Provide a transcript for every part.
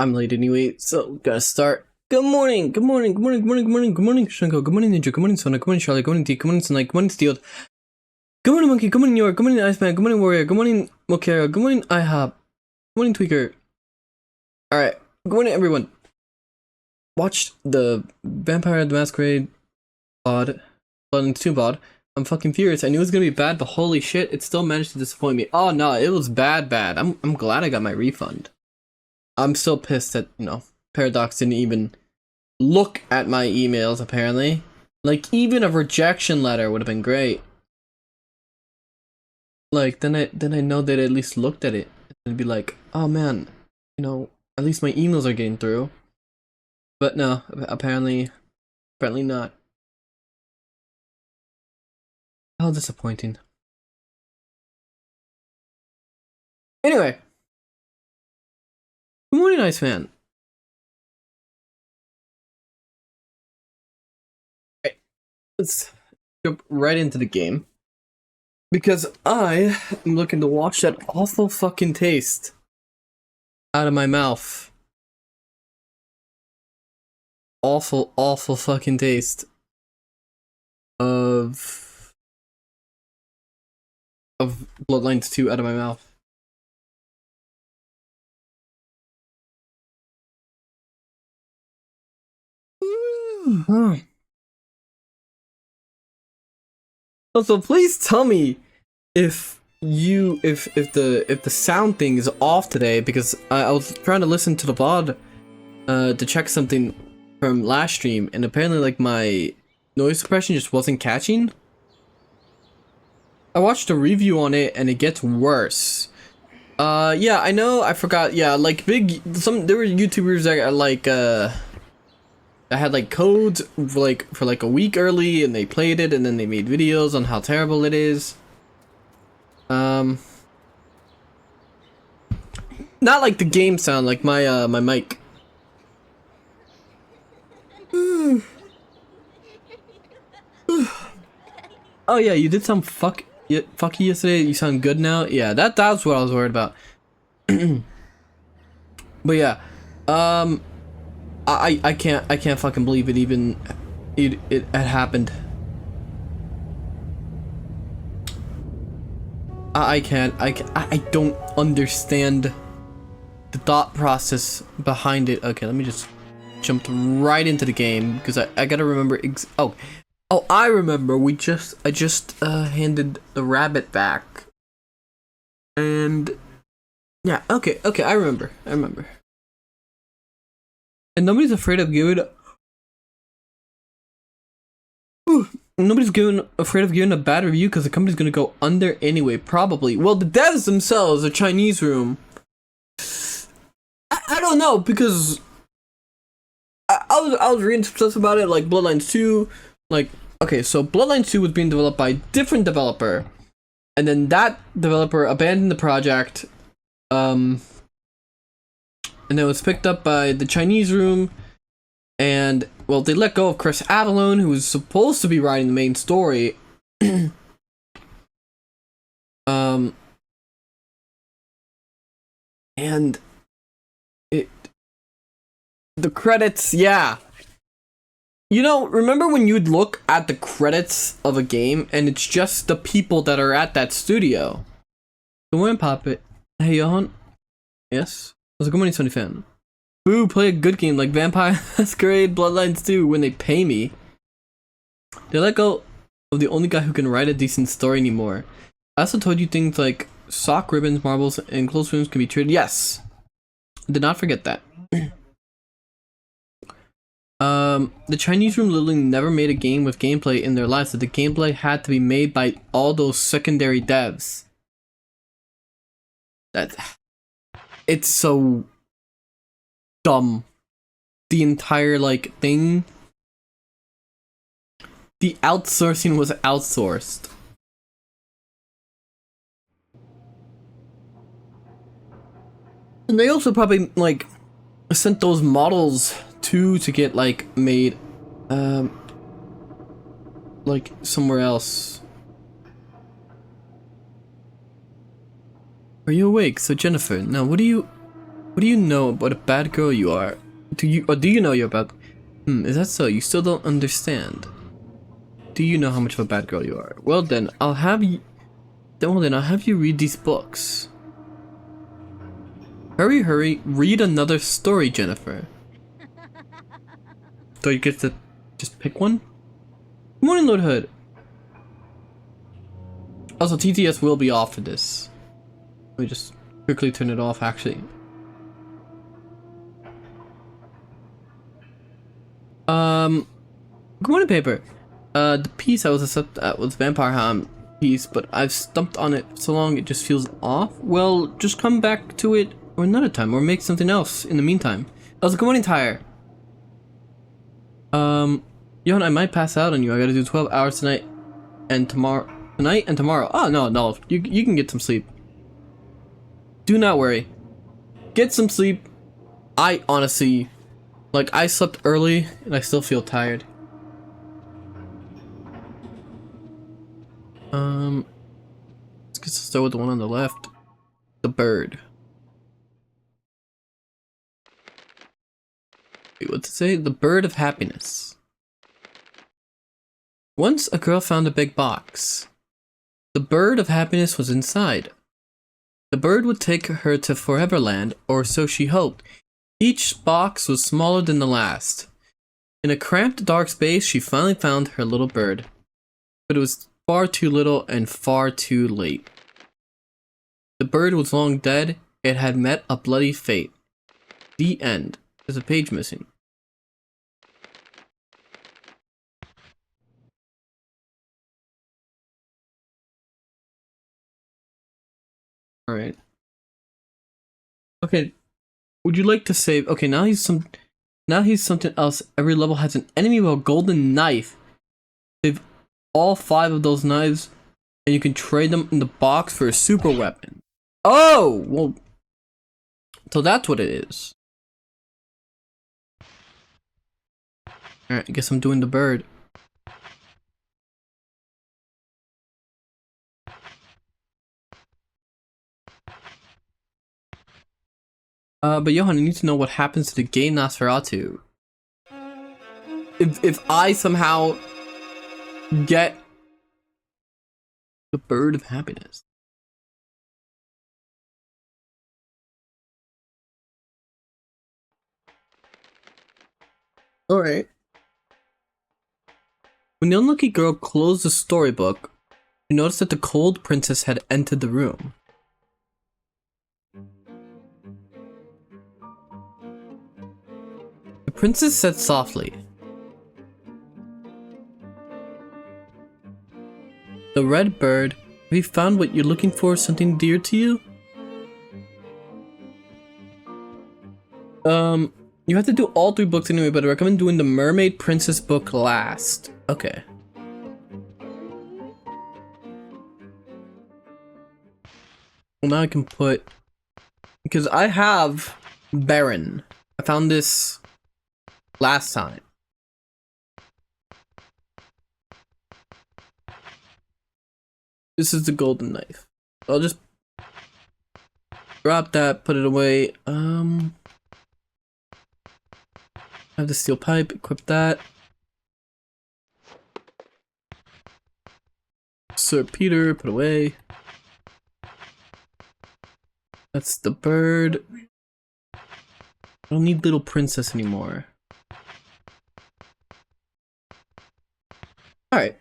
I'm late anyway, so gotta start. Good morning, good morning, good morning, good morning, good morning, good morning, Shanko, good morning, Ninja, good morning, Sona, good morning, Charlie, good morning, D, good morning, Sunlight, good morning, Steel. Good morning, Monkey, good morning, York, good morning, Iceman, good morning, Warrior, good morning, Mokera, good morning, IHOP, good morning, Tweaker. Alright, good morning, everyone. Watched the Vampire the Masquerade VOD, Bloodlines 2 VOD. I'm fucking furious. I knew it was gonna be bad, but holy shit, it still managed to disappoint me. Oh no, it was bad. I'm glad I got my refund. I'm still pissed that, Paradox didn't even look at my emails, apparently. Like, even a rejection letter would have been great. Like, then I know they at least looked at it and be like, oh man, at least my emails are getting through. But no, apparently not. How disappointing. Anyway. Good morning, Iceman. Right, let's jump right into the game. Because I am looking to wash that awful fucking taste out of my mouth. Awful, awful fucking taste of Bloodlines 2 out of my mouth. Also, please tell me if the sound thing is off today, because I was trying to listen to the VOD to check something from last stream, and apparently like my noise suppression just wasn't catching. I watched a review on it and it gets worse. Yeah, I know, I forgot. Yeah, like there were YouTubers that like that had like codes for like a week early, and they played it and then they made videos on how terrible it is. Not like the game sound, like my my mic. Oh yeah, you did sound fucky yesterday. You sound good now. Yeah, that's what I was worried about. But yeah, I can't fucking believe it even it had happened. I don't understand the thought process behind it. Okay, let me just jump right into the game, because I gotta remember oh I remember I just handed the rabbit back, and yeah, okay I remember and nobody's afraid of giving afraid of giving a bad review because the company's gonna go under anyway, probably. Well, the devs themselves, the Chinese room, I don't know, because I was reading some stuff about it, like Bloodlines 2, like, okay, so Bloodlines 2 was being developed by a different developer, and then that developer abandoned the project, and it was picked up by the Chinese room, and, well, they let go of Chris Avalone, who was supposed to be writing the main story. And the credits, yeah. Remember when you'd look at the credits of a game and it's just the people that are at that studio? Good morning, Poppet. Hey, Johann. Yes? How's it good morning, Sony fan? Boo, play a good game like Vampire Masquerade Bloodlines 2 when they pay me. They let go of the only guy who can write a decent story anymore. I also told you things like sock ribbons, marbles, and clothes rooms can be traded. Yes! I did not forget that. The Chinese room literally never made a game with gameplay in their lives, so the gameplay had to be made by all those secondary devs. It's so dumb. The entire, like, thing. The outsourcing was outsourced. And they also probably, like, sent those models to get, like, made, like, somewhere else. Are you awake? So, Jennifer, now what do you... What do you know about a bad girl you are? Do you know you're bad? Is that so? You still don't understand. Do you know how much of a bad girl you are? Well then, I'll have you read these books. Hurry, hurry, read another story, Jennifer. So you get to just pick one? Good morning, Lord Hood. Also, TTS will be off for this. Let me just quickly turn it off, actually. Good morning, Paper. The piece I was accepted at was Vampire Ham piece, but I've stumped on it so long it just feels off. Well, just come back to it or another time, or make something else in the meantime. Also, good morning, Tyre. Johann, I might pass out on you. I gotta do 12 hours tonight and tomorrow. Oh, no, you can get some sleep. Do not worry. Get some sleep. I honestly, like, I slept early and I still feel tired. Let's get started with the one on the left. The bird. Wait, what's it say? The bird of happiness. Once a girl found a big box. The bird of happiness was inside. The bird would take her to Foreverland, or so she hoped. Each box was smaller than the last. In a cramped, dark space, she finally found her little bird. But it was far too little and far too late. The bird was long dead. It had met a bloody fate. The end. There's a page missing. Alright. Okay. Would you like to save? Okay, now he's something else. Every level has an enemy with a golden knife. Save all 5 of those knives, and you can trade them in the box for a super weapon. Oh! Well, so that's what it is. Alright, I guess I'm doing the bird. But Johann, I need to know what happens to the gay Nosferatu. If I somehow get the bird of happiness. Alright. When the unlucky girl closed the storybook, she noticed that the cold princess had entered the room. The princess said softly, "The red bird, have you found what you're looking for, something dear to you?" You have to do all 3 books anyway, but I recommend doing the Mermaid Princess book last. Okay. Well, now I can put, because I have Baron. I found this last time. This is the golden knife. I'll just drop that, put it away. I have the steel pipe, equip that. Sir Peter, put away. That's the bird. I don't need little princess anymore. Alright.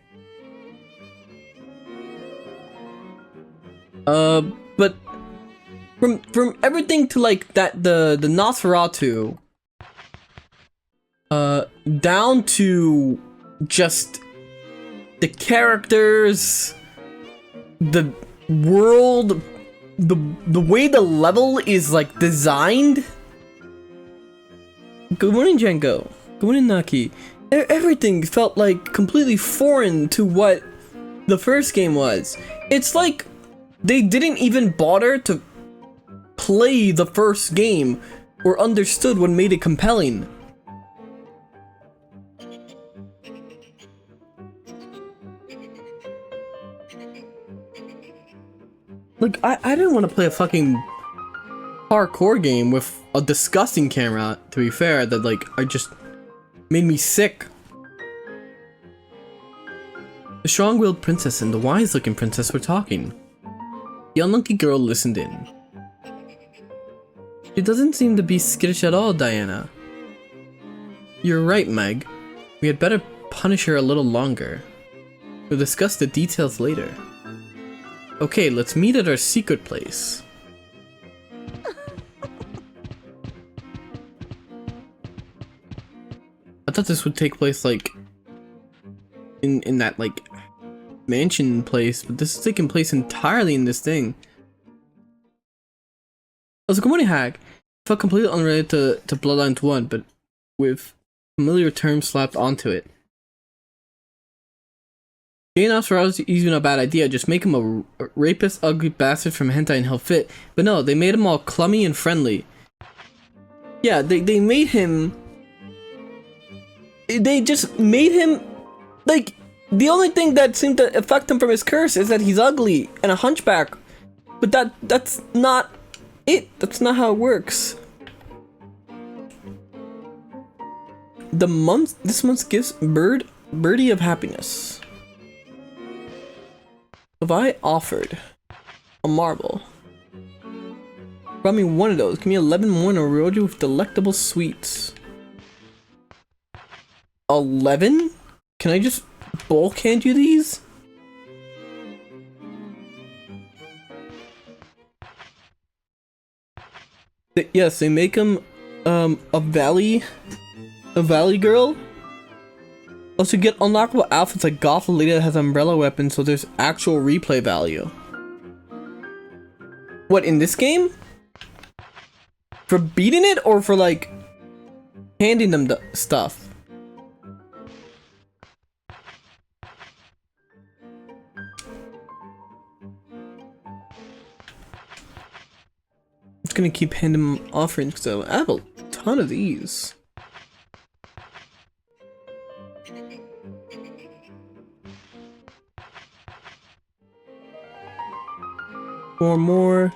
But from everything to like that the Nosferatu, down to just the characters, the world, the way the level is like designed. Good morning, Django. Good morning, Naki. Everything felt like completely foreign to what the first game was. It's like they didn't even bother to play the first game or understood what made it compelling. Like, I didn't want to play a fucking parkour game with a disgusting camera, to be fair, that like I just made me sick. The strong-willed princess and the wise-looking princess were talking. The unlucky girl listened in. She doesn't seem to be skittish at all, Diana. You're right, Meg. We had better punish her a little longer. We'll discuss the details later. Okay, let's meet at our secret place. I thought this would take place like in that like mansion place, but this is taking place entirely in this thing. Also, good morning, Hag. Felt completely unrelated to Bloodlines 1, but with familiar terms slapped onto it. Jane asked for us even a bad idea, just make him a rapist, ugly bastard from hentai and he'll fit. But no, they made him all clummy and friendly. Yeah, they made him... They just made him... Like, the only thing that seemed to affect him from his curse is that he's ugly and a hunchback. But that's not it. That's not how it works. This month's gifts, Birdie of Happiness. If I offered a marble, brought me one of those, give me 11 more and I'll reward you with delectable sweets. 11? Can I just bulk hand you these? Yes, they make him a valley girl. Also, get unlockable outfits like Goth Lolita that has umbrella weapons, so there's actual replay value. What, in this game? For beating it or for like handing them the stuff? I'm just gonna keep handing them offerings because I have a ton of these. Four more.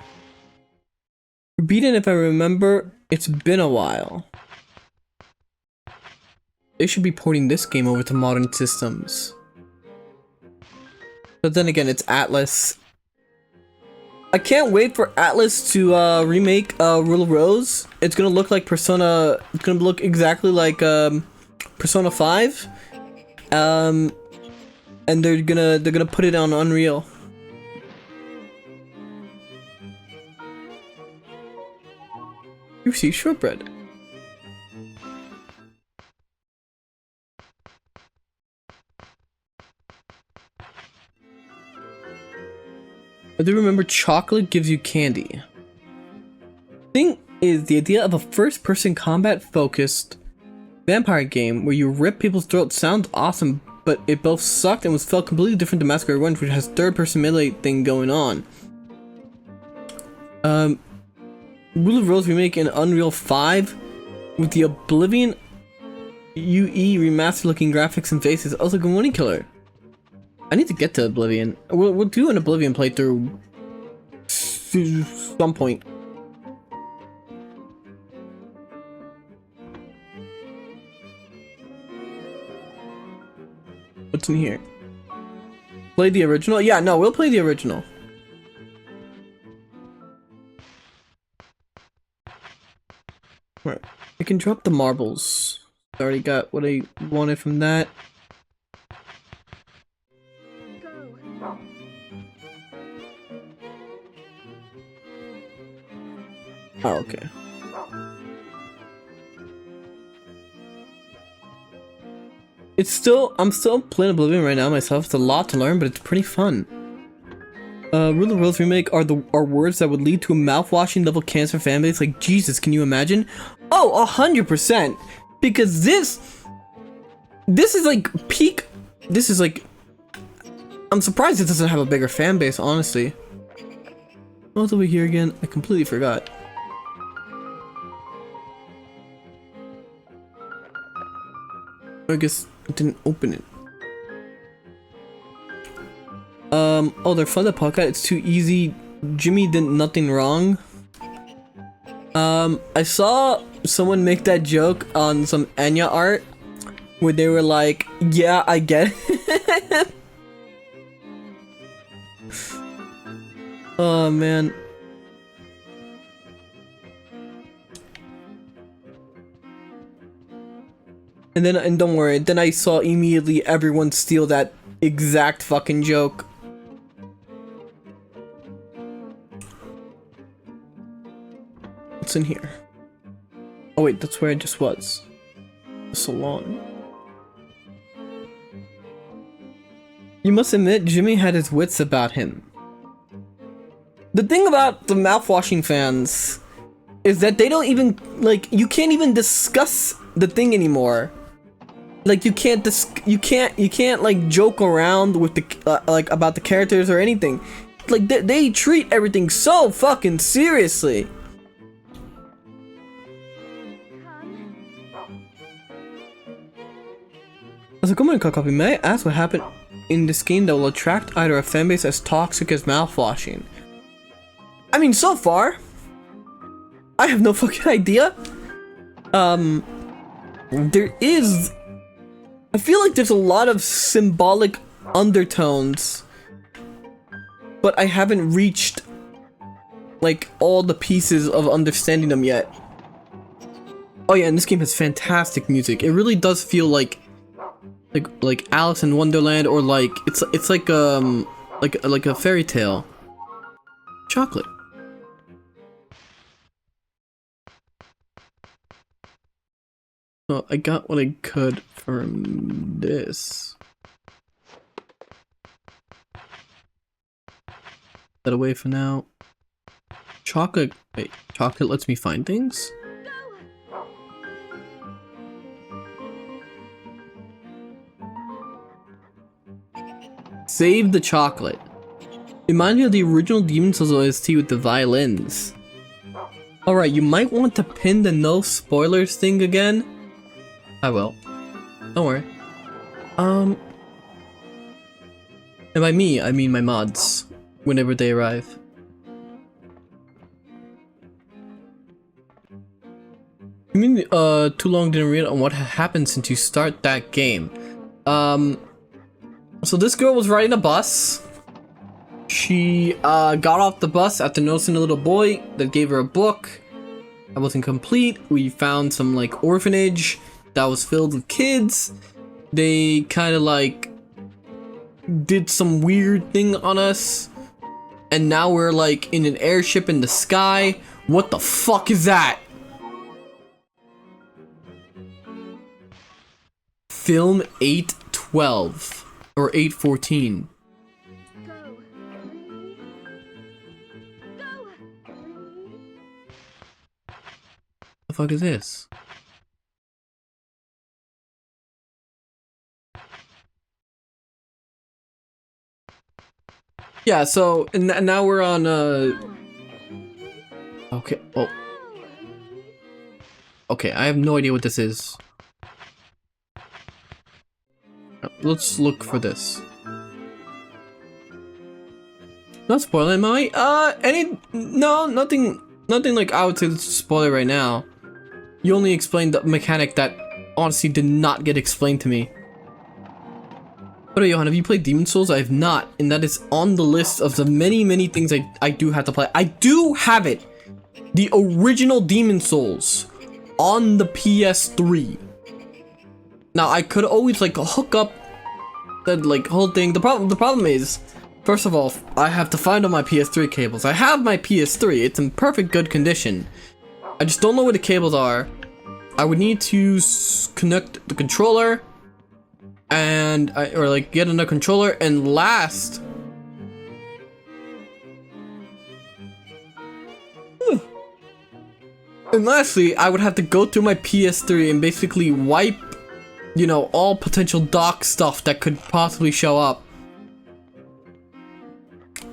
Beaten, if I remember, it's been a while. They should be porting this game over to modern systems. But then again, it's Atlas. I can't wait for Atlas to remake Rule of Rose. It's gonna look like Persona. It's gonna look exactly like Persona 5. And they're gonna put it on Unreal. You see shortbread. I do remember chocolate gives you candy. Thing is, the idea of a first-person combat-focused vampire game where you rip people's throats sounds awesome, but it both sucked and was felt completely different to Masquerade Revenge, which has third-person melee thing going on. Rule of Rose remake in Unreal 5 with the Oblivion UE remastered looking graphics and faces. Also, good morning, Killer. I need to get to Oblivion. We'll do an Oblivion playthrough some point. What's in here? Play the original? Yeah, no, we'll play the original. Right. I can drop the marbles. I already got what I wanted from that. Oh, okay. I'm still playing Oblivion right now myself. It's a lot to learn, but it's pretty fun. Rule of Rose remake are words that would lead to a mouthwashing level cancer fanbase. Like, Jesus, can you imagine? Oh, 100%. Because this is like peak. This is like. I'm surprised it doesn't have a bigger fan base, honestly. What's over here again? I completely forgot. I guess it didn't open it. Oh, they're fun to poke at. It's too easy. Jimmy did nothing wrong. I saw someone make that joke on some Enya art where they were like, yeah, I get it. Oh man. And don't worry, then I saw immediately everyone steal that exact fucking joke. What's in here? Oh wait, that's where I just was. The salon. You must admit, Jimmy had his wits about him. The thing about the mouthwashing fans is that they don't even, like, you can't even discuss the thing anymore. Like, you can't like joke around with the like about the characters or anything. Like they treat everything so fucking seriously. As a comment copy, may I ask what happened in this game that will attract either a fanbase as toxic as mouthwashing? I mean, so far, I have no fucking idea. There is, I feel like there's a lot of symbolic undertones, but I haven't reached like all the pieces of understanding them yet. Oh yeah, and this game has fantastic music. It really does feel like Alice in Wonderland, or like it's like a fairy tale. Chocolate. Well, I got what I could from this. Put that away for now. Chocolate. Wait, chocolate lets me find things? Save the chocolate. Remind me of the original Demon Souls OST with the violins. Alright, you might want to pin the no spoilers thing again. I will. Don't worry. And by me, I mean my mods. Whenever they arrive. You mean, too long didn't read on what happened since you start that game. So this girl was riding a bus. She got off the bus after noticing a little boy that gave her a book that wasn't complete. We found some like orphanage that was filled with kids. They kind of like did some weird thing on us, and now we're like in an airship in the sky. What the fuck is that? Film 812 or 814. The fuck is this? Yeah, so and now we're on okay. Oh. Okay, I have no idea what this is. Let's look for this. Not spoiling my nothing like I would say to spoil it right now. You only explained the mechanic that honestly did not get explained to me. But Johann, have you played Demon Souls? I have not, and that is on the list of the many things I do have to play. I do have it! The original Demon Souls on the PS3. Now I could always like hook up that like whole thing. The problem is, first of all, I have to find all my PS3 cables. I have my PS3, it's in perfect good condition. I just don't know where the cables are. I would need to connect the controller and or like get another controller, and last and lastly I would have to go through my PS3 and basically wipe, you know, all potential dock stuff that could possibly show up.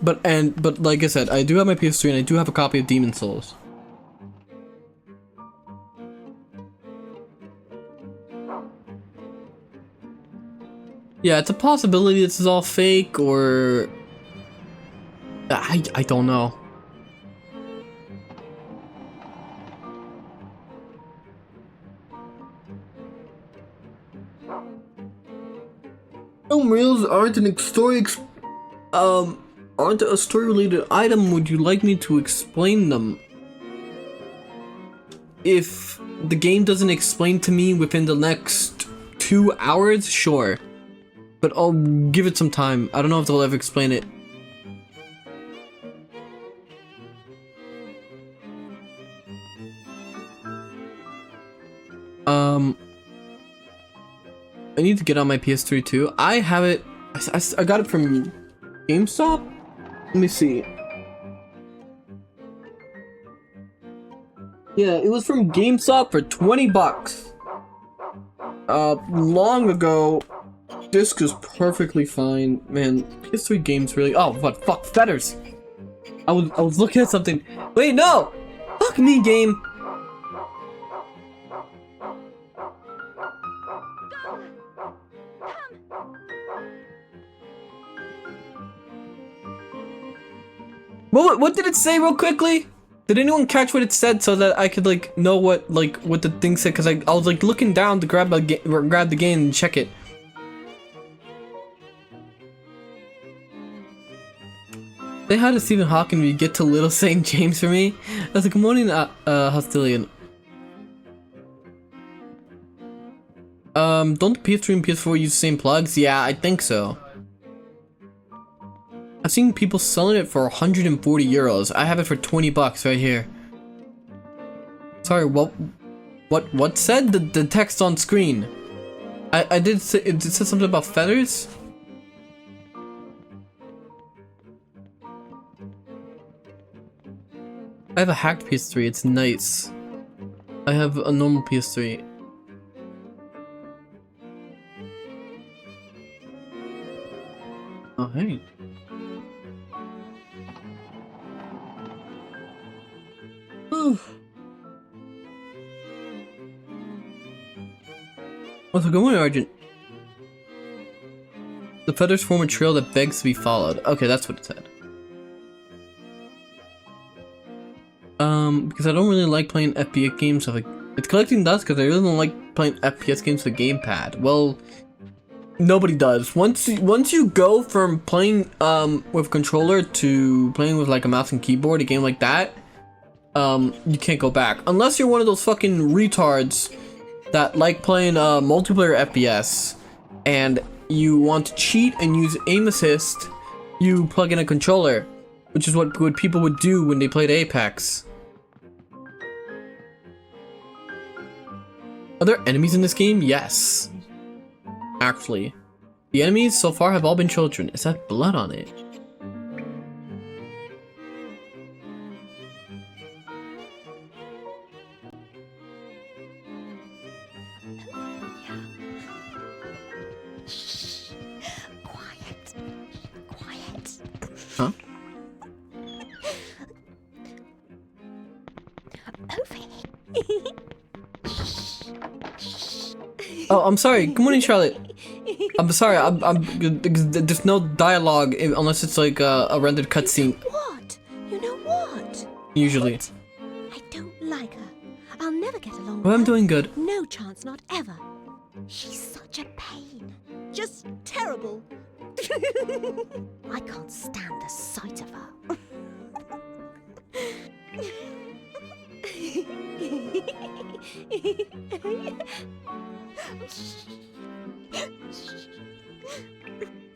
But like I said, I do have my PS3 and I do have a copy of Demon Souls. Yeah, it's a possibility this is all fake, or I don't know. Film reels aren't aren't a story related item. Would you like me to explain them? If the game doesn't explain to me within the next 2 hours, sure. But I'll give it some time. I don't know if they'll ever explain it. I need to get on my PS3 too. I have it. I got it from GameStop. Let me see. Yeah, it was from GameStop for 20 bucks. Long ago. Disc is perfectly fine. Man, PS3 games really. Oh, what? Fuck, feathers. I was looking at something. Wait, no! Fuck me, game. What did it say real quickly? Did anyone catch what it said so that I could like know what the thing said? Cause I was like looking down to grab the game and check it. Say hi to Stephen Hawking when you get to Little St. James for me. I was like, good morning, Hostilian. Don't the PS3 and PS4 use the same plugs? Yeah, I think so. I've seen people selling it for 140 euros. I have it for 20 bucks right here. Sorry, what said the text on screen? I did say, it said something about feathers? I have a hacked PS3, it's nice. I have a normal PS3. Oh, hey. Also, good morning, Argent. The feathers form a trail that begs to be followed. Okay, that's what it said. Because I don't really like playing FPS games. So like, it's collecting dust because I really don't like playing FPS games with a gamepad. Well, nobody does. Once you go from playing with a controller to playing with like a mouse and keyboard, a game like that, you can't go back unless you're one of those fucking retards that like playing multiplayer FPS and you want to cheat and use aim assist. You plug in a controller, which is what people would do when they played Apex. Are there enemies in this game? Yes. Actually. The enemies so far have all been children. Is that blood on it? Quiet. Quiet. Huh? Over here. Oh, I'm sorry. Good morning, Charlotte. I'm sorry. There's no dialogue unless it's like a rendered cutscene. What? You know what? Usually. I don't like her. I'll never get along with Well, I'm her. doing good. No chance, not ever. She's such a pain. Just terrible. I can't stand the sight of her.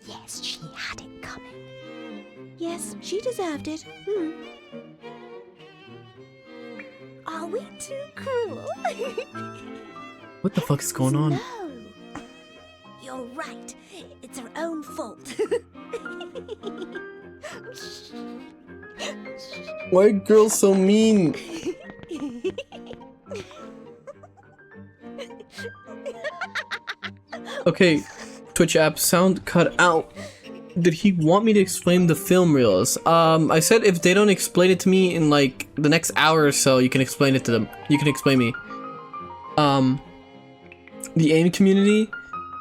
Yes, she had it coming. Yes, she deserved it. Are we too cruel? What the fuck is going on? No. You're right. It's her own fault. Why are girls so mean? Okay, Twitch app sound cut out. Did he want me to explain the film reels? I said if they don't explain it to me in like the next hour or so, you can explain it to them. You can explain me. The AIM community?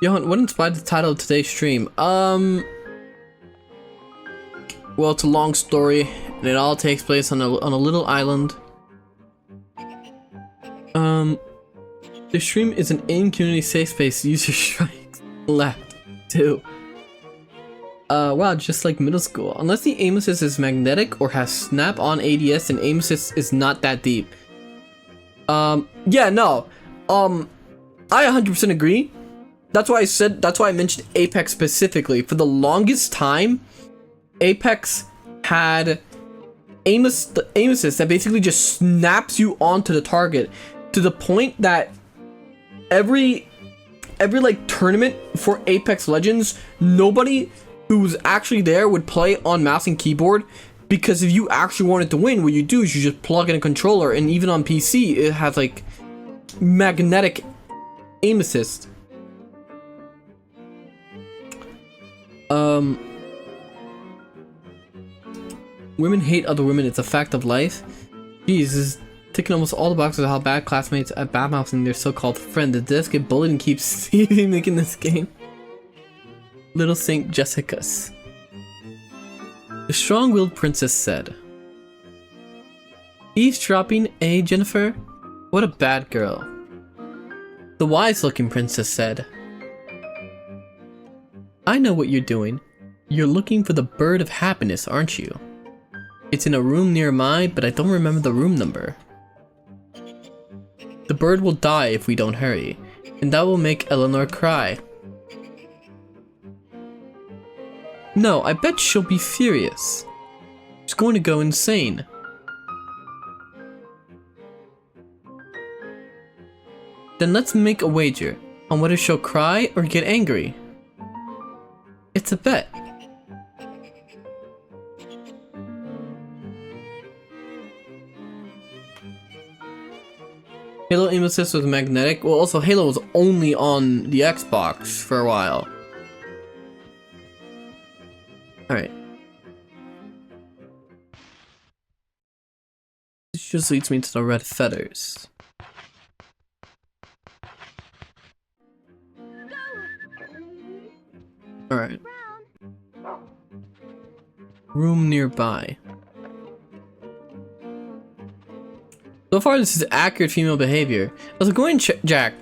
Johann, what inspired the title of today's stream? Well, it's a long story, and it all takes place on a little island. The stream is an AIM community safe space. User strikes left 2. Wow, just like middle school. Unless the aim assist is magnetic or has snap-on ADS, then aim assist is not that deep. Yeah, no. I 100% agree. That's why I mentioned Apex specifically. For the longest time, Apex had aim assist that basically just snaps you onto the target to the point that every like tournament for Apex Legends, nobody who was actually there would play on mouse and keyboard, because if you actually wanted to win, what you do is you just plug in a controller, and even on PC it has like magnetic aim assist. Women hate other women, it's a fact of life. Jeez, this is ticking almost all the boxes of how bad classmates at badmouthing their so-called friend. Did this get bullied and keeps making this game? Little Saint Jessica's. The strong-willed princess said, "Eavesdropping, eh, Jennifer? What a bad girl." The wise-looking princess said, "I know what you're doing. You're looking for the bird of happiness, aren't you? It's in a room near mine, but I don't remember the room number. The bird will die if we don't hurry, and that will make Eleanor cry. No, I bet she'll be furious. She's going to go insane." Then let's make a wager on whether she'll cry or get angry. It's a bet. Halo aim assist was magnetic. Well, also Halo was only on the Xbox for a while. Alright. This just leads me to the red feathers. Alright. Room nearby. So far, this is accurate female behavior. I was like, go ahead and Jack.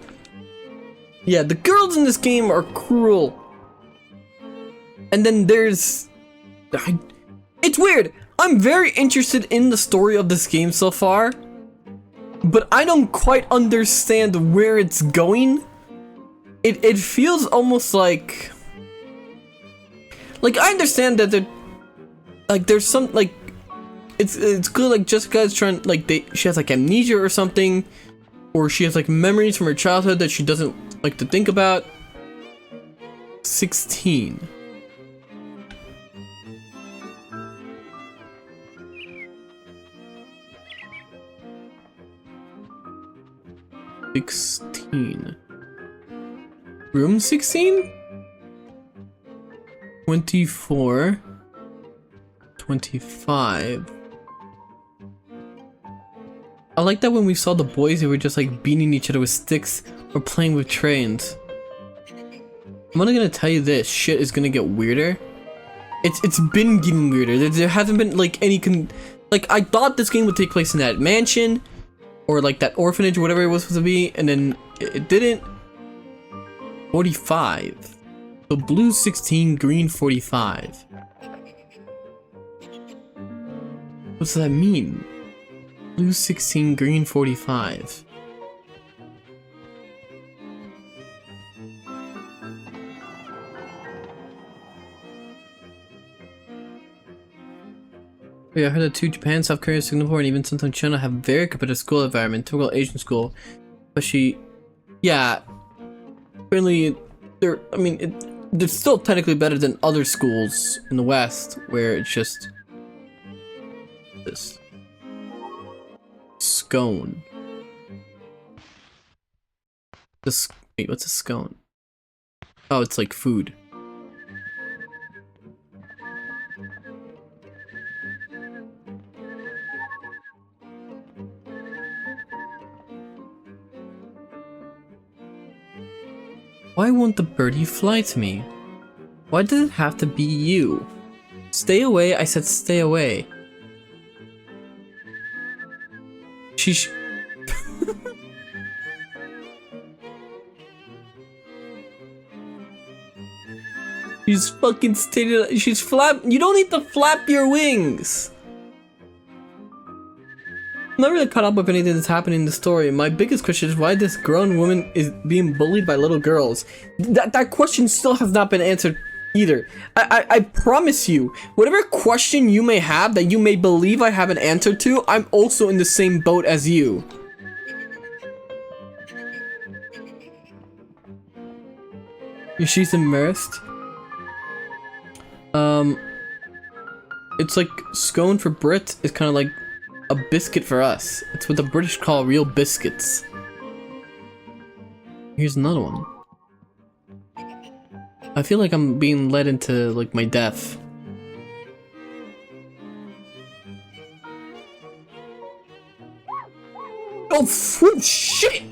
Yeah, the girls in this game are cruel. And then there's... It's weird. I'm very interested in the story of this game so far, but I don't quite understand where it's going. It feels almost like I understand that there's some like it's clear like Jessica's trying like she has like amnesia or something, or she has like memories from her childhood that she doesn't like to think about. 16. Room 16? 24. 25. I like that when we saw the boys, they were just like beating each other with sticks or playing with trains. I'm only gonna tell you this, shit is gonna get weirder. It's been getting weirder. There hasn't been like any like I thought this game would take place in that mansion or like that orphanage or whatever it was supposed to be, and then it didn't. 45. So blue 16, green 45. What does that mean? Blue 16, green 45. Yeah, I heard that too. Japan, South Korea, Singapore, and even sometimes China have very competitive school environment. Typical Asian school, but yeah, really, they're still technically better than other schools in the West, where it's just this scone. Wait, what's a scone? Oh, it's like food. Why won't the birdie fly to me? Why does it have to be you? Stay away, I said stay away. She's fucking stated. She's flap. You don't need to flap your wings. I'm not really caught up with anything that's happening in the story. My biggest question is why this grown woman is being bullied by little girls. That question still has not been answered either. I promise you, whatever question you may have that you may believe I have an answer to, I'm also in the same boat as you. She's immersed. It's like scone for Brits is kind of like a biscuit for us. It's what the British call real biscuits. Here's another one. I feel like I'm being led into like my death. Oh shit!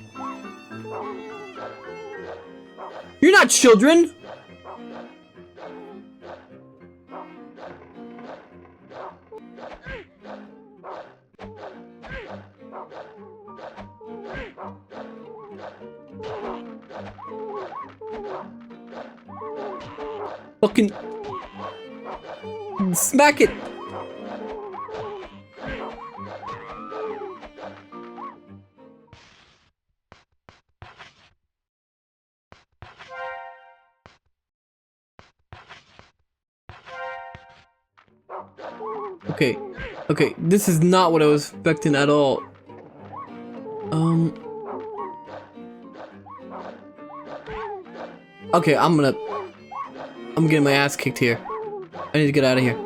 You're not children! Fucking smack it. Okay, this is not what I was expecting at all. Okay, I'm getting my ass kicked here. I need to get out of here.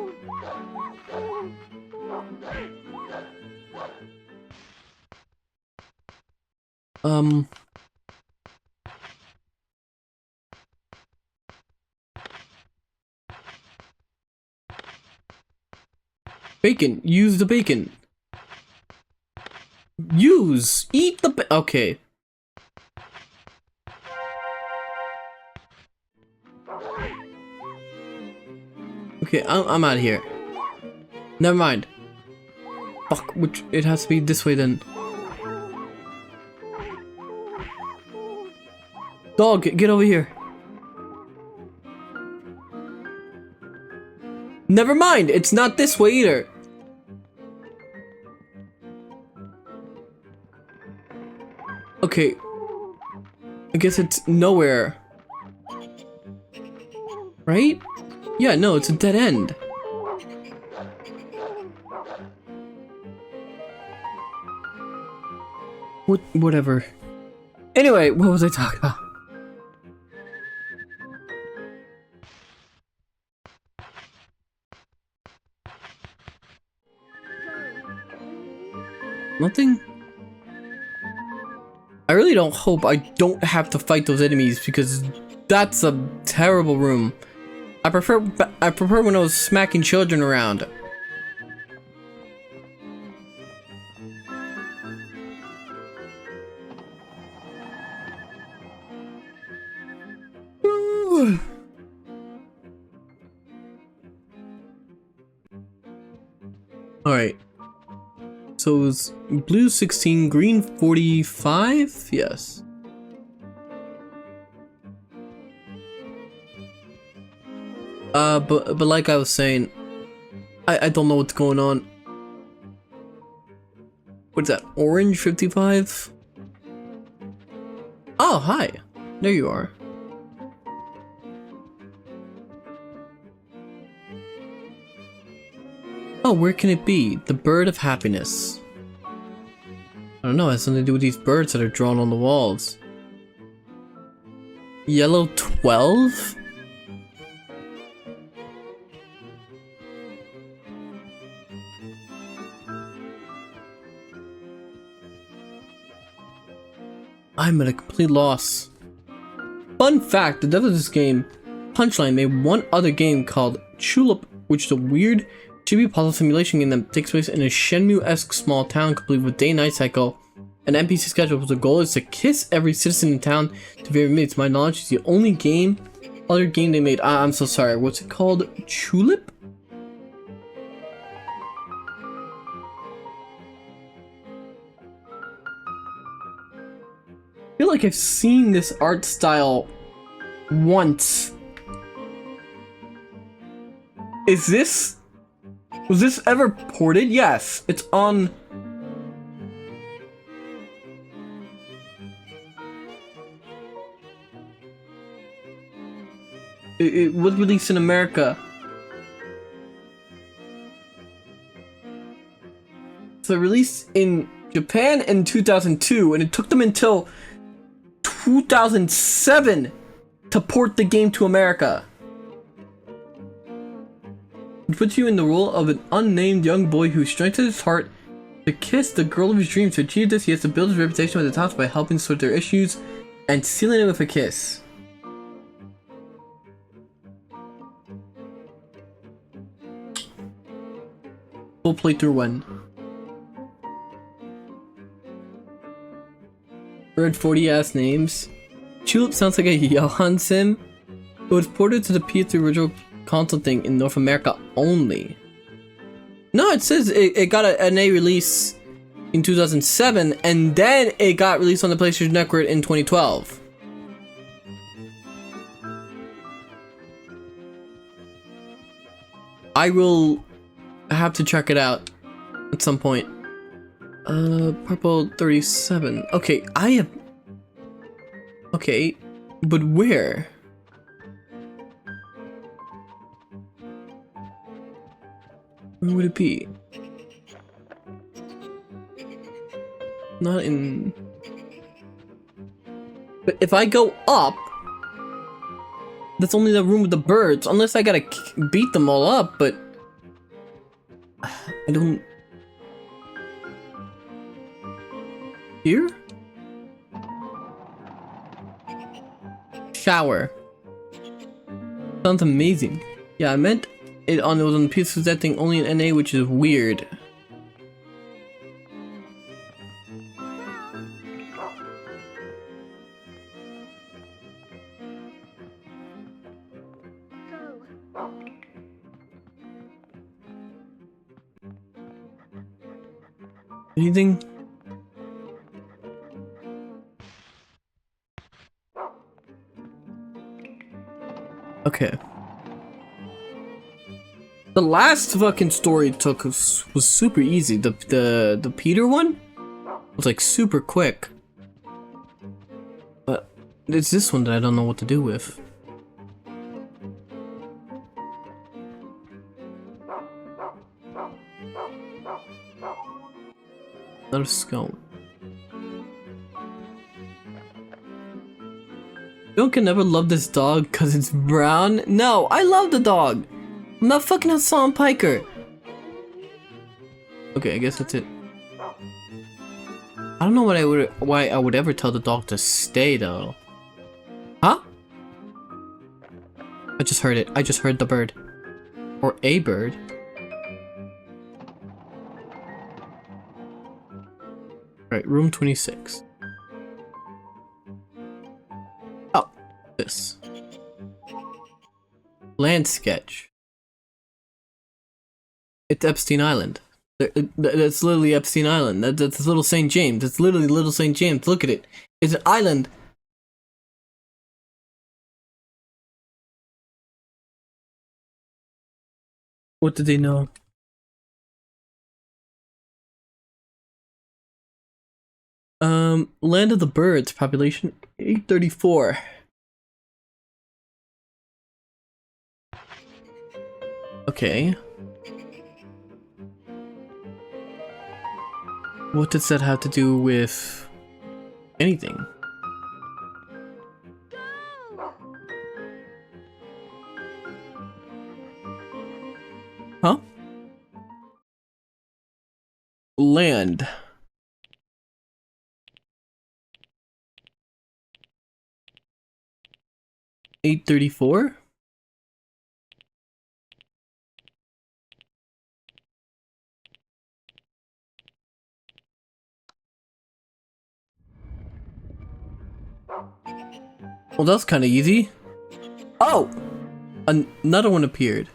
Bacon. Use the bacon. Eat the okay. Okay, I'm out of here. Never mind. Fuck, which it has to be this way then. Dog, get over here. Never mind, it's not this way either. Okay. I guess it's nowhere. Right? Yeah, no, it's a dead end. Whatever. Anyway, what was I talking about? Nothing? I really don't hope I don't have to fight those enemies because that's a terrible room. I prefer when I was smacking children around. Alright. So it was blue 16, green 45? Yes. But like I was saying, I don't know what's going on. What's that? Orange 55? Oh, hi. There you are. Oh, where can it be? The bird of happiness. I don't know, it has something to do with these birds that are drawn on the walls. Yellow 12? I'm at a complete loss. Fun fact, the devil of this game, Punchline, made one other game called Tulip, which is a weird chibi puzzle simulation game that takes place in a Shenmue-esque small town complete with day-night cycle and NPC schedule. The goal is to kiss every citizen in town to various minutes. To my knowledge, it's the only other game they made. I'm so sorry. What's it called? Tulip? I feel like I've seen this art style once. Was this ever ported? Yes, it's on. It was released in America. So released in Japan in 2002, and it took them until 2007 to port the game to America. It puts you in the role of an unnamed young boy who strengthens his heart to kiss the girl of his dreams. To achieve this, he has to build his reputation with the tops by helping sort their issues and sealing it with a kiss. Full playthrough when? Heard 40 ass names. Tulip sounds like a Johann sim. It was ported to the PS3 original console thing in North America only. No, it says it got an A release in 2007 and then it got released on the PlayStation Network in 2012. I will have to check it out at some point. Purple 37. Okay, I have. Okay, but where? Where would it be? Not in. But if I go up, that's only the room with the birds. Unless I gotta beat them all up, but I don't. Here? Shower. Sounds amazing. Yeah, I meant it was on the PS4 that thing only in NA, which is weird. Anything? Okay. The last fucking story took was super easy. The Peter one was like super quick. But it's this one that I don't know what to do with. Not a scone. You can never love this dog because it's brown. No, I love the dog. I'm not fucking Hassan Piker. Okay, I guess that's it. I don't know why I would ever tell the dog to stay though. Huh? I just heard it. I just heard the bird. Or a bird. Right, room 26. Oh, this. Land sketch. It's Epstein Island. That's literally Epstein Island. That's Little St. James. It's literally Little St. James. Look at it. It's an island. What did they know? Land of the Birds, population 834. Okay. What does that have to do with anything? Huh? Land. $834? Well, that's kind of easy. Oh! Another one appeared.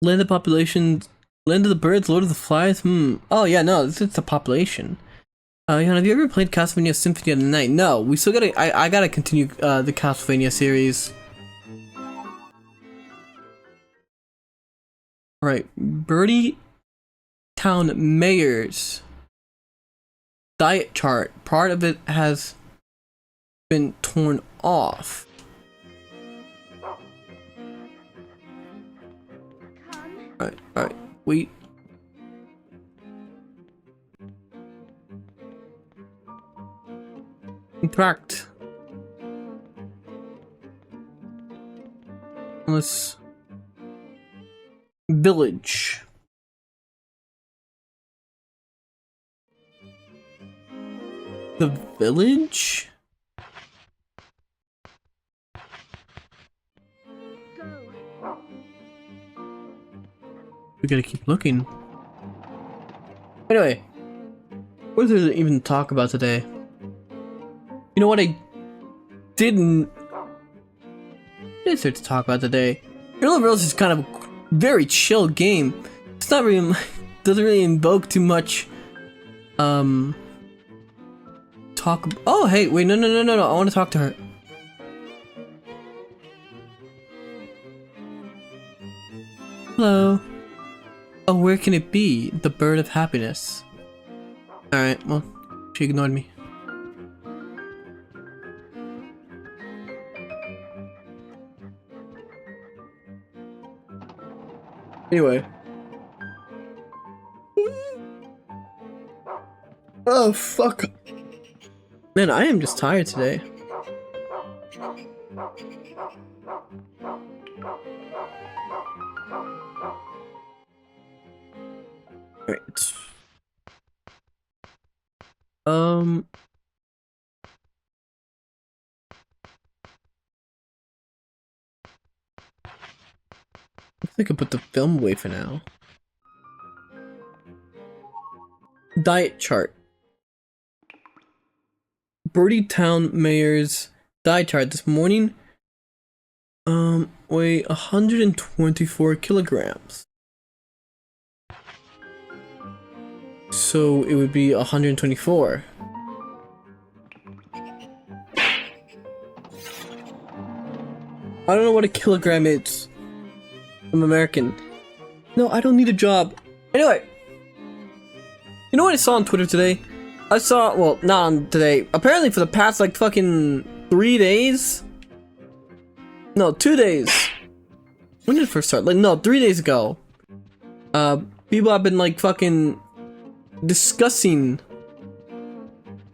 Land population Land of the Birds, Lord of the Flies. Oh yeah, no, this is the population. Johann, have you ever played Castlevania Symphony of the Night? No, we still gotta. I gotta continue the Castlevania series. All right, Birdie Town Mayor's diet chart. Part of it has been torn off. All right, wait. Interact. Let's village. The village? We gotta keep looking. Anyway, what is there to even talk about today? You know what I didn't... What is there to talk about today? Hero Bros is kind of a very chill game. It's not really... doesn't really invoke too much... talk... Oh, hey, wait, no, I want to talk to her. Hello. Oh, where can it be? The bird of happiness. Alright, well, she ignored me. Anyway. Oh, fuck. Man, I am just tired today. Alright. I think I could put the film away for now. Diet chart. Birdie Town Mayor's diet chart this morning. Weigh 124 kilograms. So it would be 124. I don't know what a kilogram is. I'm American. No, I don't need a job. Anyway. You know what I saw on Twitter today? I saw, well, not on today. Apparently for the past, like, fucking 3 days? No, 2 days. When did it first start? Like, no, 3 days ago. People have been, like, fucking discussing,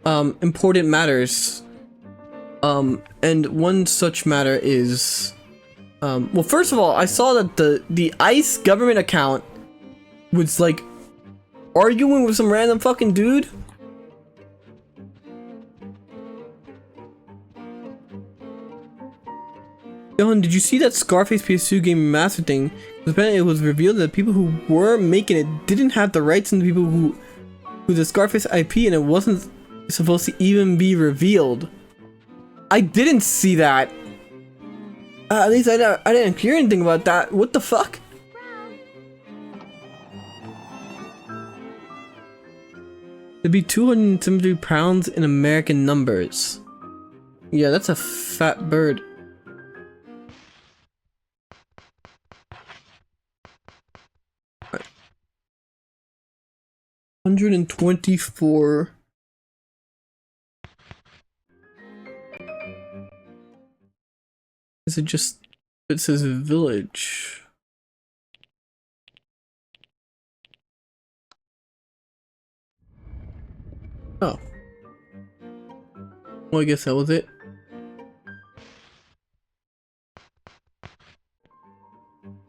important matters. And one such matter is, well, first of all, I saw that the ICE government account was, like, arguing with some random fucking dude. Johann, did you see that Scarface PS2 game master thing? Apparently it was revealed that people who were making it didn't have the rights and the people who the Scarface IP, and it wasn't supposed to even be revealed. I didn't see that. At least I didn't hear anything about that. What the fuck? It'd be 273 pounds in American numbers. Yeah, that's a fat bird. Right. 124. Is it just... It says village. Oh. Well, I guess that was it.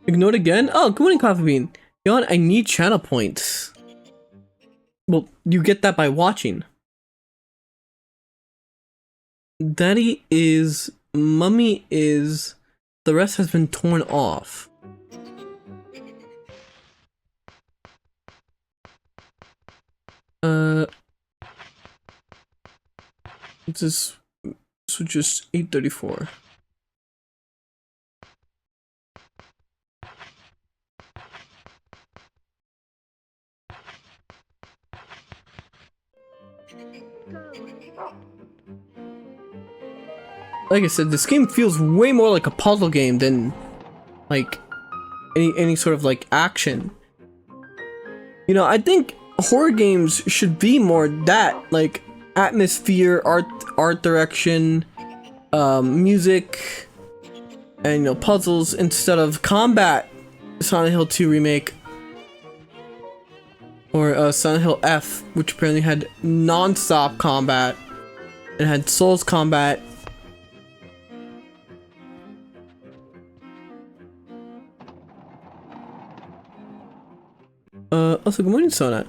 Ignored again? Oh, good morning, Coffee Bean. Johann, I need channel points. Well, you get that by watching. Daddy is... Mummy is... The rest has been torn off. This was just 834. like I said, this game feels way more like a puzzle game than like any sort of like action. You know, I think horror games should be more that, like atmosphere, art direction, music, and you know, puzzles instead of combat. Silent Hill 2 remake, or Silent Hill F, which apparently had non-stop combat and had Souls combat. Also, good morning, Sona.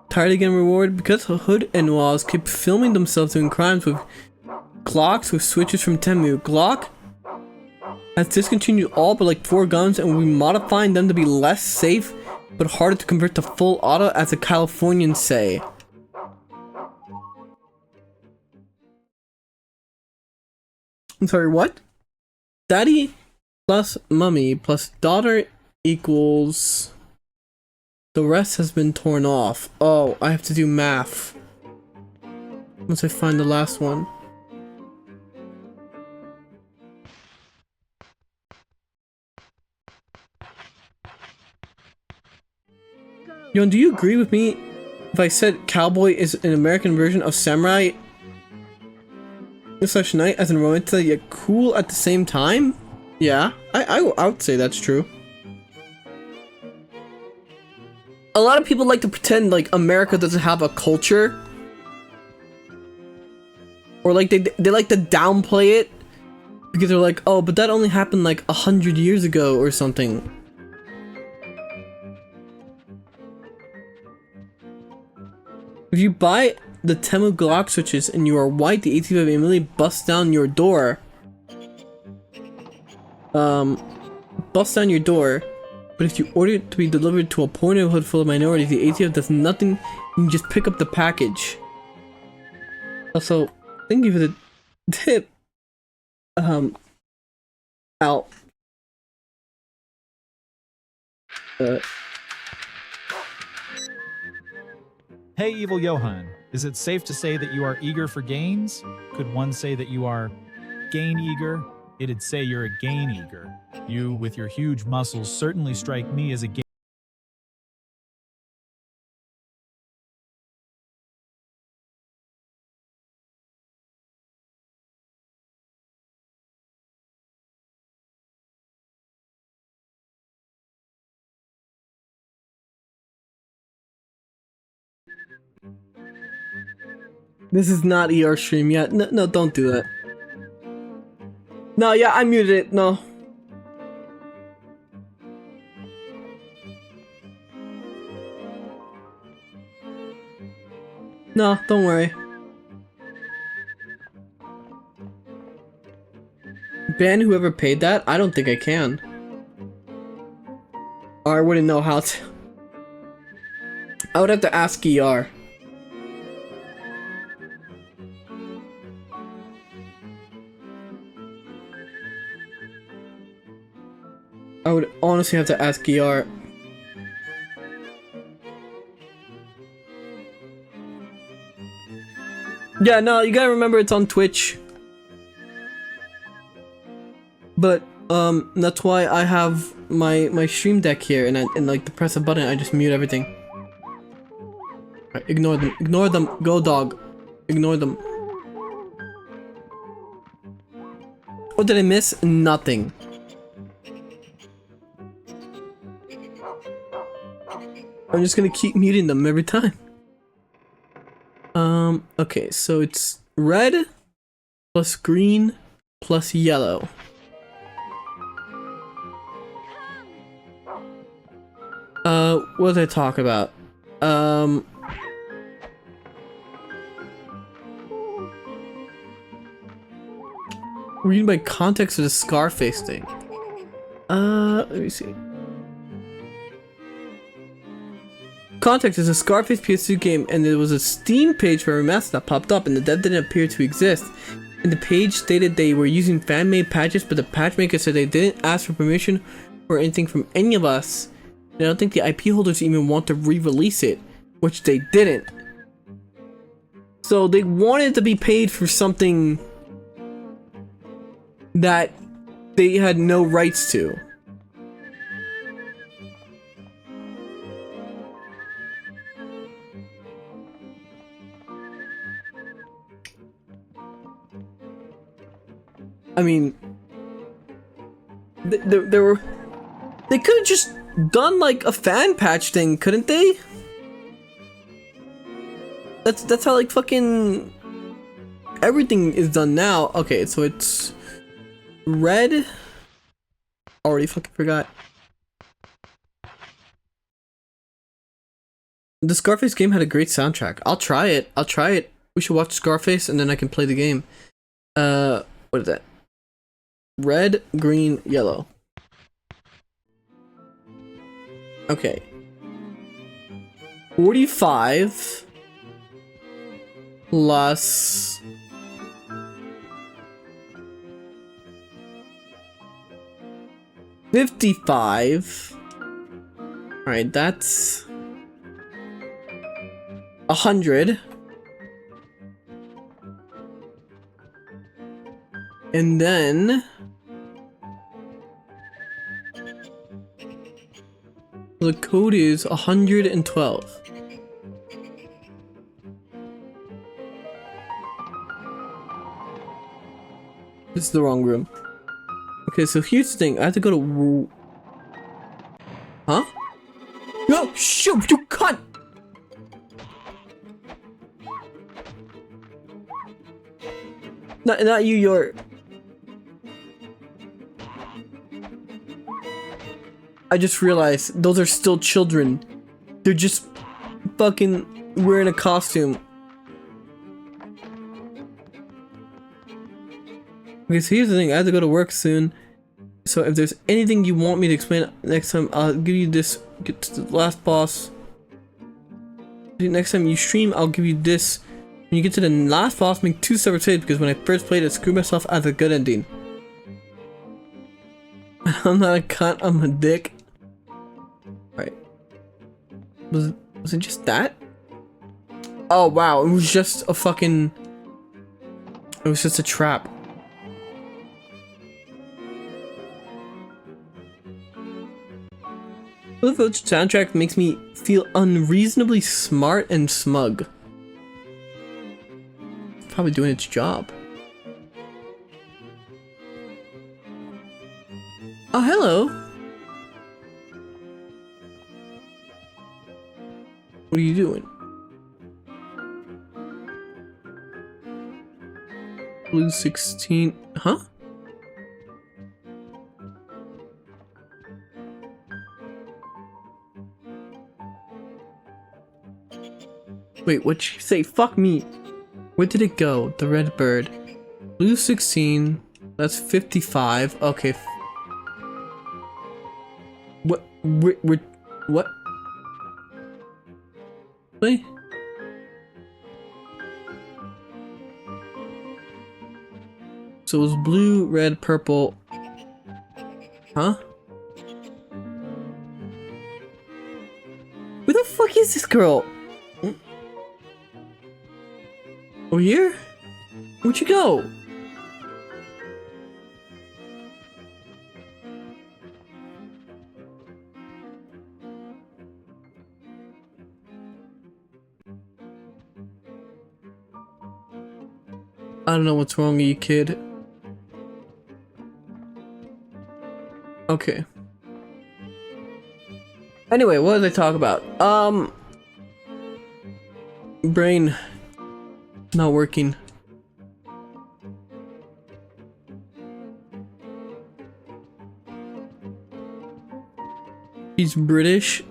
Tired of getting rewarded because Hood and Waz keep filming themselves doing crimes with Glocks with switches from Temu. Glock has discontinued all but like 4 guns, and we're modifying them to be less safe but harder to convert to full auto, as the Californians say. I'm sorry, what? Daddy plus mummy plus daughter equals... The rest has been torn off. Oh, I have to do math once I find the last one. Yon, do you agree with me if I said cowboy is an American version of samurai / knight, as in romantic yet cool at the same time? Yeah, I would say that's true. A lot of people like to pretend like America doesn't have a culture, or like they like to downplay it because they're like, oh, but that only happened like 100 years ago or something. If you buy the Temu Glock switches and you are white, the ATV immediately busts down your door. Busts down your door. But if you order it to be delivered to a poor neighborhood full of minorities, the ATF does nothing. You can just pick up the package. Also, thank you for the tip. Out. Hey, evil Johann. Is it safe to say that you are eager for gains? Could one say that you are gain eager? It'd say you're a gain eager. You, with your huge muscles, certainly strike me as a gain. This is not ER stream yet. No, don't do that. No, yeah, I muted it. No. No, don't worry. Ban whoever paid that? I don't think I can. Or I wouldn't know how to. I would have to ask ER. I would honestly have to ask ER. Yeah, no, you gotta remember it's on Twitch. But that's why I have my stream deck here, and like to press a button, I just mute everything. Right, ignore them, go dog, ignore them. What did I miss? Nothing. I'm just gonna keep muting them every time. Okay, so it's red plus green plus yellow. What did I talk about? Reading by context of the Scarface thing. Let me see. Context is a Scarface PS2 game, and there was a Steam page for a remaster that popped up, and the dev didn't appear to exist. And the page stated they were using fan-made patches, but the patchmaker said they didn't ask for permission or anything from any of us. And I don't think the IP holders even want to re-release it, which they didn't. So they wanted to be paid for something that they had no rights to. I mean, there were. They could have just done like a fan patch thing, couldn't they? That's how like fucking everything is done now. Okay, so it's red. Already fucking forgot. The Scarface game had a great soundtrack. I'll try it. I'll try it. We should watch Scarface and then I can play the game. What is that? Red, green, yellow. Okay. 45 plus 55. Alright, that's 100. And then the code is 112. This is the wrong room. Okay, so here's the thing. I have to go to... Huh? No! Shoot! You cunt! Not you, you're... I just realized those are still children. They're just fucking wearing a costume. Okay, so here's the thing. I have to go to work soon. So if there's anything you want me to explain next time, I'll give you this. Get to the last boss. Next time you stream, I'll give you this. When you get to the last boss, make 2 separate saves because when I first played it, screwed myself as a good ending. I'm not a cunt, I'm a dick. Alright. Was it just that? Oh wow, it was just a fucking... It was just a trap. The VOD soundtrack makes me feel unreasonably smart and smug. It's probably doing its job. Oh, hello. What are you doing? Blue 16, huh? Wait, what'd you say? Fuck me. Where did it go? The red bird. Blue 16. That's 55. Okay. What? What? Wait. So it was blue, red, purple. Huh? Where the fuck is this girl? Over here? Where'd you go? I don't know what's wrong with you, kid. Okay. Anyway, what did I talk about? Brain not working. She's British.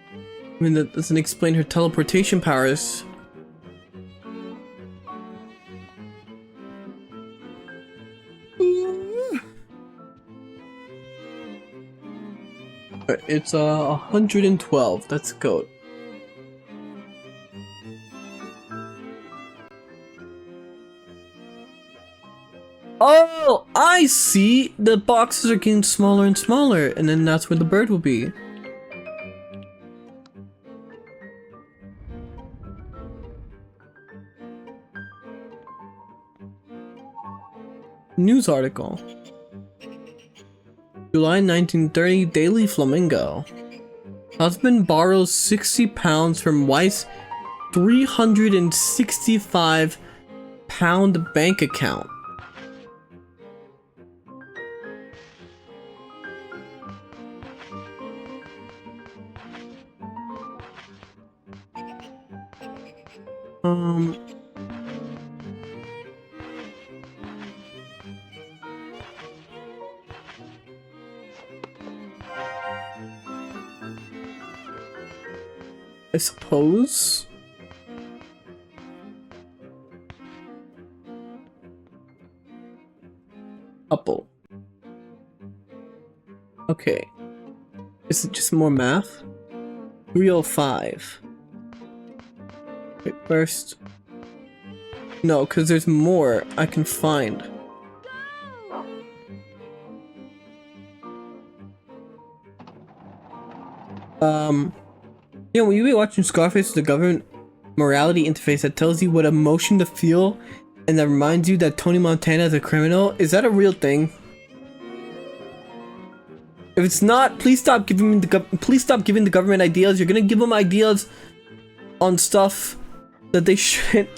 I mean, that doesn't explain her teleportation powers. It's 112. That's the code. Oh, I see. The boxes are getting smaller and smaller, and then that's where the bird will be. News article. July 1930, Daily Flamingo. Husband borrows 60 pounds from wife's 365-pound bank account. I suppose. Couple. Okay. Is it just more math? 305. Wait, first. No, because there's more I can find. You know, when you be watching Scarface, it's the government morality interface that tells you what emotion to feel and that reminds you that Tony Montana is a criminal. Is that a real thing? If it's not, please stop giving the government ideas. You're gonna give them ideas on stuff that they shouldn't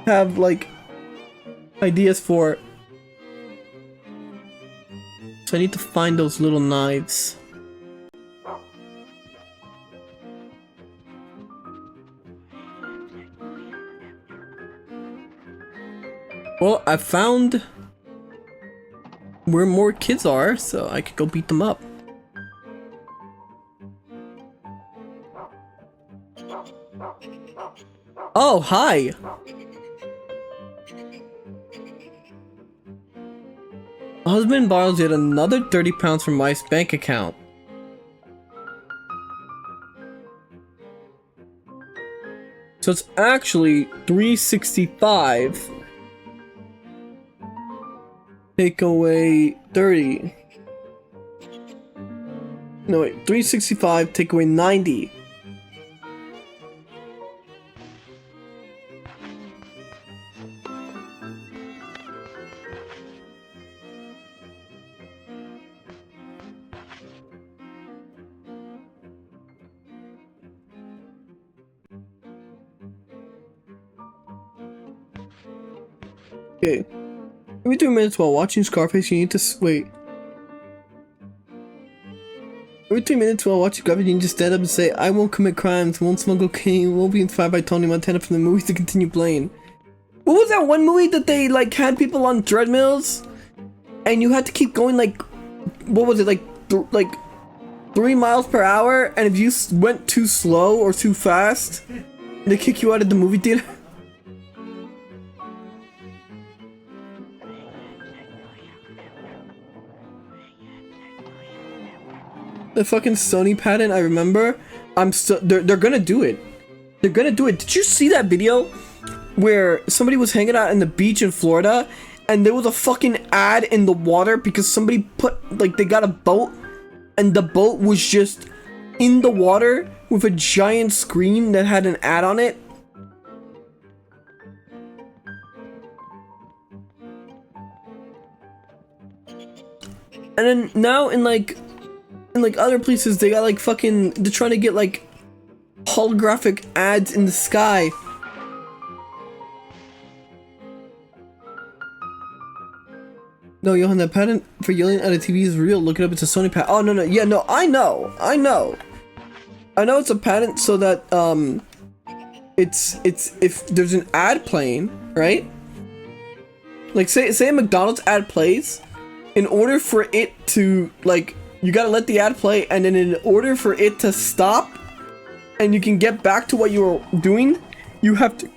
have, like, ideas for. So I need to find those little knives. Well, I found where more kids are, so I could go beat them up. Oh, hi! Husband borrows yet another 30 pounds from wife's bank account. So it's actually 365. Take away 30. No, wait, 365, take away 90. Okay. Every 2 minutes while watching Scarface, you need to wait. Every 2 minutes while watching Scarface, you need to stand up and say, "I won't commit crimes, won't smuggle cocaine, won't be inspired by Tony Montana from the movies to continue playing." What was that one movie that they like had people on treadmills, and you had to keep going like, what was it, like 3 miles per hour, and if you went too slow or too fast, they kick you out of the movie theater? The fucking Sony patent, I remember. They're gonna do it. They're gonna do it. Did you see that video where somebody was hanging out in the beach in Florida and there was a fucking ad in the water because somebody put, like, they got a boat and the boat was just in the water with a giant screen that had an ad on it? And then now in like other places, they got like fucking, they're trying to get like holographic ads in the sky. No, Johann, that patent for yelling at a TV is real. Look it up, it's a Sony patent. Oh, no, yeah, no, I know it's a patent so that, it's if there's an ad playing, right? Like, say a McDonald's ad plays, in order for it to, like, you gotta let the ad play, and then in order for it to stop, and you can get back to what you were doing, you have to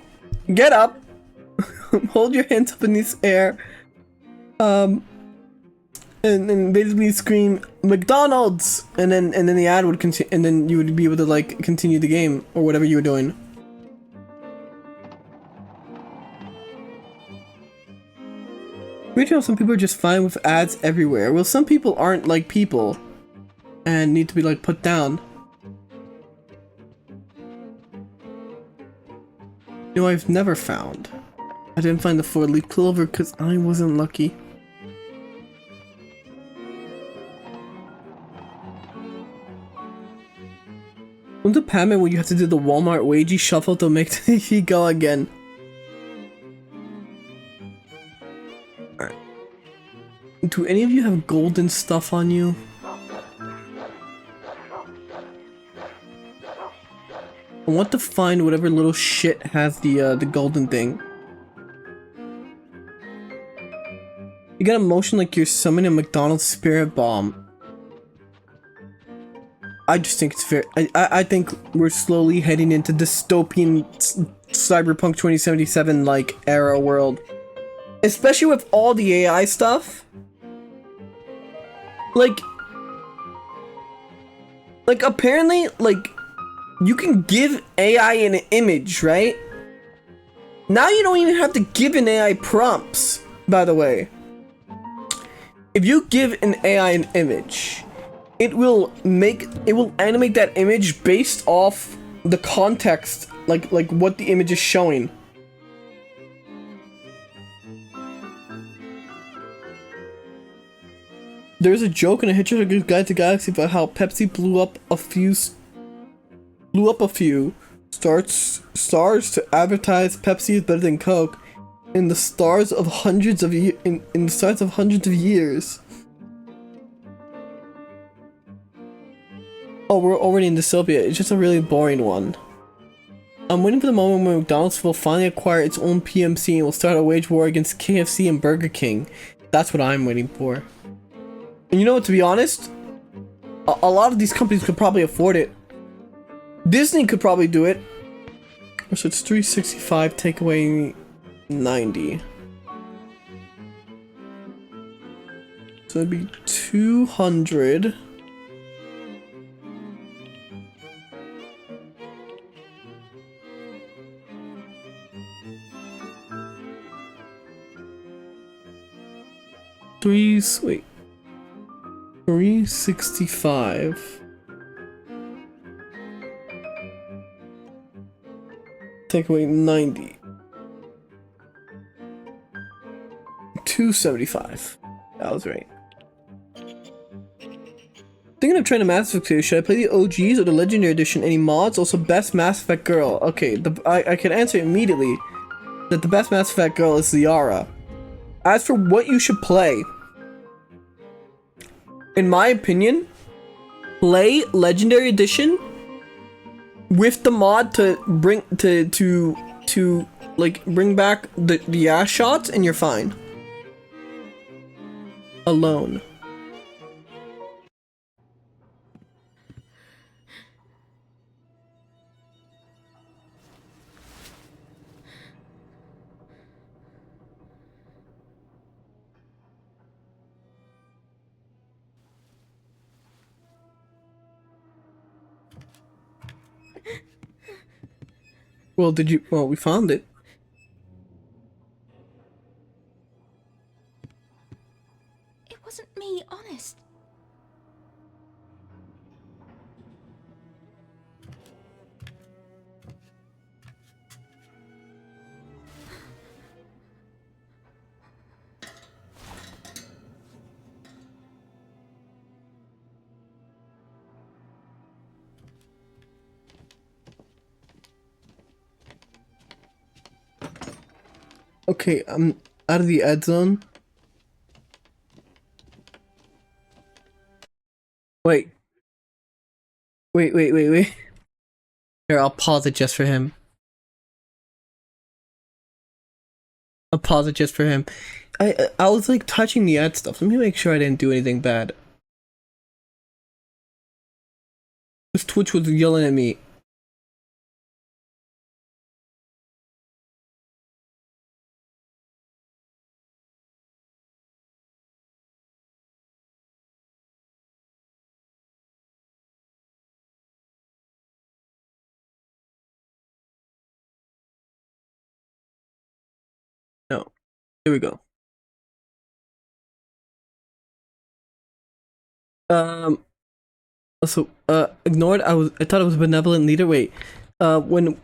get up, hold your hands up in the air, and basically scream McDonald's, and then the ad would continue, and then you would be able to like continue the game or whatever you were doing. Weird how some people are just fine with ads everywhere. Well, some people aren't like people and need to be like put down. You know, I've never found. I didn't find the 4-leaf clover because I wasn't lucky. When's the payment where you have to do the Walmart wagey shuffle to make the go again? Alright. Do any of you have golden stuff on you? I want to find whatever little shit has the golden thing. You gotta motion like you're summoning a McDonald's spirit bomb. I just think it's fair. I think we're slowly heading into dystopian cyberpunk 2077 like era world. Especially with all the AI stuff. Like apparently, like, you can give AI an image, right? Now you don't even have to give an AI prompts, by the way. If you give an AI an image, it will animate that image based off the context, like what the image is showing. There's a joke in A Hitchhiker's Guide to the Galaxy about how Pepsi blew up a few stars to advertise Pepsi is better than Coke in the stars of hundreds of years. Oh, we're already in dystopia. It's just a really boring one. I'm waiting for the moment when McDonald's will finally acquire its own PMC and will start a wage war against KFC and Burger King. That's what I'm waiting for. And you know what, to be honest, a lot of these companies could probably afford it. Disney could probably do it. So it's 365, take away 90. So it'd be 200. Wait. 365. Take away 90. 275. That was right. Thinking of trying a Mass Effect 2. Should I play the OGs or the Legendary Edition? Any mods? Also, best Mass Effect girl. Okay, I can answer immediately that the best Mass Effect girl is Liara. As for what you should play, in my opinion, play Legendary Edition with the mod to bring bring back the ass shots, and you're fine. Alone. Well, we found it. It wasn't me, honest. Okay, I'm out of the ad zone. Wait. Here, I'll pause it just for him. I was like touching the ad stuff. Let me make sure I didn't do anything bad. This Twitch was yelling at me. No. Here we go. Ignored. I thought it was a benevolent leader. Wait. When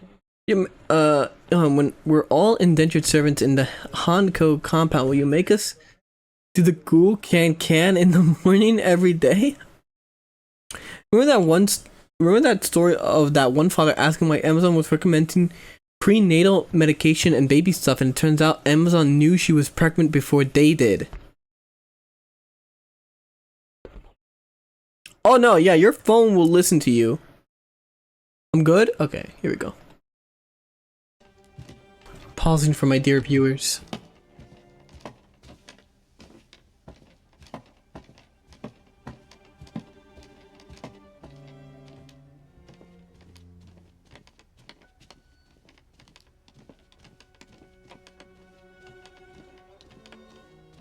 when we're all indentured servants in the Hanko compound, will you make us do the ghoul can in the morning every day? Remember that story of that one father asking why Amazon was recommending prenatal medication and baby stuff, and it turns out Amazon knew she was pregnant before they did. Oh no, yeah, your phone will listen to you. I'm good? Okay, here we go. Pausing for my dear viewers.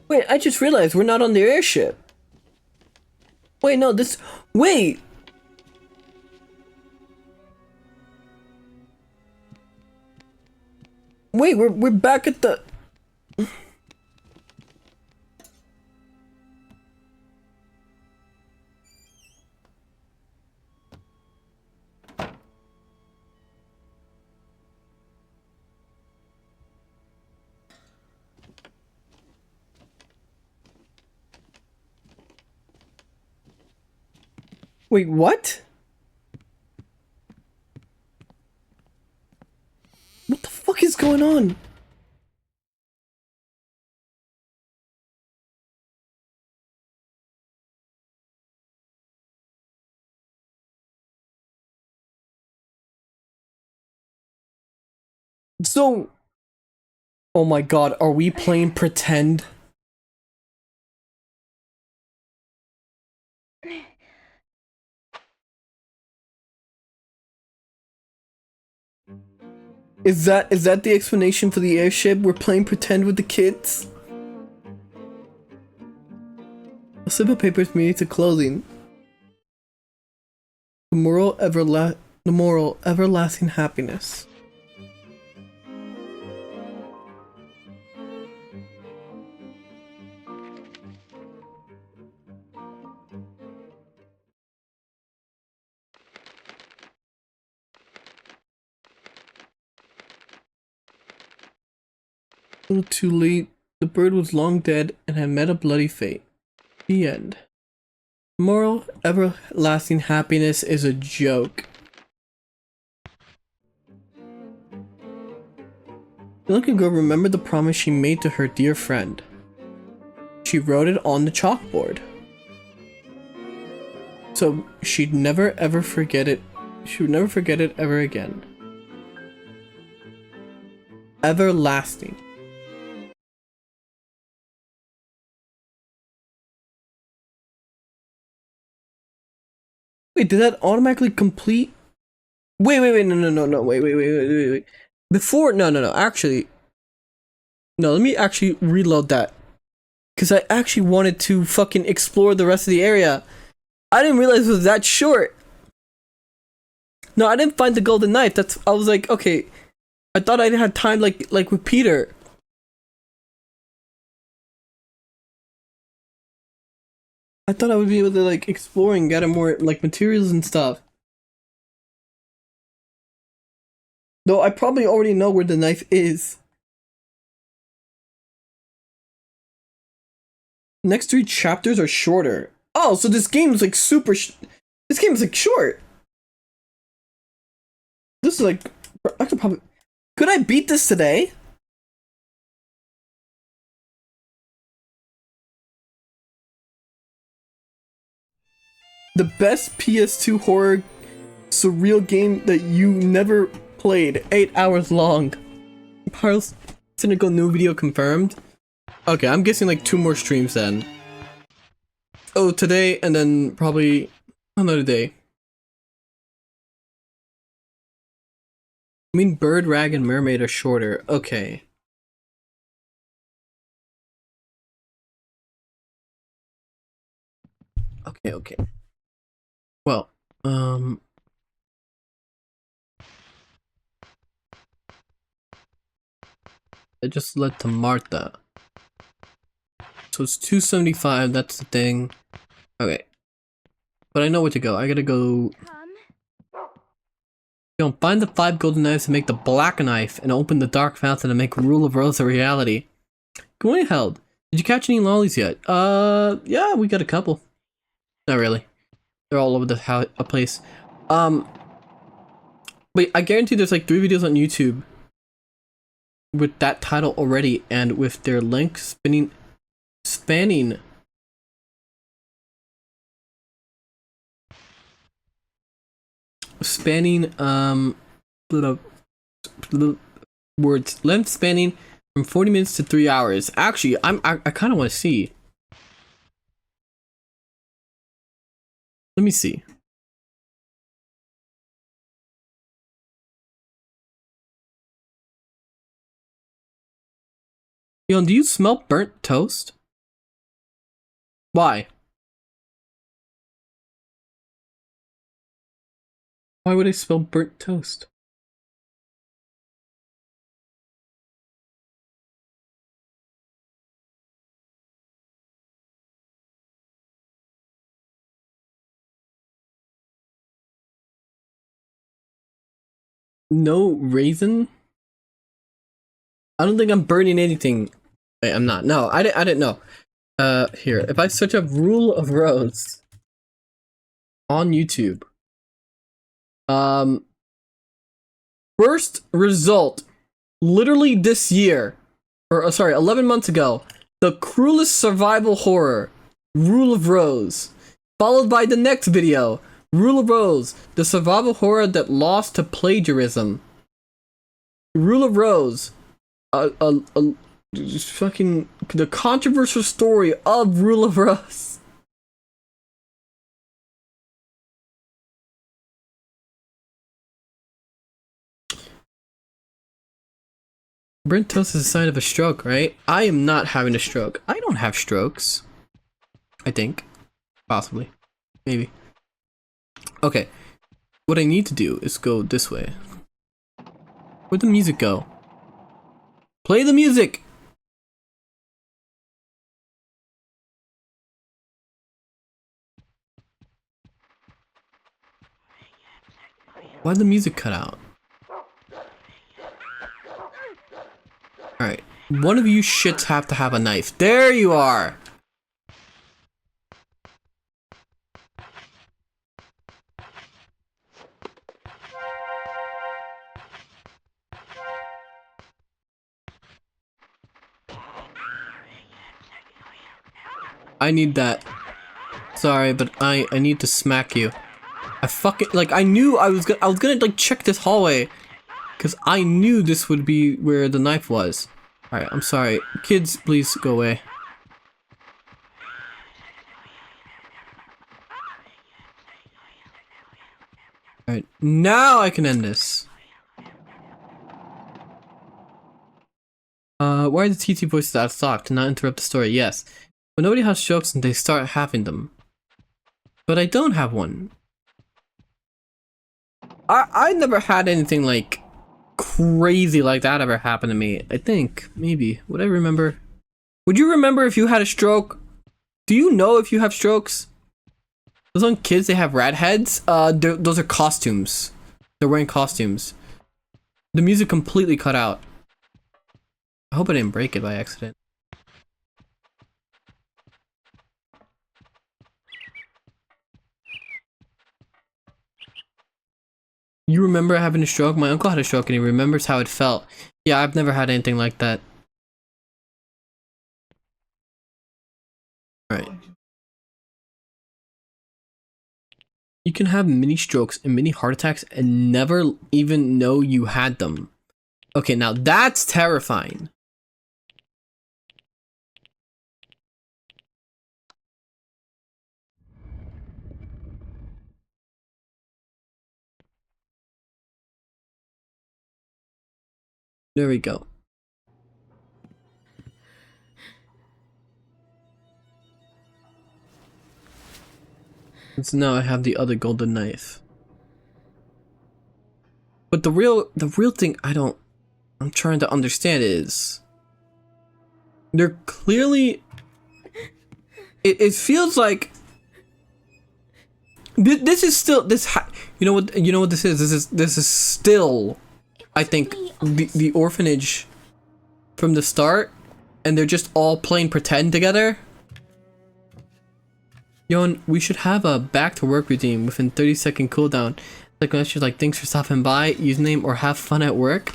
Wait, I just realized we're not on the airship. Wait, no, this... Wait! Wait, we're back at the... Wait, what? What the fuck is going on? So... Oh my god, are we playing pretend? Is that the explanation for the airship? We're playing pretend with the kids? A slip of paper is made to clothing. The moral, everlasting happiness. A little too late. The bird was long dead and had met a bloody fate. The end. Moral, everlasting happiness is a joke. The little girl remembered the promise she made to her dear friend. She wrote it on the chalkboard. So she'd never ever forget it. She would never forget it ever again. Everlasting. Wait, did that automatically complete? Wait, no, wait. Before, no, actually. No, let me actually reload that. Because I actually wanted to fucking explore the rest of the area. I didn't realize it was that short. No, I didn't find the golden knife. I was like, okay. I thought I had time like with Peter. I thought I would be able to like explore and gather more like materials and stuff. Though I probably already know where the knife is. Next 3 chapters are shorter. Oh, so this game is like this game is like short. This is like I could probably could I beat this today? The best PS2 horror surreal game that you never played. 8 hours long. Parles cynical new video confirmed. Okay, I'm guessing like 2 more streams then. Oh, today and then probably another day. I mean, Bird, Rag, and Mermaid are shorter. Okay. Okay. Well, I just led to Martha. So it's 275, that's the thing. Okay. But I know where to go. I gotta go Yo, find the 5 golden knives to make the black knife and open the dark fountain to make Rule of Rose a reality. Good morning, Held. Did you catch any lollies yet? Yeah, we got a couple. Not really. They're all over the place. Wait, I guarantee there's like 3 videos on YouTube with that title already and with their length spanning words, length spanning from 40 minutes to 3 hours. Actually, I kind of want to see. Let me see. Yo, do you smell burnt toast? Why? Why would I smell burnt toast? No raisin? I don't think I'm burning anything. Wait, I'm not. No, I didn't know. Here, if I search up Rule of Rose on YouTube, first result, literally this year, or sorry, 11 months ago, the cruelest survival horror, Rule of Rose, followed by the next video, Rule of Rose, the survival horror that lost to plagiarism. Rule of Rose, fucking the controversial story of Rule of Rose. Burnt toast is a sign of a stroke, right? I am not having a stroke. I don't have strokes. I think. Possibly. Maybe. Okay. What I need to do is go this way. Where'd the music go? Play the music! Why'd the music cut out? Alright. One of you shits have to have a knife. There you are! I need that. Sorry, but I need to smack you. I fucking like I knew I was gonna like check this hallway because I knew this would be where the knife was. All right, I'm sorry, kids. Please go away. All right, now I can end this. Why are the TT voices out of stock to not interrupt the story? Yes. But nobody has strokes and they start having them. But I don't have one. I never had anything like crazy like that ever happen to me. I think, maybe. Would I remember? Would you remember if you had a stroke? Do you know if you have strokes? Those on kids, they have rat heads. Those are costumes. They're wearing costumes. The music completely cut out. I hope I didn't break it by accident. You remember having a stroke? My uncle had a stroke and he remembers how it felt. Yeah, I've never had anything like that. Alright. You can have mini strokes and mini heart attacks and never even know you had them. Okay, now that's terrifying. There we go. So now I have the other golden knife. But the real thing I'm trying to understand is they're clearly it feels like This is still you know what this is. This is still, I think, the orphanage from the start, and they're just all playing pretend together. Johann, we should have a back to work routine within 30-second cooldown. Like when she's like, thanks for stopping by, username, or have fun at work.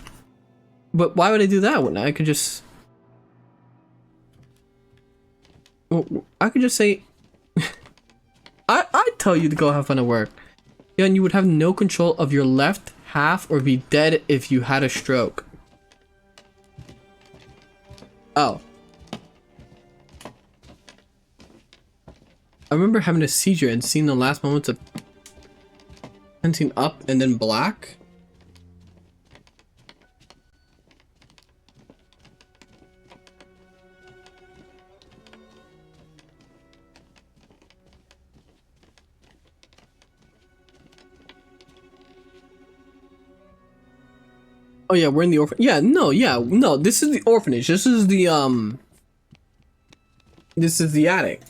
But why would I do that when I could just... Well, I could just say... I'd tell you to go have fun at work. Johann, you would have no control of your left half or be dead if you had a stroke. Oh. I remember having a seizure and seeing the last moments of hunting up and then black. Oh yeah, we're in the orphan. Yeah, no. This is the orphanage. This is the This is the attic.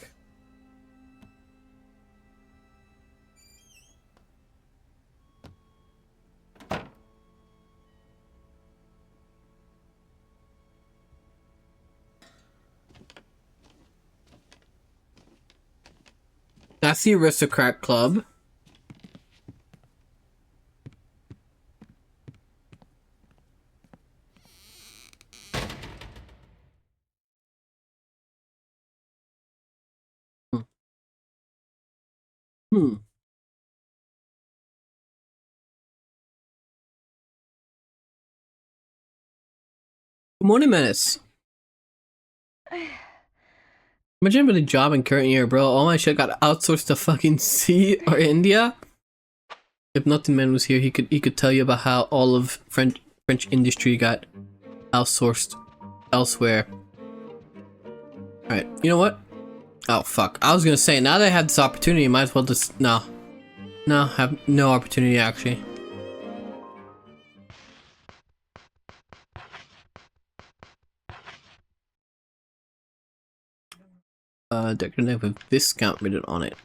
That's the aristocrat club. Hmm. Good morning, Menace. Imagine having a job in current year, bro. All my shit got outsourced to fucking C or India. If Nothing Man was here, he could tell you about how all of French industry got outsourced elsewhere. Alright, you know what? Oh fuck. I was gonna say, now that I have this opportunity, I might as well just no, have no opportunity actually. Decorative with discount rated on it.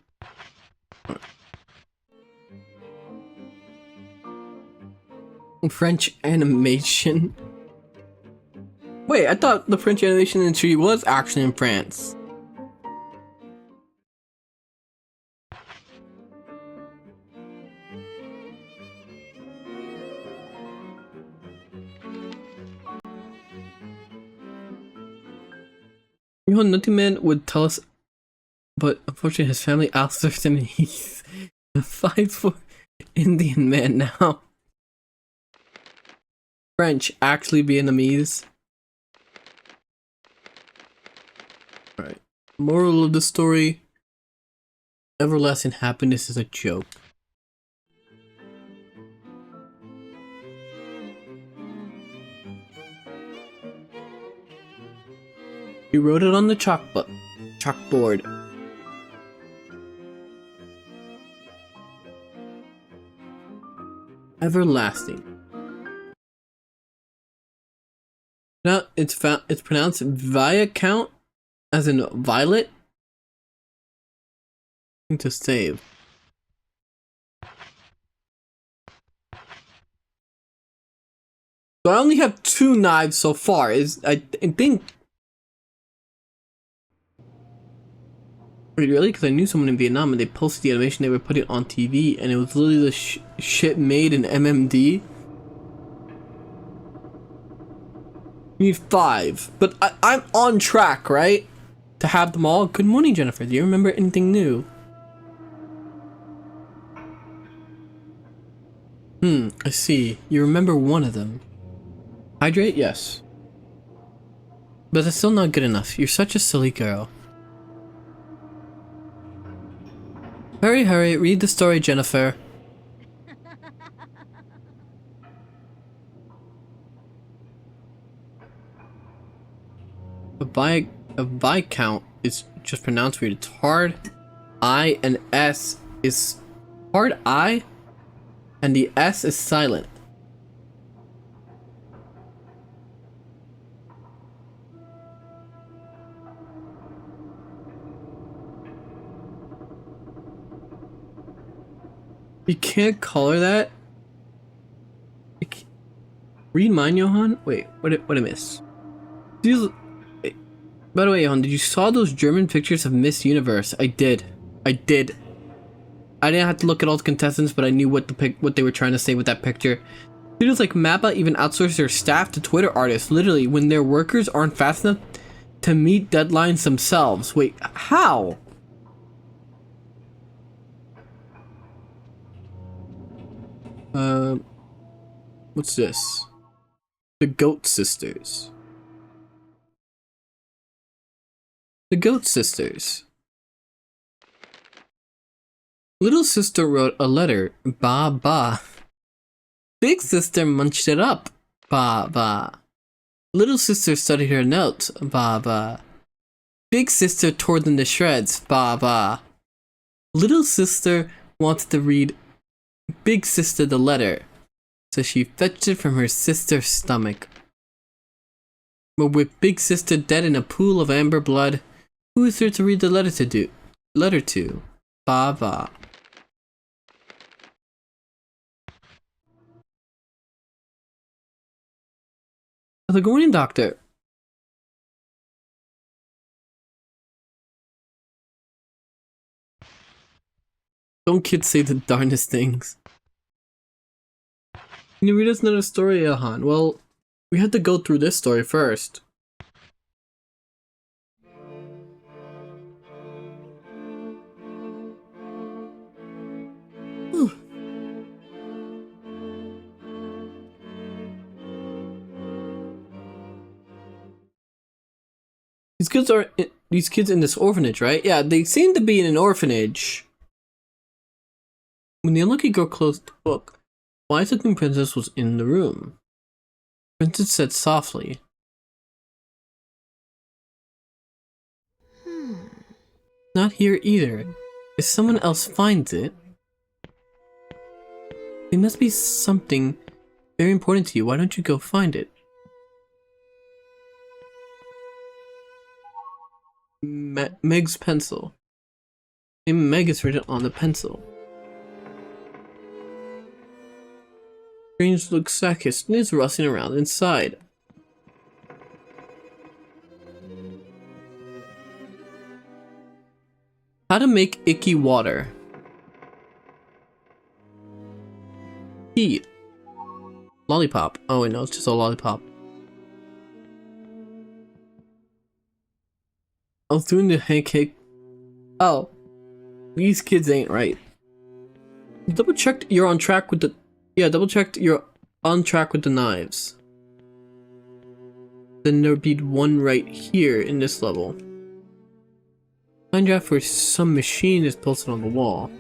French animation. Wait, I thought the French animation industry was actually in France. You know, Nothing Man would tell us, but unfortunately his family outsourced him and he's a 5'4" Indian man now. French actually Vietnamese. Alright. Moral of the story: everlasting happiness is a joke. He wrote it on the chalkboard. Everlasting. Now it's pronounced via count, as in violet. To save. So I only have 2 knives so far. I think. Wait, really? Because I knew someone in Vietnam and they posted the animation they were putting on TV, and it was literally the shit made in MMD. You need 5, but I'm on track, right? To have them all. Good morning, Jennifer. Do you remember anything new? I see. You remember one of them. Hydrate? Yes. But that's still not good enough. You're such a silly girl. Hurry, read the story, Jennifer. A viscount is just pronounced weird. It's hard I and S is hard I and the S is silent. You can't color that? Read mine, Johann? Wait, what I miss? These... Wait. By the way, Johann, did you saw those German pictures of Miss Universe? I did. I did. I didn't have to look at all the contestants, but I knew what they were trying to say with that picture. Studios like Mappa even outsource their staff to Twitter artists, literally, when their workers aren't fast enough to meet deadlines themselves. Wait, how? What's this? The Goat Sisters. The Goat Sisters. Little sister wrote a letter. Ba ba. Big sister munched it up. Ba ba. Little sister studied her notes. Ba ba. Big sister tore them to shreds. Ba ba. Little sister wanted to read Big sister the letter, so she fetched it from her sister's stomach. But with Big sister dead in a pool of amber blood, who is there to read the letter to? Ba ba. The good morning, doctor. Don't kids say the darndest things. Can you read us another story, Johann? Well, we had to go through this story first. These kids in this orphanage, right? Yeah, they seem to be in an orphanage. When the unlucky girl closed the book, wise looking princess was in the room. Princess said softly, "Not here either. If someone else finds it, it must be something very important to you. Why don't you go find it?" Meg's pencil. And Meg is written on the pencil. Strange looks Sakis and is rustling around inside. How to make icky water. Heat. Lollipop. Oh wait, no, it's just a lollipop. I was doing the pancake. Oh, these kids ain't right. Double checked you're on track with the. Yeah, double checked you're on track with the knives. Then there'd be one right here in this level. Find out where some machine is posted on the wall.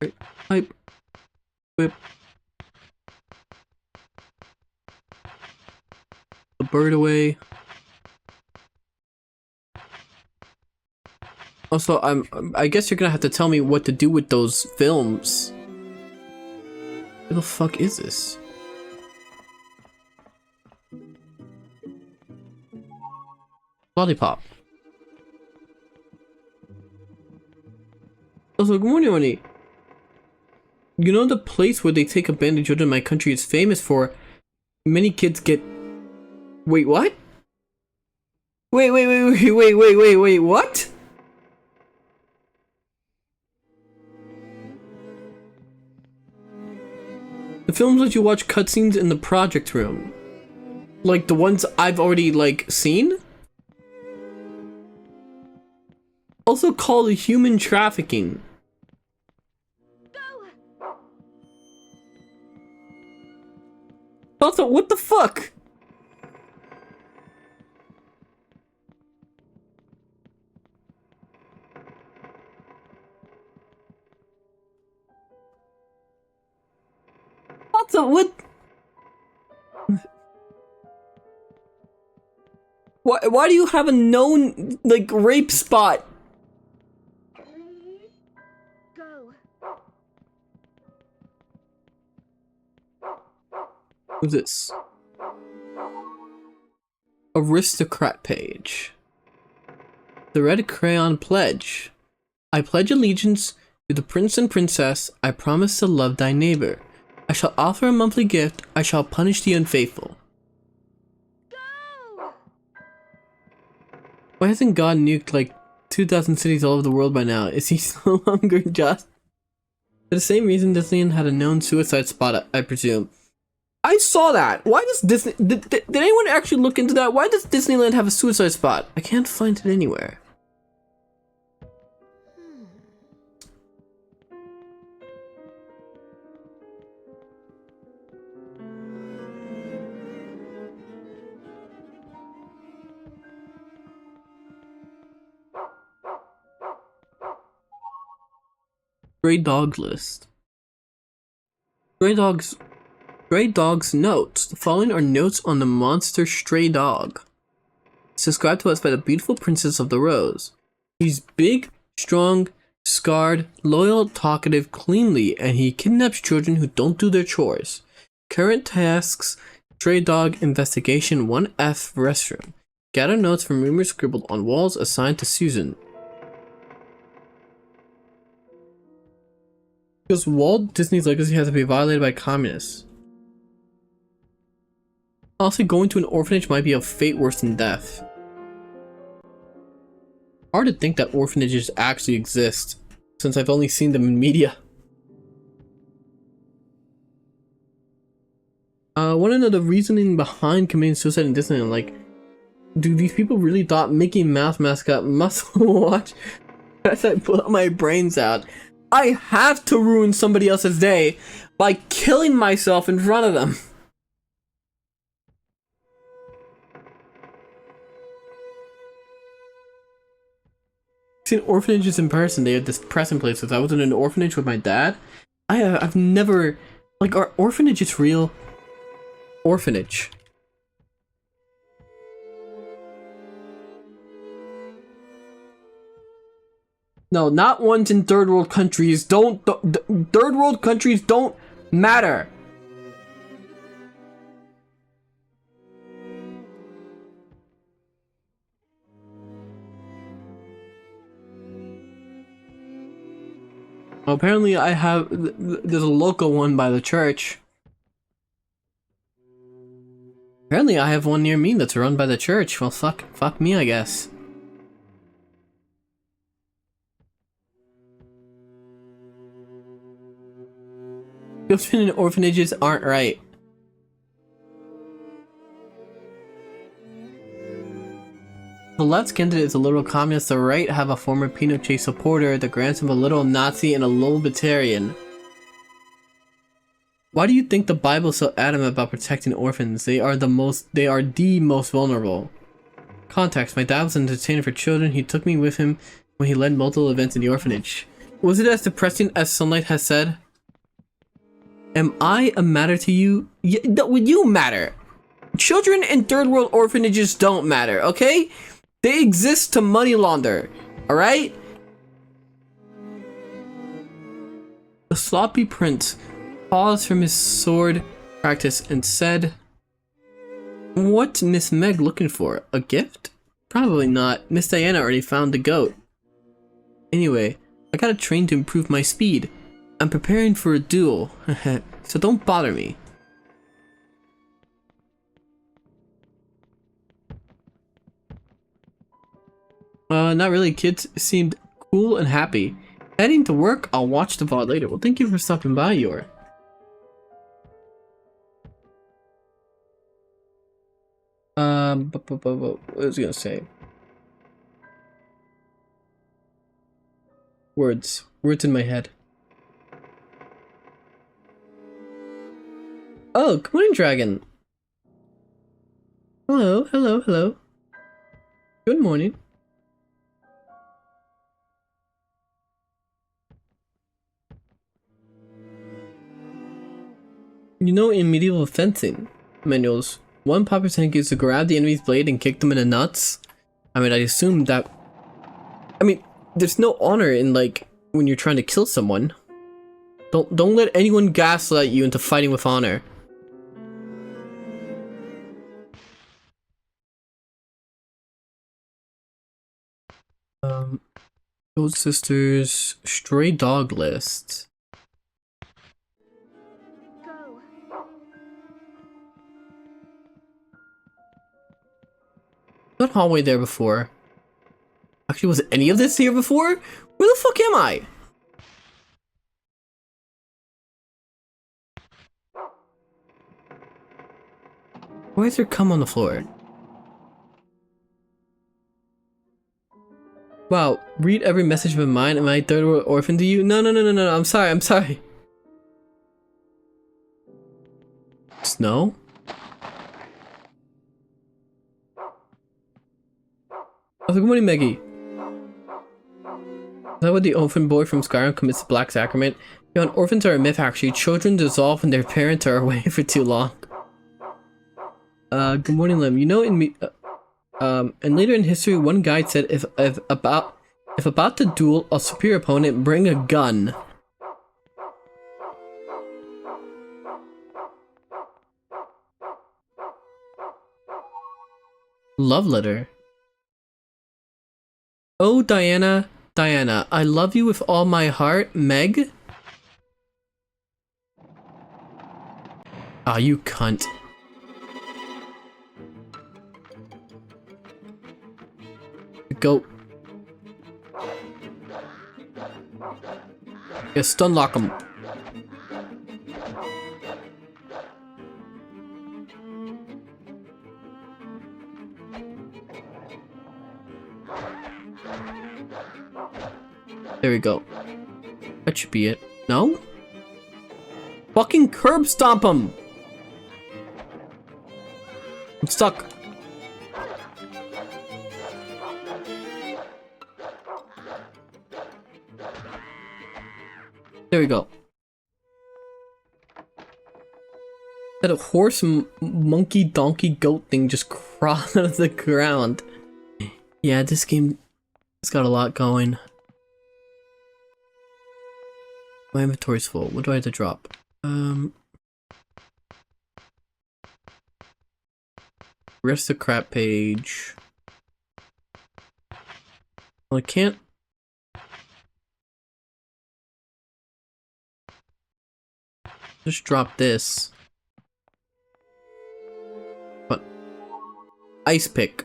Right, pipe, whip. The bird away. Also, I guess you're gonna have to tell me what to do with those films. What the fuck is this? Lollipop. Also, good morning, honey. You know the place where they take abandoned children in my country is famous for many kids get... Wait, what? Wait, what? The films let you watch cutscenes in the project room. Like the ones I've already, like, seen? Also called human trafficking. Also, what the fuck? Also, what? Why do you have a known, like, rape spot? Go. What's this? Aristocrat page. The red crayon pledge. I pledge allegiance to the prince and princess. I promise to love thy neighbor. I shall offer a monthly gift. I shall punish the unfaithful. Go! Why hasn't God nuked like 2,000 cities all over the world by now? Is he no longer just? For the same reason Disneyland had a known suicide spot, I presume. I saw that. Why does Disney... Did anyone actually look into that? Why does Disneyland have a suicide spot? I can't find it anywhere. Stray dog list. Stray dogs notes. The following are notes on the monster stray dog. Subscribed to us by the beautiful princess of the rose. He's big, strong, scarred, loyal, talkative, cleanly, and he kidnaps children who don't do their chores. Current tasks: stray dog investigation 1F restroom. Gather notes from rumors scribbled on walls assigned to Susan. Because Walt Disney's legacy has to be violated by communists. Honestly, going to an orphanage might be a fate worse than death. Hard to think that orphanages actually exist, since I've only seen them in media. I want to know the reasoning behind committing suicide in Disneyland. Like, do these people really thought Mickey Mouse mascot must watch as I pull my brains out? I have to ruin somebody else's day by killing myself in front of them. I've seen orphanages in person. They are depressing places. I was in an orphanage with my dad. I've never... Like, are orphanages real? Orphanage. No, not ones in third world countries. Third world countries don't matter. Well, apparently I have, there's a local one by the church. Apparently I have one near me that's run by the church. Well, fuck me, I guess. Children in orphanages aren't right. The left's candidate is a little communist, the right have a former Pinochet supporter, the grandson of a little Nazi, and a libertarian. Why do you think the Bible is so adamant about protecting orphans? They are the most vulnerable. Context: my dad was an entertainer for children. He took me with him when he led multiple events in the orphanage. Was it as depressing as Sunlight has said? Am I a matter to you? You matter. Children in third world orphanages don't matter, okay? They exist to money launder, alright? The sloppy prince paused from his sword practice and said, "What's Miss Meg looking for? A gift? Probably not. Miss Diana already found the goat. Anyway, I gotta train to improve my speed. I'm preparing for a duel, so don't bother me." Not really. Kids seemed cool and happy. Heading to work, I'll watch the VOD later. Well, thank you for stopping by, Yor. What was I gonna say? Words in my head. Oh, good morning, Dragon. Hello. Good morning. You know, in medieval fencing manuals, one popular technique is to grab the enemy's blade and kick them in the nuts. I mean, I assume that... I mean, there's no honor in, like, when you're trying to kill someone. Don't let anyone gaslight you into fighting with honor. Old Sisters stray dog list. Go. That hallway there before. Actually, was any of this here before? Where the fuck am I? Why is there cum on the floor? Wow, read every message of mine. Am I third world orphan to you? No, no, no, no, no, I'm sorry, I'm sorry. Snow? Oh, good morning, Maggie. Is that what the orphan boy from Skyrim commits the Black Sacrament? You know, orphans are a myth actually. Children dissolve when their parents are away for too long. Good morning, Lim. You know, and later in history, one guide said if about to duel a superior opponent, bring a gun. Love letter. Oh, Diana, Diana, I love you with all my heart, Meg. Ah, you cunt. Go. Yeah, stun lock him. There we go. That should be it. No? Fucking curb stomp him! I'm stuck. There we go. That horse, monkey, donkey, goat thing just crawled out of the ground. Yeah, this game has got a lot going. My inventory's full. What do I have to drop? Where's the crap page? Well, I can't. Just drop this. What? Ice pick.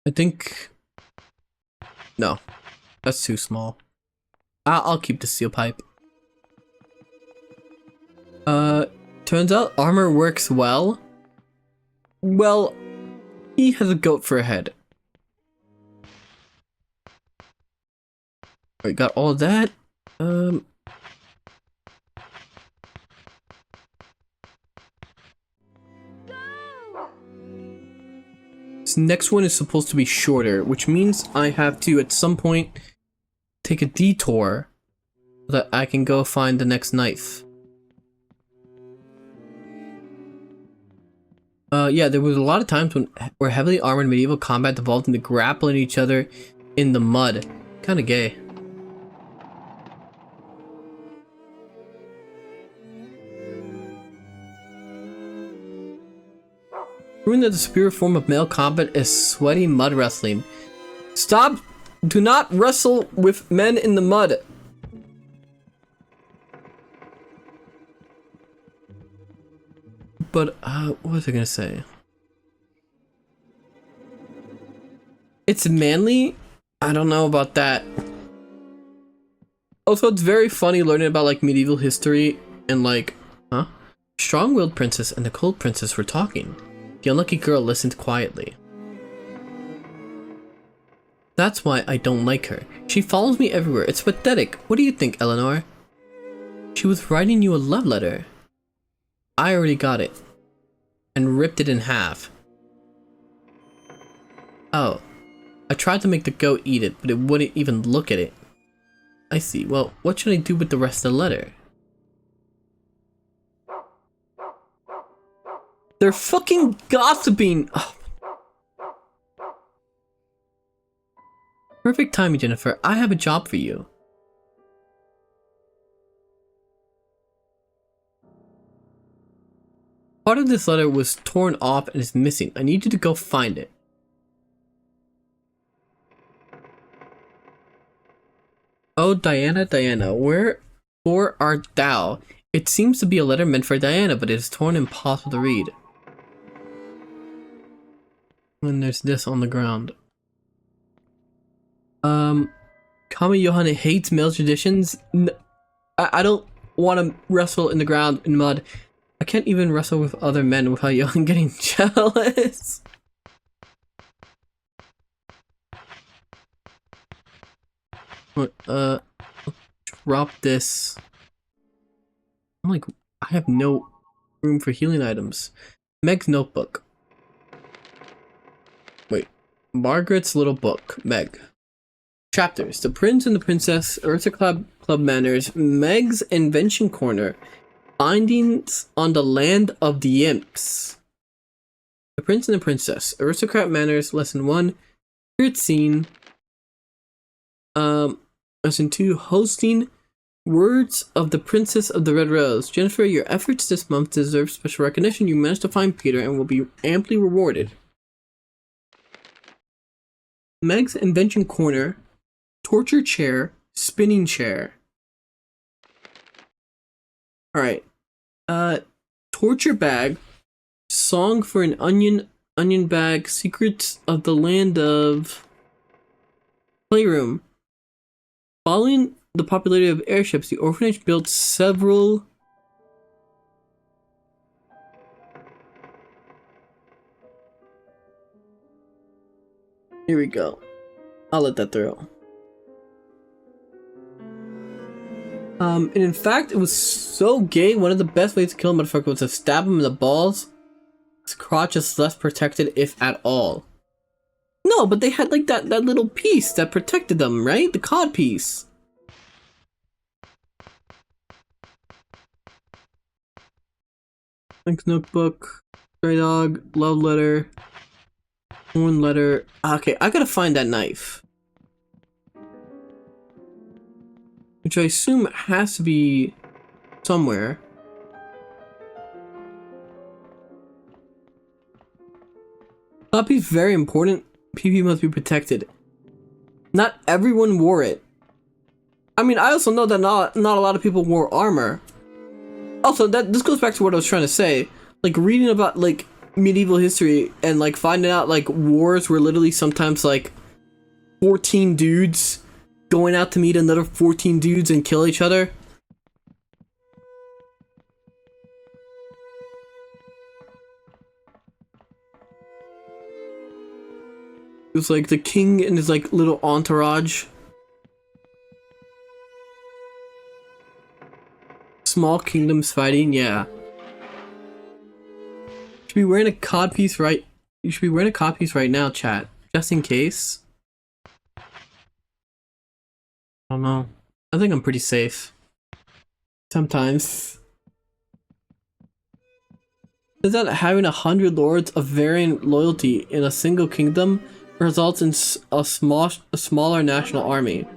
I think. No, that's too small. I'll keep the steel pipe. Turns out armor works well. Well, he has a goat for a head. Alright, got all of that. This next one is supposed to be shorter, which means I have to, at some point, take a detour so that I can go find the next knife. Yeah, there was a lot of times where heavily armored medieval combat devolved into grappling each other in the mud. Kinda gay. Proving that the superior form of male combat is sweaty mud wrestling. Stop! Do not wrestle with men in the mud! But, what was I gonna say? It's manly? I don't know about that. Also, it's very funny learning about, like, medieval history and, like, huh? Strong-willed princess and the cold princess were talking. The unlucky girl listened quietly. That's why I don't like her. She follows me everywhere. It's pathetic. What do you think, Eleanor? She was writing you a love letter. I already got it. And ripped it in half. Oh. I tried to make the goat eat it, but it wouldn't even look at it. I see. Well, what should I do with the rest of the letter? They're fucking gossiping! Oh. Perfect timing, Jennifer. I have a job for you. Part of this letter was torn off and is missing. I need you to go find it. Oh, Diana, Diana, wherefore art thou? It seems to be a letter meant for Diana, but it is torn and impossible to read. And there's this on the ground. Kami Johann hates male traditions. I don't want to wrestle in the ground in mud. I can't even wrestle with other men without Johann getting jealous. Drop this. I'm like, I have no room for healing items. Meg's notebook. Wait, Margaret's little book. Meg. Chapters: The Prince and the Princess, Ursa Club Manners, Meg's Invention Corner, Findings on the Land of the Imps. The Prince and the Princess, Aristocrat Manners, Lesson 1, Spirit Scene, Lesson 2, Hosting, Words of the Princess of the Red Rose. Jennifer, your efforts this month deserve special recognition. You managed to find Peter and will be amply rewarded. Meg's Invention Corner, Torture Chair, Spinning Chair. Alright. Torture Bag, Song for an Onion Bag, Secrets of the Land of Playroom. Following the popularity of airships, the orphanage built several Here we go. I'll let that through. And in fact, it was so gay, one of the best ways to kill a motherfucker was to stab him in the balls. His crotch is less protected, if at all. No, but they had like that little piece that protected them, right? The cod piece. Thanks notebook, stray dog, love letter, horn letter. Okay, I gotta find that knife. Which I assume has to be somewhere. Copy is very important. PP must be protected. Not everyone wore it. I mean, I also know that not a lot of people wore armor. Also, this goes back to what I was trying to say. Like, reading about, like, medieval history and, like, finding out, like, wars were literally sometimes, like, 14 dudes going out to meet another 14 dudes and kill each other. It was like the king and his like little entourage. Small kingdoms fighting, yeah. Should be wearing a codpiece right. You should be wearing a codpiece right now, chat. Just in case. I don't know. I think I'm pretty safe. Sometimes. Is that having 100 lords of varying loyalty in a single kingdom results in a smaller national army?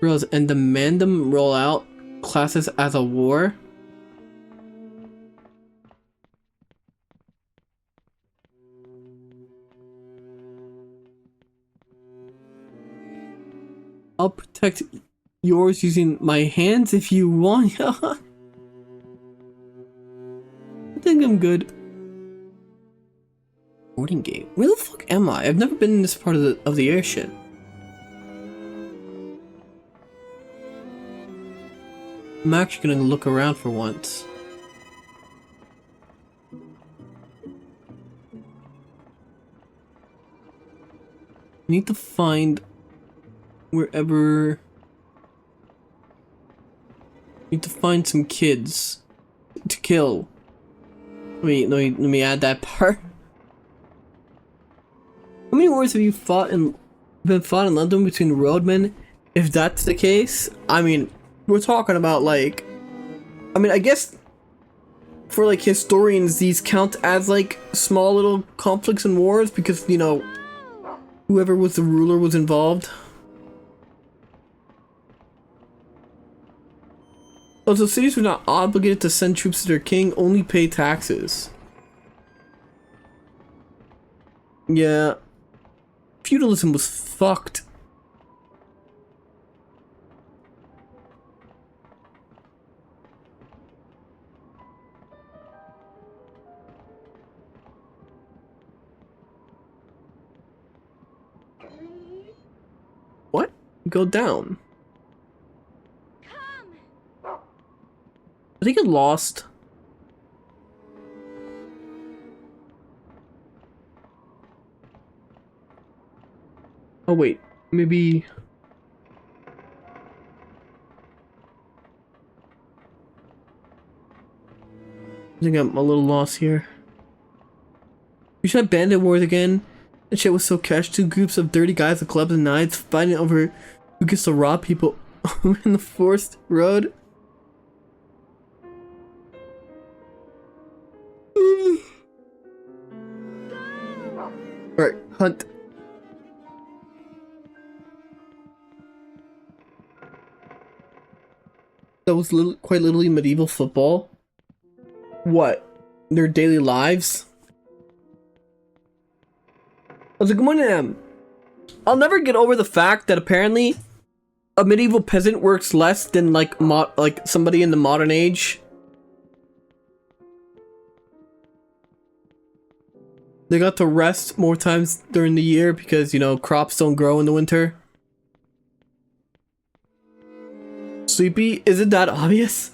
Rules and demand them roll out classes as a war. I'll protect yours using my hands if you want. I think I'm good. Boarding gate. Where the fuck am I? I've never been in this part of the airship. I'm actually gonna look around for once. I need to find wherever. Need to find some kids to kill. Wait, let me add that part. How many wars have you been fought in London between roadmen? If that's the case, I mean, we're talking about like, I mean, I guess for like historians, these count as like small little conflicts and wars because, you know, whoever was the ruler was involved. Also, cities were not obligated to send troops to their king, only pay taxes. Yeah. Feudalism was fucked. What? Go down. I think it lost. Oh wait, maybe... I think I'm a little lost here. We should have bandit wars again. That shit was so cash. Two groups of dirty guys with clubs and knives fighting over who gets to rob people in the forest road. Alright, hunt. That was quite literally medieval football. What? Their daily lives? I was like, good morning, Em. I'll never get over the fact that apparently a medieval peasant works less than like somebody in the modern age. They got to rest more times during the year because, you know, crops don't grow in the winter. Sleepy? Is it that obvious?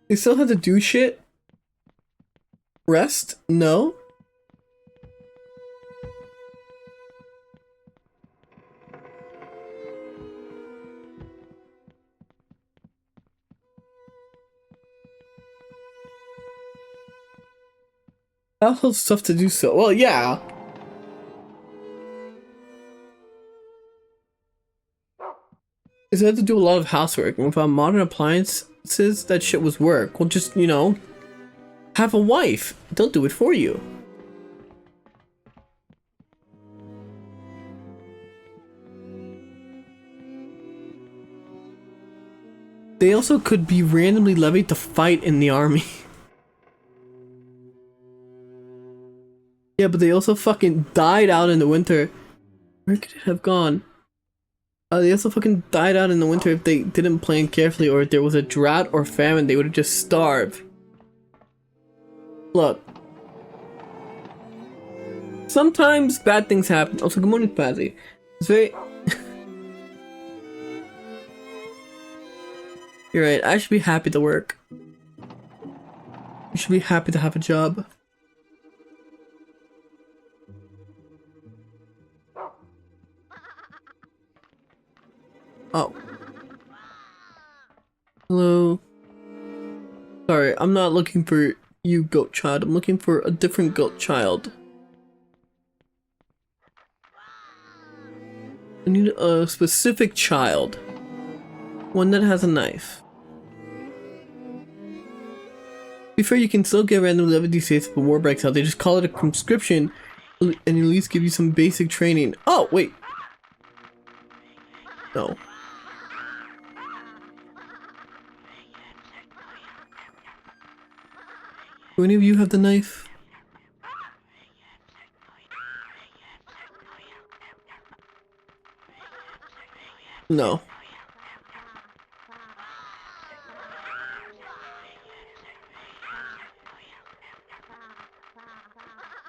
You still have to do shit? Rest? No? Household stuff to do so. Well, yeah. Is I had to do a lot of housework, and without modern appliances, that shit was work. Well, just, you know, have a wife. They'll do it for you. They also could be randomly levied to fight in the army. Yeah, but they also fucking died out in the winter. Where could it have gone? They also fucking died out in the winter if they didn't plan carefully, or if there was a drought or famine, they would have just starved. Look. Sometimes bad things happen. Also, good morning, Pazzy. It's very... You're right, I should be happy to work. You should be happy to have a job. Oh. Hello. Sorry, I'm not looking for you, goat child. I'm looking for a different goat child. I need a specific child. One that has a knife. To be fair, you can still get random level these days if a war breaks out. They just call it a conscription and at least give you some basic training. Oh, wait. No. Do any of you have the knife? No.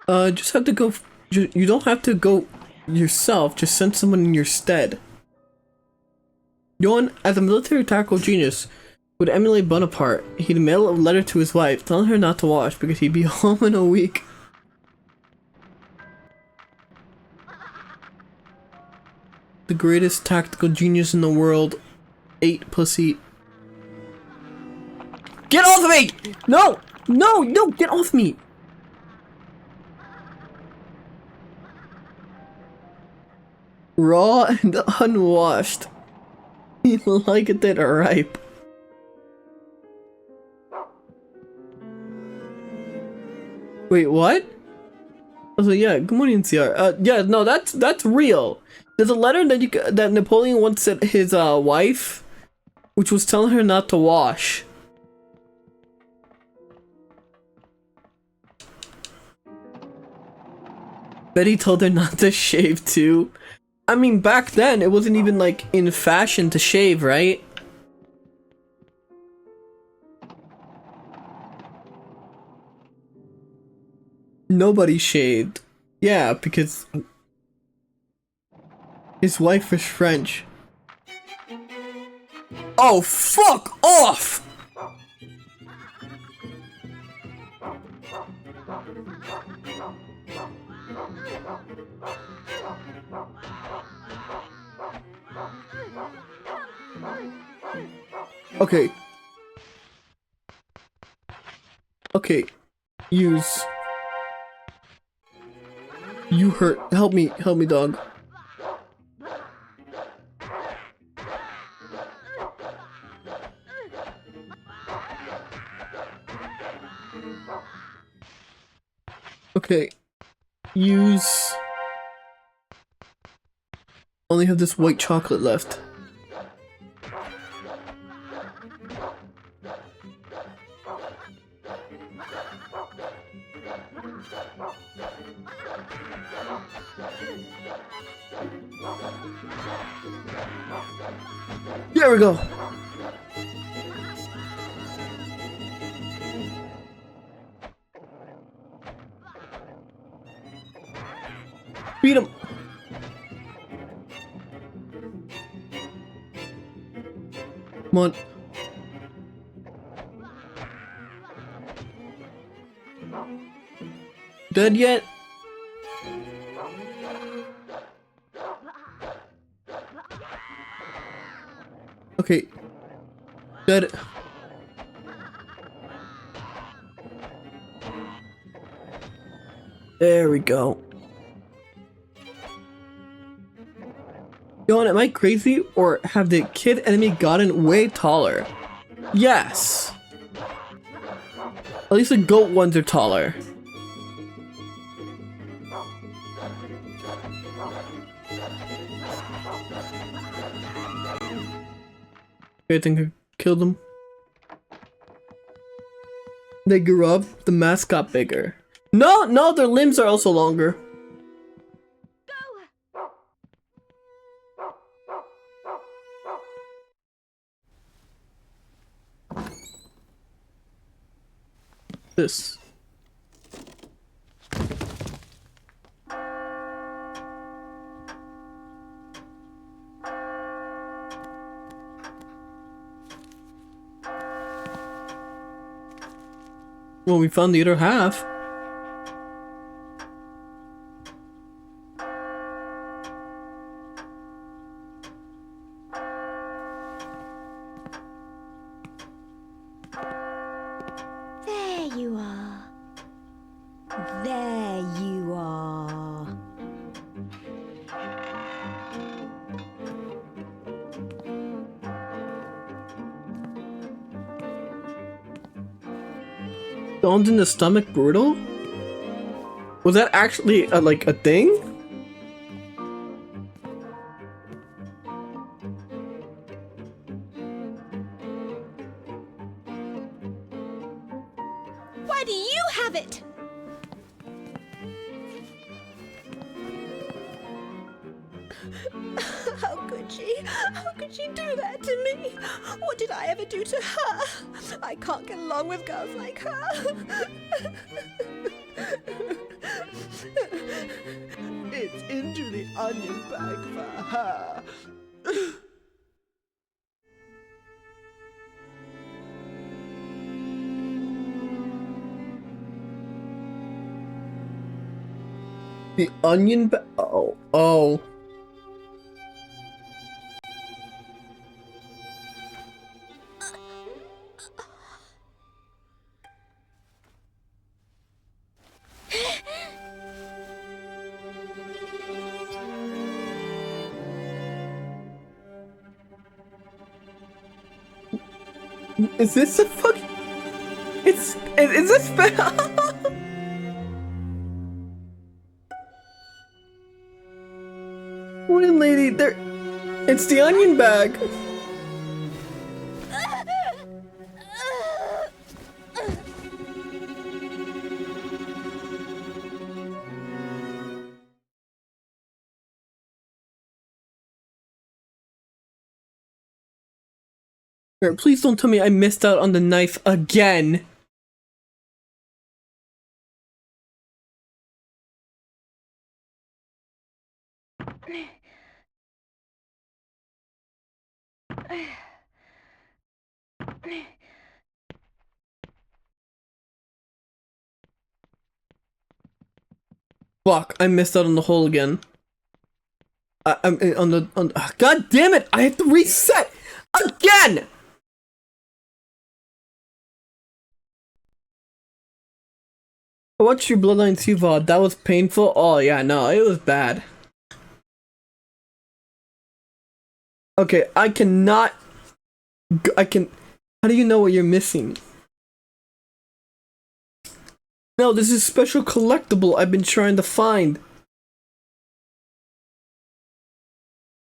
Just have to go. You don't have to go yourself. Just send someone in your stead. Johann, as a military tactical genius, would emulate Bonaparte. He'd mail a letter to his wife, telling her not to wash because he'd be home in a week. The greatest tactical genius in the world ate pussy. Get off of me! No! No! No! Get off me! Raw and unwashed. Like it did ripe. Wait, what? So yeah, good morning, CR. Yeah, no, that's real. There's a letter that Napoleon once sent his wife, which was telling her not to wash. Bet he told her not to shave too. I mean, back then it wasn't even like in fashion to shave, right? Nobody shaved. Yeah, because his wife was French. Oh, fuck off! Okay. Okay. Use. You hurt. Help me, dog. Okay. Use. Only have this white chocolate left. There we go. Beat him. Come on. Dead yet? Okay. Dead. There we go. Johann, am I crazy, or have the kid enemy gotten way taller? Yes. At least the goat ones are taller. Okay, I think I killed them. They grew up, the mask got bigger. No, their limbs are also longer. This. Well, we found the other half. There you are. There you are. Stones in the stomach brutal? Was that actually like a thing? Why do you have it? How could she? How could she do that to me? What did I ever do to her? I can't get along with girls like her. It's into the onion bag for her. The onion oh. Is this a fucking... is this... Wait, there. It's the onion bag. Alright, please don't tell me I missed out on the knife again. Fuck, I missed out on the hole again. I'm God damn it! I have to reset again. I watched your Bloodline 2 VOD. That was painful. Oh yeah, no, it was bad. Okay, I can. How do you know what you're missing? No, this is special collectible I've been trying to find.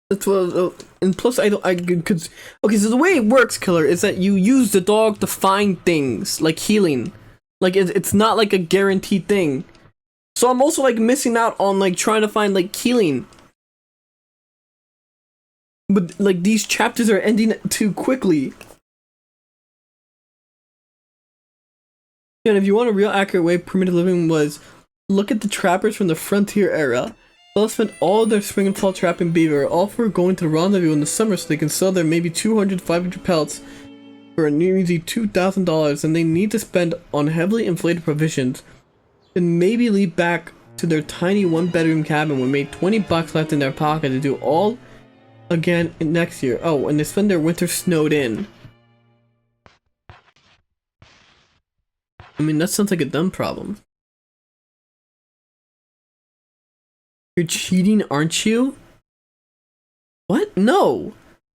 That's what, and plus cause, okay, so the way it works, Killer, is that you use the dog to find things, like healing. Like, it's not like a guaranteed thing. So I'm also, like, missing out on, like, trying to find, like, healing. But, like, these chapters are ending too quickly. And if you want a real accurate way primitive living was, look at the trappers from the frontier era. They'll spend all their spring and fall trapping beaver, all for going to the rendezvous in the summer so they can sell their maybe 200, 500 pelts for a nearly $2,000, and they need to spend on heavily inflated provisions, and maybe leave back to their tiny one-bedroom cabin with maybe 20 bucks left in their pocket to do all again next year. Oh, and they spend their winter snowed in. I mean, that sounds like a dumb problem. You're cheating, aren't you? What? No!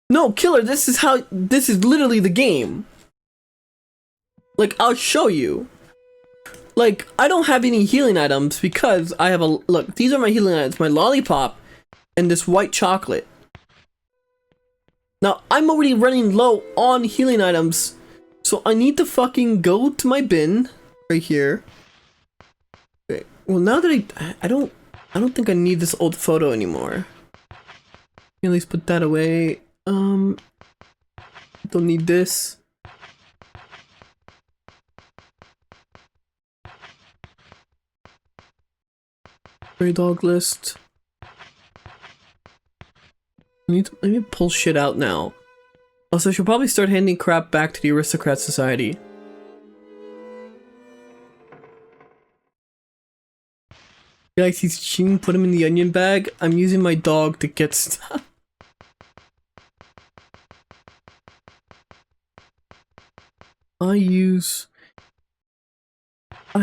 No, Killer, this is literally the game. Like, I'll show you. Like, I don't have any healing items because I have look, these are my healing items, my lollipop and this white chocolate. Now, I'm already running low on healing items, so I need to fucking go to my bin right here. Okay. Well, now that I don't think I need this old photo anymore. At least put that away. Don't need this. Stray dog list. Let me pull shit out now. Also, I should probably start handing crap back to the Aristocrat Society. Guys, he's cheating, put him in the onion bag. I'm using my dog to get stuff. I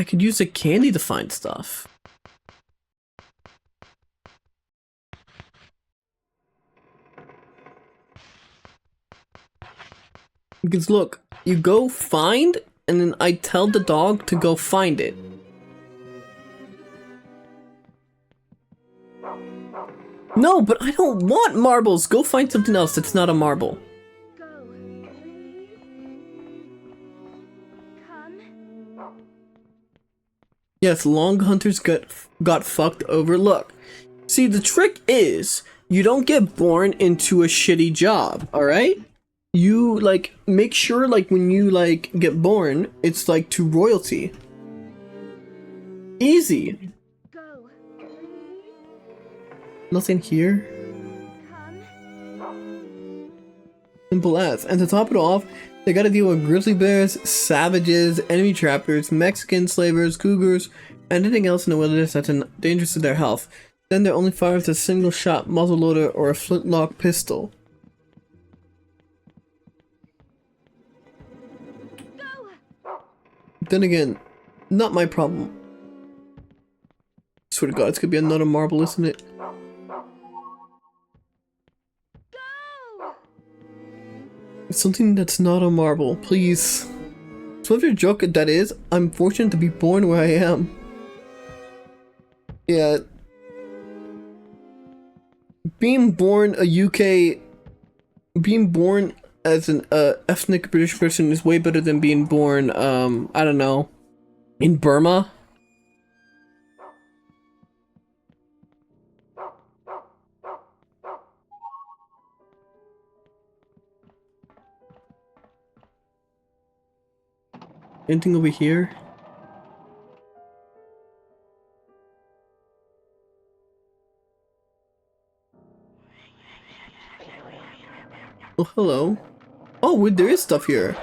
could use a candy to find stuff. Because look, you go find, and then I tell the dog to go find it. No, but I don't want marbles! Go find something else that's not a marble. Go. Come. Yes, long hunters got fucked over. Look, see, the trick is, you don't get born into a shitty job, alright? You, like, make sure, like, when you, like, get born, it's, like, to royalty. Easy. Go. Nothing here. Come. Simple as. And to top it off, they gotta deal with grizzly bears, savages, enemy trappers, Mexican slavers, cougars, and anything else in the wilderness that's dangerous to their health. Then their only fire is a single shot muzzleloader or a flintlock pistol. Then again, not my problem. Swear to God, it's gonna be another marble, isn't it? Go. It's something that's not a marble, please. So if your joke that is, I'm fortunate to be born where I am. Yeah. being born as an ethnic British person is way better than being born, I don't know, in Burma. Anything over here? Oh, hello. Oh, wait, there is stuff here.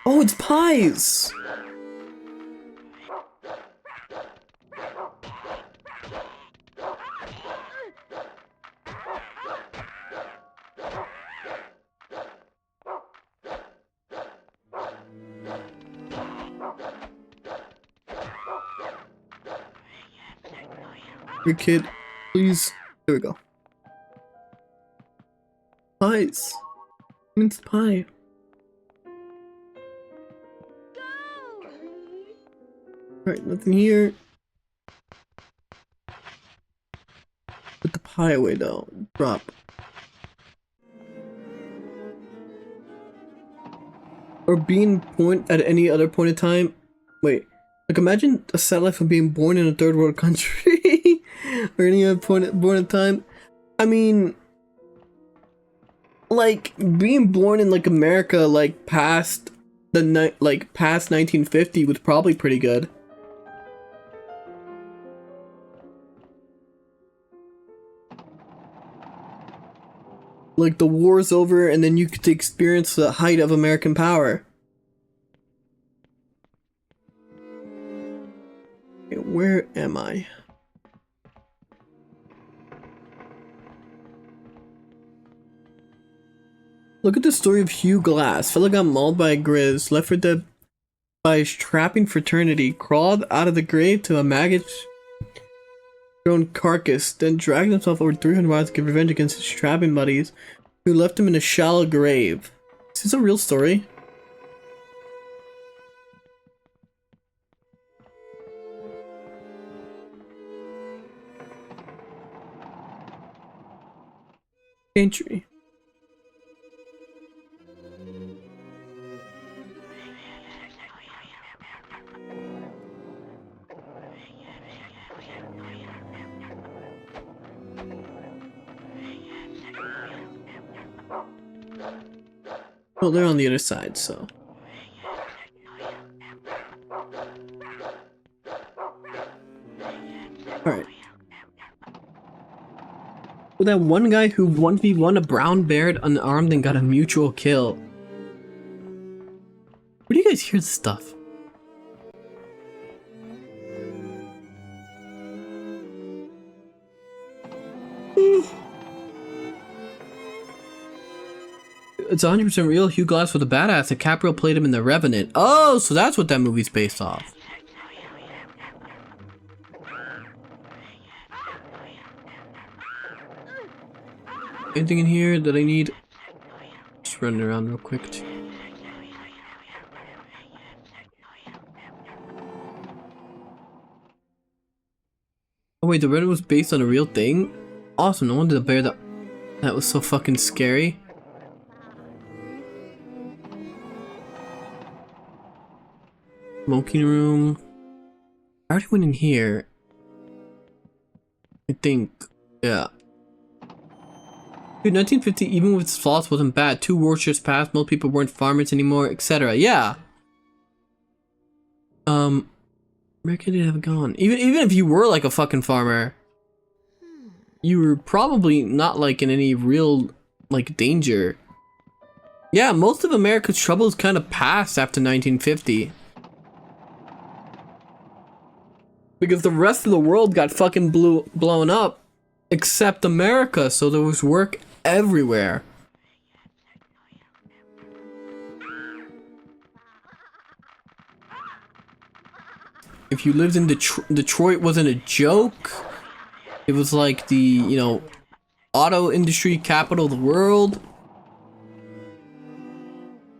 Oh, it's pies! Your kid, please. There we go. Pies. Mince pie. Alright, nothing here. Put the pie away though. Drop. Or being born at any other point in time. Wait. Like imagine a satellite from being born in a third world country. Or any other born in time. I mean, like being born in like America, like past the past 1950 was probably pretty good. Like the war's over, and then you could experience the height of American power. Okay, where am I? Look at the story of Hugh Glass. Fella got mauled by a Grizz, left for dead by his trapping fraternity, crawled out of the grave to a maggot-thrown carcass, then dragged himself over 300 miles to get revenge against his trapping buddies, who left him in a shallow grave. Is this a real story? Entry. Well, they're on the other side, so. Alright. Well, that one guy who 1v1 a brown bear unarmed and got a mutual kill. Where do you guys hear this stuff? It's 100% real. Hugh Glass was a badass. DiCaprio played him in The Revenant. Oh, so that's what that movie's based off. Anything in here that I need? Just running around real quick. Oh wait, The Revenant was based on a real thing? Awesome. No wonder the bear that was so fucking scary. Smoking room. I already went in here. I think. Yeah. Dude, 1950, even with its flaws, wasn't bad. 2 warships passed, most people weren't farmers anymore, etc. Yeah. Where could it have gone? Even if you were like a fucking farmer, you were probably not like in any real like danger. Yeah, most of America's troubles kind of passed after 1950. Because the rest of the world got fucking blown up, except America, so there was work everywhere. If you lived in Detroit wasn't a joke. It was like the, you know, auto industry capital of the world.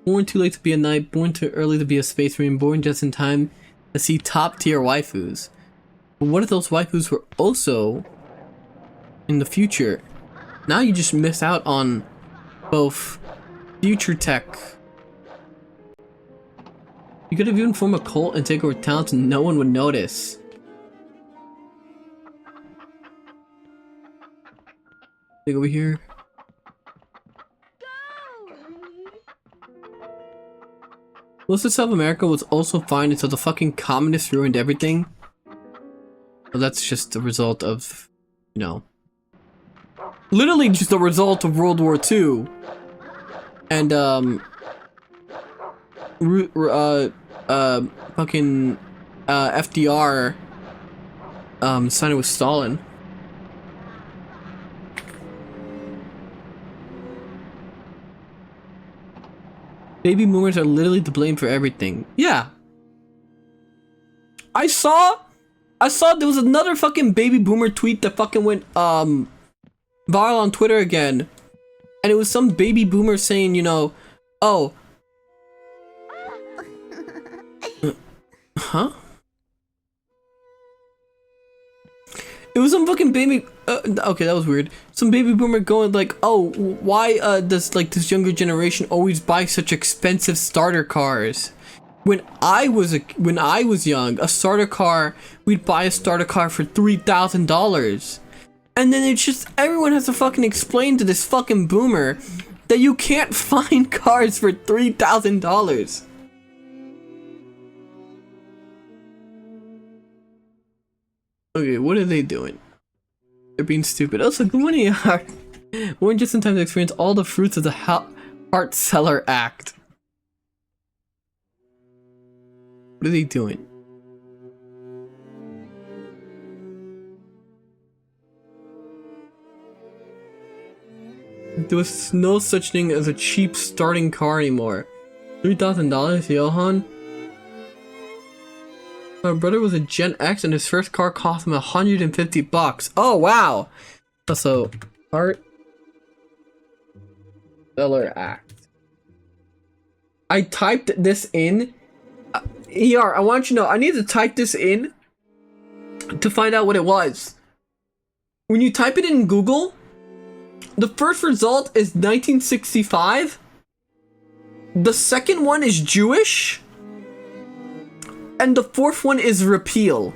Born too late to be a knight, born too early to be a space marine, born just in time to see top tier waifus. But what if those waifus were also in the future. Now you just miss out on both future tech. You could have even formed a cult and take over towns and no one would notice. Take over here. Most of South America was also fine until the fucking communists ruined everything. Well, that's just a result of, you know, literally just a result of World War II. And, fucking, FDR, signed it with Stalin. Baby boomers are literally to blame for everything. Yeah. I saw there was another fucking baby boomer tweet that fucking went, viral on Twitter again. And it was some baby boomer saying, you know, oh. Huh? It was some fucking baby, okay, that was weird. Some baby boomer going like, oh, why does like this younger generation always buy such expensive starter cars? When I was young, a starter car, we'd buy a starter car for $3,000. And then it's just, everyone has to fucking explain to this fucking boomer that you can't find cars for $3,000. Okay, what are they doing? They're being stupid. Also, good morning, Heart. We're just in time to experience all the fruits of the Heart Seller Act. What are they doing? There was no such thing as a cheap starting car anymore. $3,000, Johann? My brother was a Gen X and his first car cost him $150. Oh wow! Also, Heart Seller Act. I typed this in. ER, I want you to know, I need to type this in to find out what it was. When you type it in Google, the first result is 1965. The second one is Jewish. And the fourth one is repeal.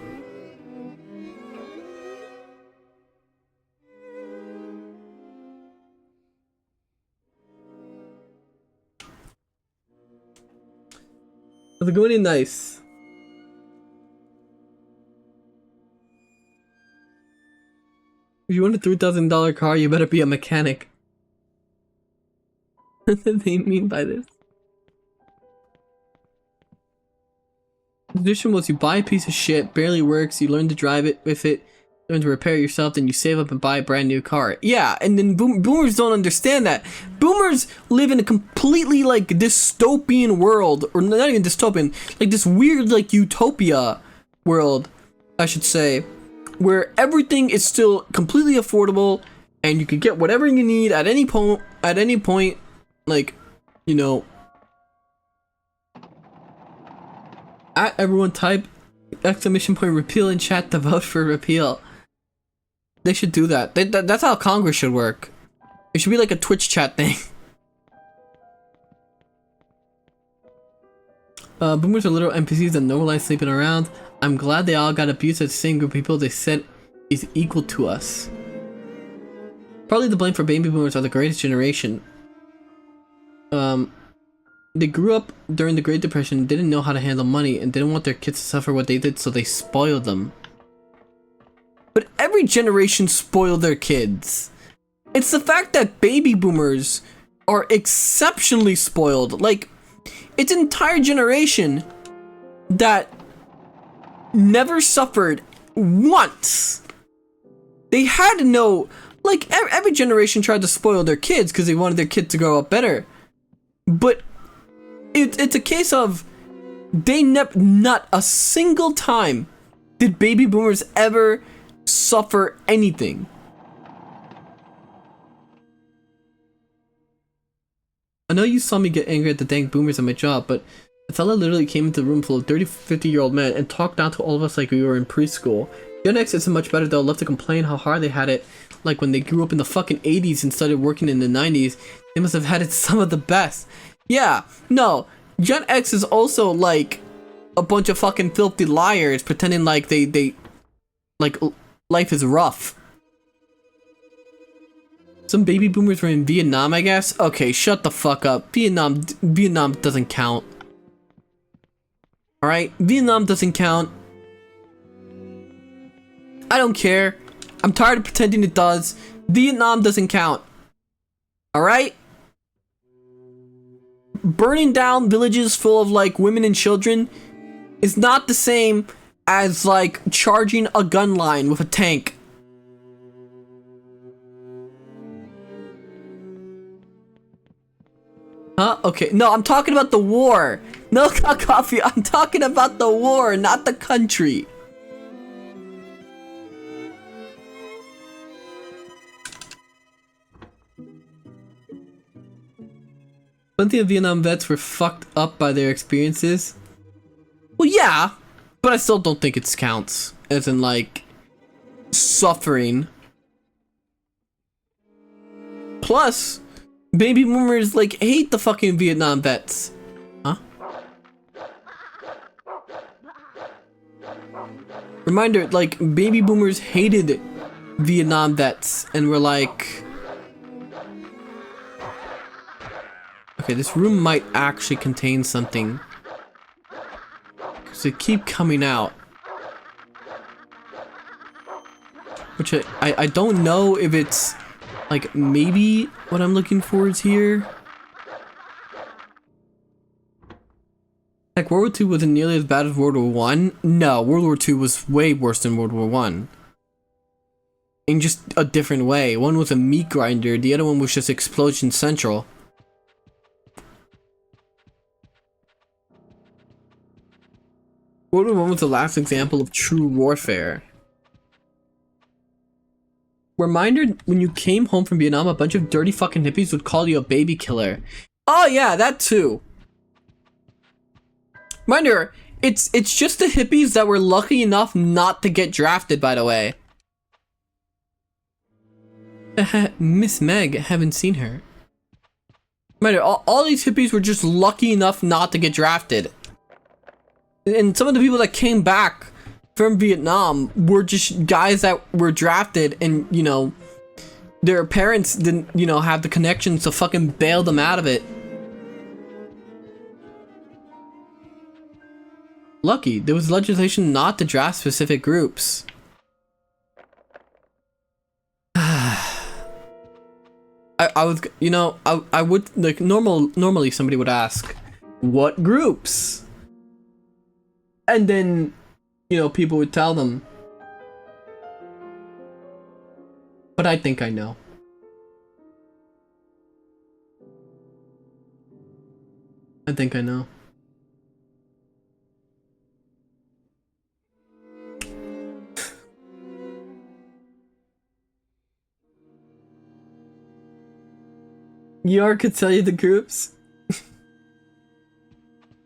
How's it going? Nice. If you want a $3,000 car, you better be a mechanic. What do they mean by this? The tradition was you buy a piece of shit, barely works, you learn to drive it with it, learn to repair it yourself, then you save up and buy a brand new car. Yeah, and then boomers don't understand that. Boomers live in a completely like dystopian world, or not even dystopian, like this weird like utopia world, I should say, where everything is still completely affordable and you can get whatever you need at any point, like, you know. At everyone type exclamation point repeal in chat to vote for repeal. They should do that. That's how Congress should work. It should be like a Twitch chat thing. Boomers are little NPCs that normalize sleeping around. I'm glad they all got abused at the same group of people they said is equal to us. Probably the blame for baby boomers are the greatest generation. They grew up during the Great Depression, didn't know how to handle money, and didn't want their kids to suffer what they did, so they spoiled them. But every generation spoiled their kids. It's the fact that baby boomers are exceptionally spoiled. Like, it's an entire generation that never suffered once. They had to know, like, every generation tried to spoil their kids because they wanted their kids to grow up better. But it's a case of not a single time did baby boomers ever suffer anything. I know you saw me get angry at the dang boomers at my job, but the fella literally came into the room full of 30-50-year-old men and talked down to all of us like we were in preschool. Gen X isn't much better though. Love to complain how hard they had it. Like when they grew up in the fucking 80s and started working in the 90s, they must have had it some of the best. Yeah, no. Gen X is also like a bunch of fucking filthy liars pretending like they like life is rough. Some baby boomers were in Vietnam, I guess. Okay, shut the fuck up. Vietnam doesn't count. All right, Vietnam doesn't count. I don't care. I'm tired of pretending it does. Vietnam doesn't count. All right? Burning down villages full of like women and children is not the same as like charging a gun line with a tank. Huh? Okay. No, I'm talking about the war. No coffee. I'm talking about the war, not the country. Plenty of Vietnam vets were fucked up by their experiences. Well, yeah, but I still don't think it counts. As in, like, suffering. Plus, baby boomers, like, hate the fucking Vietnam vets. Huh? Reminder, like, baby boomers hated Vietnam vets and were like... Okay, this room might actually contain something. Because they keep coming out. Which I don't know if it's... Like, maybe what I'm looking for is here. Like, World War II wasn't nearly as bad as World War I. No, World War II was way worse than World War I. In just a different way. One was a meat grinder, the other one was just Explosion Central. World War I was the last example of true warfare. Reminder, when you came home from Vietnam, a bunch of dirty fucking hippies would call you a baby killer. Oh yeah, that too. Reminder, it's just the hippies that were lucky enough not to get drafted, by the way. Miss Meg, haven't seen her. Reminder, all these hippies were just lucky enough not to get drafted. And some of the people that came back from Vietnam were just guys that were drafted and, you know, their parents didn't, you know, have the connections to fucking bail them out of it. Lucky, there was legislation not to draft specific groups. I was, you know, I would, like, normally somebody would ask, what groups? And then, you know, people would tell them. But I think I know. I think I know. Yor could tell you the groups.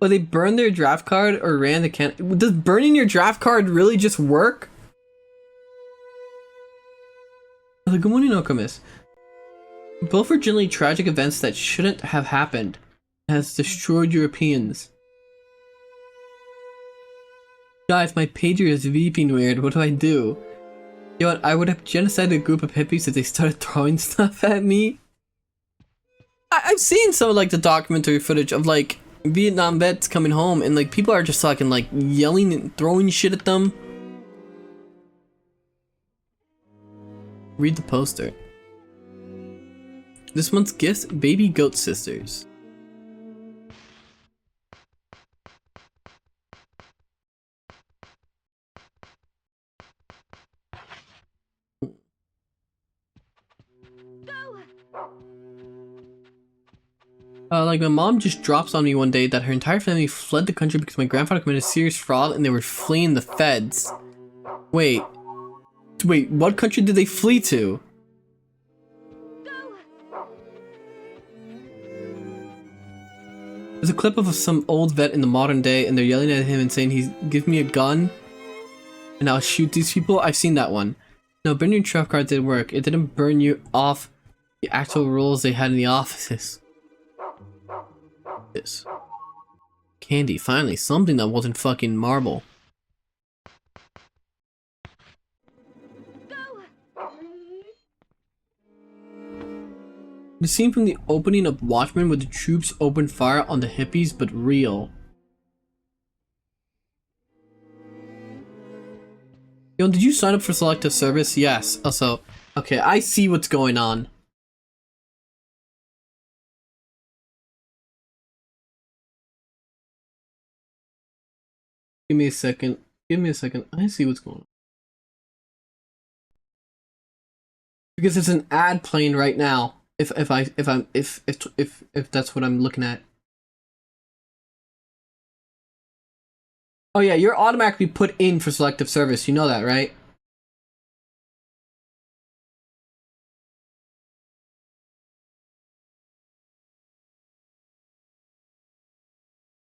Well, they burned their draft card or ran the can. Does burning your draft card really just work? Good morning, Okamis. Both were generally tragic events that shouldn't have happened. It has destroyed Europeans. Guys, my pager is beeping weird. What do I do? You know what? I would have genocided a group of hippies if they started throwing stuff at me. I've seen some of like the documentary footage of like Vietnam vets coming home and like people are just fucking like yelling and throwing shit at them. Read the poster. This month's gifts, baby goat sisters. Like my mom just drops on me one day that her entire family fled the country because my grandfather committed serious fraud and they were fleeing the feds. Wait, what country did they flee to? There's a clip of some old vet in the modern day and they're yelling at him and saying give me a gun. and I'll shoot these people. I've seen that one. No, burn your trap card didn't work. It didn't burn you off the actual rules they had in the offices. This. Candy, finally, something that wasn't fucking marble. The scene from the opening of Watchmen where the troops opened fire on the hippies, but real. Yo, did you sign up for selective service? Yes. Also, okay, I see what's going on. Give me a second. Give me a second. I see what's going on. Because it's an ad playing right now. If that's what I'm looking at. Oh yeah, you're automatically put in for selective service. You know that, right?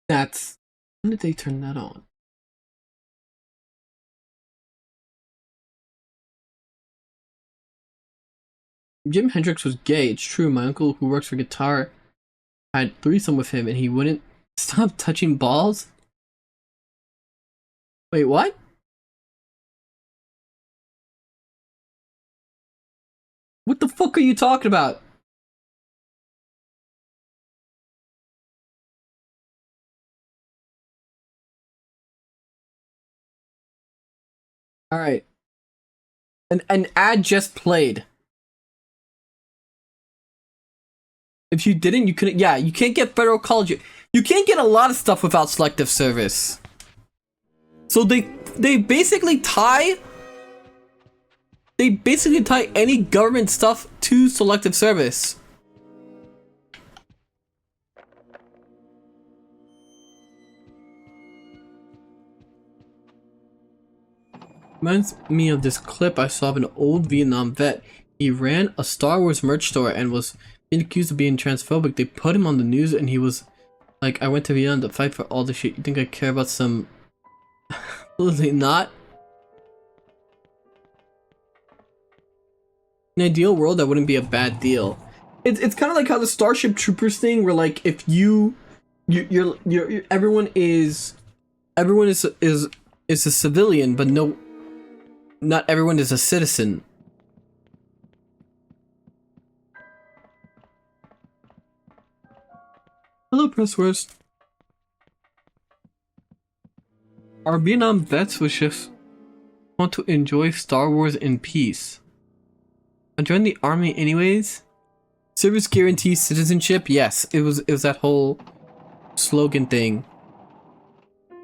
That's... When did they turn that on? Jim Hendrix was gay, it's true. My uncle who works for guitar had threesome with him and he wouldn't stop touching balls? Wait, what? What the fuck are you talking about? Alright. An ad just played. If you didn't, you couldn't. Yeah, you can't get federal college. You can't get a lot of stuff without selective service. So they basically tie. They basically tie any government stuff to selective service. Reminds me of this clip I saw of an old Vietnam vet. He ran a Star Wars merch store and was being accused of being transphobic. They put him on the news and he was like, I went to Vietnam to fight for all the shit. You think I care about some... Absolutely not. In an ideal world, that wouldn't be a bad deal. It's kind of like how the Starship Troopers thing, where like if you're everyone is a civilian, but no, not everyone is a citizen. Hello, Pressworst. Our Vietnam vets would just want to enjoy Star Wars in peace. I joined the army anyways. Service guarantees citizenship. Yes, it was that whole slogan thing.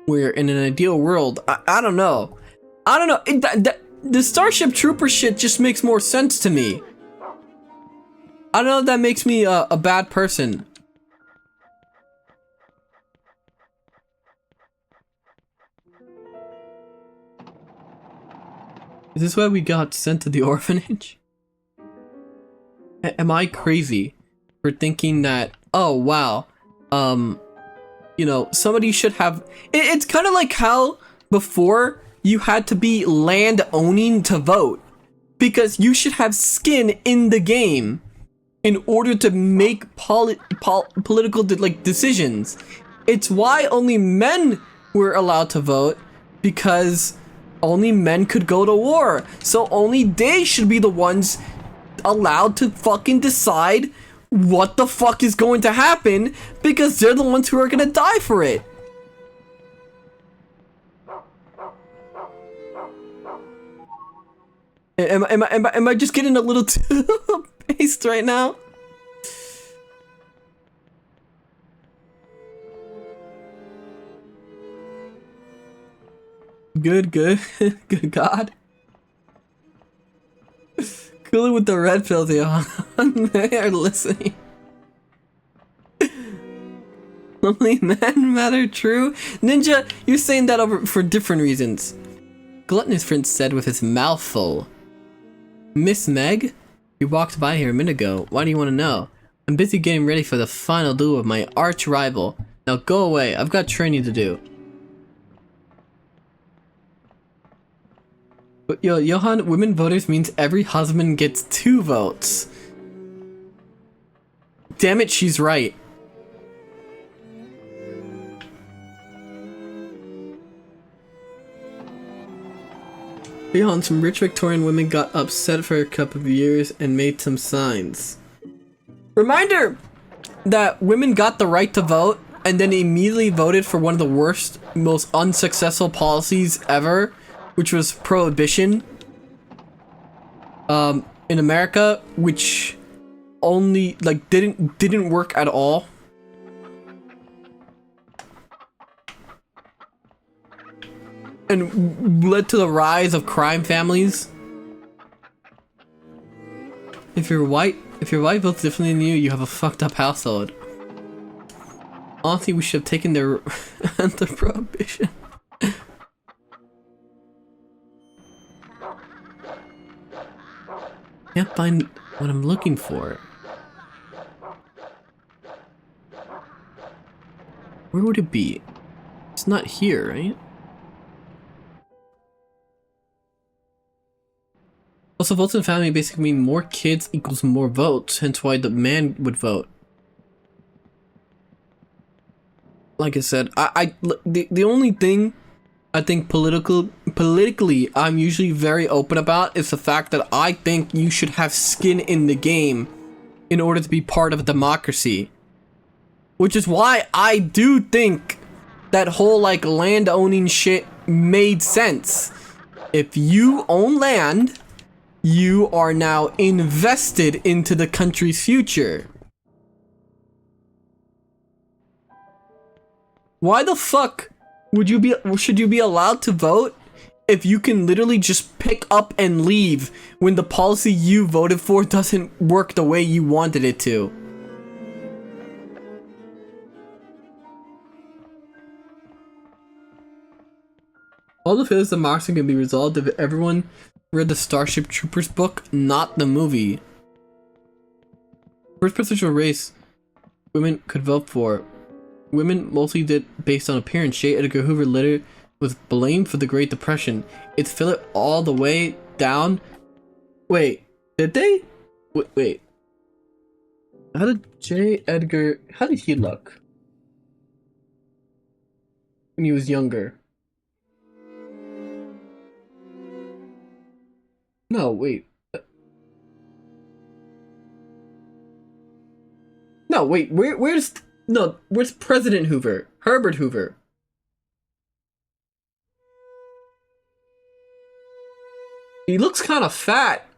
Where in an ideal world, I don't know. I don't know. The Starship Trooper shit just makes more sense to me. I don't know if that makes me a bad person. Is this why we got sent to the orphanage? Am I crazy for thinking that, oh wow, you know, somebody should have... It's kind of like how before you had to be land owning to vote. Because you should have skin in the game in order to make political decisions. It's why only men were allowed to vote, because only men could go to war. So only they should be the ones allowed to fucking decide what the fuck is going to happen, because they're the ones who are gonna die for it. Am I just getting a little too based right now? Good good God. Cool it with the red pill, Johann. They are listening. Only men matter, true? Ninja, you're saying that over for different reasons. Gluttonous Prince said with his mouth full. Miss Meg? You walked by here a minute ago. Why do you want to know? I'm busy getting ready for the final duel of my arch rival. Now go away. I've got training to do. But yo, Johann, women voters means every husband gets 2 votes. Damn it, she's right. Johann, some rich Victorian women got upset for a couple of years and made some signs. Reminder that women got the right to vote and then immediately voted for one of the worst, most unsuccessful policies ever, which was prohibition in America, which only like didn't work at all. And led to the rise of crime families. If your wife votes differently than you, you have a fucked up household. Honestly, we should have taken their the prohibition. Can't find what I'm looking for. Where would it be? It's not here, right? Also, votes in family basically mean more kids equals more votes, hence why the man would vote. Like I said, the only thing I think politically I'm usually very open about is the fact that I think you should have skin in the game in order to be part of a democracy. Which is why I do think that whole like land owning shit made sense. If you own land, you are now invested into the country's future. Why the fuck should you be allowed to vote if you can literally just pick up and leave when the policy you voted for doesn't work the way you wanted it to? All the failures of democracy can be resolved if everyone read the Starship Troopers book, not the movie. First presidential race women could vote for. Women mostly did based on appearance. J. Edgar Hoover later was blamed for the Great Depression. It's Philip all the way down. Wait, did they? Wait. How did how did he look when he was younger? No, wait. No, wait. Where's President Hoover? Herbert Hoover. He looks kind of fat.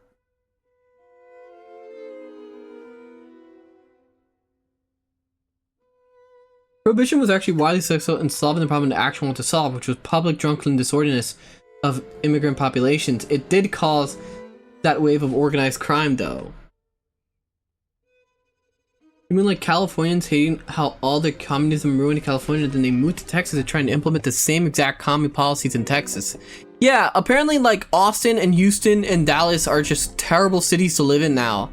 Prohibition was actually widely successful in solving the problem the action wanted to solve, which was public drunken disorderness of immigrant populations. It did cause that wave of organized crime, though. You mean like Californians hating how all their communism ruined California, then they moved to Texas and trying to implement the same exact commie policies in Texas? Yeah, apparently like Austin and Houston and Dallas are just terrible cities to live in now,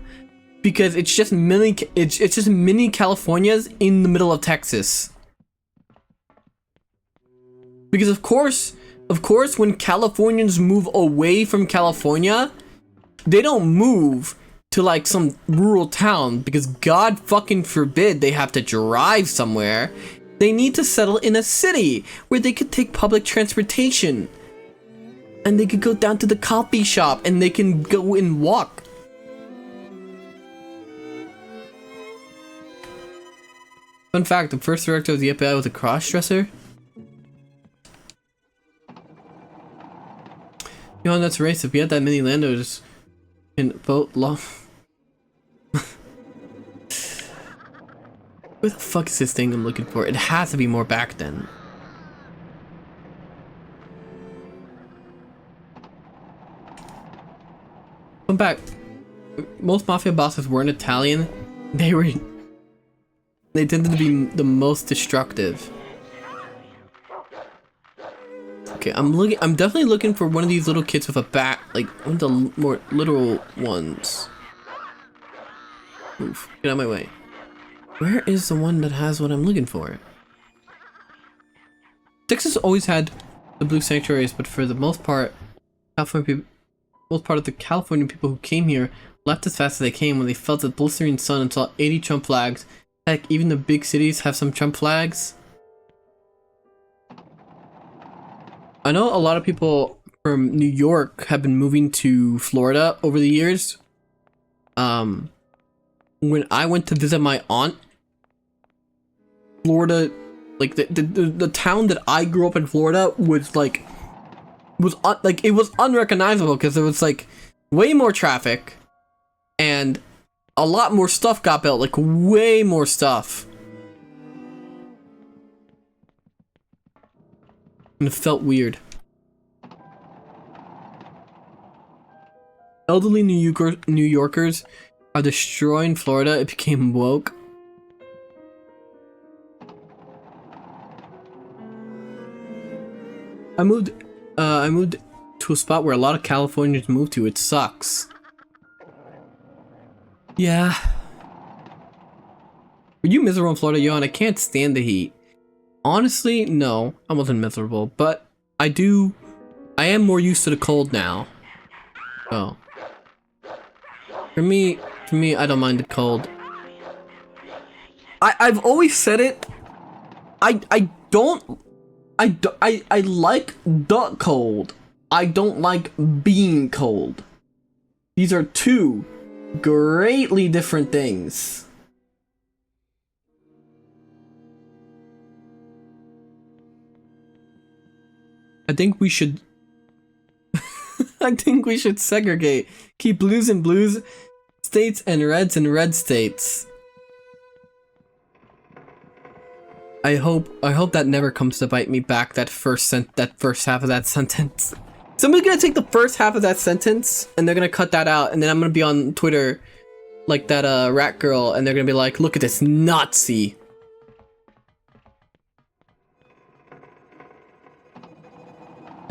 because it's just mini Californias in the middle of Texas. Because of course, when Californians move away from California, they don't move to like some rural town because God fucking forbid they have to drive somewhere. They need to settle in a city where they could take public transportation. And they could go down to the coffee shop and they can go and walk. Fun fact, the first director of the FBI was a cross-dresser. You know, that's racist. If we had that many landowners and vote long. Where the fuck is this thing I'm looking for? It has to be more back then. Come back. Most mafia bosses weren't Italian. They tended to be the most destructive. Okay, I'm definitely looking for one of these little kids with a bat, like one of the more literal ones. Oof, get out of my way. Where is the one that has what I'm looking for? Texas always had the blue sanctuaries, but for the most part, California people, most part of the California people who came here left as fast as they came when they felt the blistering sun and saw 80 Trump flags. Heck, even the big cities have some Trump flags. I know a lot of people from New York have been moving to Florida over the years. When I went to visit my aunt, Florida, like the town that I grew up in, Florida, was like it was unrecognizable because there was like way more traffic and a lot more stuff got built, like way more stuff. And it felt weird. Elderly New Yorkers are destroying Florida. It became woke. I moved to a spot where a lot of Californians moved to. It sucks. Yeah. Were you miserable in Florida, Johann? I can't stand the heat. Honestly, no, I wasn't miserable, but I am more used to the cold now. Oh. For me, I don't mind the cold. I've always said it. I like the cold. I don't like being cold. These are two greatly different things. I think we should I think we should segregate. Keep blues in blues states and reds in red states. I hope that never comes to bite me back, that first half of that sentence. Somebody's gonna take the first half of that sentence and they're gonna cut that out, and then I'm gonna be on Twitter like that rat girl, and they're gonna be like, look at this Nazi.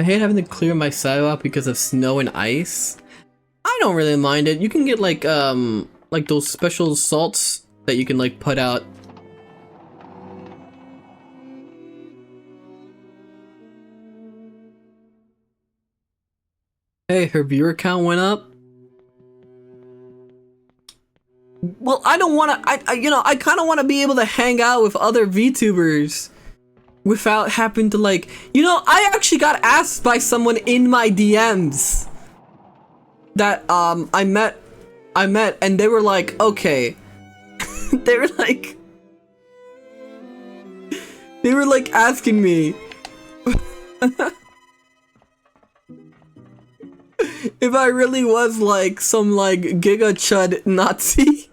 I hate having to clear my sidewalk because of snow and ice. I don't really mind it. You can get like those special salts that you can like put out. Hey, her viewer count went up. Well, I don't want to. I kind of want to be able to hang out with other VTubers without having to like. I actually got asked by someone in my DMs that I met, and they were like, okay, they were like asking me if I really was like some like Giga Chud Nazi.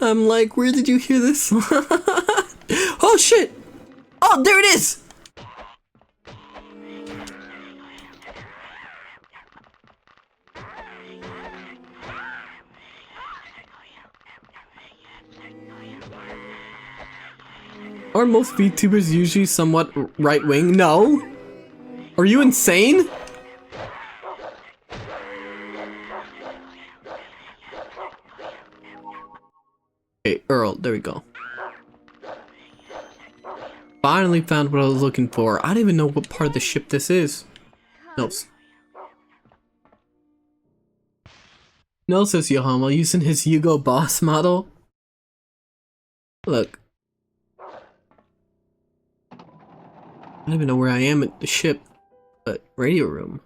I'm like, where did you hear this? Oh shit! Oh, there it is! Are most VTubers usually somewhat right-wing? No! Are you insane? Okay, Earl, there we go. Finally found what I was looking for. I don't even know what part of the ship this is. No. No, says Johann, while using his Hugo Boss model. Look. I don't even know where I am at the ship, but radio room.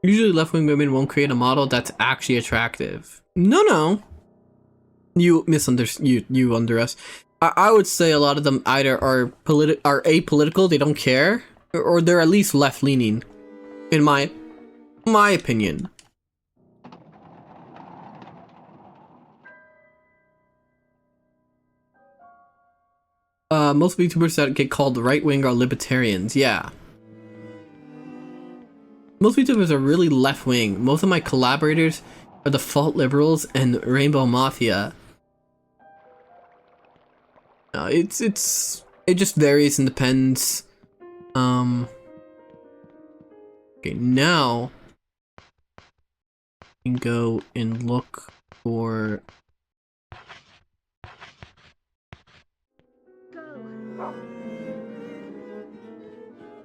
Usually left-wing women won't create a model that's actually attractive. No. You misunderstood. You under us. I would say a lot of them either are apolitical, they don't care, or they're at least left-leaning, in my opinion. Most VTubers that get called right-wing are libertarians. Yeah. Most VTubers are really left-wing. Most of my collaborators are the Fault Liberals and Rainbow Mafia. It just varies and depends. Okay, now we can go and look for. Go.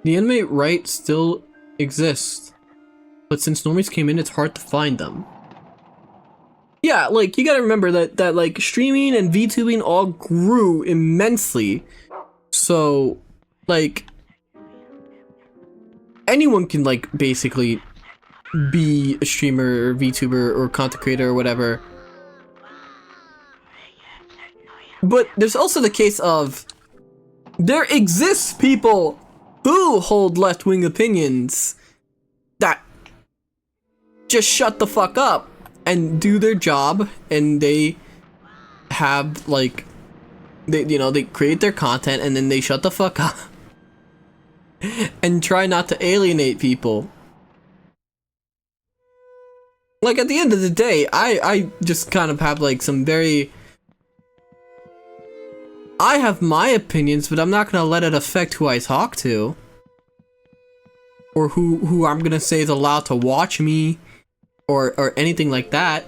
The anime right still exists, but since normies came in, it's hard to find them. Yeah, like, you gotta remember that like, streaming and VTubing all grew immensely. So, like, anyone can, like, basically be a streamer or VTuber or content creator or whatever. But there's also the case of there exists people who hold left-wing opinions that just shut the fuck up and do their job, and they have, like, they create their content and then they shut the fuck up and try not to alienate people. Like, at the end of the day, I just kind of have, like, some very... I have my opinions, but I'm not gonna let it affect who I talk to. Or who I'm gonna say is allowed to watch me. Or anything like that.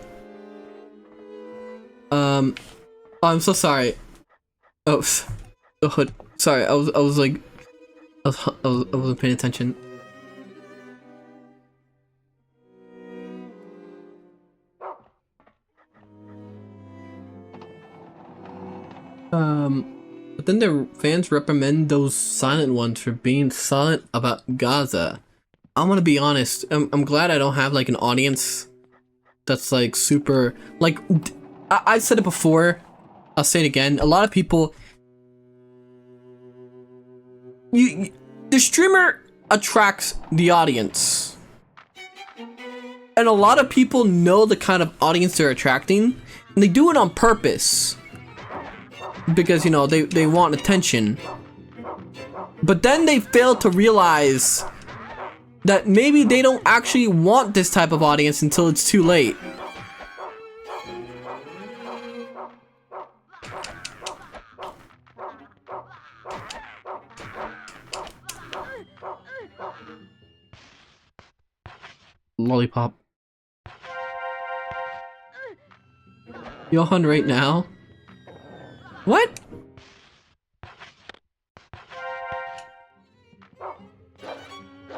Oh, I'm so sorry. Oh, the hood. Sorry, I was like... I wasn't paying attention. But then their fans reprimand those silent ones for being silent about Gaza. I'm gonna be honest, I'm glad I don't have, like, an audience that's, like, super, like, I've said it before, I'll say it again, a lot of people, the streamer attracts the audience, and a lot of people know the kind of audience they're attracting, and they do it on purpose, because, you know, they want attention, but then they fail to realize that maybe they don't actually want this type of audience until it's too late. Lollipop. Johann right now? What?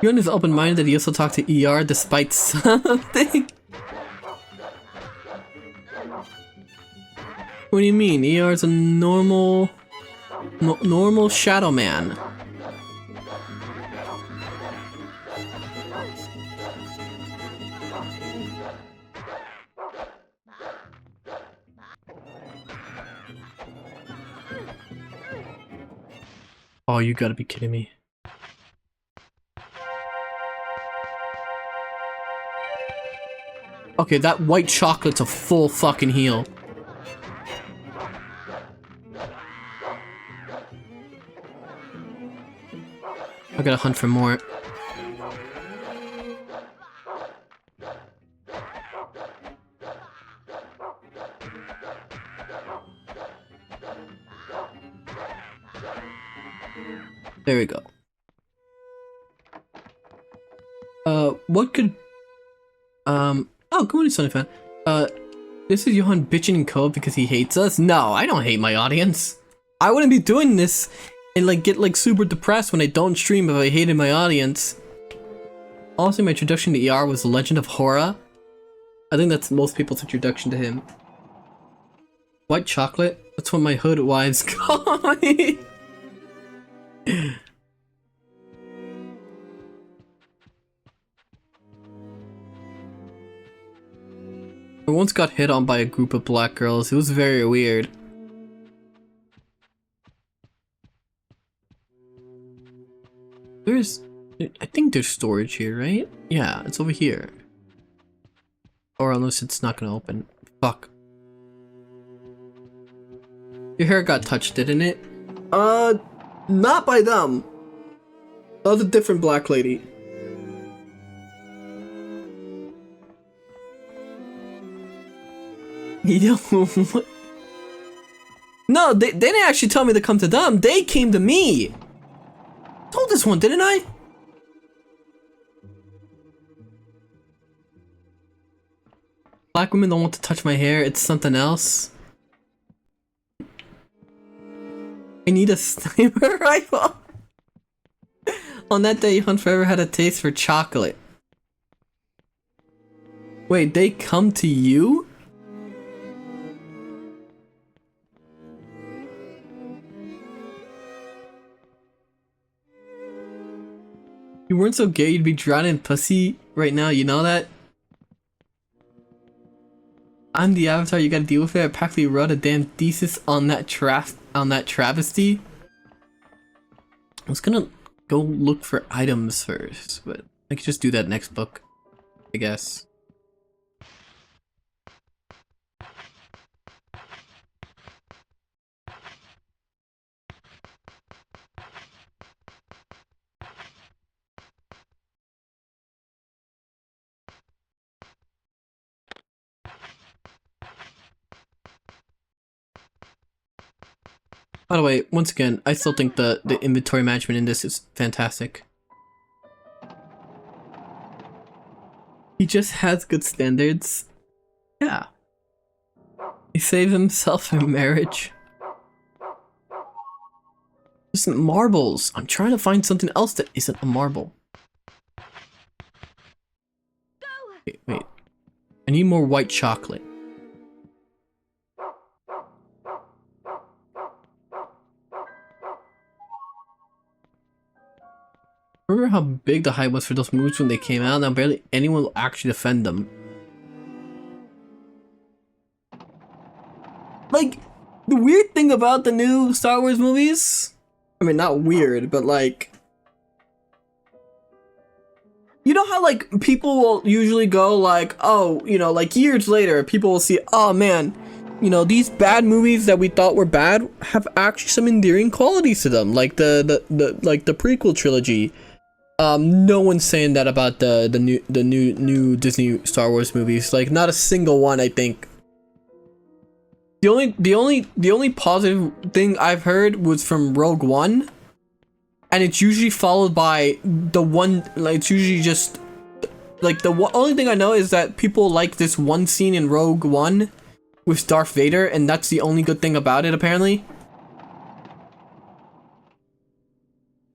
Johann is open-minded that he also talked to ER despite something. What do you mean? ER is a normal shadow man. Oh, you gotta be kidding me. Okay, that white chocolate's a full fucking heal. I gotta hunt for more. There we go. What could... Oh, good morning, Sunny Fan. This is Johann bitching in code because he hates us? No, I don't hate my audience. I wouldn't be doing this and, like, get, like, super depressed when I don't stream if I hated my audience. Honestly, my introduction to ER was The Legend of Horror. I think that's most people's introduction to him. White chocolate? That's what my hood wives call me. I once got hit on by a group of black girls. It was very weird. I think there's storage here, right? Yeah, it's over here. Or unless it's not gonna open. Fuck. Your hair got touched, didn't it? Not by them. That was a different black lady. You know what? No, they didn't actually tell me to come to them. They came to me. Told this one, didn't I? Black women don't want to touch my hair. It's something else. I need a sniper rifle. On that day, Johann forever had a taste for chocolate. Wait, they come to you? You weren't so gay, you'd be drowning in pussy right now, you know that? I'm the avatar, you gotta deal with it. I practically wrote a damn thesis on that travesty. I was gonna go look for items first, but I could just do that next book, I guess. By the way, once again, I still think the inventory management in this is fantastic. He just has good standards. Yeah. He saved himself in marriage. Just marbles. I'm trying to find something else that isn't a marble. Wait. I need more white chocolate. Remember how big the hype was for those movies when they came out? Now barely anyone will actually defend them. Like, the weird thing about the new Star Wars movies, I mean, not weird, but like, you know how like people will usually go like, oh, you know, like years later, people will see, oh man, you know, these bad movies that we thought were bad have actually some endearing qualities to them, like the prequel trilogy. No one's saying that about the new Disney Star Wars movies. Like, not a single one, I think. The only positive thing I've heard was from Rogue One, and it's usually followed by the one, like, it's usually just like the only thing I know is that people like this one scene in Rogue One with Darth Vader, and that's the only good thing about it, apparently.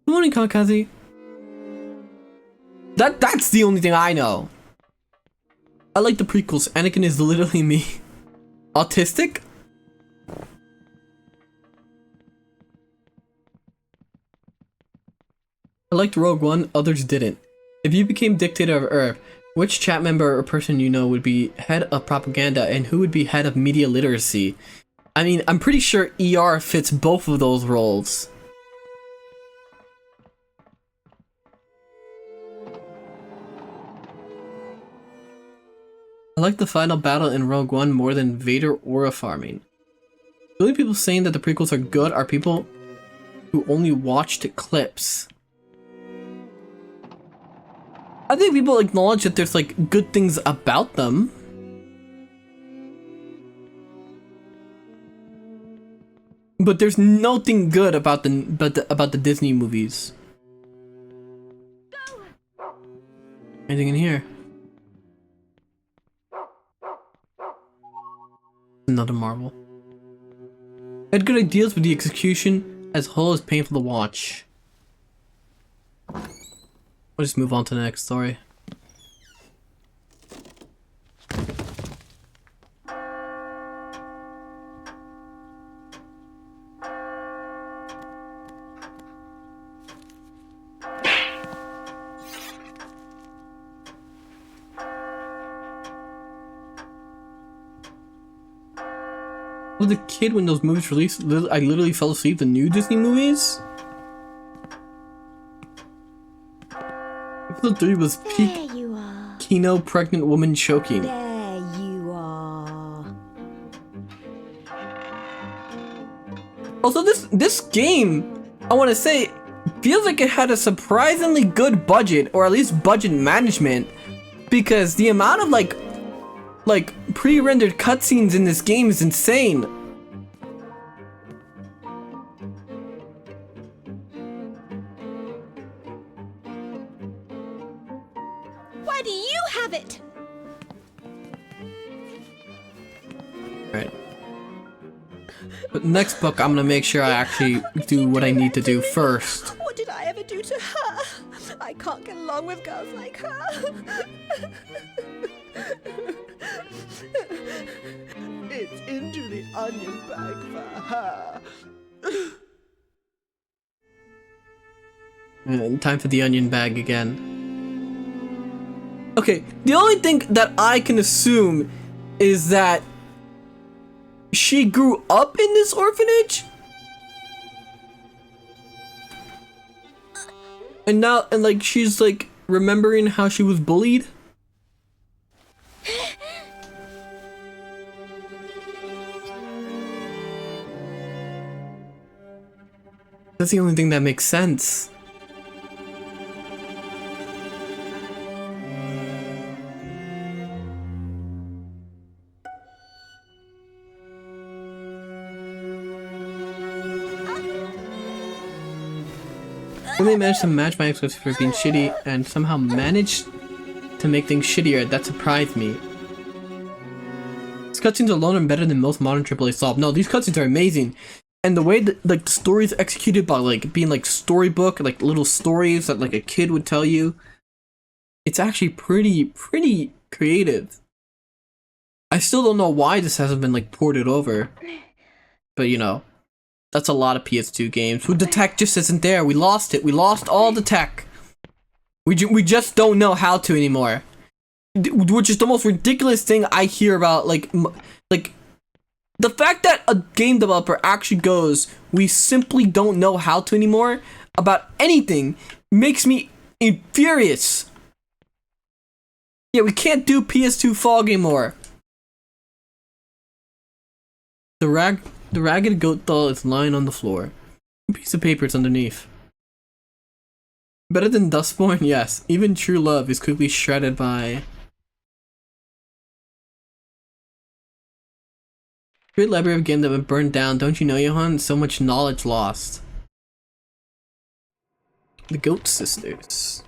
Good morning, Kamikaze. That's the only thing I know. I like the prequels. Anakin is literally me. Autistic? I liked Rogue One, others didn't. If you became dictator of Earth, which chat member or person you know would be head of propaganda and who would be head of media literacy? I mean, I'm pretty sure ER fits both of those roles. I like the final battle in Rogue One more than Vader aura farming. The only people saying that the prequels are good are people who only watched clips. I think people acknowledge that there's like good things about them. But there's nothing good about the Disney movies. Anything in here? Another marvel. I had good ideas, but the execution as a whole is painful to watch. We'll just move on to the next story. I was a kid when those movies released. I literally fell asleep to new Disney movies. Episode 3 was peak There you are. Kino pregnant woman choking. There you are. Also, this game, I want to say, feels like it had a surprisingly good budget, or at least budget management, because the amount of like pre-rendered cutscenes in this game is insane. Why do you have it? Right. But next book, I'm gonna make sure I actually do what I need to do first. What did I ever do to her? wrong with girls like her? It's into the onion bag for her. Time for the onion bag again. Okay, the only thing that I can assume is that she grew up in this orphanage? And now, and like, she's like remembering how she was bullied? That's the only thing that makes sense. When they managed to match my ex-wife for being shitty and somehow managed to make things shittier, that surprised me. These cutscenes alone are better than most modern AAA soft. No, these cutscenes are amazing. And the way that like the story is executed by like being like storybook, like little stories that like a kid would tell you, it's actually pretty creative. I still don't know why this hasn't been like ported over, but you know, that's a lot of PS2 games. The tech just isn't there. We lost it. We lost all the tech. We just don't know how to anymore. Which is the most ridiculous thing I hear about. Like the fact that a game developer actually goes, we simply don't know how to anymore about anything, makes me furious. Yeah, we can't do PS2 fog anymore. The ragged goat doll is lying on the floor. A piece of paper is underneath. Better than Dustborn? Yes. Even true love is quickly shredded by... Great library of games that have been burned down. Don't you know, Johann? So much knowledge lost. The Goat Sisters.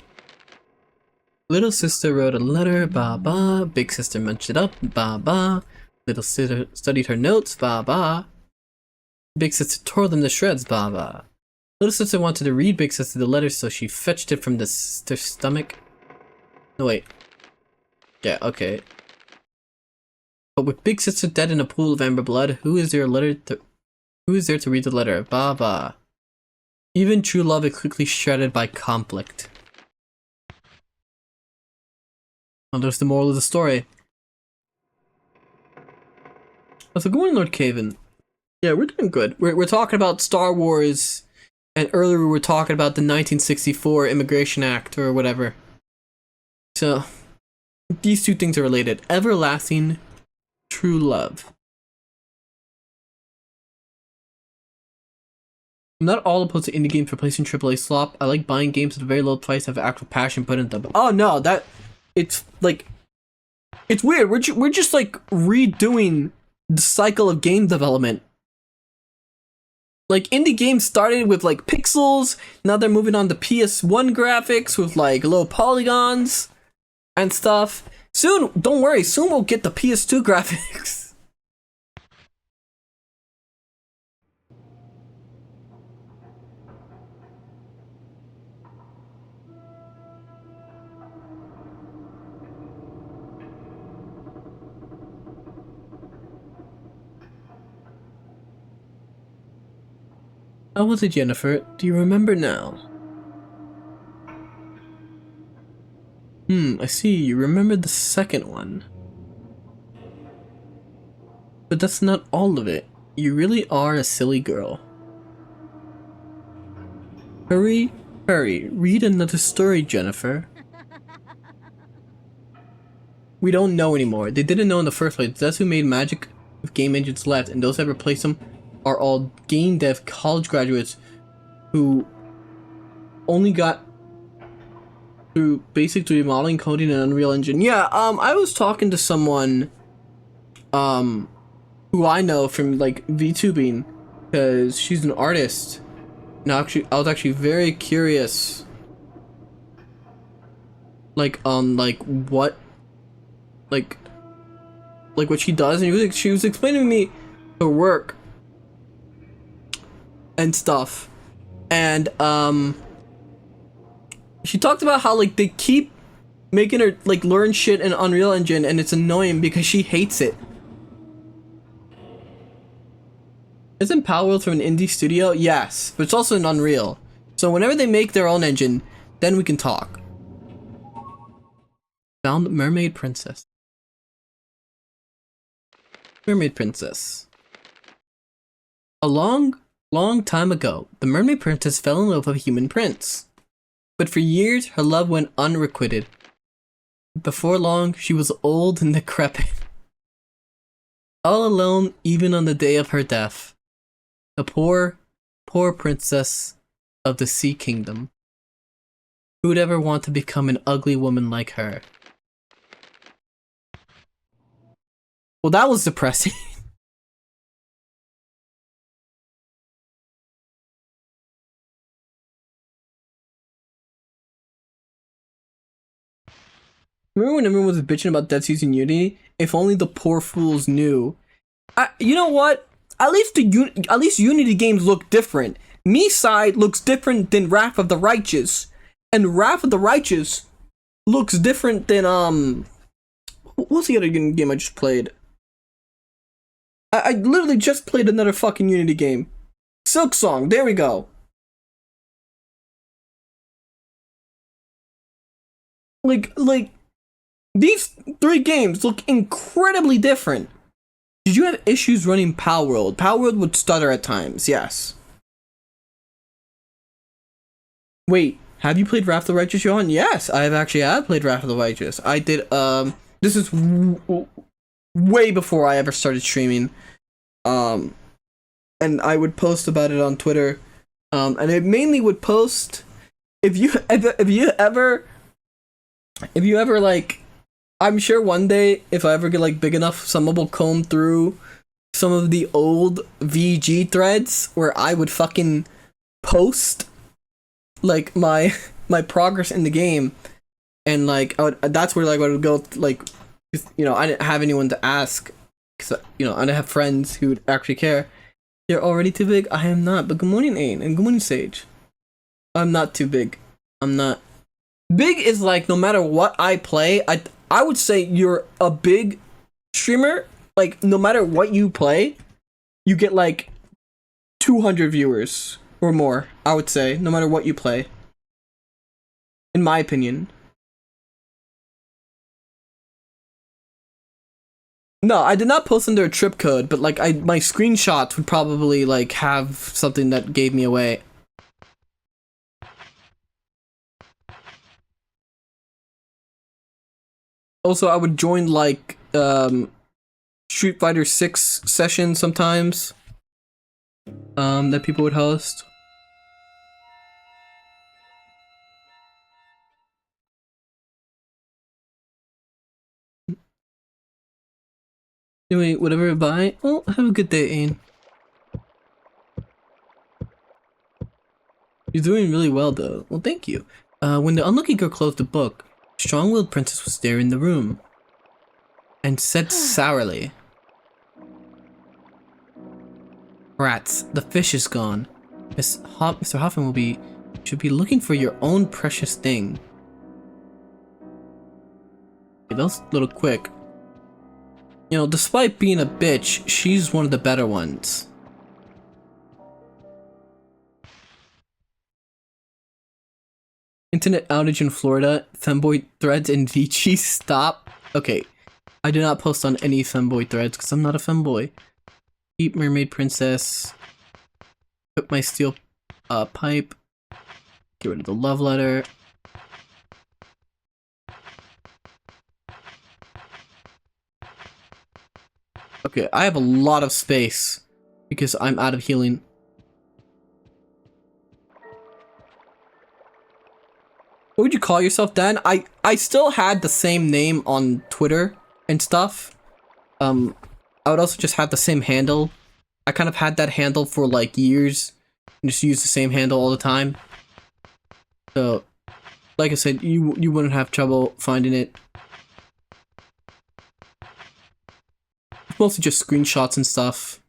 Little sister wrote a letter, ba ba. Big sister munched it up, ba ba. Little sister studied her notes, ba ba. Big sister tore them to shreds, ba ba. Little sister wanted to read Big sister the letter, so she fetched it from the sister's stomach. No, wait. Yeah, okay. But with Big sister dead in a pool of amber blood, who is there to read the letter? Ba ba. Even true love is quickly shredded by conflict. Well, there's the moral of the story. So good morning, Lord Caven. Yeah, we're doing good. We're talking about Star Wars, and earlier we were talking about the 1964 Immigration Act or whatever. So these two things are related. Everlasting true love. I'm not all opposed to indie games replacing AAA slop. I like buying games at a very low price, have actual passion put into them. Oh no, it's like, it's weird. We're just like redoing the cycle of game development. Like indie games started with like pixels, now they're moving on to PS1 graphics with like low polygons and stuff. Soon, don't worry, soon we'll get the PS2 graphics. How was it, Jennifer? Do you remember now? I see. You remember the second one. But that's not all of it. You really are a silly girl. Hurry, hurry. Read another story, Jennifer. We don't know anymore. They didn't know in the first place. That's who made magic with game engines left, and those that replaced them are all game dev college graduates who only got through basic 3D modeling, coding, and Unreal Engine. Yeah, I was talking to someone who I know from like VTubing, because she's an artist. Now I was actually very curious like what what she does, and she was explaining to me her work and stuff, and She talked about how like they keep making her like learn shit in Unreal Engine, and it's annoying because she hates it. Isn't Palworld from an indie studio? Yes, but it's also an Unreal. So whenever they make their own engine, then we can talk. Found Mermaid Princess. Mermaid Princess. A long time ago, the Mermaid Princess fell in love with a human prince. But for years, her love went unrequited. Before long, she was old and decrepit. All alone, even on the day of her death. A poor princess of the Sea Kingdom. Who would ever want to become an ugly woman like her? Well, that was depressing. Remember when everyone was bitching about Dead Seas in Unity? If only the poor fools knew. You know what? At least Unity games look different. Me-Side looks different than Wrath of the Righteous, and Wrath of the Righteous looks different than what's the other game I just played? I literally just played another fucking Unity game. Silksong. There we go. Like these three games look incredibly different. Did you have issues running Palworld? Palworld would stutter at times, yes. Wait, have you played Wrath of the Righteous, Johann? Yes, I have played Wrath of the Righteous. I did, this is way before I ever started streaming. And I would post about it on Twitter. And I mainly would post, if you ever like, I'm sure one day, if I ever get like big enough, someone will comb through some of the old VG threads where I would fucking post like my progress in the game, and like that's where like I would go, like, you know, I didn't have anyone to ask, because, you know, I didn't have friends who would actually care. You're already too big? I am not, but good morning, Ain, and good morning, Sage. I'm not too big. I'm not. Big is like, no matter what I play, I would say you're a big streamer. Like, no matter what you play, you get like 200 viewers or more, I would say, no matter what you play. In my opinion. No, I did not post under a trip code, but like my screenshots would probably like have something that gave me away. Also, I would join like Street Fighter 6 sessions sometimes that people would host. Anyway, whatever, bye. Well, have a good day, Ain. You're doing really well, though. Well, thank you. When the unlucky girl closed the book, strong-willed princess was there in the room and said sourly, "Rats, the fish is gone. Mr. Hoffman should be looking for your own precious thing." Okay, that was a little quick. You know, despite being a bitch, she's one of the better ones. Internet outage in Florida. Femboy threads and VG stop. Okay, I do not post on any femboy threads because I'm not a femboy. Eat Mermaid Princess. Put my steel pipe. Get rid of the love letter. Okay, I have a lot of space because I'm out of healing. What would you call yourself, Dan? I still had the same name on Twitter and stuff. I would also just have the same handle. I kind of had that handle for like years and just use the same handle all the time. So, like I said, you wouldn't have trouble finding it. It's mostly just screenshots and stuff.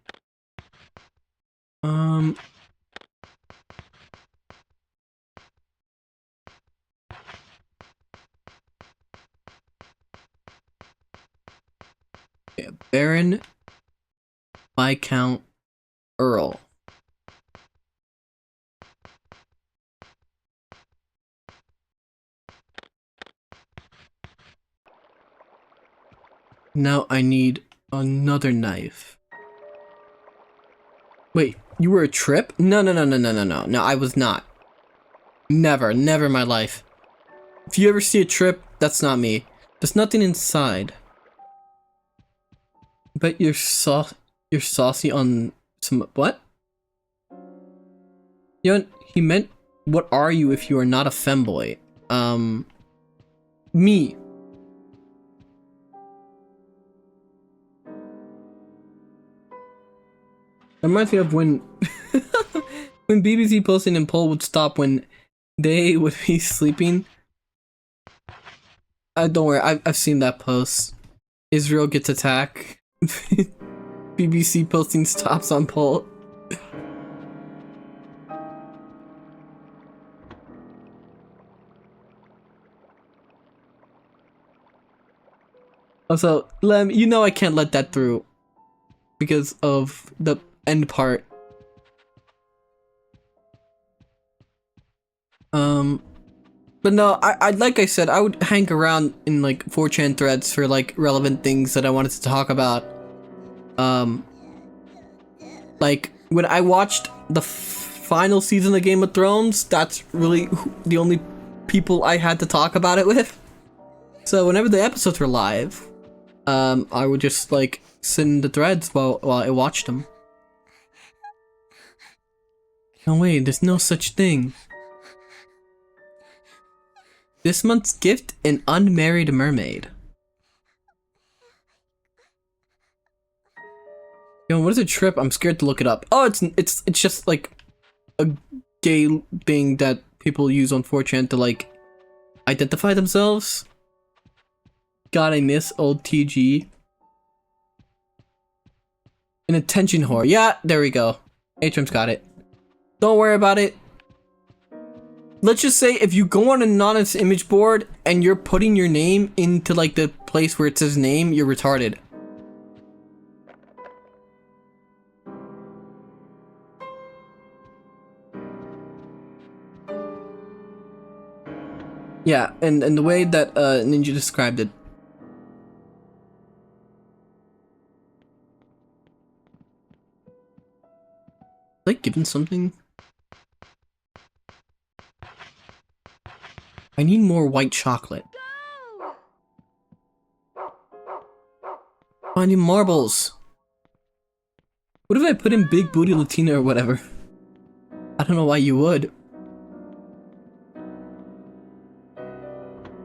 Okay, Baron, Viscount, Earl. Now I need another knife. Wait, you were a trip? No, no, no, no, no, no, no. No, I was not. Never, never in my life. If you ever see a trip, that's not me. There's nothing inside. But you're saucy on some what? You know, he meant, what are you if you are not a femboy? Me. It reminds me of when when BBC posting and poll would stop when they would be sleeping. Don't worry, I've seen that post. Israel gets attacked. BBC posting stops on poll. Also, Lem, you know I can't let that through because of the end part. But no, I like I said, I would hang around in like 4chan threads for like relevant things that I wanted to talk about. Like when I watched the final season of Game of Thrones, that's really the only people I had to talk about it with. So whenever the episodes were live, I would just like sit in the threads while I watched them. No way, there's no such thing. This month's gift, an unmarried mermaid. Yo, what is a trip? I'm scared to look it up. Oh, it's just like a gay thing that people use on 4chan to like identify themselves. God, I miss old TG. An attention whore. Yeah, there we go. Atrium's got it. Don't worry about it. Let's just say if you go on an anonymous image board and you're putting your name into like the place where it says name, you're retarded. Yeah, and the way that Ninja described it. Like given something? I need more white chocolate. Finding marbles. What if I put in Big Booty Latina or whatever? I don't know why you would.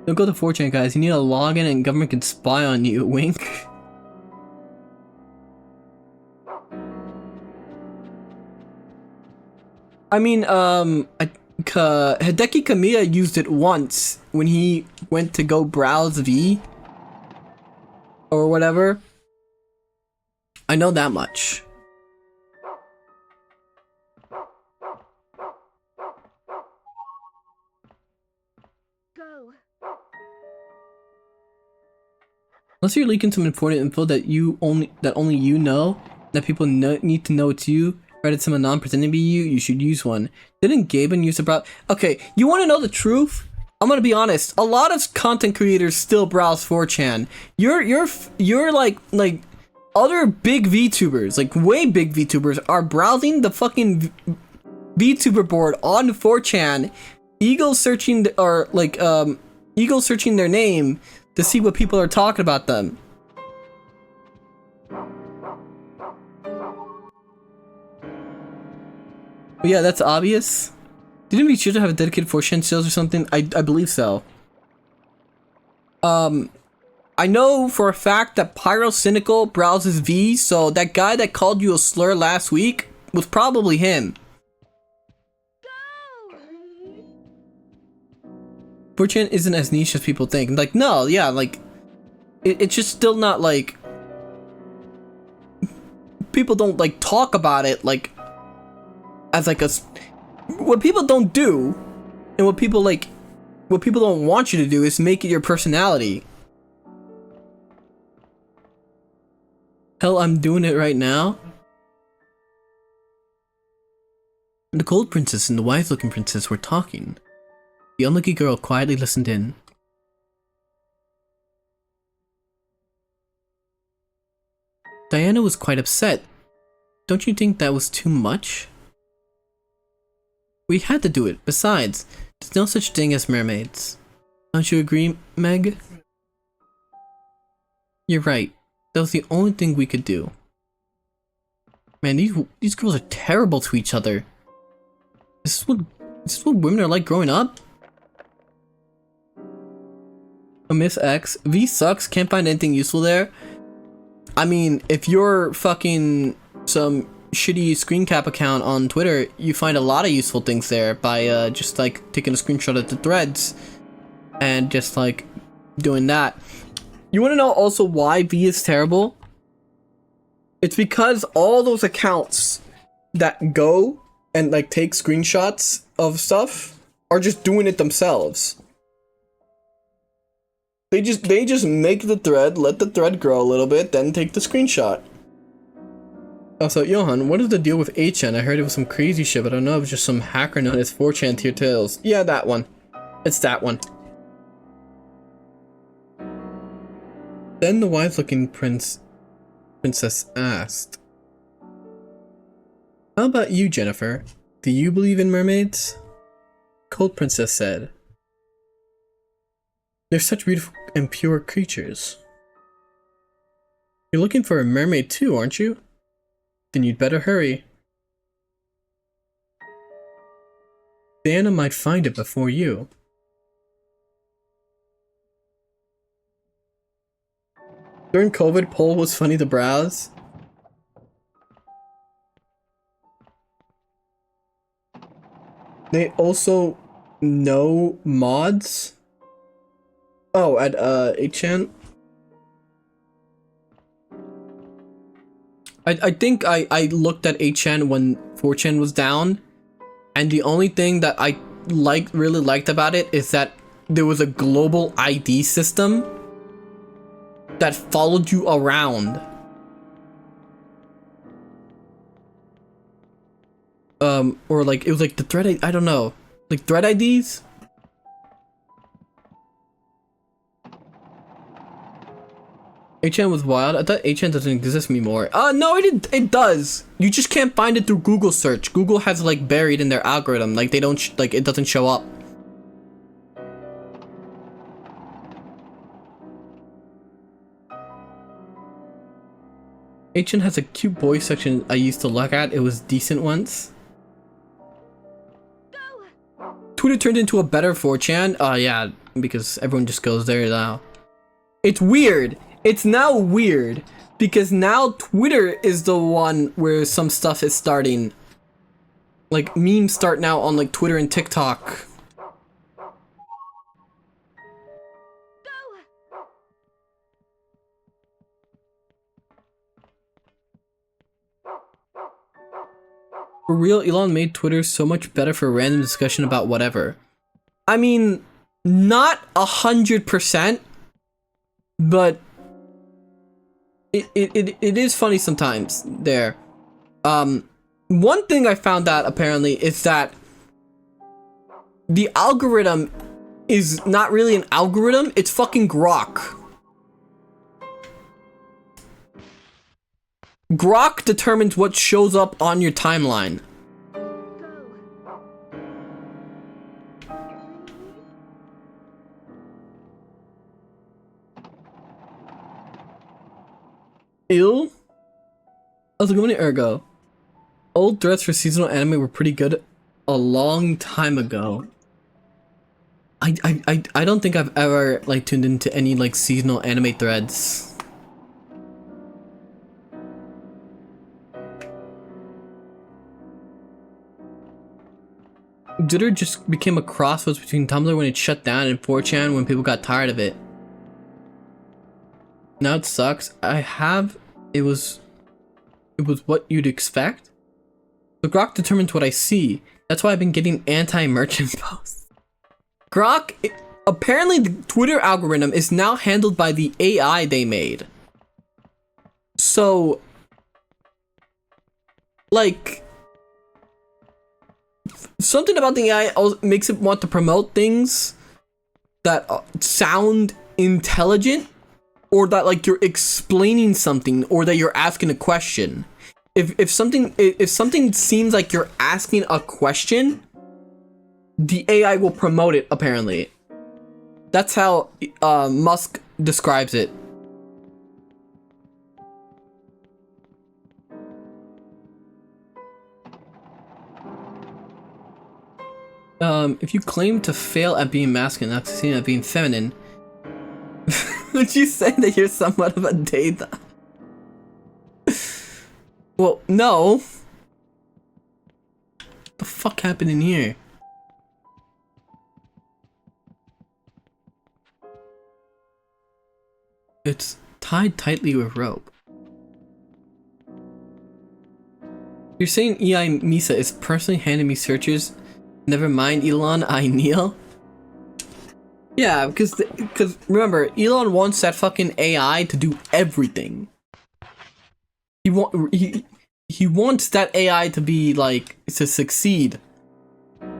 Don't go to 4chan, guys. You need a login and government can spy on you. Wink. I mean, Hideki Kamiya used it once when he went to go browse V or whatever. I know that much. Go. Unless you're leaking some important info that only you know, that people need to know it's you. Reddit some anon pretending to be you should use one. Didn't Gaben use a browse? Okay, you want to know the truth? I'm gonna be honest. A lot of content creators still browse 4chan. You're like other big VTubers, like way big VTubers, are browsing the fucking VTuber board on 4chan, ego searching their name to see what people are talking about them. But yeah, that's obvious. Didn't we choose to have a dedicated 4chan sales or something? I believe so. I know for a fact that Pyrocynical browses V, so that guy that called you a slur last week was probably him. 4chan isn't as niche as people think. Like, no, yeah, like, it's just still not like, people don't like talk about it like as like a, what people don't do, and what people don't want you to do is make it your personality. Hell, I'm doing it right now. The cold princess and the wise-looking princess were talking. The unlucky girl quietly listened in. Diana was quite upset. Don't you think that was too much? We had to do it. Besides, there's no such thing as mermaids. Don't you agree, Meg? You're right. That was the only thing we could do. Man, these girls are terrible to each other. This is what women are like growing up? Miss X. V sucks, can't find anything useful there. I mean, if you're fucking some shitty screen cap account on Twitter, you find a lot of useful things there by just like taking a screenshot of the threads and just like doing that. You want to know also why V is terrible? It's because all those accounts that go and like take screenshots of stuff are just doing it themselves. They just make the thread, let the thread grow a little bit, then take the screenshot. Also, Johann, what is the deal with 8chan? I heard it was some crazy shit, but I don't know if it's just some hacker known as 4chan tier tales. Yeah, that one. It's that one. Then the wise-looking princess asked, "How about you, Jennifer? Do you believe in mermaids?" Cold Princess said, "They're such beautiful and pure creatures." "You're looking for a mermaid too, aren't you? Then you'd better hurry. Diana might find it before you." During COVID, poll was funny to browse. They also know mods. Oh, at 8chan. I think I looked at 8chan when 4chan was down, and the only thing that I really liked about it is that there was a global ID system that followed you around. Or like it was like the thread I don't know, like thread IDs. HN was wild. I thought HN doesn't exist anymore. No, it does. You just can't find it through Google search. Google has like buried in their algorithm, like they don't like it doesn't show up. HN has a cute boy section I used to look at. It was decent once. Twitter turned into a better 4chan. Yeah, because everyone just goes there now. It's weird. It's now weird because now Twitter is the one where some stuff is starting. Like memes start now on like Twitter and TikTok. For real, Elon made Twitter so much better for random discussion about whatever. I mean, not 100%, but it is funny sometimes there. One thing I found out apparently is that the algorithm is not really an algorithm, it's fucking Grok. Grok determines what shows up on your timeline. Ill? How's it going, Ergo? Old threads for seasonal anime were pretty good a long time ago. I don't think I've ever like tuned into any like seasonal anime threads. Twitter just became a crossroads between Tumblr when it shut down and 4chan when people got tired of it. Now it sucks. It was what you'd expect. But Grok determines what I see. That's why I've been getting anti-merchant posts. Grok, apparently the Twitter algorithm is now handled by the AI they made. So, like, something about the AI also makes it want to promote things that sound intelligent, or that like you're explaining something, or that you're asking a question. If something seems like you're asking a question, the AI will promote it, apparently. That's how Musk describes it. If you claim to fail at being masculine, not succeed at being feminine, would you say that you're somewhat of a data? Well, no. What the fuck happened in here? It's tied tightly with rope. You're saying EI Misa is personally handing me searches? Never mind, Elon, I kneel? Yeah, because remember, Elon wants that fucking AI to do everything. He wants that AI to be like, to succeed.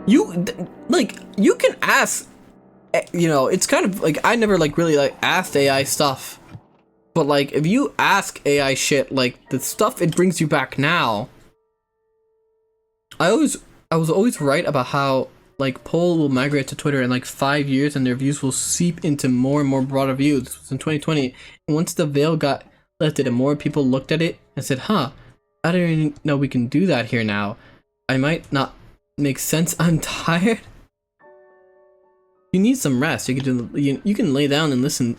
You can ask, you know, it's kind of like, I never like really like asked AI stuff, but like if you ask AI shit, like the stuff it brings you back now. I was always right about how like poll will migrate to Twitter in like 5 years, and their views will seep into more and more broader views. This was in 2020, and once the veil got lifted and more people looked at it and said, huh, I didn't even know we can do that here now. I might not make sense. I'm tired. You need some rest. You can lay down and listen.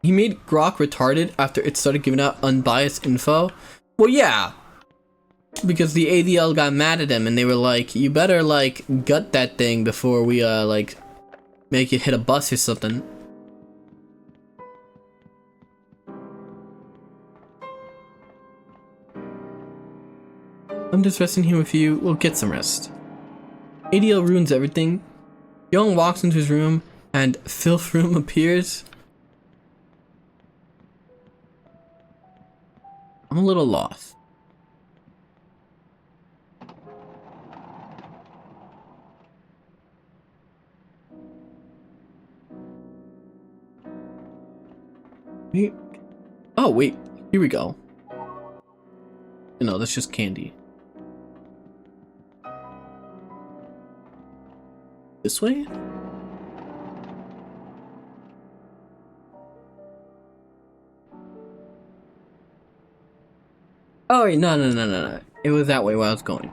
He made Grok retarded after it started giving out unbiased info. Well, yeah, because the ADL got mad at him and they were like, you better like gut that thing before we like make it hit a bus or something. I'm just resting here with you. We'll get some rest. ADL ruins everything. Young walks into his room and Filth Room appears. I'm a little lost. Oh wait, here we go. No, that's just candy. This way? Oh wait, no. It was that way where I was going.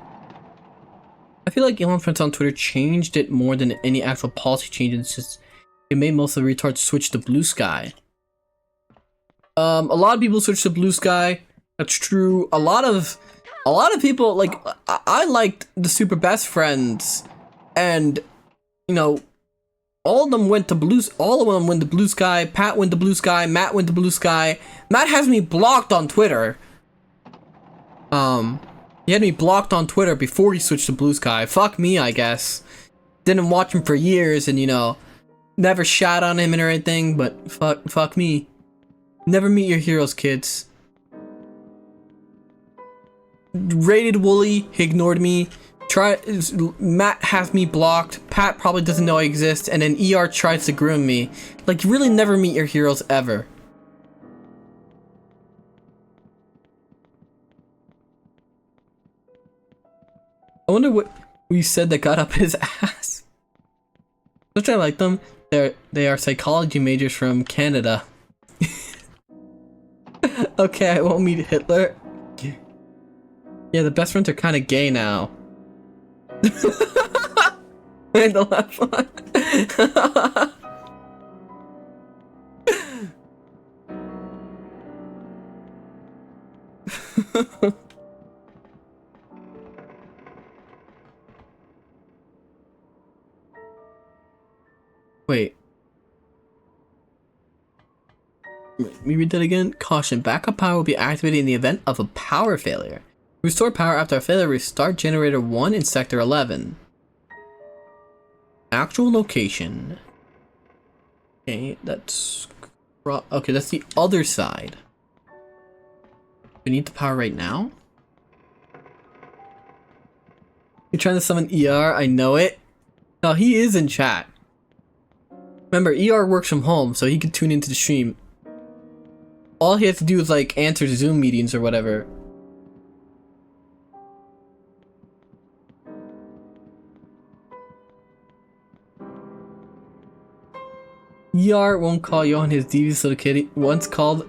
I feel like Elon friends on Twitter changed it more than any actual policy changes. Just it made most of the retards switch to Blue Sky. A lot of people switch to Blue Sky. That's true. A lot of people, like, I liked the Super Best Friends, and you know, all of them went to Blue Sky. Pat went to Blue Sky. Matt went to Blue Sky. Matt has me blocked on Twitter. He had me blocked on Twitter before he switched to Blue Sky. Fuck me, I guess. Didn't watch him for years, and you know, never shat on him or anything. But fuck me. Never meet your heroes, kids. Rated Wooly, he ignored me. Matt has me blocked. Pat probably doesn't know I exist, and then ER tries to groom me. Like, really never meet your heroes ever. I wonder what we said that got up his ass. Which I like them. They are psychology majors from Canada. Okay, I won't meet Hitler. Yeah, the best friends are kind of gay now. And the left one. Wait. Let me read that again. Caution, backup power will be activated in the event of a power failure. Restore power after a failure. Restart generator 1 in sector 11. Actual location. Okay, that's Okay, that's the other side. We need the power right now? You're trying to summon ER? I know it. No, he is in chat. Remember, ER works from home, so he can tune into the stream. All he has to do is, like, answer Zoom meetings or whatever. ER won't call Johann his devious little kitty. Once called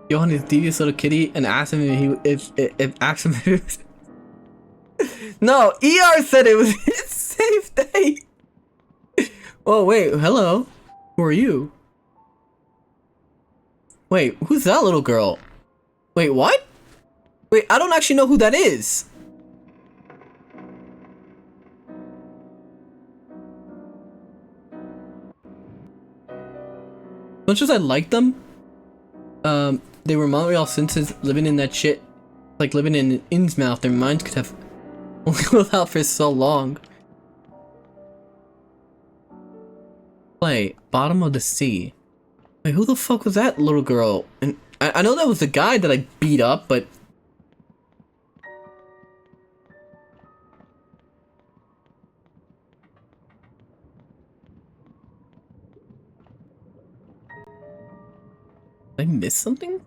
Johann his devious little kitty and asked him if asked him if it was... No, ER said it was his safe day. Oh wait, hello. Who are you? Wait, who's that little girl? Wait, what? Wait, I don't actually know who that is. As much as I like them, they were Montreal citizens living in that shit, like living in Innsmouth. Their minds could have only lived out for so long. Play bottom of the sea. Wait, who the fuck was that little girl? And I know that was the guy that I beat up, but did I miss something?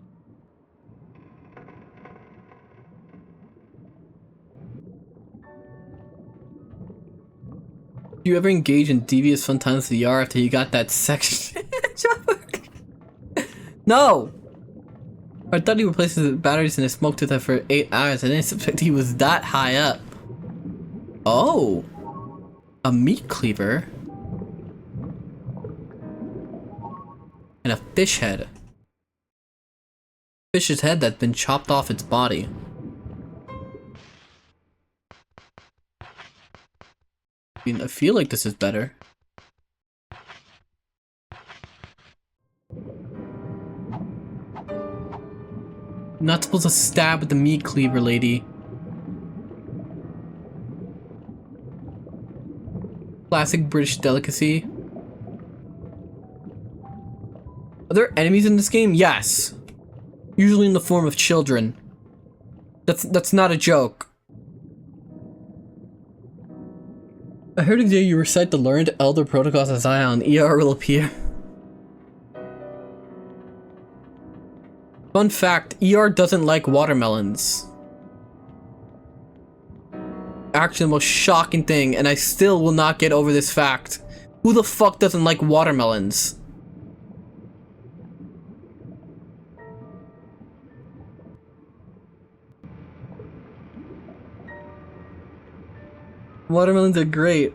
Do you ever engage in devious fun times with VR after you got that section? No! I thought he replaced the batteries in a smoke tooth for 8 hours. I didn't suspect he was that high up. Oh! A meat cleaver? And a fish head. Fish's head that's been chopped off its body. I mean, I feel like this is better. Not supposed to stab with the meat cleaver, lady. Classic British delicacy. Are there enemies in this game? Yes. Usually in the form of children. That's not a joke. I heard the day you recite the learned Elder Protocols of Zion, ER will appear. Fun fact, ER doesn't like watermelons. Actually, the most shocking thing, and I still will not get over this fact. Who the fuck doesn't like watermelons? Watermelons are great.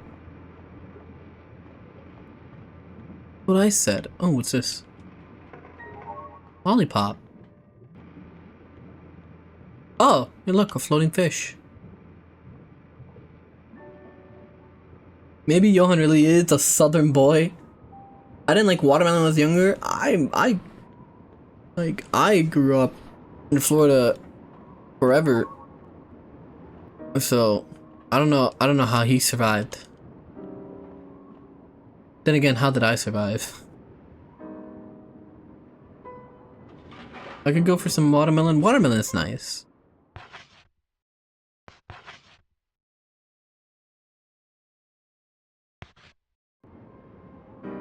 What I said. Oh, what's this? Lollipop. Oh, hey look, a floating fish. Maybe Johann really is a southern boy. I didn't like watermelon when I was younger. I grew up in Florida forever. So I don't know how he survived. Then again, how did I survive? I could go for some watermelon. Watermelon is nice.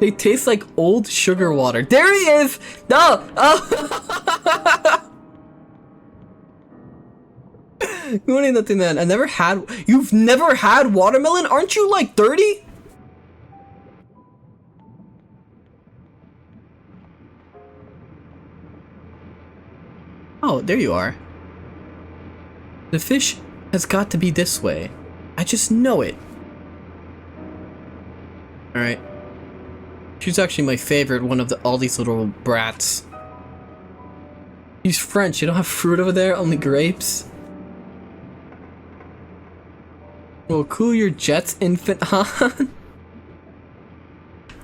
They taste like old sugar water. There he is! No! Oh! You ain't nothing, man. I never had. You've never had watermelon? Aren't you like 30? Oh, there you are. The fish has got to be this way. I just know it. Alright. She's actually my favorite, one of all these little brats. He's French. You don't have fruit over there, only grapes. Well, cool your jets, infant, huh?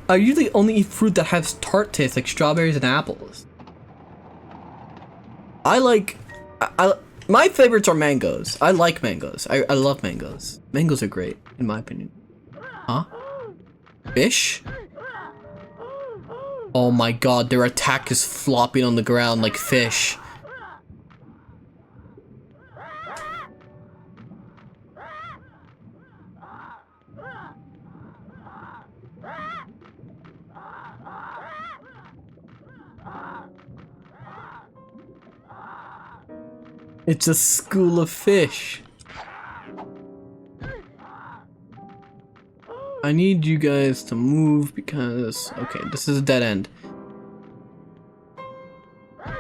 I usually only eat fruit that has tart taste, like strawberries and apples. My favorites are mangoes. I like mangoes. I love mangoes. Mangoes are great, in my opinion. Huh? Fish? Oh my god, their attack is flopping on the ground like fish. It's a school of fish. I need you guys to move because... Okay, this is a dead end.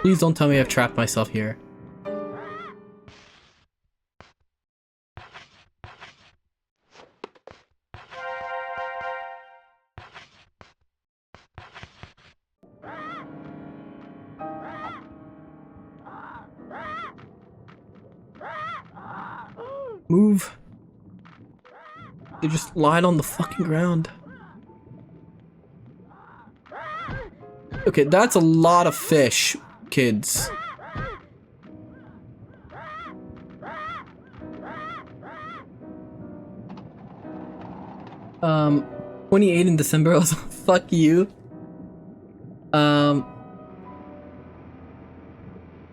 Please don't tell me I've trapped myself here. Move. They just lied on the fucking ground. Okay, that's a lot of fish, kids. 28 in December also. Fuck you.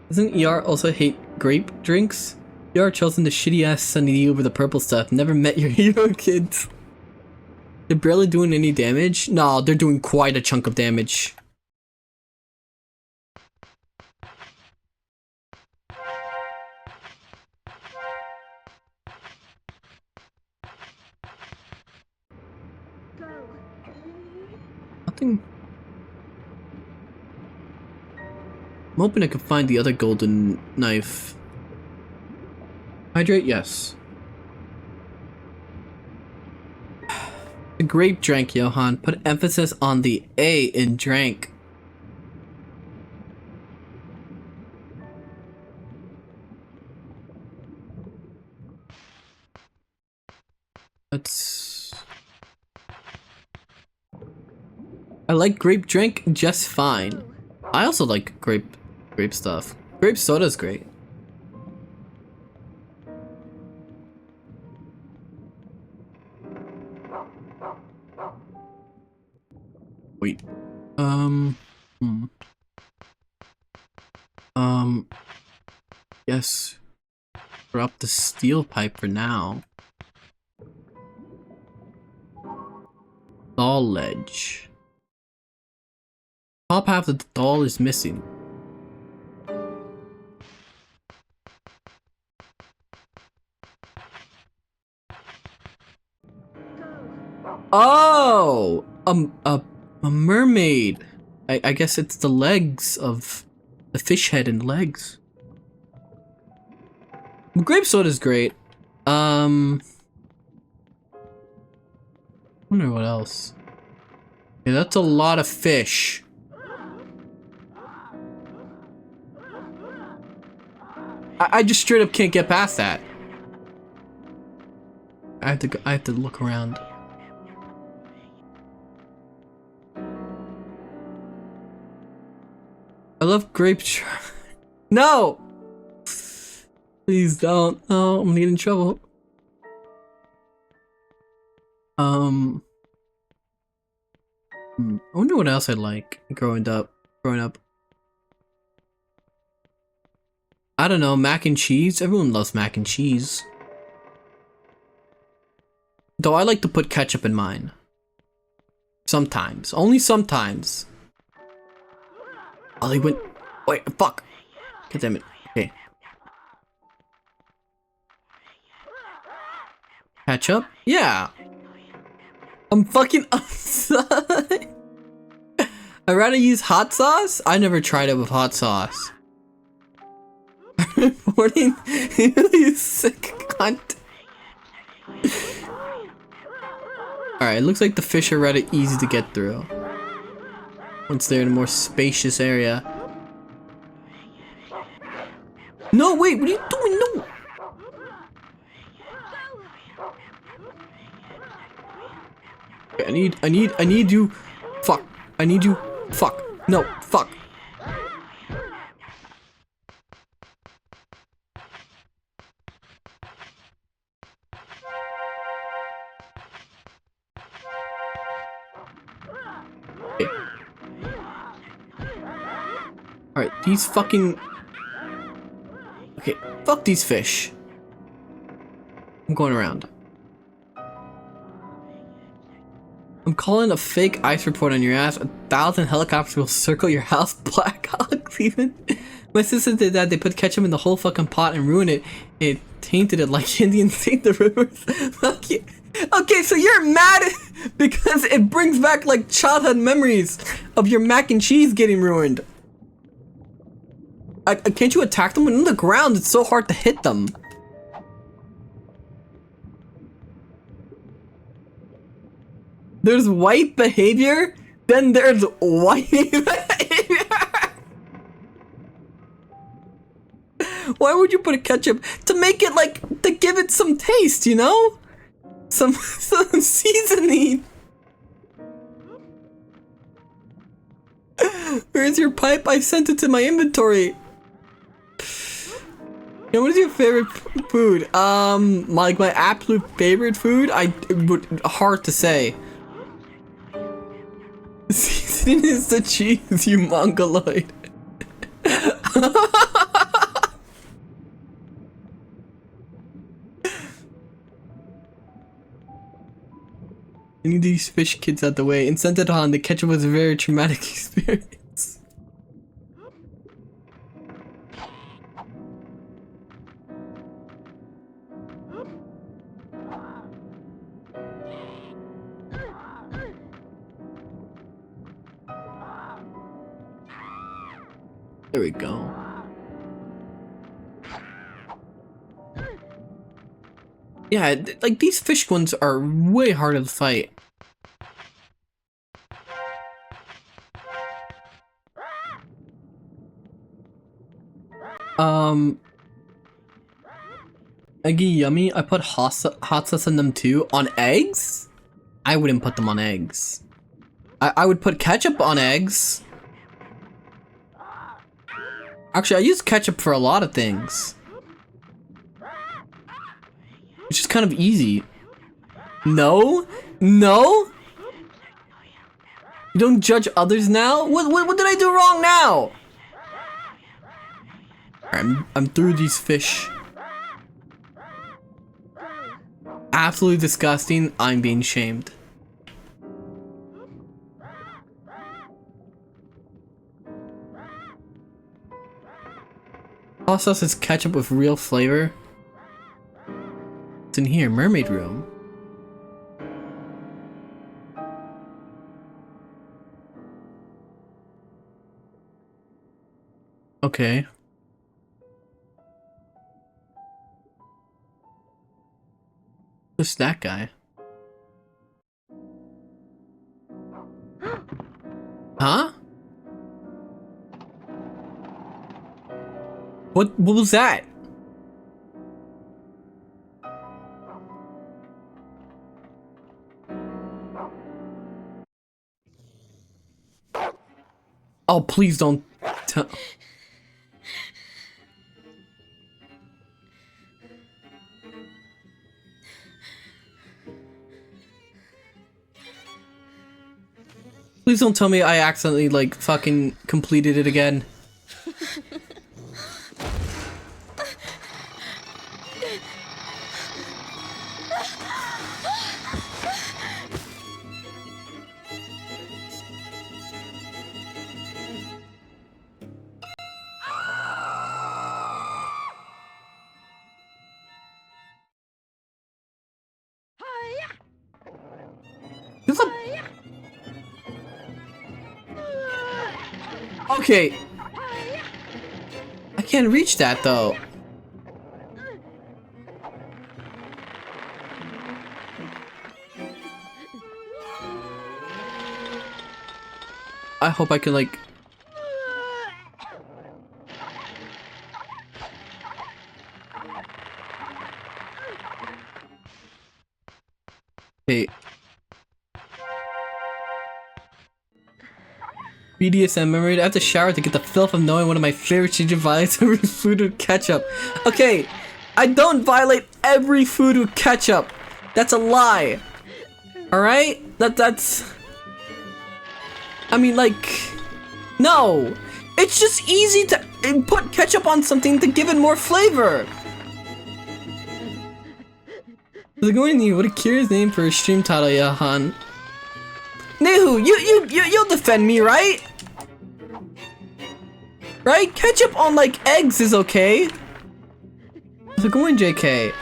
Doesn't ER also hate grape drinks? ER chosen the shitty ass Sunny D over the purple stuff. Never met your hero, kids. They're barely doing any damage? No, they're doing quite a chunk of damage. Nothing. I'm hoping I can find the other golden knife. Hydrate, yes. The grape drank, Johann. Put emphasis on the A in drank. Let's... I like grape drink just fine. I also like grape stuff. Grape soda's great. Wait. Yes. Drop the steel pipe for now. Doll ledge. Top half of the doll is missing. Oh! A mermaid. I guess it's the legs of the fish head and legs. Grape soda's great. Wonder what else. Yeah, that's a lot of fish. I just straight up can't get past that. I have to look around. I love grape. No! Please don't. No, I'm gonna get in trouble. I wonder what else I like growing up. I don't know, mac and cheese. Everyone loves mac and cheese. Though I like to put ketchup in mine. Sometimes. Only sometimes. Oh, they went... Wait, fuck. God damn it. Okay. Ketchup? Yeah. I'm fucking upside. I'd rather use hot sauce? I never tried it with hot sauce. Reporting you sick cunt. Alright, it looks like the fish are rather easy to get through. Once they're in a more spacious area. No, wait, what are you doing? No! Okay, I need you. Fuck. I need you. Fuck. No, fuck. Okay. Alright, these fucking... Okay, fuck these fish. I'm going around. I'm calling a fake ice report on your ass. 1,000 helicopters will circle your house. Black Hawk, even. My sister did that. They put ketchup in the whole fucking pot and ruined it. It tainted it like Indians taint the rivers. Fuck you. Okay, so you're mad because it brings back like childhood memories of your mac and cheese getting ruined. Can't you attack them when on the ground? It's so hard to hit them. There's white behavior, then there's white behavior. Why would you put a ketchup? To make it like, to give it some taste, you know? Some seasoning. Where's your pipe? I sent it to my inventory. Yeah, what is your favorite food? Like my absolute favorite food? Hard to say. Seasoning is the cheese, you mongoloid. I need these fish kids out the way. And sent it on. The ketchup was a very traumatic experience. There we go. Yeah, like these fish ones are way harder to fight. Eggy yummy. I put hot sauce in them too. On eggs? I wouldn't put them on eggs. I would put ketchup on eggs. Actually, I use ketchup for a lot of things. It's just kind of easy. No? No? You don't judge others now? What did I do wrong now? I'm through these fish. Absolutely disgusting. I'm being shamed. Hot sauce is ketchup with real flavor. What's in here? Mermaid room. Okay. Who's that guy? Huh? What was that? Oh, please don't tell. Please don't tell me I accidentally, like, fucking completed it again. Okay. I can't reach that though. I hope I can like... Okay. BDSM memory. I have to shower to get the filth of knowing one of my favorite change of violence over food with ketchup. Okay, I don't violate every food with ketchup. That's a lie. Alright? That's... I mean, like... No! It's just easy to put ketchup on something to give it more flavor. They're going to need what a curious name for a stream title, Johann. Nehu, you'll defend me, right? Right? Ketchup on like eggs is okay. How's it going, JK?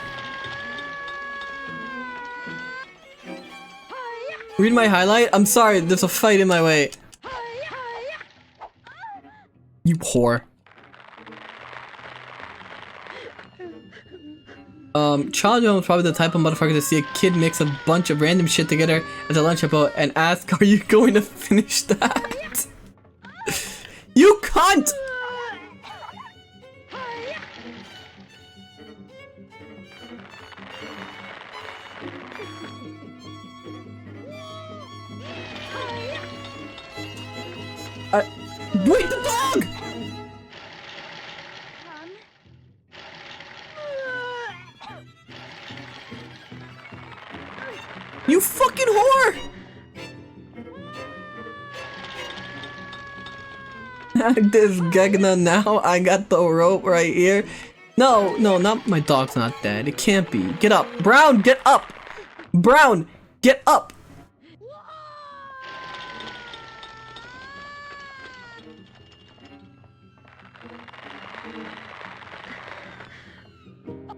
Read my highlight? I'm sorry, there's a fight in my way. You whore. Child Johann was probably the type of motherfucker to see a kid mix a bunch of random shit together at the lunch about and ask, are you going to finish that? You cunt! Wait, the dog! You fucking whore! This Gegna now, I got the rope right here. No, not my dog's not dead. It can't be. Get up. Brown, get up! Brown, get up!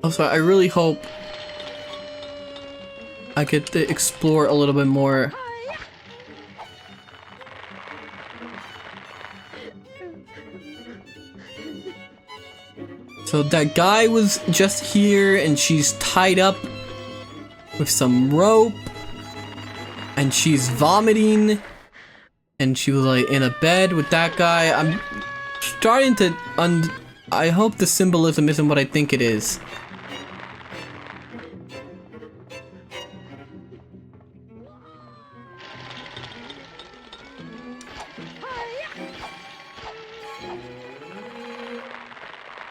Also, I really hope I get to explore a little bit more. So that guy was just here and she's tied up with some rope and she's vomiting and she was like in a bed with that guy. I'm starting to I hope the symbolism isn't what I think it is.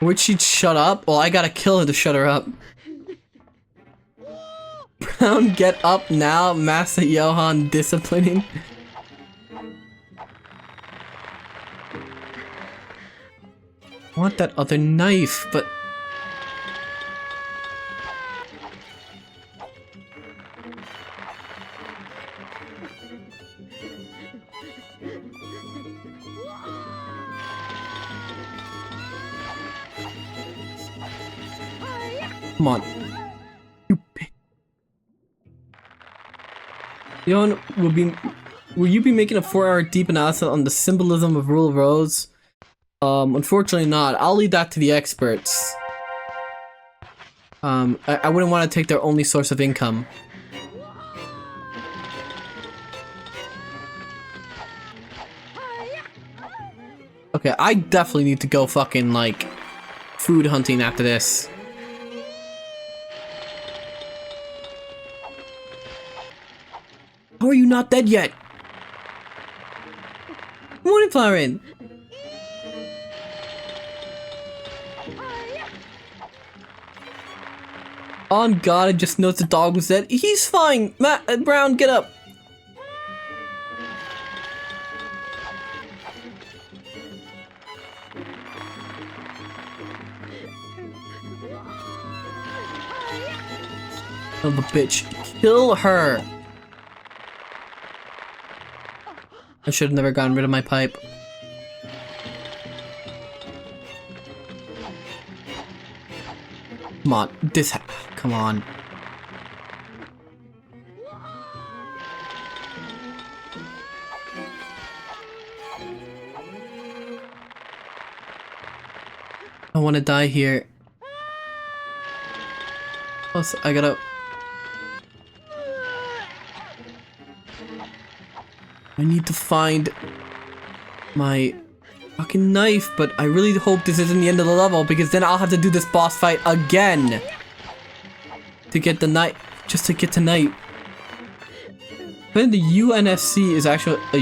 Would she shut up? Well, I gotta kill her to shut her up. Brown, get up now, Master Johann disciplining. I want that other knife, but... Come on. You bitch. Johann, will you be making a 4-hour deep analysis on the symbolism of Rule of Rose? Unfortunately not. I'll leave that to the experts. I wouldn't want to take their only source of income. Okay, I definitely need to go fucking, like, food hunting after this. How are you not dead yet? Morning, Florin. On God, I just noticed the dog was dead. He's fine. Matt, Brown, get up. Son of a bitch. Kill her. I should have never gotten rid of my pipe. Come on, come on. I want to die here. Plus, I gotta... I need to find my fucking knife, but I really hope this isn't the end of the level because then I'll have to do this boss fight again to get the knife, just to get tonight. But the UNSC is actually a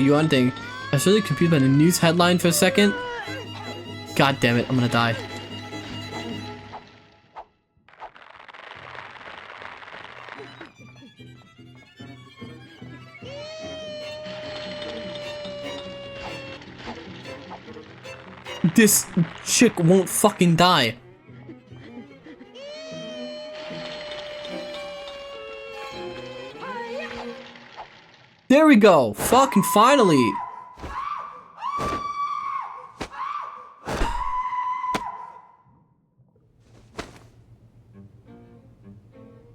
UN thing. I was really confused by the news headline for a second. God damn it, I'm gonna die. this chick won't fucking die. There we go. Fucking finally.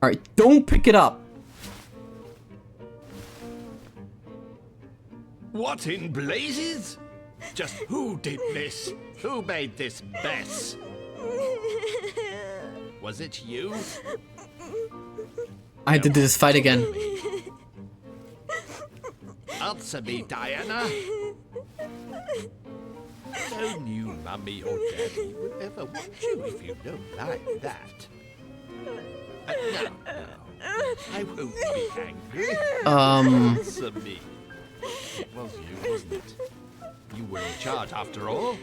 Alright, don't pick it up. What in blazes? Just who did this? Who made this mess? Was it you? I had to do this fight again. Answer me, Diana. No new mummy or daddy would ever want you if you don't like that. No, I won't be angry. Answer me. It was you, wasn't it? You were in charge after all.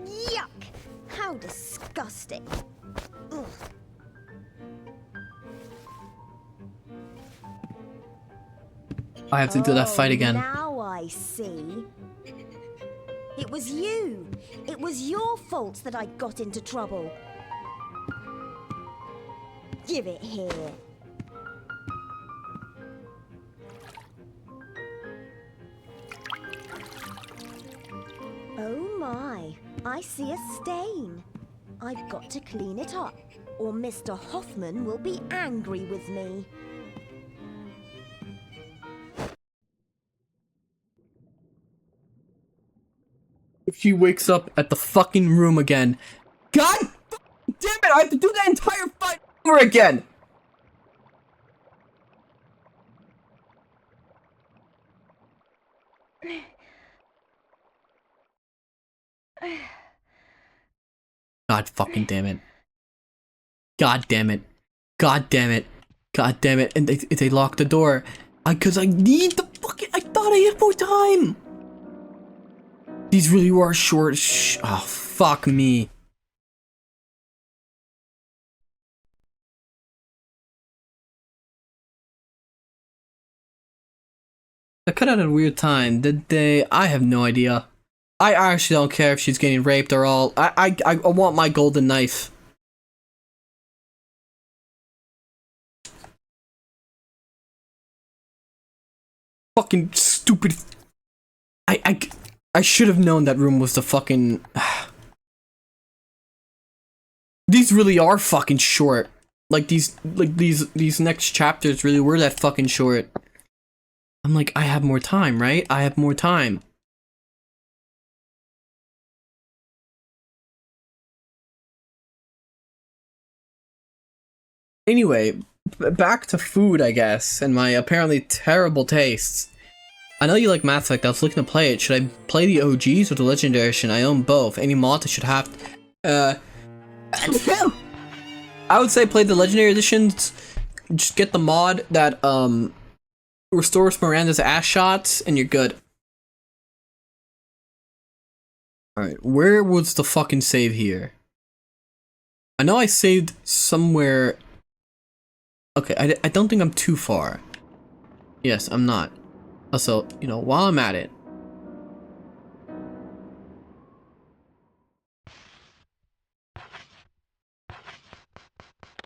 Yuck! How disgusting. Ugh. I have to do that fight again. Now I see. It was you. It was your fault that I got into trouble. Give it here. Oh my, I see a stain. I've got to clean it up, or Mr. Hoffman will be angry with me. She wakes up at the fucking room again. God damn it, I have to do that entire fight over again! God fucking damn it. God damn it. God damn it. God damn it. And they locked the door. Cause I need the fucking, I thought I had more time! These really were short. Oh, fuck me. I cut out at a weird time. Did they? I have no idea. I actually don't care if she's getting raped or all. I want my golden knife. Fucking stupid. I should have known that room was the fucking... These really are fucking short. Like these next chapters really were that fucking short. I'm like, I have more time, right? I have more time. Anyway, back to food, I guess, and my apparently terrible tastes. I know you like Mass Effect, I was looking to play it. Should I play the OGs or the Legendary Edition? I own both. Any mod I should have. I would say play the Legendary Editions. Just get the mod that restores Miranda's ass shots, and you're good. Alright, where was the fucking save here? I know I saved somewhere. Okay, I don't think I'm too far. Yes, I'm not. Also, you know, while I'm at it.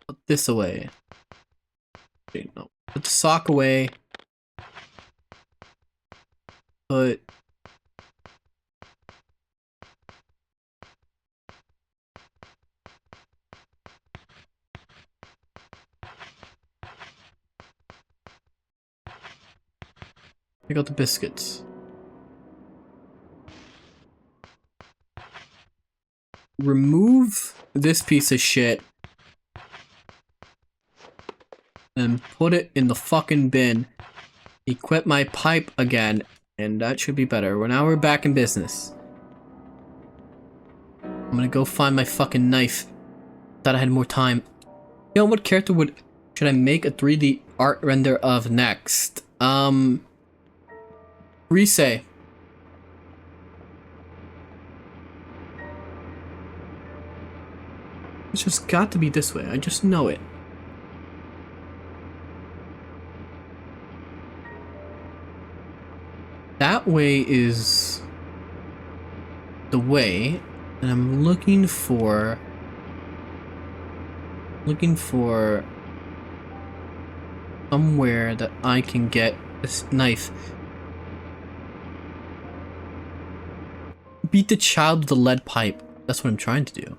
Put this away. Okay, no. Put the sock away. Put... Take out the biscuits. Remove this piece of shit. And put it in the fucking bin. Equip my pipe again. And that should be better. Now we're back in business. I'm gonna go find my fucking knife. Thought I had more time. You know, what character should I make a 3D art render of next? Rise. It's just got to be this way. I just know it. That way is the way, and I'm looking for somewhere that I can get this knife. Beat the child with the lead pipe. That's what I'm trying to do.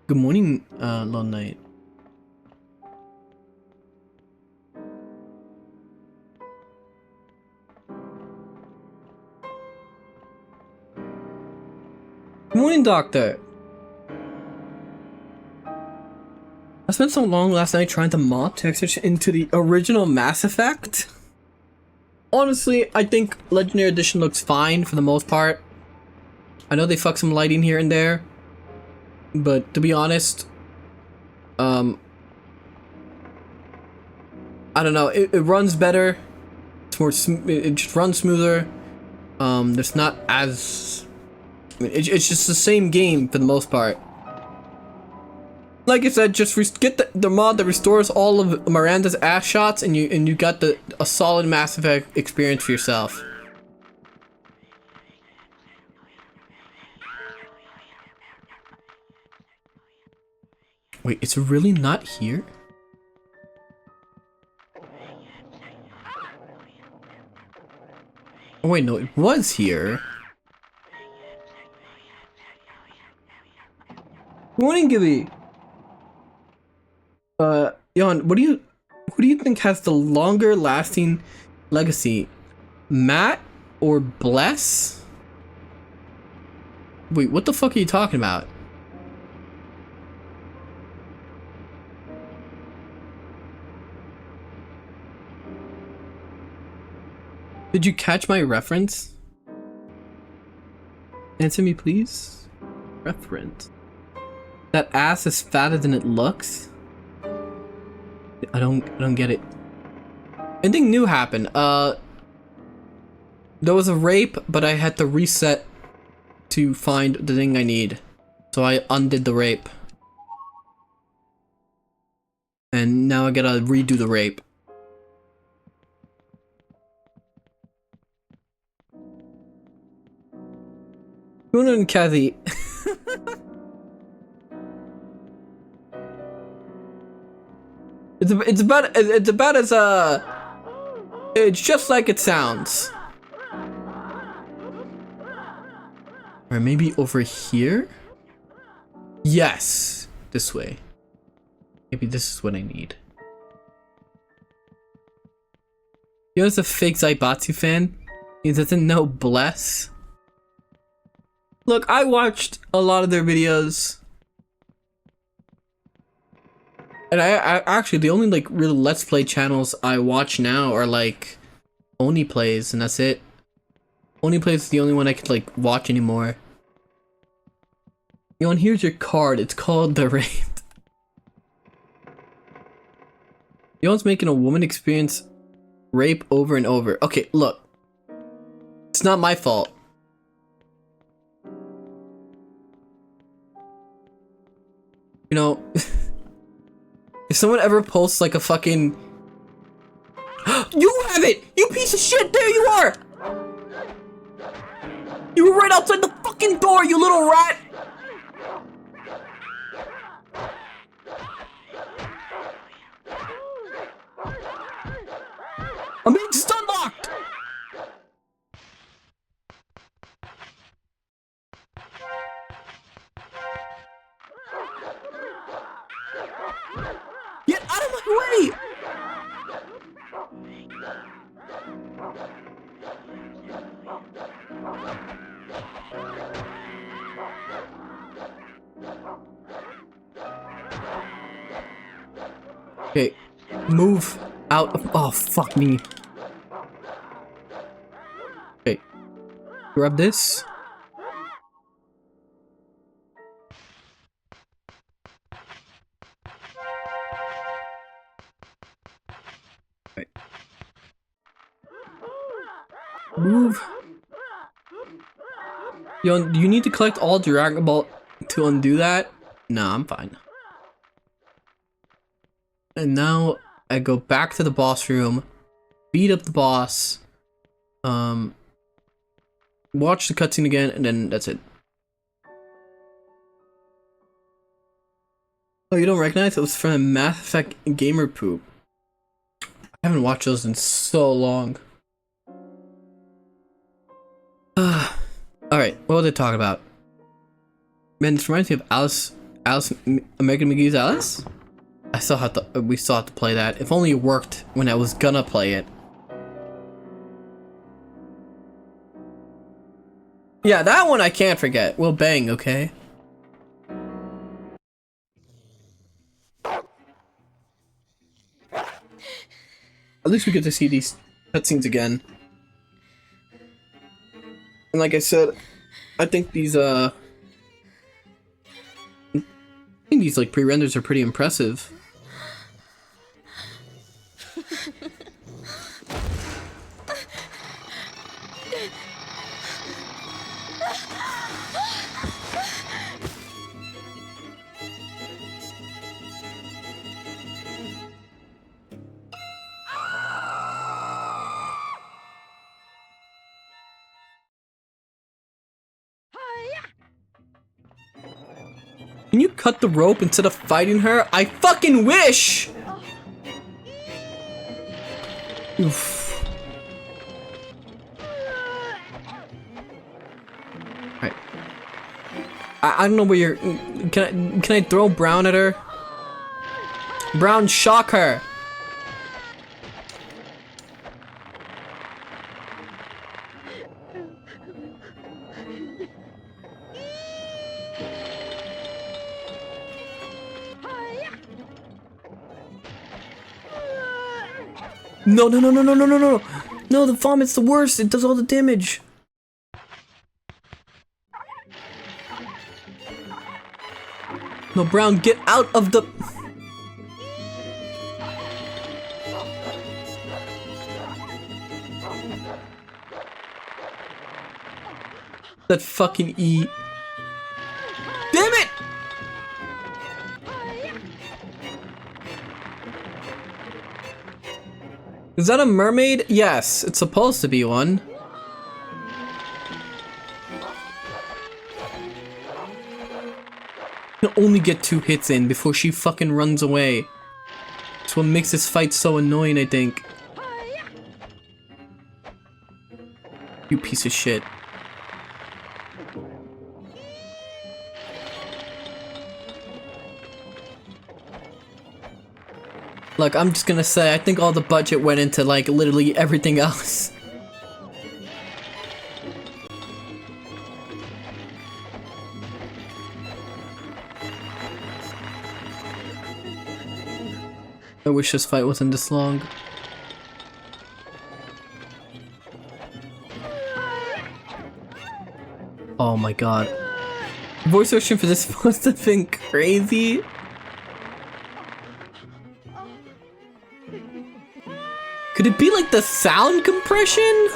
Good morning, Lone Knight. Good morning, Doctor. I spent so long last night trying to mod textures into the original Mass Effect. Honestly, I think Legendary Edition looks fine for the most part. I know they fuck some lighting here and there, but to be honest, I don't know. It runs better. It's more. It just runs smoother. There's not as. I mean, it's just the same game for the most part. Like I said, just get the mod that restores all of Miranda's ass shots, and you got a solid Mass Effect experience for yourself. Wait, it's really not here? Oh wait, no, it was here. Good morning, Gibby. Johann, what do you think has the longer lasting legacy? Matt or Bless? Wait, what the fuck are you talking about? Did you catch my reference? Answer me, please. Reference. That ass is fatter than it looks? I don't get it. Anything new happened. There was a rape, but I had to reset to find the thing I need. So I undid the rape. And now I gotta redo the rape. Luna and Kathy. It's about as it's just like it sounds. Or maybe over here? Yes, this way. Maybe this is what I need. You know, it's a fake Zaibatsu fan. He doesn't know Bless. Look, I watched a lot of their videos. And I actually, the only like real Let's Play channels I watch now are like Oni Plays, and that's it. Oni Plays is the only one I could like watch anymore. Yo, and here's your card. It's called The Rape. Yone's making a woman experience rape over and over. Okay, look. It's not my fault. You know, if someone ever posts like a fucking... You have it! You piece of shit! There you are! You were right outside the fucking door, you little rat! I'm being stun locked! Get out of my way! Okay, move out of— oh, fuck me. Okay, grab this. Okay. Move. Yo, do you need to collect all Dragon Ball to undo that? Nah, I'm fine. And now I go back to the boss room, beat up the boss, watch the cutscene again, and then that's it. Oh, you don't recognize? It was from Mass Effect Gamer Poop. I haven't watched those in so long. Alright, what was I talking about? Man, this reminds me of Alice, American McGee's Alice? We still have to play that. If only it worked when I was gonna play it. Yeah, that one I can't forget. We'll bang, okay? At least we get to see these cutscenes again. And like I said, I think these like pre-renders are pretty impressive. Can you cut the rope instead of fighting her? I fucking wish! Oof. Alright. I don't know where you're... Can I throw Brown at her? Brown, shock her! No, no, no, no, no, no, no, no. No, the vomit's the worst. It does all the damage. No, Brown, get out of the... That fucking E. Damn it! Is that a mermaid? Yes, it's supposed to be one. You can only get 2 hits in before she fucking runs away. That's what makes this fight so annoying, I think. You piece of shit. Look, I'm just gonna say, I think all the budget went into, like, literally everything else. I wish this fight wasn't this long. Oh my god. Voice version for this must have been crazy. Could it be like the sound compression?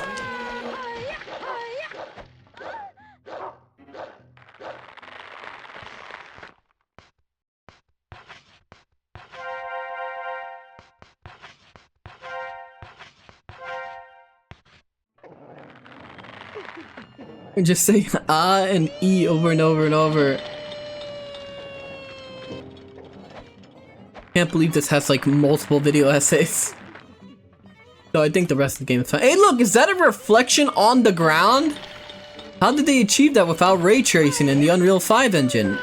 And just say ah and E over and over and over. Can't believe this has like multiple video essays. No, I think the rest of the game is fine. Hey look, is that a reflection on the ground? How did they achieve that without ray tracing in the Unreal 5 engine?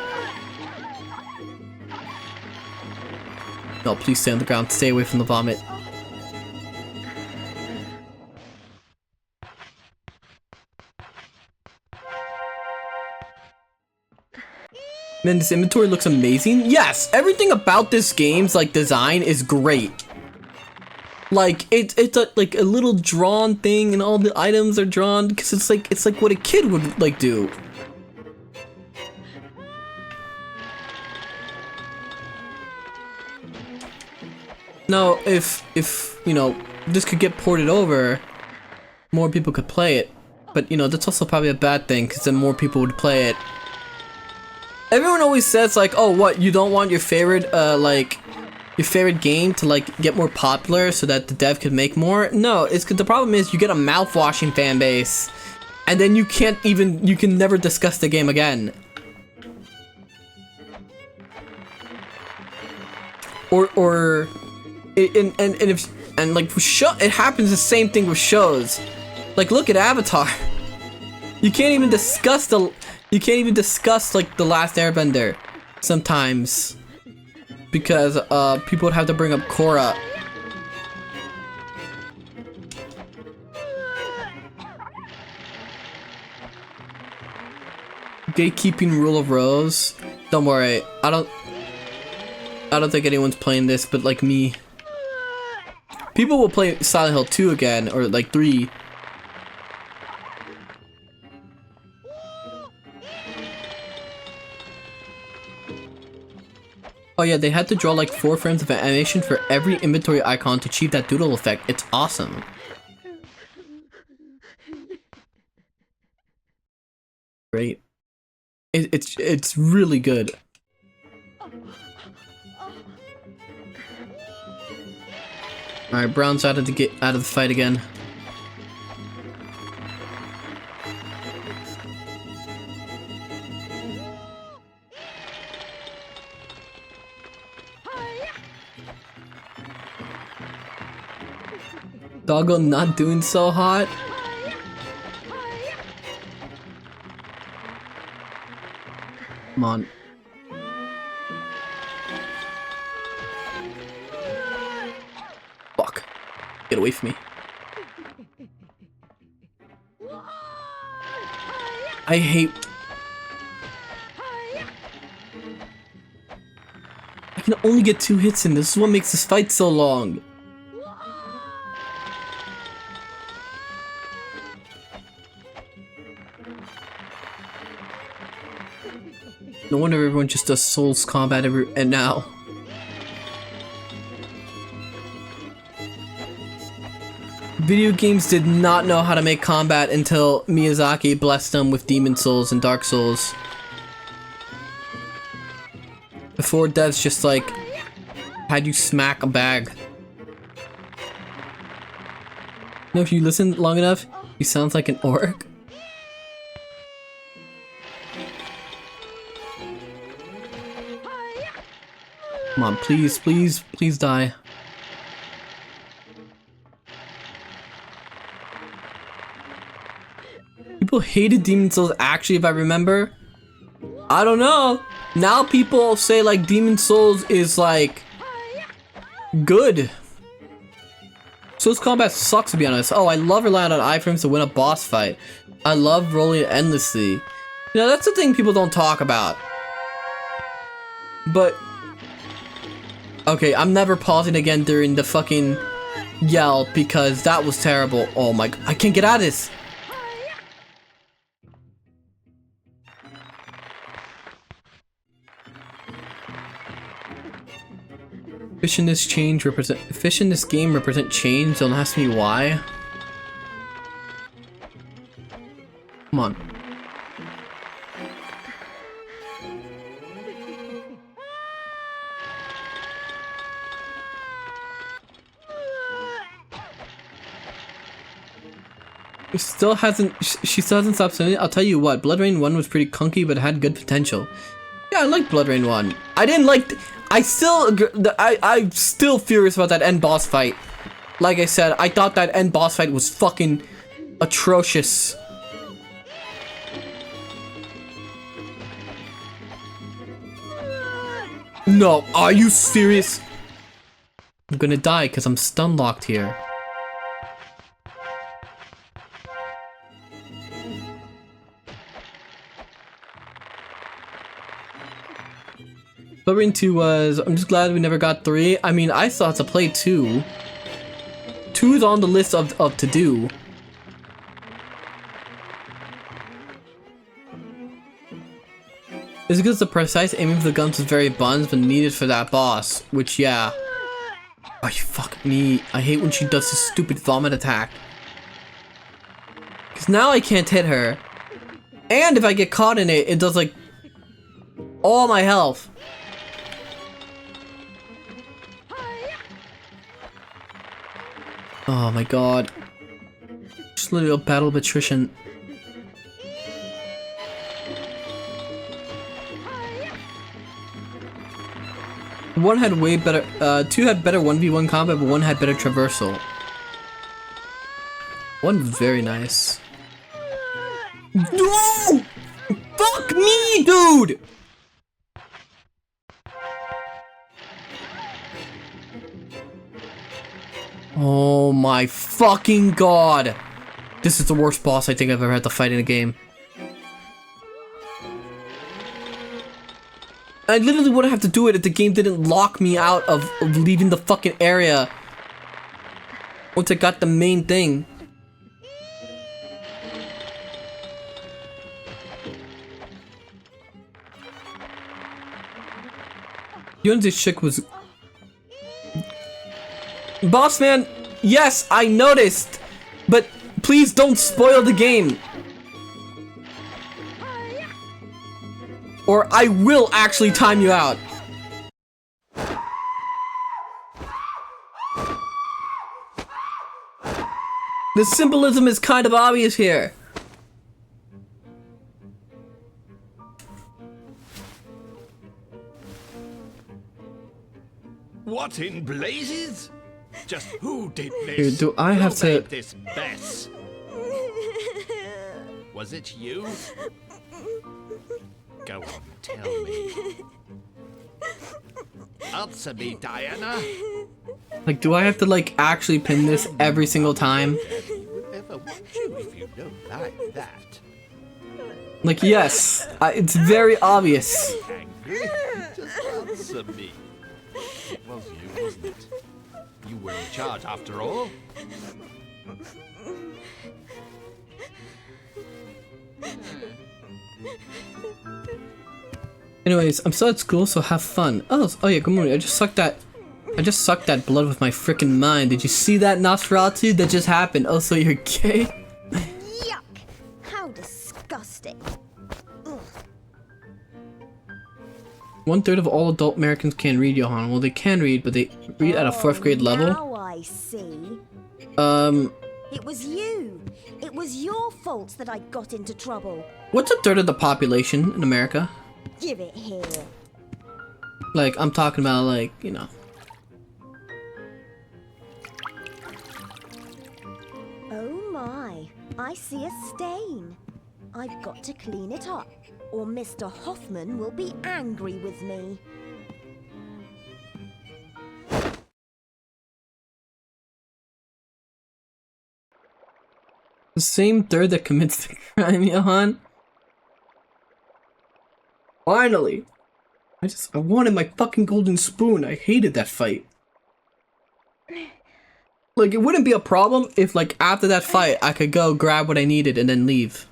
No, please stay on the ground. Stay away from the vomit. Man, this inventory looks amazing. Yes, everything about this game's like design is great. Like it's like a little drawn thing, and all the items are drawn because it's like what a kid would like do. Now, if you know this could get ported over, more people could play it. But you know that's also probably a bad thing because then more people would play it. Everyone always says like, oh, what, you don't want your favorite, like, your favorite game to like get more popular so that the dev could make more? No, it's the problem is you get a mouth-washing fan base, and then you can never discuss the game again. And like for it happens the same thing with shows. Like look at Avatar. You can't even discuss like the Last Airbender sometimes because people would have to bring up Korra. Gatekeeping Rule of Rose. Don't worry, I don't think anyone's playing this, but like me. People will play Silent Hill 2 again, or like 3. Oh yeah, they had to draw like 4 frames of animation for every inventory icon to achieve that doodle effect. It's awesome. Great. It's really good. Alright, Brown's out of the fight again. Doggo not doing so hot. Come on. Fuck. Get away from me. I hate... I can only get 2 hits in. This is what makes this fight so long. No wonder everyone just does Souls combat and now. Video games did not know how to make combat until Miyazaki blessed them with Demon Souls and Dark Souls. Before devs just like had you smack a bag. You know, if you listen long enough, he sounds like an orc. Come on, please, please, please die. People hated Demon Souls actually, if I remember. I don't know. Now people say like Demon Souls is like good. Souls combat sucks to be honest. Oh, I love relying on iframes to win a boss fight. I love rolling it endlessly. You know, that's the thing people don't talk about. But okay, I'm never pausing again during the fucking yell because that was terrible. Oh my, I can't get out of this. Fish in this game represent change. Don't ask me why. Come on. She still hasn't stopped saying it. I'll tell you what, Blood Rain 1 was pretty clunky, but it had good potential. Yeah, I liked Blood Rain 1. I didn't like... I'm still furious about that end boss fight. Like I said, I thought that end boss fight was fucking atrocious. No, are you serious? I'm gonna die because I'm stun locked here. Blood Rain 2 was... I'm just glad we never got 3. I mean, I still have to play 2. 2 is on the list of to do. It's because the precise aiming of the guns was very buns, but needed for that boss. Which, yeah. Oh, you fuck me. I hate when she does this stupid vomit attack. Because now I can't hit her. And if I get caught in it, it does like... all my health. Oh my god. Just literally a battle of attrition. One had way better, two had better 1v1 combat, but one had better traversal. One very nice. No! Fuck me, dude! Oh my fucking god! This is the worst boss I think I've ever had to fight in a game. I literally wouldn't have to do it if the game didn't lock me out of leaving the fucking area once I got the main thing. Yunzi's chick was... Boss man, yes, I noticed, but please don't spoil the game. Or I will actually time you out. The symbolism is kind of obvious here. What in blazes? Just who did this? Dude, do I have Who to... made this mess? Was it you? Go on, tell me. Answer me, Diana. Like, do I have to, like, actually pin this every single time? Daddy would ever want you if you don't like that. Like, yes, it's very obvious. Angry? Just answer me. It was you, wasn't it? You were in charge after all. Anyways, I'm still at school, so have fun. Oh yeah, good morning. I just sucked that blood with my freaking mind. Did you see that, Nosferatu? That just happened. Oh, so you're gay? Yuck! How disgusting. Ugh. 1/3 of all adult Americans can read, Johann. Well, they can read, but they read at a 4th grade level. Now I see. It was you. It was your fault that I got into trouble. What's 1/3 of the population in America? Give it here. Like, I'm talking about, like, you know. Oh my, I see a stain. I've got to clean it up, or Mr. Hoffman will be angry with me. The same third that commits the crime, Johann. Finally! I wanted my fucking golden spoon. I hated that fight. Like, it wouldn't be a problem if, like, after that fight, I could go grab what I needed and then leave.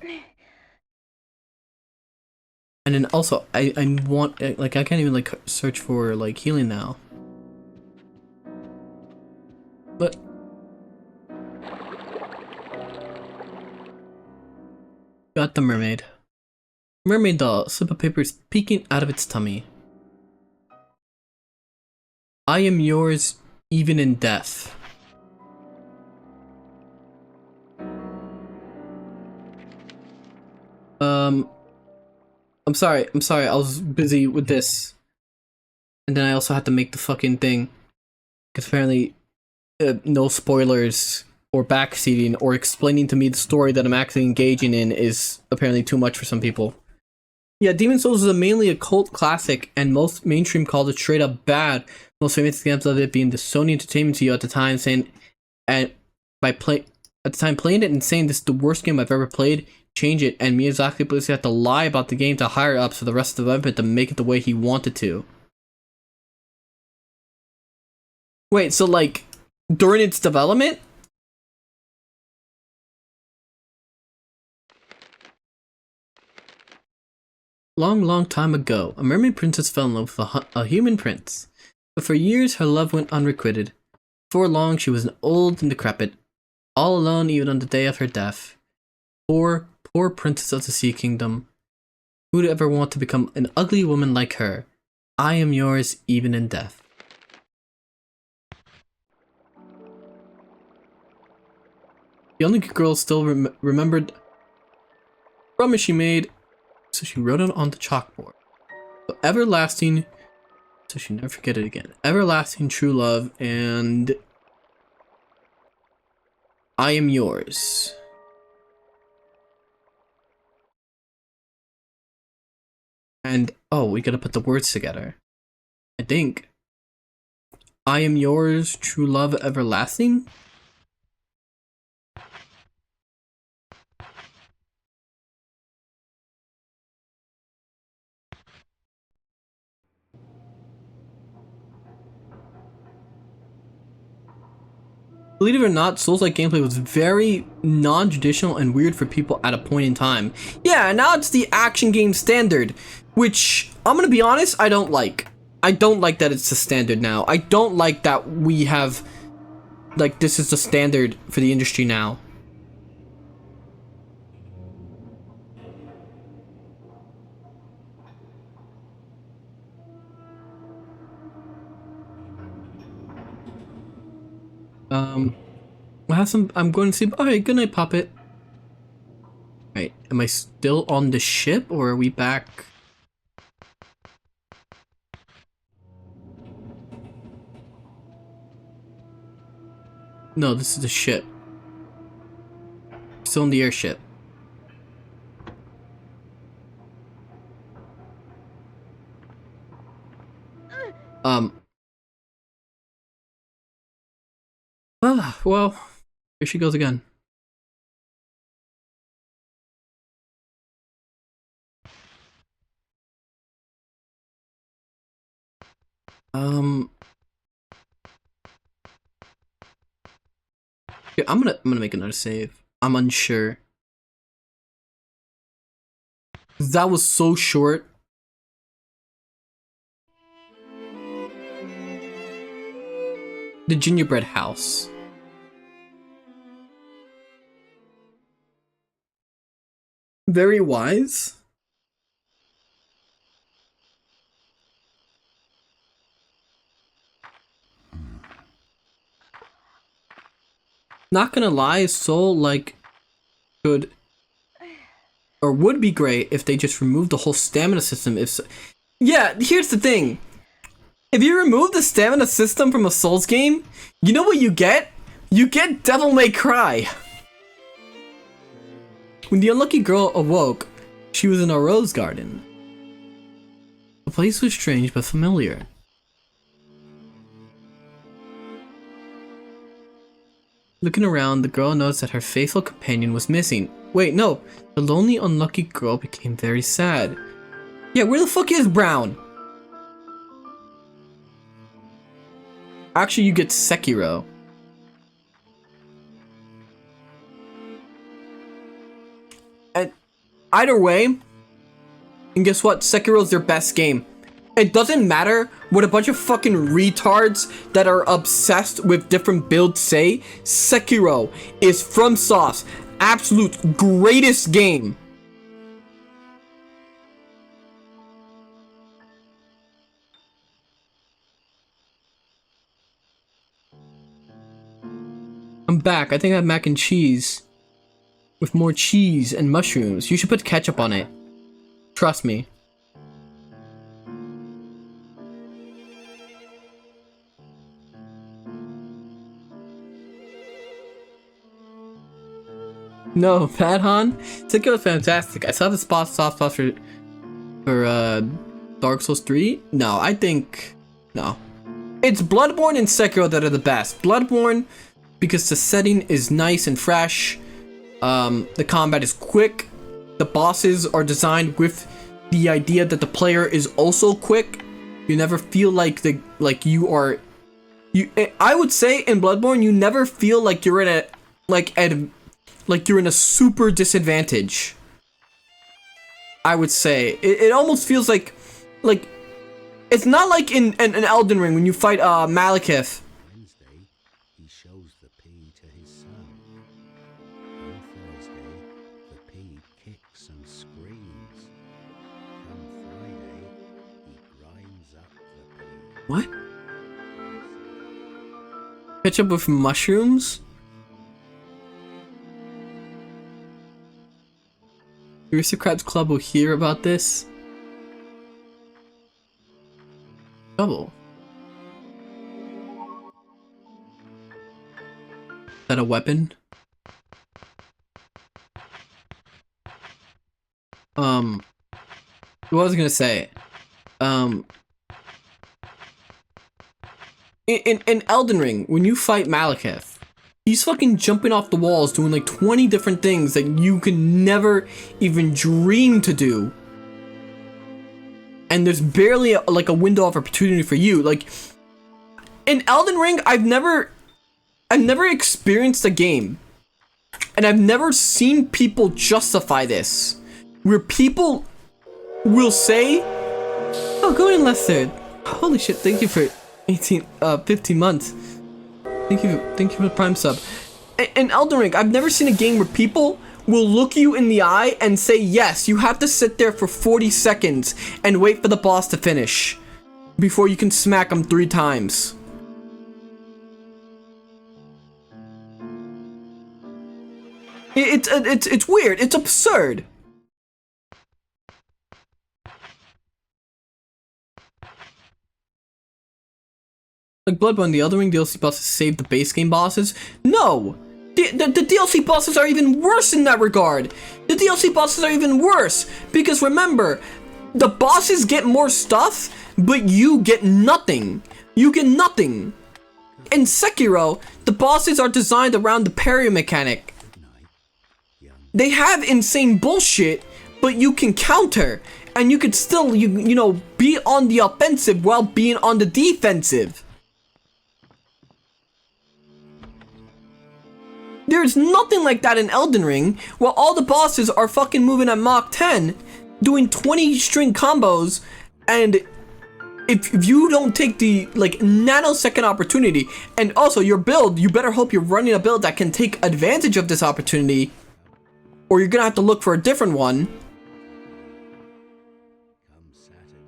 And then also, I want, like, I can't even, like, search for, like, healing now. But... Got the mermaid. Mermaid doll, slip of paper is peeking out of its tummy. I am yours, even in death. I'm sorry, I was busy with this. And then I also had to make the fucking thing. Because apparently, no spoilers, or backseating, or explaining to me the story that I'm actually engaging in is apparently too much for some people. Yeah, Demon's Souls is mainly a cult classic, and most mainstream called it straight up bad. Most famous examples of it being the Sony Entertainment CEO at the time saying, playing it and saying this is the worst game I've ever played, change it, and Miyazaki basically had to lie about the game to higher ups for the rest of the development to make it the way he wanted to. Wait, so like, during its development? Long time ago, a mermaid princess fell in love with a human prince. But for years, her love went unrequited. Before long, she was an old and decrepit, all alone even on the day of her death. Poor princess of the Sea Kingdom. Who'd ever want to become an ugly woman like her? I am yours, even in death. The only girl still remembered the promise she made, so she wrote it on the chalkboard. So everlasting, so she never forget it again. Everlasting true love, and I am yours. And, oh, we gotta put the words together. I think. I am yours, true love, everlasting? Believe it or not, Souls-like gameplay was very non-traditional and weird for people at a point in time. Yeah, and now it's the action game standard, which, I'm gonna be honest, I don't like. I don't like that it's the standard now. I don't like that we have, like, this is the standard for the industry now. I'm going to sleep. Alright, good night, Puppet. Right, am I still on the ship, or are we back? No, this is the ship. Still in the airship. Well, here she goes again. Yeah, I'm gonna make another save. I'm unsure. That was so short. The gingerbread house. Very wise. Not gonna lie, Soul like could or would be great if they just removed the whole stamina system. If so, yeah, here's the thing. If you remove the stamina system from a Souls game, you know what you get? You get Devil May Cry. When the unlucky girl awoke, she was in a rose garden. The place was strange but familiar. Looking around, the girl noticed that her faithful companion was missing. Wait, no. The lonely, unlucky girl became very sad. Yeah, where the fuck is Brown? Actually, you get Sekiro. And either way, and guess what? Sekiro's their best game. It doesn't matter what a bunch of fucking retards that are obsessed with different builds say. Sekiro is FromSoft's absolute greatest game. I'm back. I think I have mac and cheese. With more cheese and mushrooms. You should put ketchup on it. Trust me. No, Padhan? Sekiro was fantastic. I saw the soft spot for Dark Souls 3. No, I think no. It's Bloodborne and Sekiro that are the best. Bloodborne because the setting is nice and fresh. The combat is quick. The bosses are designed with the idea that the player is also quick. You never feel like I would say in Bloodborne you never feel like you're in a super disadvantage. I would say it almost feels like it's not like in Elden Ring when you fight Malekith. Wednesday, he shows the pea to his son. On Thursday, the pea kicks and screams. What? Ketchup with mushrooms? Aristocrats Club will hear about this. Double. Is that a weapon? What was I gonna say? In Elden Ring, when you fight Malekith, he's fucking jumping off the walls doing like 20 different things that you can never even dream to do. And there's barely like a window of opportunity for you. Like, in Elden Ring, I've never experienced a game, and I've never seen people justify this, where people will say, "Oh, go in, Lester. Holy shit! Thank you for 15 months. Thank you for the Prime sub." In Elden Ring, I've never seen a game where people will look you in the eye and say, "Yes, you have to sit there for 40 seconds and wait for the boss to finish before you can smack him 3 times." It's weird. It's absurd. Like Bloodborne, the Elden Ring DLC bosses save the base game bosses? No! The DLC bosses are even worse in that regard! The DLC bosses are even worse! Because remember, the bosses get more stuff, but you get nothing. You get nothing. In Sekiro, the bosses are designed around the parry mechanic. They have insane bullshit, but you can counter, and you can still, you know, be on the offensive while being on the defensive. There's nothing like that in Elden Ring, where all the bosses are fucking moving at Mach 10, doing 20 string combos, and if you don't take the, like, nanosecond opportunity, and also your build, you better hope you're running a build that can take advantage of this opportunity, or you're gonna have to look for a different one. Come Saturday,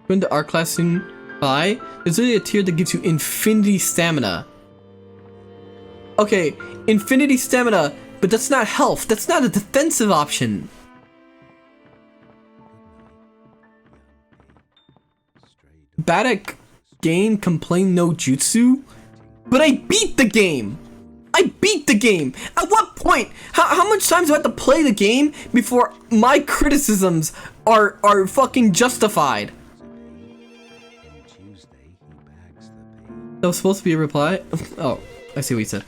When the art class in buy, there's literally a tier that gives you infinity stamina. Okay, infinity stamina, but that's not health. That's not a defensive option. Bad at game, complain no jutsu? But I beat the game! I beat the game! At what point? How much times do I have to play the game before my criticisms are fucking justified? That was supposed to be a reply? Oh, I see what you said.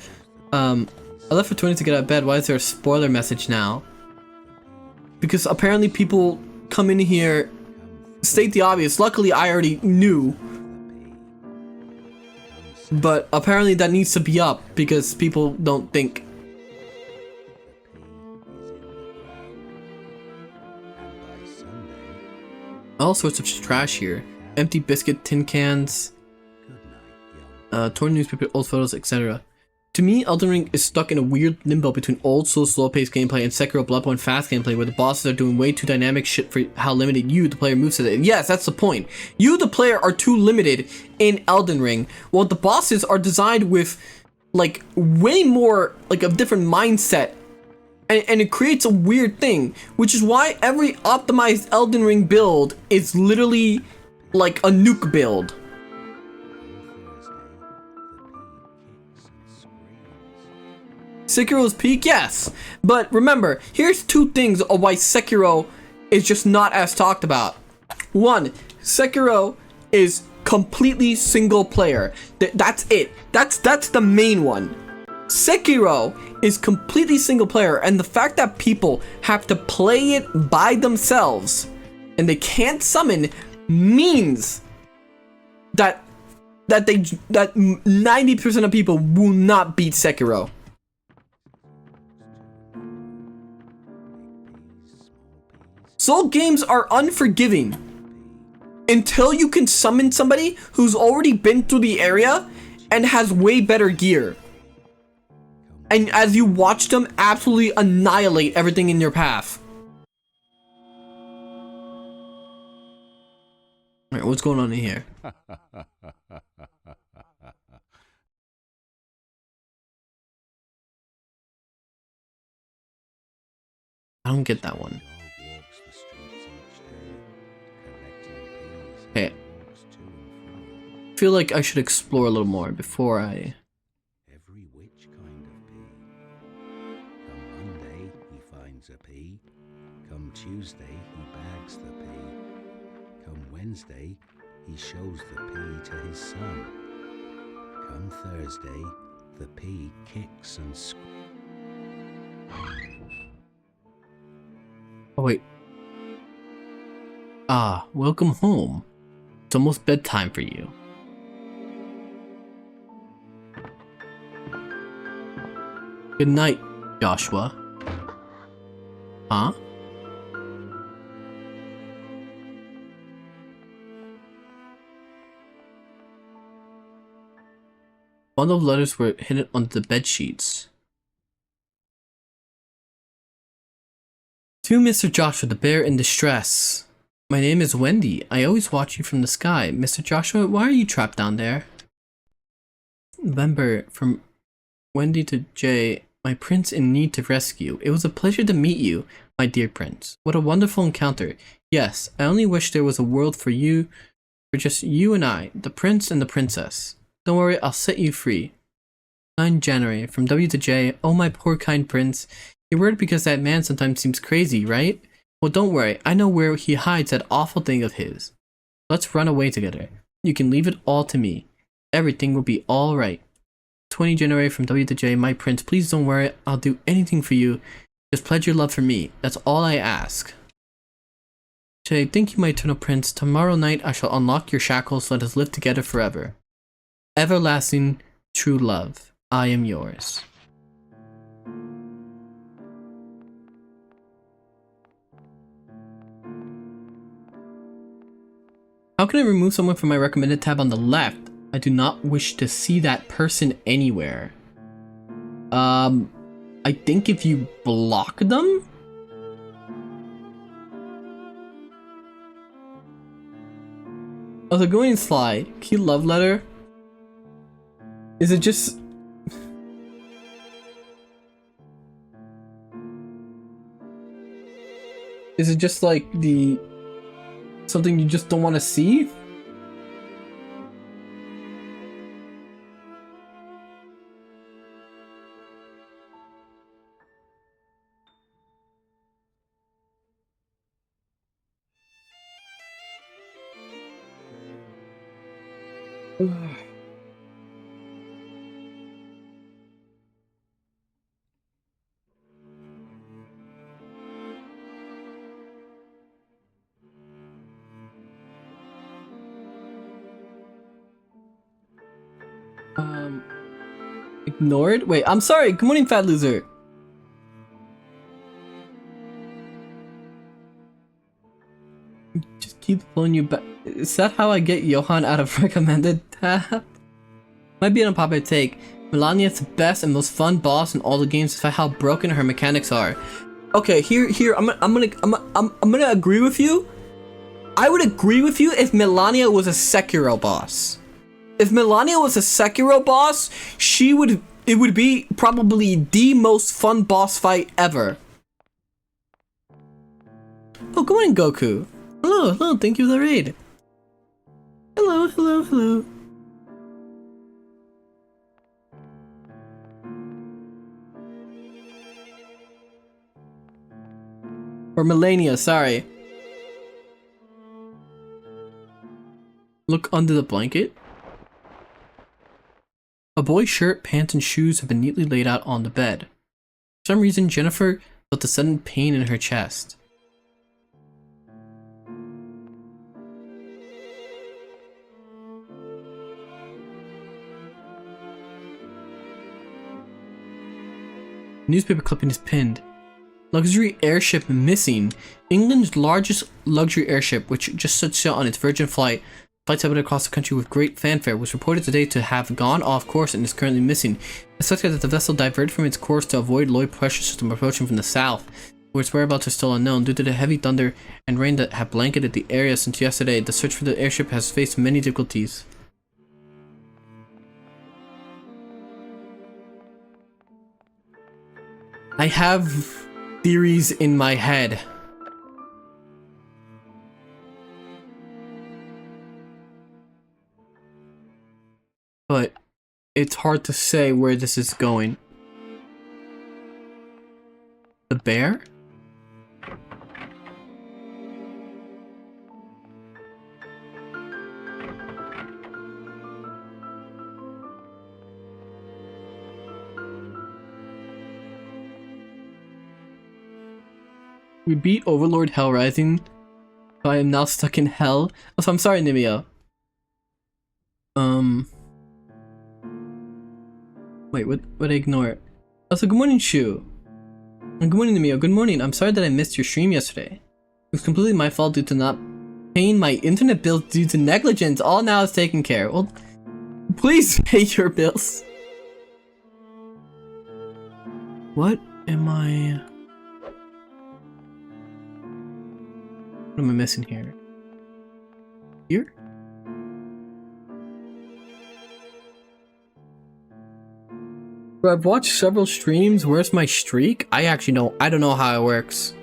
I left for 20 to get out of bed. Why is there a spoiler message now? Because apparently people come in here, state the obvious. Luckily, I already knew. But apparently that needs to be up because people don't think. All sorts of trash here. Empty biscuit tin cans. Torn newspaper, old photos, etc. To me, Elden Ring is stuck in a weird limbo between old school slow-paced gameplay and Sekiro Bloodborne fast gameplay where the bosses are doing way too dynamic shit for how limited you, the player, moves to it. Yes, that's the point. You, the player, are too limited in Elden Ring, while the bosses are designed with, like, way more, like, a different mindset. And it creates a weird thing, which is why every optimized Elden Ring build is literally like a nuke build. Sekiro's peak, yes, but remember, here's 2 things of why Sekiro is just not as talked about. 1, Sekiro is completely single player. That's it. That's the main one. Sekiro is completely single player, and the fact that people have to play it by themselves and they can't summon means that 90% of people will not beat Sekiro. Soul games are unforgiving until you can summon somebody who's already been through the area and has way better gear. And as you watch them absolutely annihilate everything in your path. Alright, what's going on in here? I don't get that one. Okay. I feel like I should explore a little more before I... Every which kind of pea. Come Monday, he finds a pea. Come Tuesday, he bags the pea. Come Wednesday, he shows the pea to his son. Come Thursday, the pea kicks and Oh wait. Ah, welcome home. It's almost bedtime for you. Good night, Joshua. Huh? Bundle of letters were hidden under the bed sheets. To Mr. Joshua, the bear in distress. My name is Wendy. I always watch you from the sky. Mr. Joshua, why are you trapped down there? November, from Wendy to Jay, my prince in need to rescue. It was a pleasure to meet you, my dear prince. What a wonderful encounter. Yes, I only wish there was a world for you, for just you and I, the prince and the princess. Don't worry, I'll set you free. 9 January, from W to J. Oh, my poor kind prince. You're worried because that man sometimes seems crazy, right? Well, don't worry. I know where he hides that awful thing of his. Let's run away together. You can leave it all to me. Everything will be all right. 20 January, from W to J. My prince, please don't worry. I'll do anything for you. Just pledge your love for me. That's all I ask. J, thank you, my eternal prince. Tomorrow night I shall unlock your shackles. Let us live together forever. Everlasting, true love. I am yours. How can I remove someone from my recommended tab on the left? I do not wish to see that person anywhere. I think if you block them? Oh, the going slide. Key love letter? Is it just... Is it just like the... something you just don't want to see? Ignored? Wait, I'm sorry. Good morning, fat loser. Just keep pulling you back. Is that how I get Johann out of recommended tab? Might be an unpopular take. Melania's the best and most fun boss in all the games despite how broken her mechanics are. Okay, here, I'm gonna agree with you. I would agree with you if Melania was a Sekiro boss. If Melania was a Sekiro boss, it would be probably the most fun boss fight ever. Oh, good morning, Goku. Hello, hello, thank you for the raid. Hello, hello, hello. Or Melania, sorry. Look under the blanket. A boy's shirt, pants, and shoes have been neatly laid out on the bed. For some reason, Jennifer felt a sudden pain in her chest. Newspaper clipping is pinned. Luxury airship missing. England's largest luxury airship, which just set sail on its Virgin flight, flights have been across the country with great fanfare, was reported today to have gone off course and is currently missing. It's suspected that the vessel diverted from its course to avoid Lloyd pressure system approaching from the south. Its whereabouts are still unknown. Due to the heavy thunder and rain that have blanketed the area since yesterday, the search for the airship has faced many difficulties. I have theories in my head. But it's hard to say where this is going. The bear? We beat Overlord Hell Rising, so I am now stuck in hell. Oh, so I'm sorry, Nimia. Wait, what would I ignore? Also, good morning, Shu. And good morning, Nimia. Good morning. I'm sorry that I missed your stream yesterday. It was completely my fault due to not paying my internet bills due to negligence. All now is taken care. Well, please pay your bills. What am I... What am I missing here? Here? Bro, I've watched several streams. Where's my streak? I don't know how it works.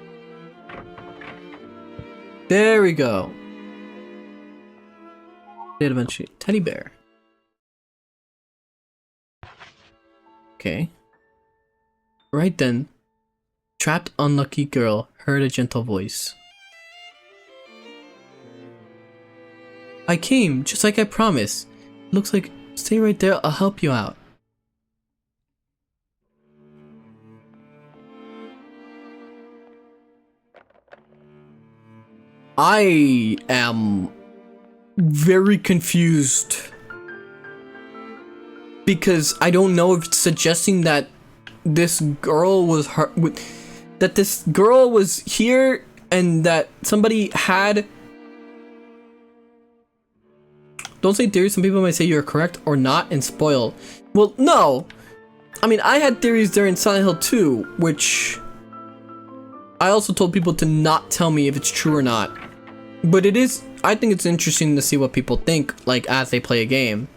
There we go. Did eventually. Teddy bear. Okay. Right then. Trapped unlucky girl heard a gentle voice. I came, just like I promised. Looks like, stay right there, I'll help you out. I am very confused. Because I don't know if it's suggesting that this girl was that this girl was here and that somebody had... Don't say theories, some people might say you're correct or not and spoil. Well, no! I mean, I had theories during Silent Hill 2, which... I also told people to not tell me if it's true or not. But it is... I think it's interesting to see what people think, like, as they play a game.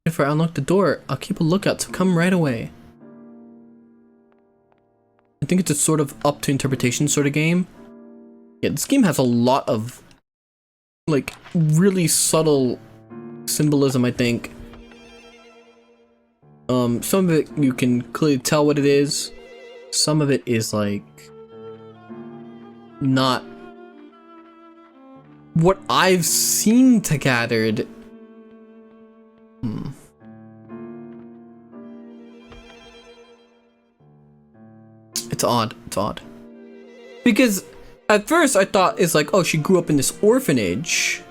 If I unlock the door, I'll keep a lookout, so come right away. I think it's a sort of up to interpretation sort of game. Yeah, this game has a lot of, like, really subtle symbolism, I think. Some of it you can clearly tell what it is. Some of it is, like, not what I've seen to gathered. It's odd. It's odd. Because at first I thought it's like, oh, she grew up in this orphanage.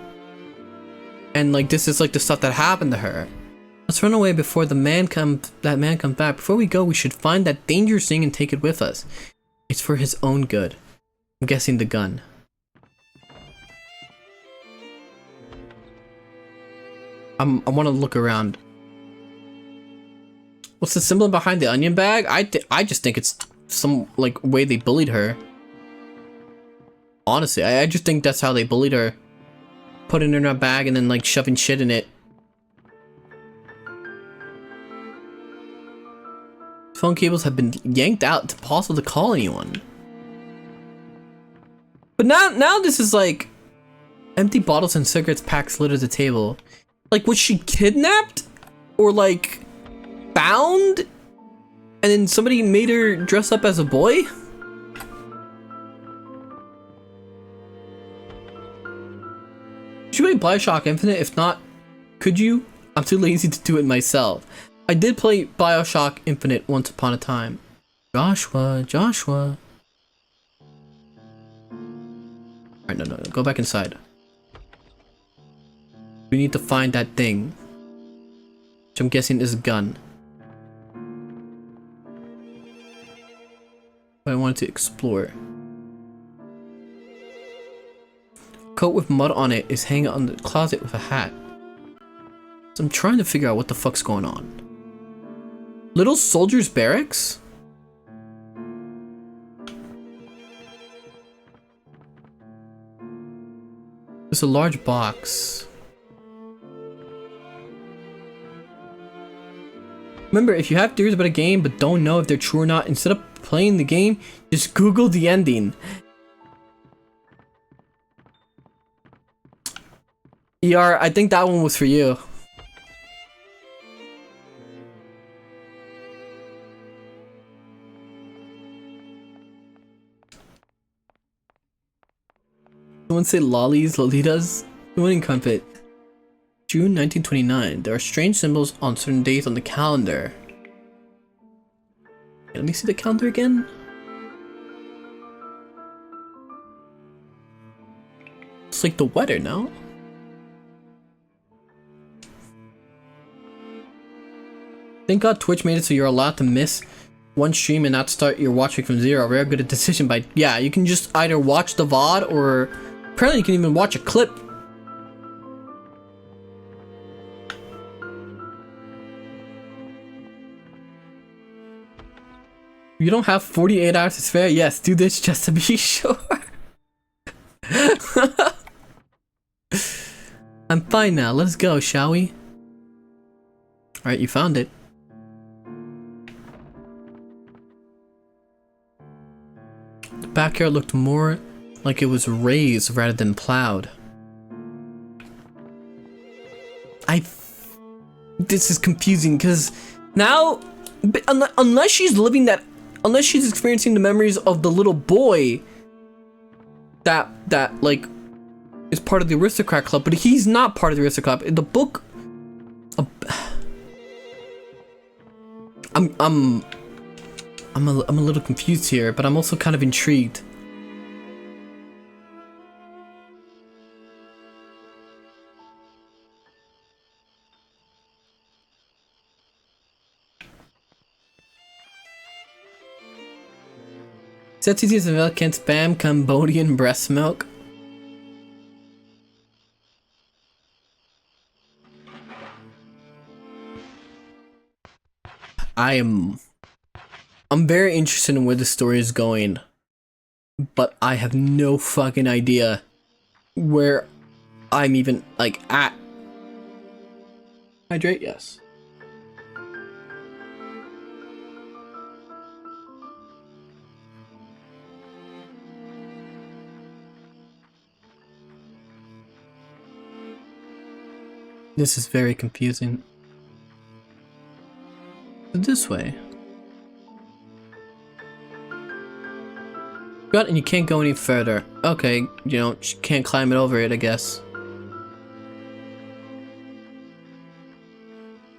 And like this is like the stuff that happened to her. Let's run away before that man comes back. Before we go, we should find that dangerous thing and take it with us. It's for his own good. I'm guessing the gun. I want to look around. What's the symbol behind the onion bag? I just think it's some like way they bullied her. Honestly, I just think that's how they bullied her. Putting it in her bag and then like shoving shit in it. Phone cables have been yanked out. It's impossible to call anyone. But now this is like empty bottles and cigarettes packs litter the table. Like, was she kidnapped? Or like found? And then somebody made her dress up as a boy? Should you play BioShock Infinite? If not, could you? I'm too lazy to do it myself. I did play BioShock Infinite once upon a time. Joshua. Alright, no, go back inside. We need to find that thing. Which I'm guessing is a gun. But I wanted to explore. A coat with mud on it is hanging on the closet with a hat. So I'm trying to figure out what the fuck's going on. Little Soldiers Barracks? It's a large box. Remember, if you have theories about a game but don't know if they're true or not, instead of playing the game, just Google the ending. ER, I think that one was for you. Someone say lollies, lolitas? The winning crumpet. June 1929. There are strange symbols on certain days on the calendar. Okay, let me see the calendar again. It's like the weather, no? Thank God Twitch made it so you're allowed to miss one stream and not start your watching from zero. Very good decision by... Yeah, you can just either watch the VOD or... Apparently you can even watch a clip. You don't have 48 hours to spare? Yes, do this just to be sure. I'm fine now. Let's go, shall we? Alright, you found it. The backyard looked more like it was raised rather than plowed. This is confusing because now, unless she's living that, unless she's experiencing the memories of the little boy that like is part of the aristocrat club, but he's not part of the aristocrat club. In the book, I'm a little confused here, but I'm also kind of intrigued. Setsy's milk can't spam Cambodian breast milk. I'm very interested in where the story is going, but I have no fucking idea where I'm even like at. Hydrate, yes. This is very confusing. This way. Got and you can't go any further. Okay, you know, can't climb it over it, I guess.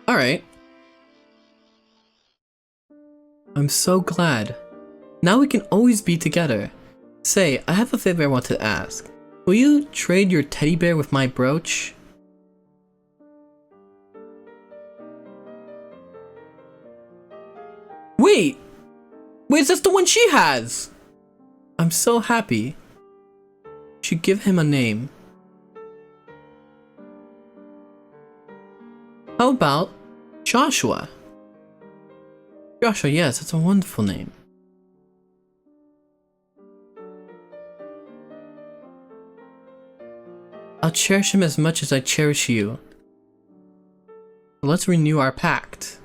Alright. I'm so glad. Now we can always be together. Say, I have a favor I want to ask. Will you trade your teddy bear with my brooch? Wait! Wait, that's the one she has! I'm so happy. Should give him a name. How about Joshua? Joshua, yes, that's a wonderful name. I'll cherish him as much as I cherish you. Let's renew our pact.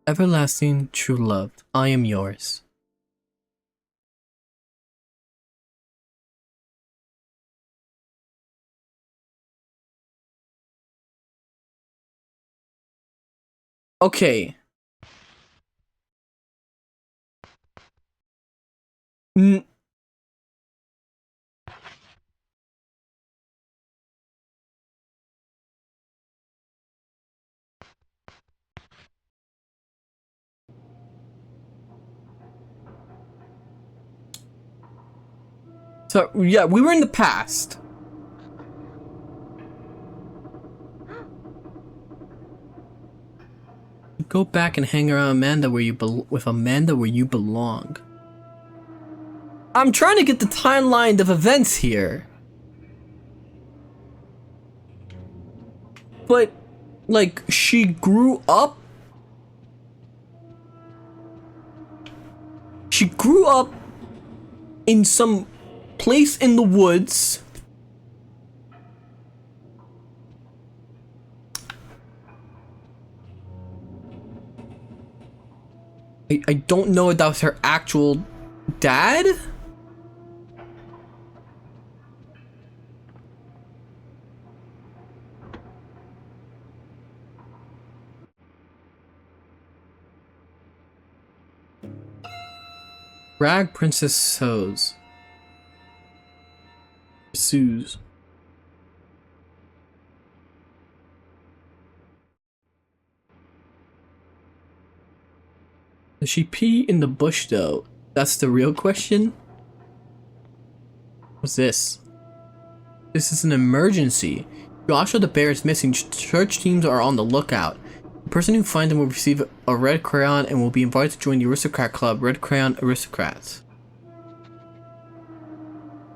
Everlasting true love, I am yours. Okay. So, yeah, we were in the past. Go back and hang around Amanda where you with Amanda where you belong. I'm trying to get the timeline of events here. But, like, she grew up. She grew up in some place in the woods. I don't know if that was her actual dad. Rag Princess Sews. Sues. Does she pee in the bush though? That's the real question. What's this? This is an emergency. Joshua the bear is missing. Search teams are on the lookout. The person who finds him will receive a red crayon and will be invited to join the aristocrat club. Red crayon aristocrats.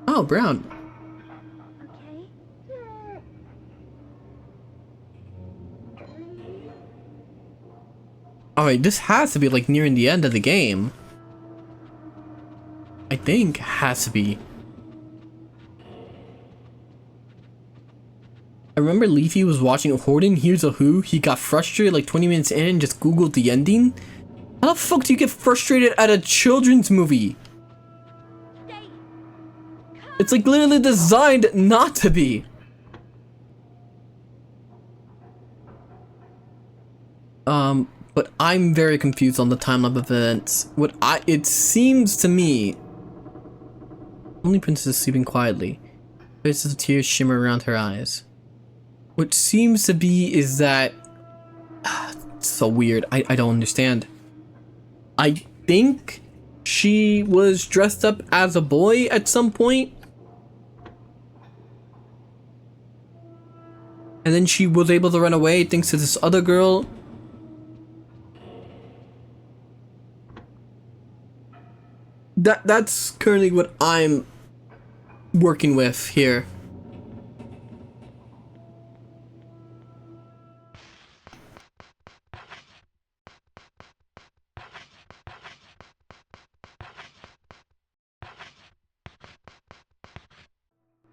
Oh, brown. Alright, this has to be like nearing the end of the game. I think has to be. I remember Leafy was watching Horton Hears a Who. He got frustrated like 20 minutes in and just googled the ending. How the fuck do you get frustrated at a children's movie? It's like literally designed not to be. But I'm very confused on the timeline of events. It seems to me, only Princess is sleeping quietly. Traces of tears shimmer around her eyes. What seems to be is that it's so weird. I don't understand. I think she was dressed up as a boy at some point. And then she was able to run away thanks to this other girl. That's currently what I'm working with here.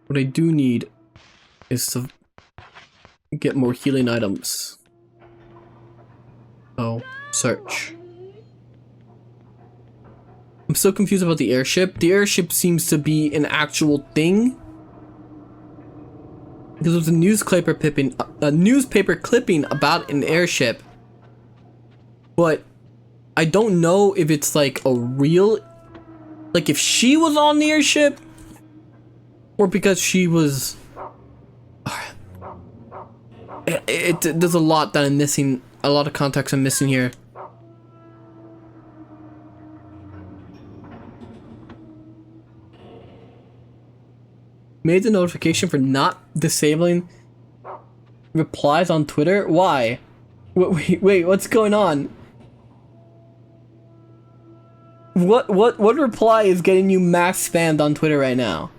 What I do need is to get more healing items. Oh, search. I'm so confused about the airship. The airship seems to be an actual thing. Because there's a newspaper clipping about an airship. But I don't know if it's like a real, like if she was on the airship or because she was, there's a lot that I'm missing, a lot of context I'm missing here. Made the notification for not disabling replies on Twitter? Why? Wait, what's going on? What reply is getting you mass spammed on Twitter right now?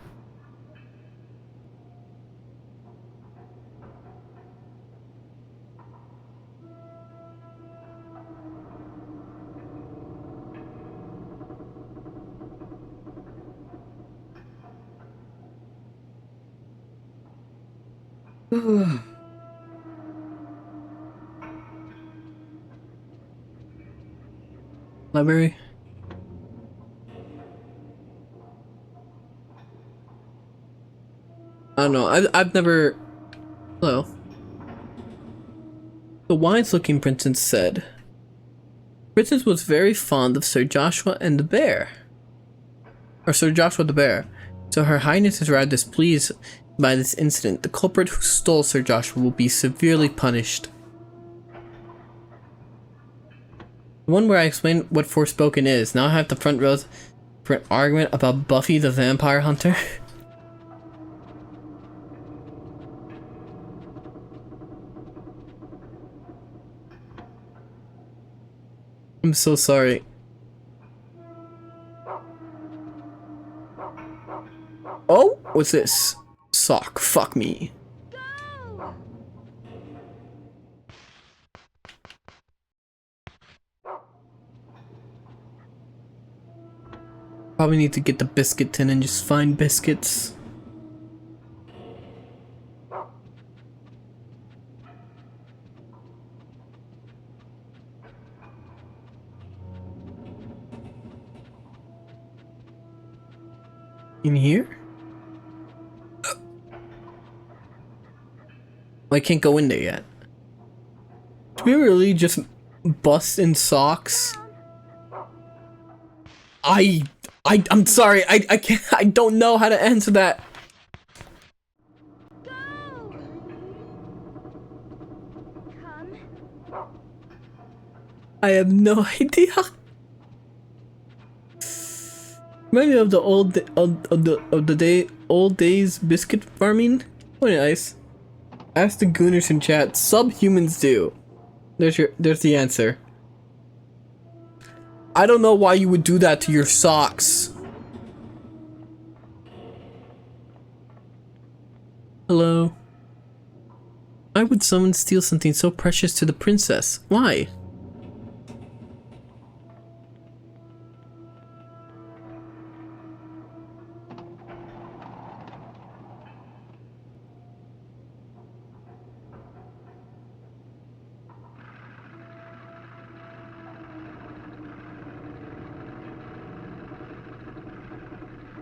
Library. I don't know. I've never. Hello. The wise-looking princess said, "Princess was very fond of Sir Joshua and the bear, or Sir Joshua the bear. So Her Highness is rather displeased by this incident. The culprit who stole Sir Joshua will be severely punished." The one where I explained what Forspoken is. Now I have the front rows for an argument about Buffy the Vampire Hunter. I'm so sorry. Oh, what's this? Sock. Fuck me. Probably need to get the biscuit tin and just find biscuits. In here? I can't go in there yet. Do we really just bust in socks? I'm sorry, I can't, I don't know how to answer that. I have no idea. Remind me of the old days biscuit farming. Very nice. Ask the gooners in chat. Subhumans do. There's the answer. I don't know why you would do that to your socks. Hello. Why would someone steal something so precious to the princess? Why?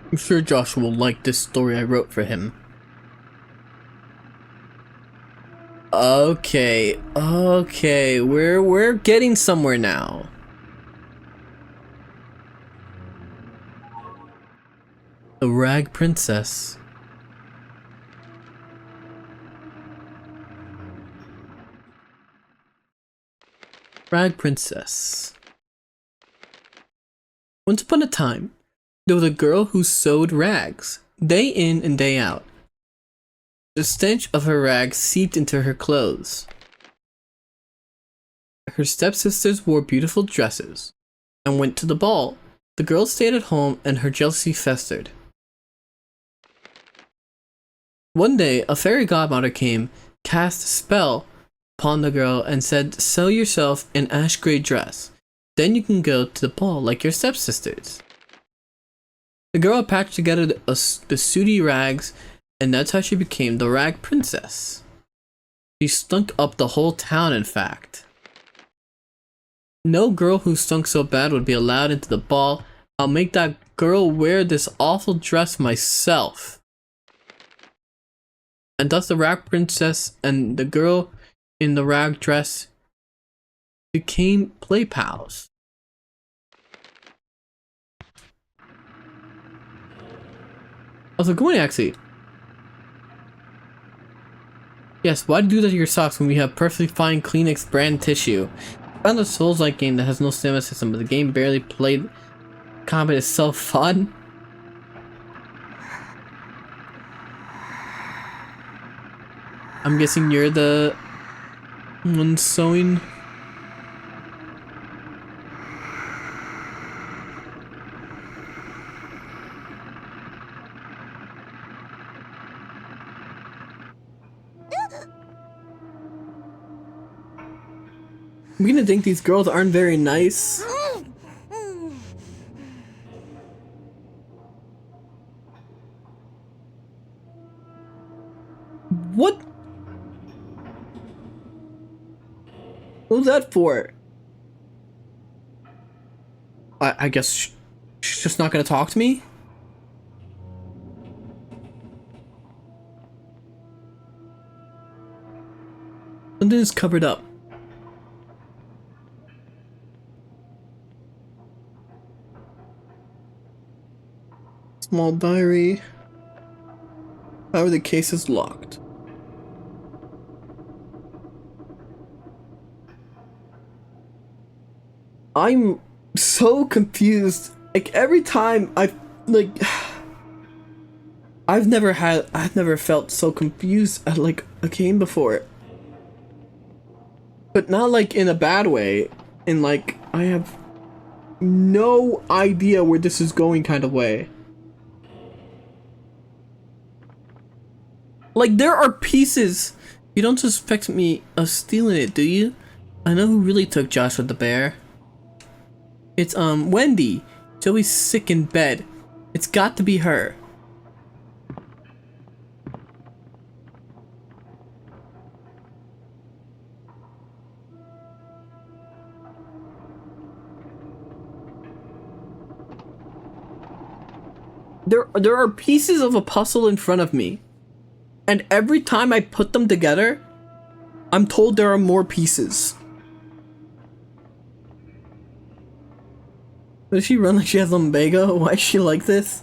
I'm sure Joshua will like this story I wrote for him. Okay, we're getting somewhere now. The Rag Princess. Rag Princess. Once upon a time, there was a girl who sewed rags, day in and day out. The stench of her rags seeped into her clothes. Her stepsisters wore beautiful dresses and went to the ball. The girl stayed at home and her jealousy festered. One day, a fairy godmother came, cast a spell upon the girl and said, "Sew yourself an ash gray dress. Then you can go to the ball like your stepsisters." The girl patched together the sooty rags, and that's how she became the Rag Princess. She stunk up the whole town, in fact. No girl who stunk so bad would be allowed into the ball. I'll make that girl wear this awful dress myself. And thus the Rag Princess and the girl in the rag dress became play pals. Also, good morning, Axie. Yes, why do you do that to your socks when we have perfectly fine Kleenex brand tissue? I found a Souls-like game that has no stamina system, but the game barely played. Combat is so fun. I'm guessing you're the one sewing. I'm gonna think these girls aren't very nice. What? What was that for? I guess she's just not gonna talk to me? Something is covered up. Small diary. However, the case is locked. I'm so confused. Like every time I've never felt so confused at like a game before. But not like in a bad way. In like I have no idea where this is going kind of way. Like, there are pieces. You don't suspect me of stealing it, do you? I know who really took Joshua the bear. It's, Wendy. She's always sick in bed. It's got to be her. There are pieces of a puzzle in front of me, and every time I put them together, I'm told there are more pieces. Does she run like she has lumbago? Why is she like this?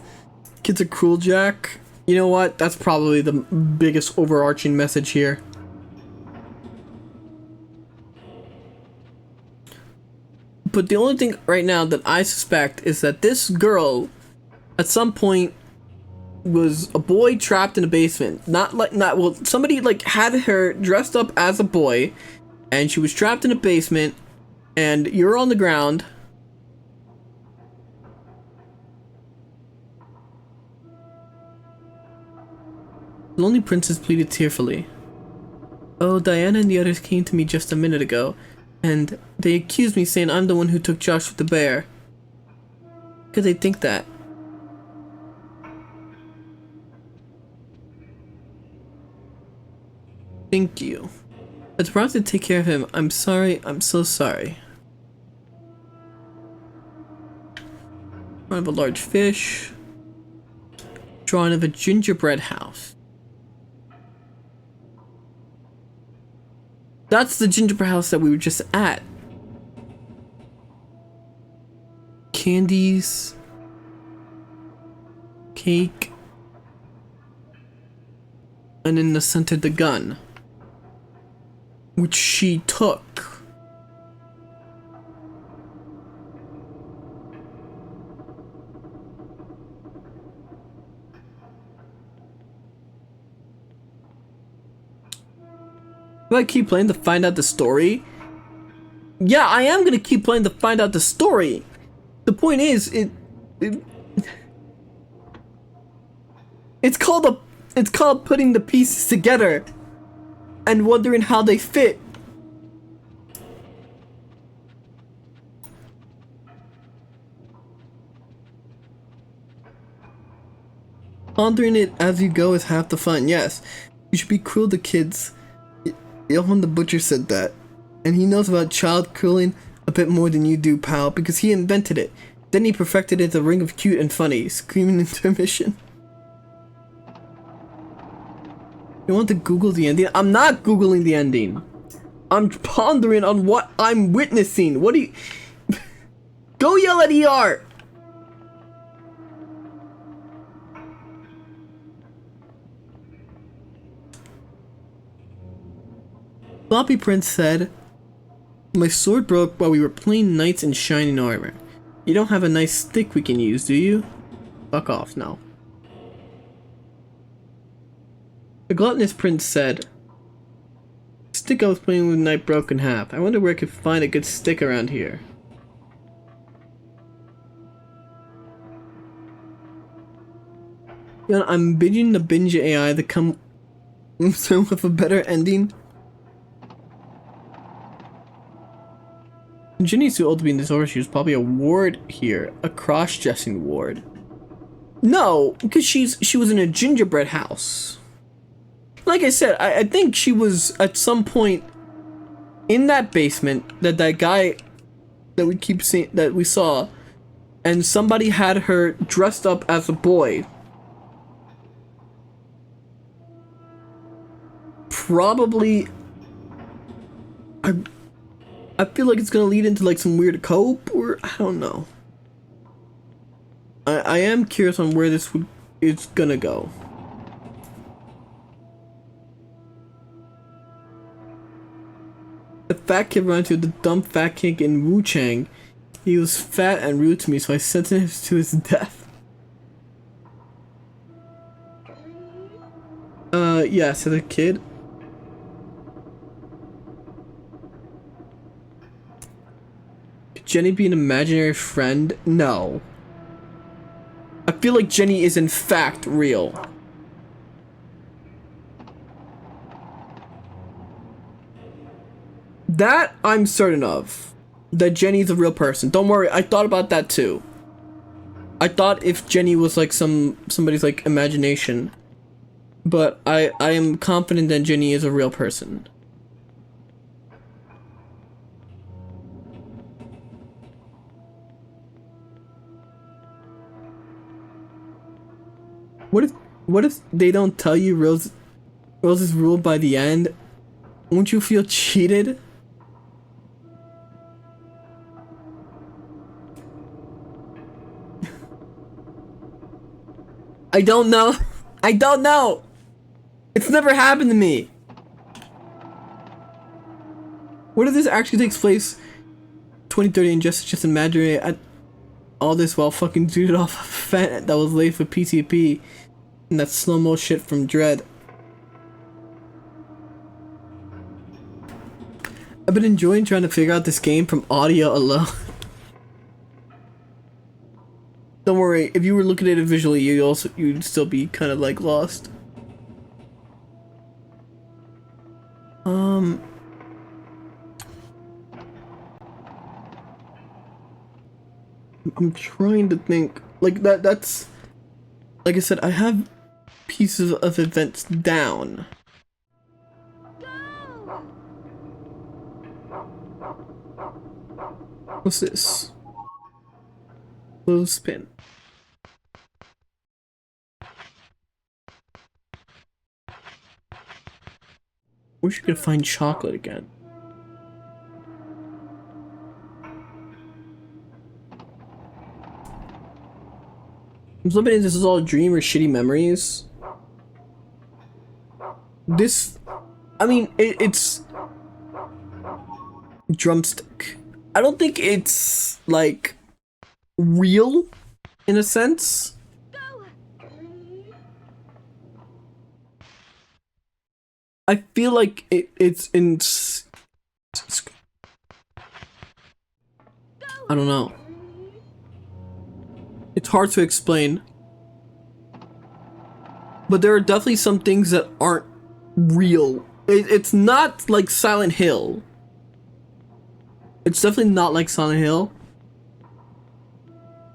Kid's a cruel jack. You know what? That's probably the biggest overarching message here. But the only thing right now that I suspect is that this girl at some point was a boy trapped in a basement. Well, somebody like had her dressed up as a boy and she was trapped in a basement and you're on the ground. The lonely princess pleaded tearfully. Oh, Diana and the others came to me just a minute ago and they accused me saying I'm the one who took Josh with the bear. How could they think that? Thank you. I was brought to take care of him. I'm sorry. I'm so sorry. Drawing of a large fish. Drawing of a gingerbread house. That's the gingerbread house that we were just at. Candies. Cake. And in the center, the gun. Which she took. Do I keep playing to find out the story? Yeah, I am gonna keep playing to find out the story. The point is, it's called putting the pieces together and wondering how they fit. Pondering it as you go is half the fun. Yes, you should be cruel to kids. Johann the Butcher said that. And he knows about child crueling a bit more than you do, pal, because he invented it. Then he perfected it as a ring of cute and funny. Screaming intermission. You want to Google the ending? I'm not Googling the ending. I'm pondering on what I'm witnessing. What do you... Go yell at ER! Floppy Prince said, my sword broke while we were playing knights in shining armor. You don't have a nice stick we can use, do you? Fuck off, no. The gluttonous prince said, the stick I was playing with tonight broke in half. I wonder where I could find a good stick around here. You know, I'm bidding the binge AI to come with a better ending. Ginny's too old to be in this order. She was probably a ward here. A cross-dressing ward. No, because she was in a gingerbread house. Like I said, I think she was at some point in that basement that guy that we keep seeing, that we saw, and somebody had her dressed up as a boy. Probably, I feel like it's gonna lead into like some weird cope, or I don't know. I am curious on where this is gonna go. The fat kid ran to the dumb fat kid in Wu Chang. He was fat and rude to me, so I sentenced him to his death. Yeah, said the kid. Could Jenny be an imaginary friend? No. I feel like Jenny is in fact real. That I'm certain of. That Jenny's a real person. Don't worry, I thought about that too. I thought if Jenny was like somebody's like imagination, but I am confident that Jenny is a real person. What if they don't tell you Rose is ruled by the end? Won't you feel cheated? I don't know. I don't know. It's never happened to me. What if this actually takes place 2030 and just imagine it, all this while fucking zooted off a fan that was late for PCP and that slow-mo shit from Dread. I've been enjoying trying to figure out this game from audio alone. Don't worry, if you were looking at it visually, you'd still be kind of like lost. I'm trying to think. Like that's like I said, I have pieces of events down. What's this? Clothespin. Wish you could find chocolate again. I'm hoping this is all a dream or shitty memories. This, I mean, it's drumstick. I don't think it's like real in a sense. I feel like it's in. I don't know. It's hard to explain. But there are definitely some things that aren't real. It's not like Silent Hill. It's definitely not like Silent Hill.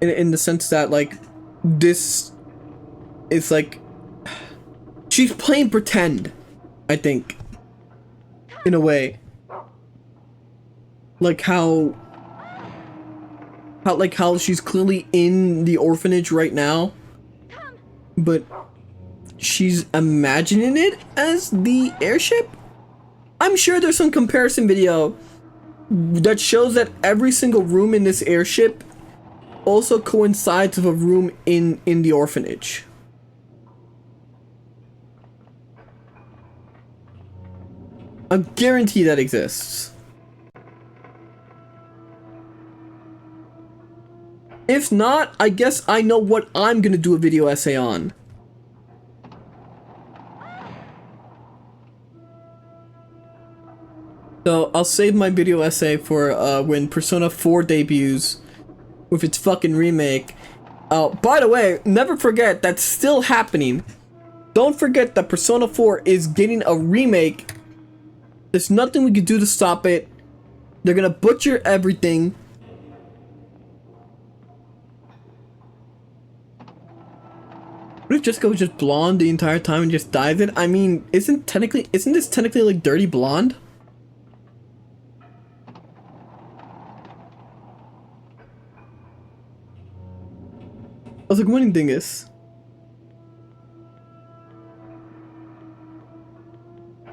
In the sense that, like, this is like... She's playing pretend, I think. In a way. Like how she's clearly in the orphanage right now, but she's imagining it as the airship? I'm sure there's some comparison video that shows that every single room in this airship also coincides with a room in the orphanage. I guarantee that exists. If not, I guess I know what I'm gonna do a video essay on. So I'll save my video essay for when Persona 4 debuts with its fucking remake. By the way, never forget that's still happening. Don't forget that Persona 4 is getting a remake. There's nothing we can do to stop it. They're gonna butcher everything. What if Jessica was just blonde the entire time and just dyes it? I mean, isn't this technically like dirty blonde? I was like, winning dingus.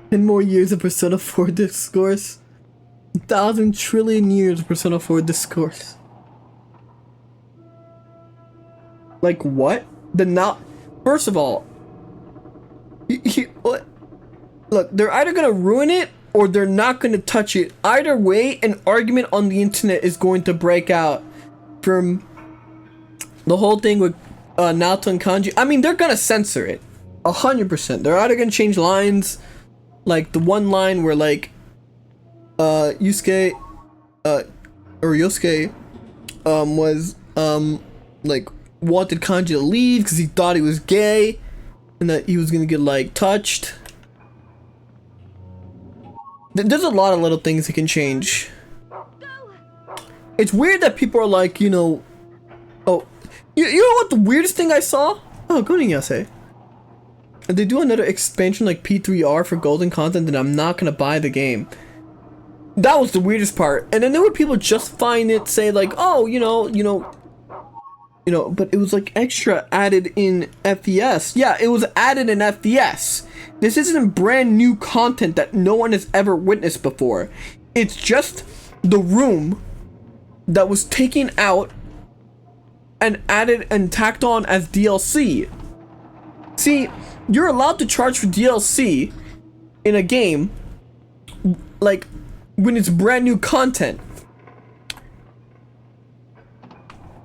10 more years of Persona 4 discourse. 1,000 trillion years of Persona 4 discourse. Like what? First of all, what? Look, they're either gonna ruin it or they're not gonna touch it. Either way, an argument on the internet is going to break out from the whole thing with Naoto and Kanji. I mean, they're gonna censor it 100%. They're either gonna change lines, like the one line where like Yosuke was like wanted Kanji to leave because he thought he was gay and that he was gonna get like touched. There's a lot of little things that can change. It's weird that people are like, you know, oh, You know what the weirdest thing I saw? Oh, good evening, Yase. If they do another expansion like P3R for golden content, then I'm not gonna buy the game. That was the weirdest part. And then there were people justifying it, say like, oh, you know, but it was like extra added in FES. Yeah, it was added in FES. This isn't brand new content that no one has ever witnessed before. It's just the room that was taken out and added and tacked on as DLC. See, you're allowed to charge for DLC in a game, like, when it's brand new content.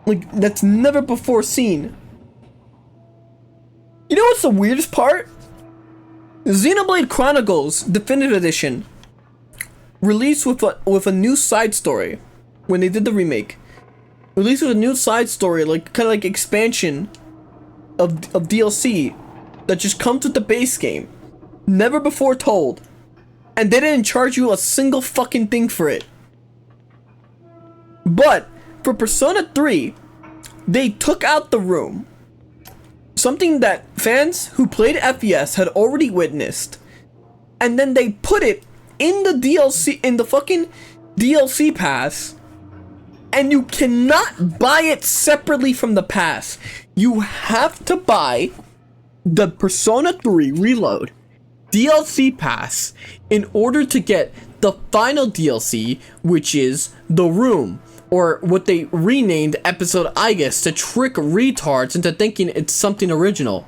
Like, that's never before seen. You know what's the weirdest part? Xenoblade Chronicles Definitive Edition released with a new side story when they did the remake. Released with a new side story, like kind of like expansion of DLC that just comes with the base game, never before told, and they didn't charge you a single fucking thing for it. But for Persona 3, they took out the room, something that fans who played FES had already witnessed, and then they put it in the DLC, in the fucking DLC pass, and you cannot buy it separately from the pass. You have to buy the Persona 3 Reload DLC pass in order to get the final DLC, which is The Room, or what they renamed Episode I guess to trick retards into thinking it's something original.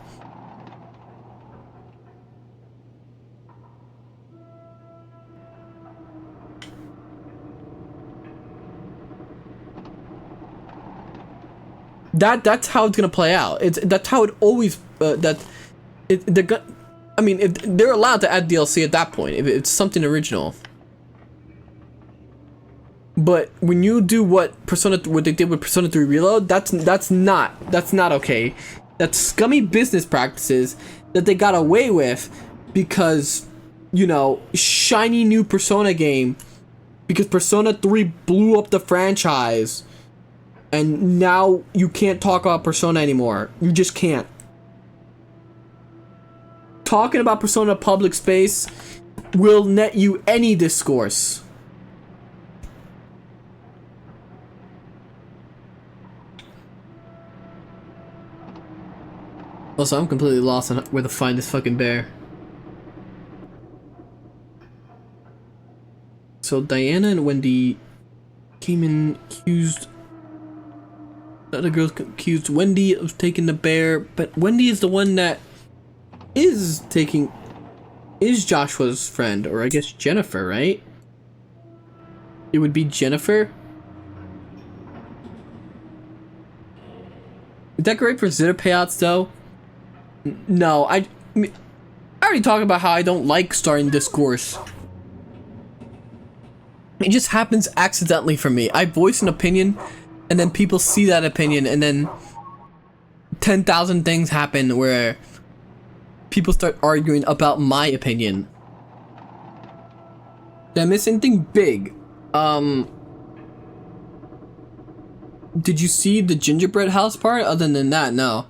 That's how it's gonna play out. That's how it always I mean, if they're allowed to add DLC at that point, if it's something original. But when you do what they did with Persona 3 Reload, that's not okay. That's scummy business practices that they got away with because, you know, shiny new Persona game, because Persona 3 blew up the franchise, and now you can't talk about Persona anymore. You just can't. Talking about Persona public space will net you any discourse. Also, I'm completely lost on where to find this fucking bear. So Diana and Wendy came in, accused the other girls, accused Wendy of taking the bear, but Wendy is the one that is Joshua's friend, or I guess Jennifer, right? It would be Jennifer. Is that great for Zitter payouts though? No, I already talked about how I don't like starting discourse. It just happens accidentally for me. I voice an opinion, and then people see that opinion, and then 10,000 things happen where people start arguing about my opinion. Did I miss anything big? Did you see the gingerbread house part? Other than that, no.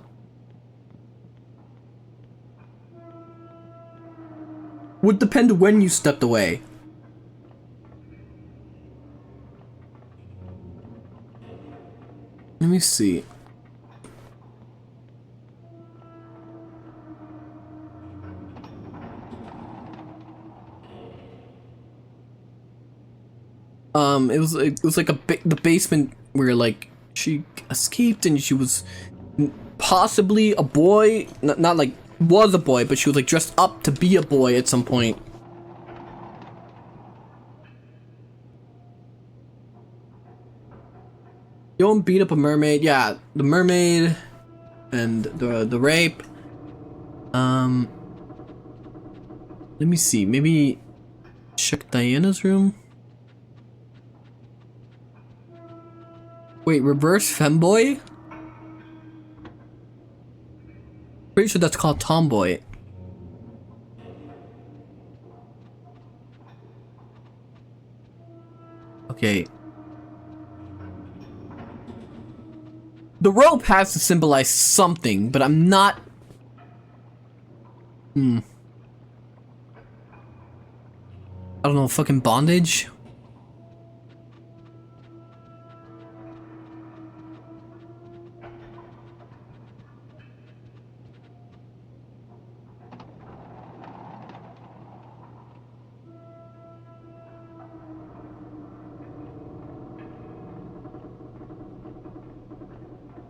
Would depend when you stepped away. Let me see. It was like the basement where like she escaped and she was possibly a boy, not like was a boy, but she was like dressed up to be a boy at some point. You don't beat up a mermaid. Yeah, the mermaid and the rape. Let me see. Maybe check Diana's room. Wait, reverse femboy? Pretty sure that's called tomboy. Okay. The rope has to symbolize something, but I'm not... I don't know, fucking bondage?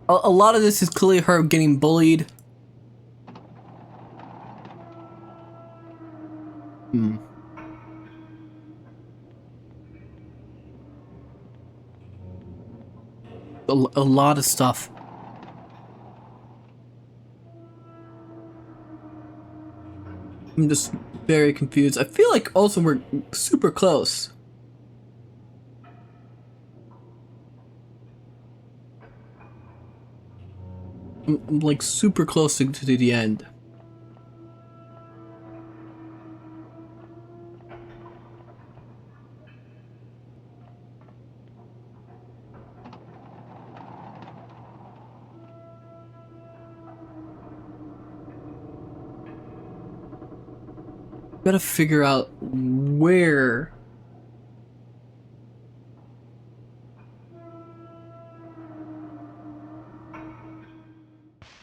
A lot of this is clearly her getting bullied. A lot of stuff. I'm just very confused. I feel like also we're super close. I'm like super close to the end. Gotta figure out where.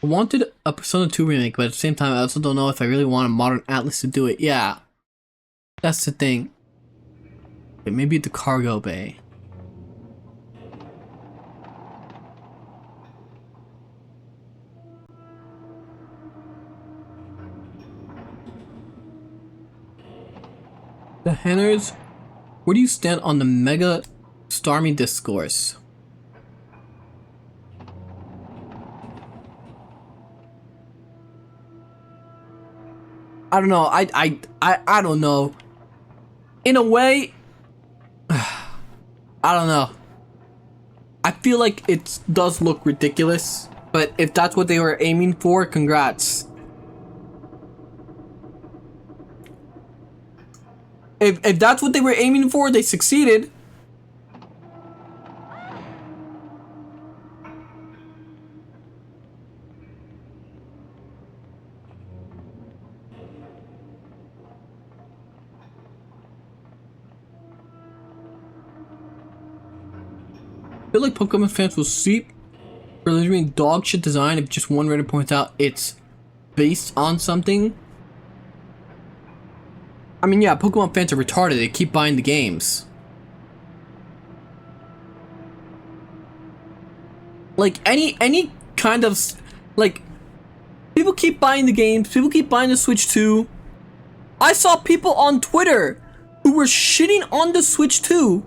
I wanted a Persona 2 remake, but at the same time I also don't know if I really want a modern Atlas to do it. Yeah. That's the thing. Okay, maybe the cargo bay. The Henners, where do you stand on the mega stormy discourse? I don't know. I don't know. In a way, I don't know. I feel like it does look ridiculous, but if that's what they were aiming for, congrats. If that's what they were aiming for, they succeeded. I feel like Pokemon fans will seep for literally dog shit design if just one Reddit points out it's based on something. I mean, yeah, Pokemon fans are retarded. They keep buying the games. Like, any kind of... Like, people keep buying the games. People keep buying the Switch 2. I saw people on Twitter who were shitting on the Switch 2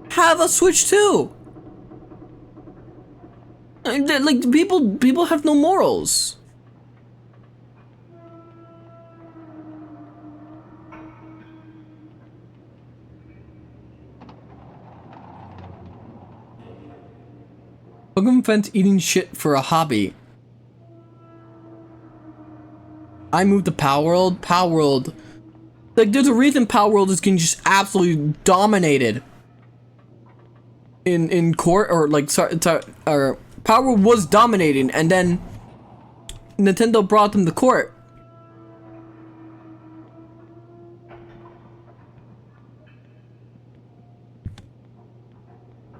have a Switch 2. Like, people have no morals. Pokemon fans eating shit for a hobby. I moved to Power World. Power World. Like, there's a reason Power World is getting just absolutely dominated. In court, or like, sorry, or Power World was dominating, and then Nintendo brought them to court.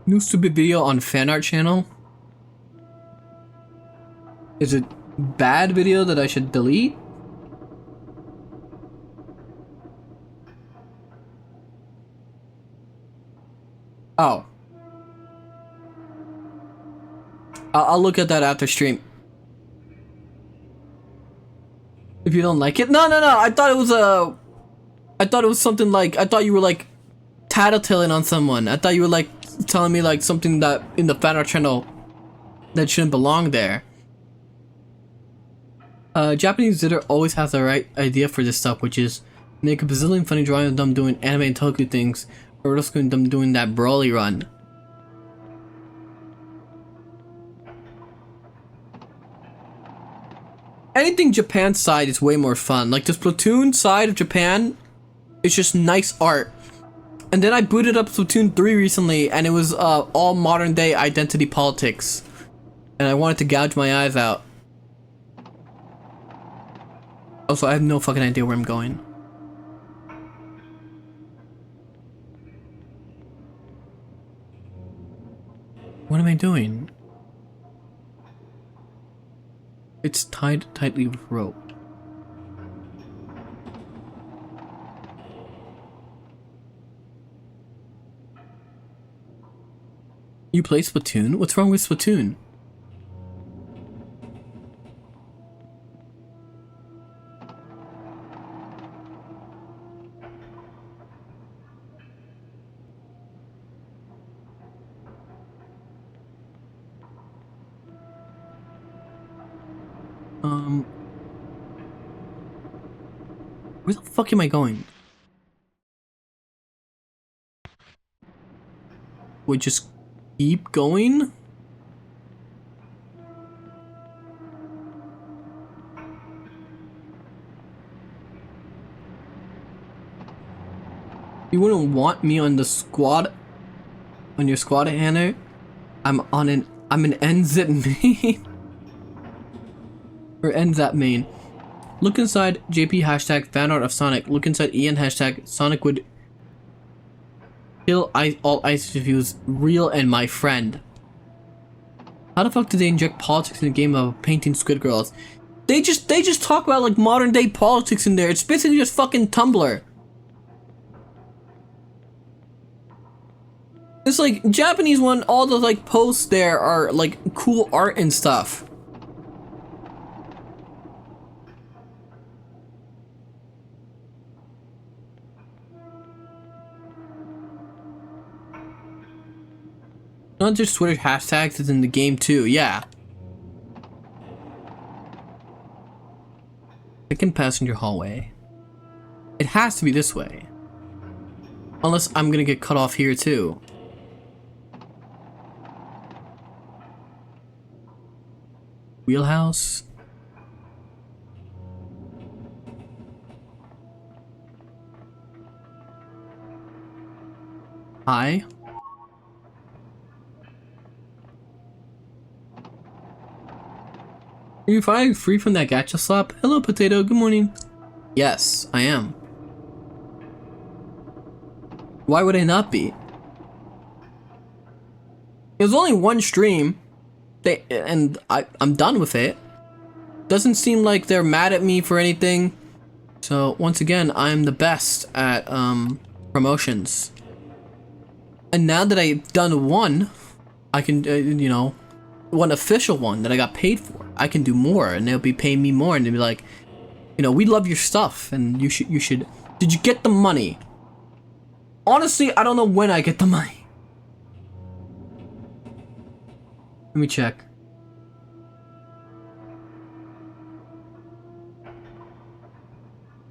New stupid video on fan art channel. Is it bad video that I should delete? Oh. I'll look at that after stream. If you don't like it. No. I thought it was something like, I thought you were like tattletaling on someone. I thought you were like telling me like something that in the fan art channel that shouldn't belong there. Japanese zitter always has the right idea for this stuff, which is make a bazillion funny drawings of them doing anime and Toku things, or else them doing that Broly run. Anything Japan side is way more fun. Like the Splatoon side of Japan, it's just nice art. And then I booted up Splatoon 3 recently, and it was all modern day identity politics. And I wanted to gouge my eyes out. Also, I have no fucking idea where I'm going. What am I doing? It's tied tightly with rope. You play Splatoon? What's wrong with Splatoon? Where the fuck am I going? We just keep going? You wouldn't want me on the squad, on your squad, Hannah? I'm an NZ main. Or NZ main. Look inside JP hashtag fanart of Sonic. Look inside EN hashtag Sonic would kill all ice reviews, real and my friend. How the fuck did they inject politics in a game of painting squid girls? They just talk about like modern day politics in there. It's basically just fucking Tumblr. It's like Japanese one, all the like posts there are like cool art and stuff. Not just Twitter hashtags, it's in the game too, yeah. Second passenger hallway. It has to be this way. Unless I'm gonna get cut off here too. Wheelhouse. Hi. Are you finally free from that gacha slap? Hello, Potato. Good morning. Yes, I am. Why would I not be? It was only one stream, and I'm done with it. Doesn't seem like they're mad at me for anything. So once again, I'm the best at promotions. And now that I've done one, I can you know, one official one that I got paid for. I can do more, and they'll be paying me more, and they'll be like, you know, we love your stuff, and you should. Did you get the money? Honestly, I don't know when I get the money. Let me check.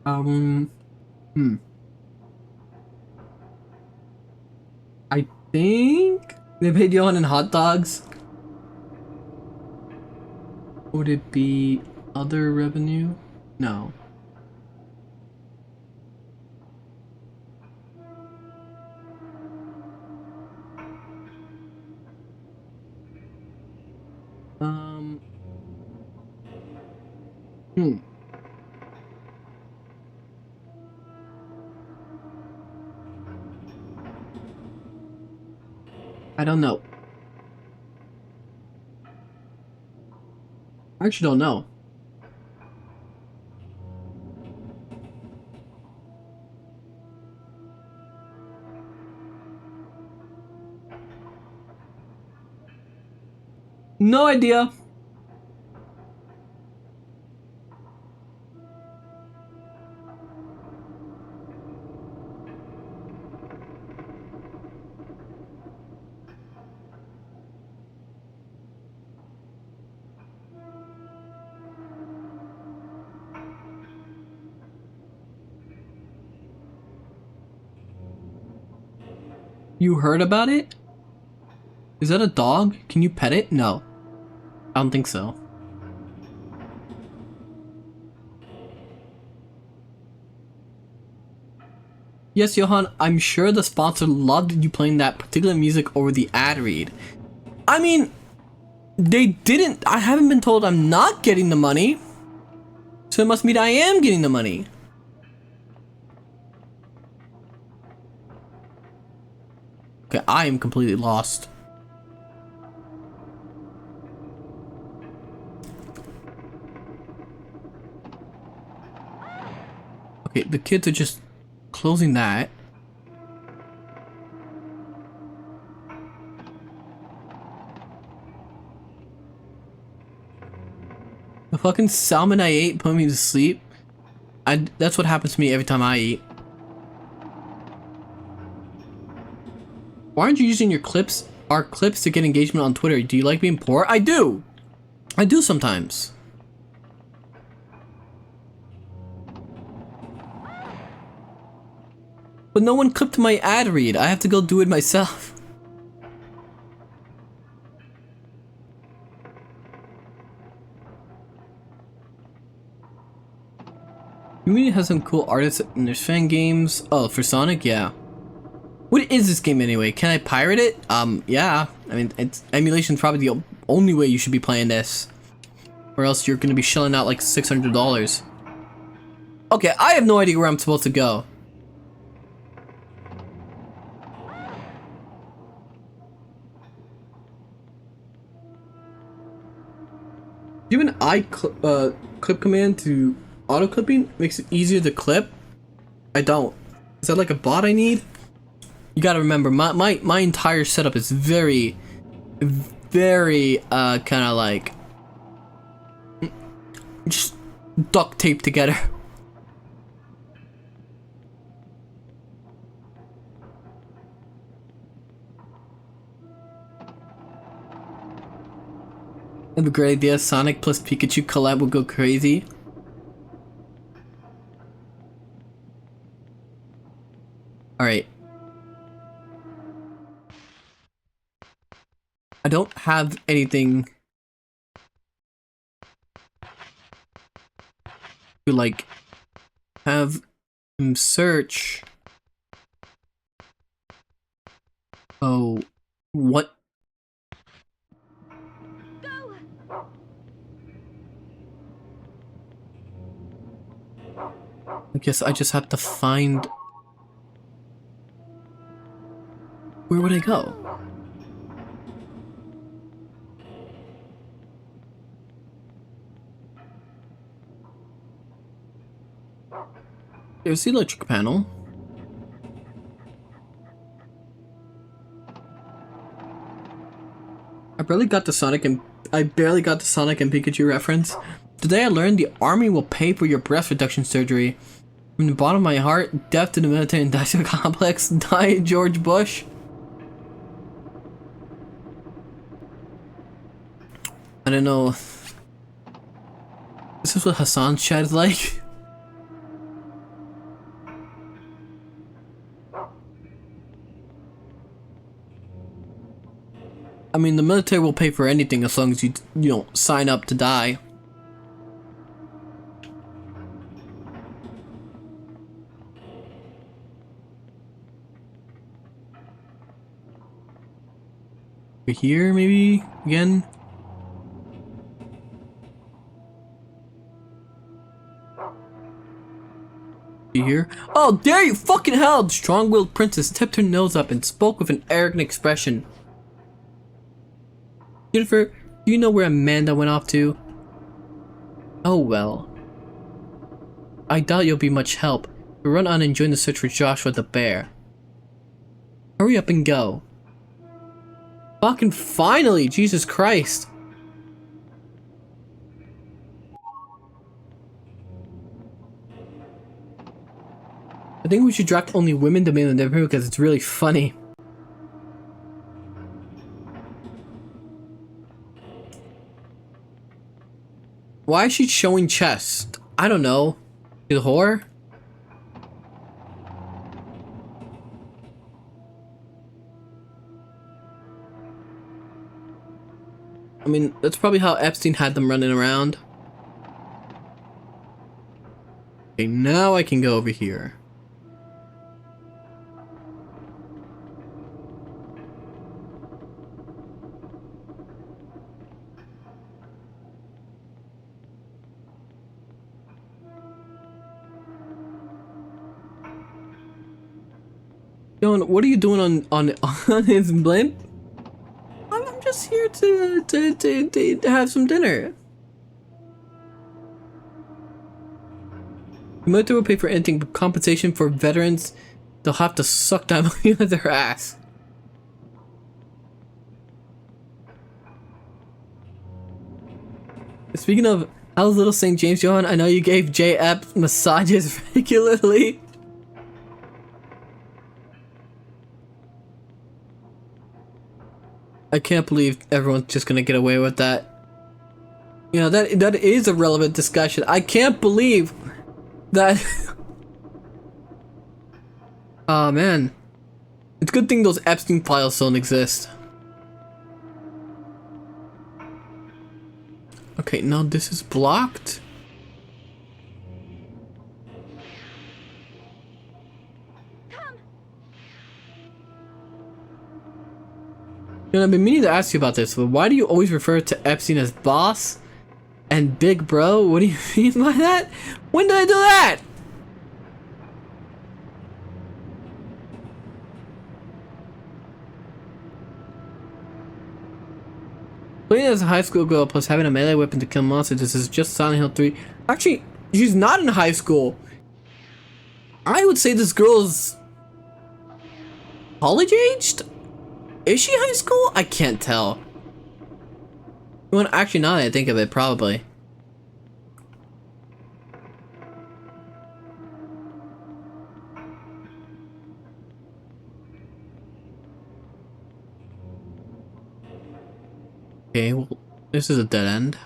I think they paid Johann in hot dogs. Would it be other revenue? No. I don't know. I actually don't know. No idea. You heard about it? Is that a dog? Can you pet it? No. I don't think so. Yes, Johann, I'm sure the sponsor loved you playing that particular music over the ad read. I mean, They didn't. I haven't been told I'm not getting the money. So it must mean I am getting the money. Okay, I am completely lost. Okay, the kids are just closing that. The fucking salmon I ate put me to sleep. That's what happens to me every time I eat. Why aren't you using your clips, our clips, to get engagement on Twitter? Do you like being poor? I do! I do sometimes. But no one clipped my ad read. I have to go do it myself. Community has some cool artists and there's fan games. Oh, for Sonic? Yeah. What is this game anyway? Can I pirate it? Yeah. I mean, emulation's probably the only way you should be playing this. Or else you're gonna be shelling out like $600. Okay, I have no idea where I'm supposed to go. Do you have an clip command to auto clipping? Makes it easier to clip? I don't. Is that like a bot I need? You gotta remember, my entire setup is very kind of like just duct tape together. That'd be a great idea. Sonic plus Pikachu collab would go crazy. Alright. I don't have anything to like have him search. Oh, what? I guess I just have to find. Where would I go? There's the electric panel. I barely got the Sonic and Pikachu reference. Today I learned the army will pay for your breast reduction surgery. From the bottom of my heart, death to the military industrial complex, die George Bush. I don't know. This is what Hassan's chat is like. I mean, the military will pay for anything as long as you don't sign up to die. Over here, maybe again. You hear? Oh, dare you fucking hell! The strong-willed princess tipped her nose up and spoke with an arrogant expression. Jennifer, do you know where Amanda went off to? Oh well. I doubt you'll be much help. But run on and join the search for Joshua the bear. Hurry up and go. Fucking finally! Jesus Christ! I think we should draft only women to main the neighborhood because it's really funny. Why is she showing chest? I don't know. She's a whore? I mean, that's probably how Epstein had them running around. Okay, now I can go over here. Johann, what are you doing on his blimp? I'm just here to have some dinner. You might will pay for anything but compensation for veterans. They'll have to suck that money out of their ass. Speaking of, how's little St. James, Johann? I know you gave J. Epps massages regularly. I can't believe everyone's just gonna get away with that. You know, that is a relevant discussion. I can't believe that. Oh man. It's a good thing those Epstein files don't exist. Okay, now this is blocked. You know, I've been meaning to ask you about this, but why do you always refer to Epstein as boss and big bro? What do you mean by that? When did I do that? Playing as a high school girl plus having a melee weapon to kill monsters, this is just Silent Hill 3. Actually, she's not in high school. I would say this girl is college aged? Is she high school? I can't tell. Well, actually, now that I think of it, probably. Okay, well, this is a dead end.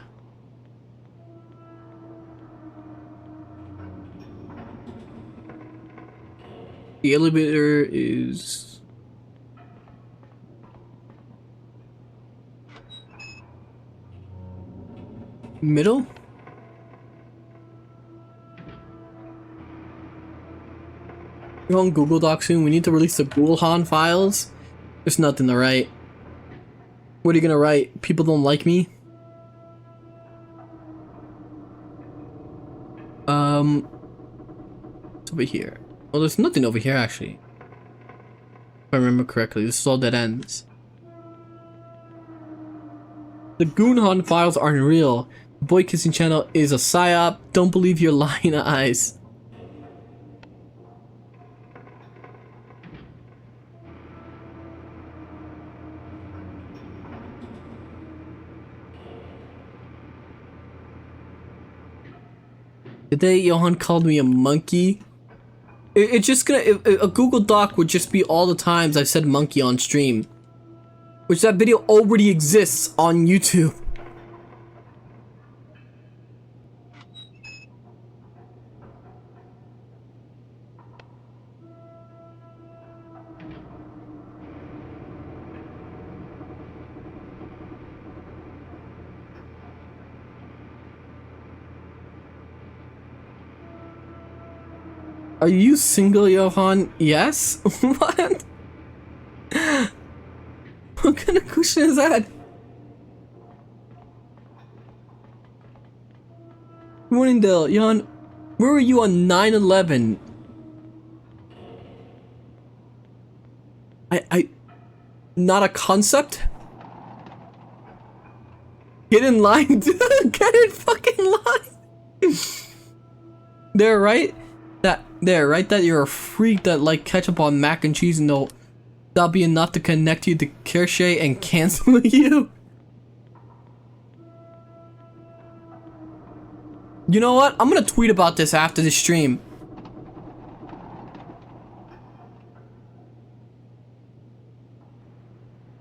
The elevator is... middle? We're on Google Docs soon. We need to release the Johann files. There's nothing to write. What are you gonna write? People don't like me? It's over here. Well, there's nothing over here actually. If I remember correctly, this is all dead ends. The Johann files aren't real. The boy kissing channel is a psyop. Don't believe your lying eyes. Today, Johann called me a monkey. It's just gonna... a Google Doc would just be all the times I've said monkey on stream. Which that video already exists on YouTube. Are you single, Johann? Yes? What? What kind of question is that? Good morning, Dale. Johann, where were you on 9/11? Not a concept? Get in line, dude. Get in fucking line. They're right. That you're a freak that like ketchup on mac and cheese, and that'll be enough to connect you to Kershay and cancel you. You know what? I'm gonna tweet about this after the stream.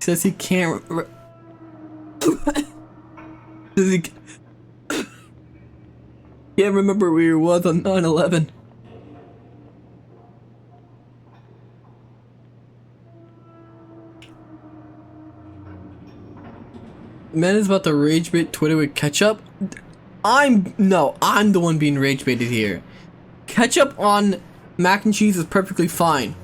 He says he can't. Says he can't remember where he was on 9/11. Man is about to rage bait Twitter with ketchup. I'm the one being rage baited here. Ketchup on mac and cheese is perfectly fine.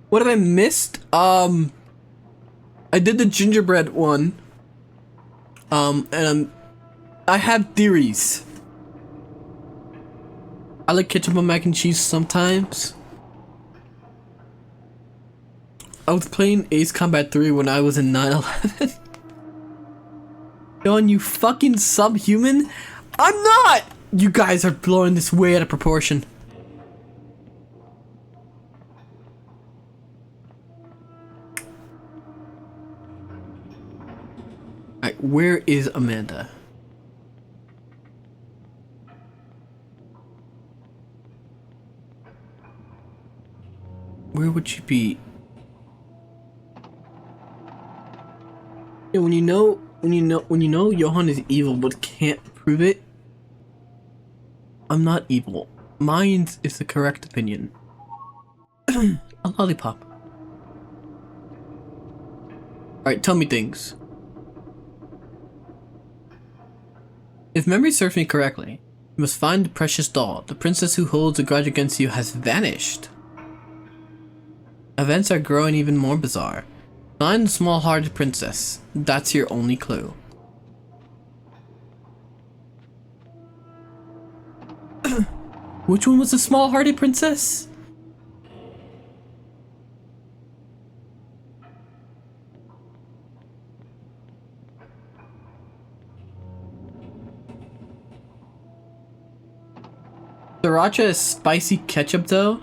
What have I missed? I did the gingerbread one. And I have theories. I like ketchup on mac and cheese sometimes. I was playing Ace Combat 3 when I was in 9/11. John, you fucking subhuman? I'm not! You guys are blowing this way out of proportion. Alright, where is Amanda? Where would she be? Yeah, when you know Johann is evil but can't prove it, I'm not evil. Mine is the correct opinion. A lollipop. Alright, tell me things. If memory serves me correctly, you must find the precious doll. The princess who holds a grudge against you has vanished. Events are growing even more bizarre. Find the small-hearted princess. That's your only clue. Which one was the small-hearted princess? Sriracha is spicy ketchup though?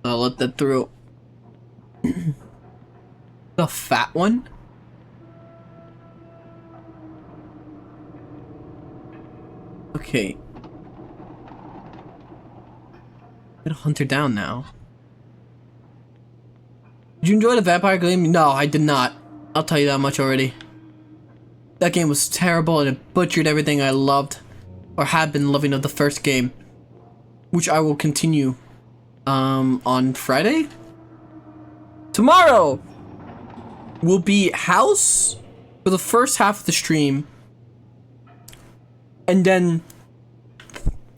I'll let that through. The fat one? Okay. I'm gonna hunt her down now. Did you enjoy the vampire game? No, I did not. I'll tell you that much already. That game was terrible and it butchered everything I loved or had been loving of the first game, which I will continue on Friday. Tomorrow will be House for the first half of the stream, and then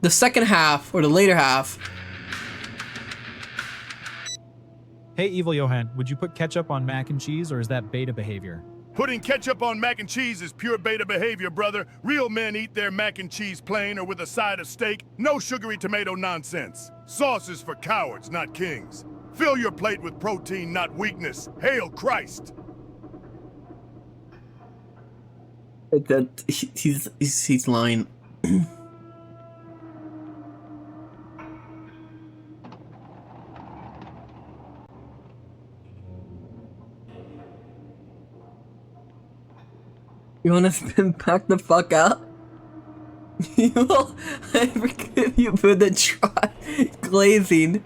the second half or the later half. Hey, Evil Johann, would you put ketchup on mac and cheese, or is that beta behavior? Putting ketchup on mac and cheese is pure beta behavior, brother. Real men eat their mac and cheese plain or with a side of steak. No sugary tomato nonsense. Sauce is for cowards, not kings. Fill your plate with protein, not weakness. Hail Christ! He's lying. You wanna spin back the fuck out? You will. I forgive you for the glazing.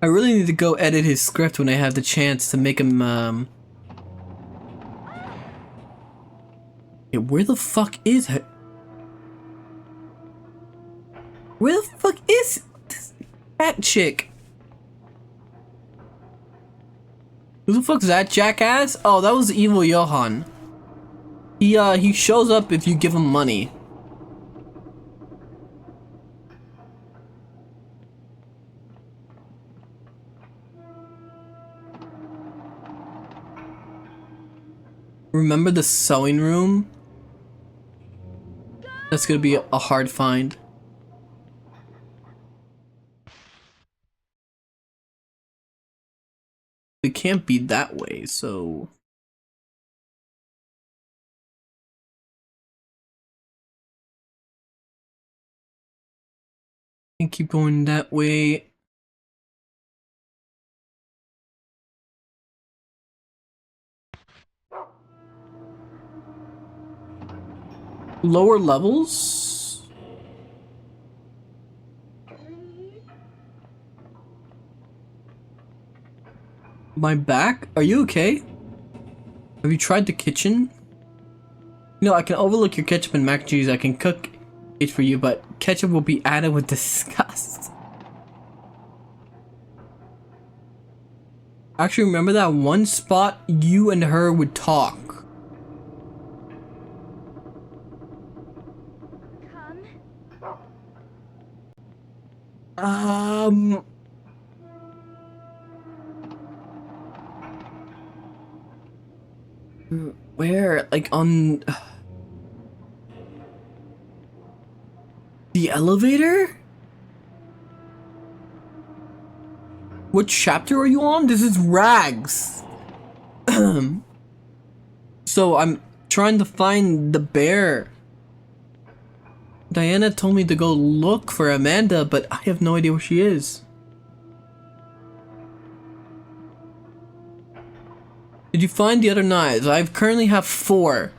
I really need to go edit his script when I have the chance to make him, Yeah, where the fuck is it? Where the fuck is this fat chick? Who the fuck's that jackass? Oh, that was Evil Johann. He shows up if you give him money. Remember the sewing room? That's gonna be a hard find. It can't be that way, so... And keep going that way. Lower levels? My back? Are you okay? Have you tried the kitchen? No, I can overlook your ketchup and mac and cheese. I can cook it for you, but ketchup will be added with disgust. Actually, remember that one spot you and her would talk? Where? Like on the elevator? What chapter are you on? This is Rags. So I'm trying to find the bear. Diana told me to go look for Amanda, but I have no idea where she is. Did you find the other knives? I currently have 4.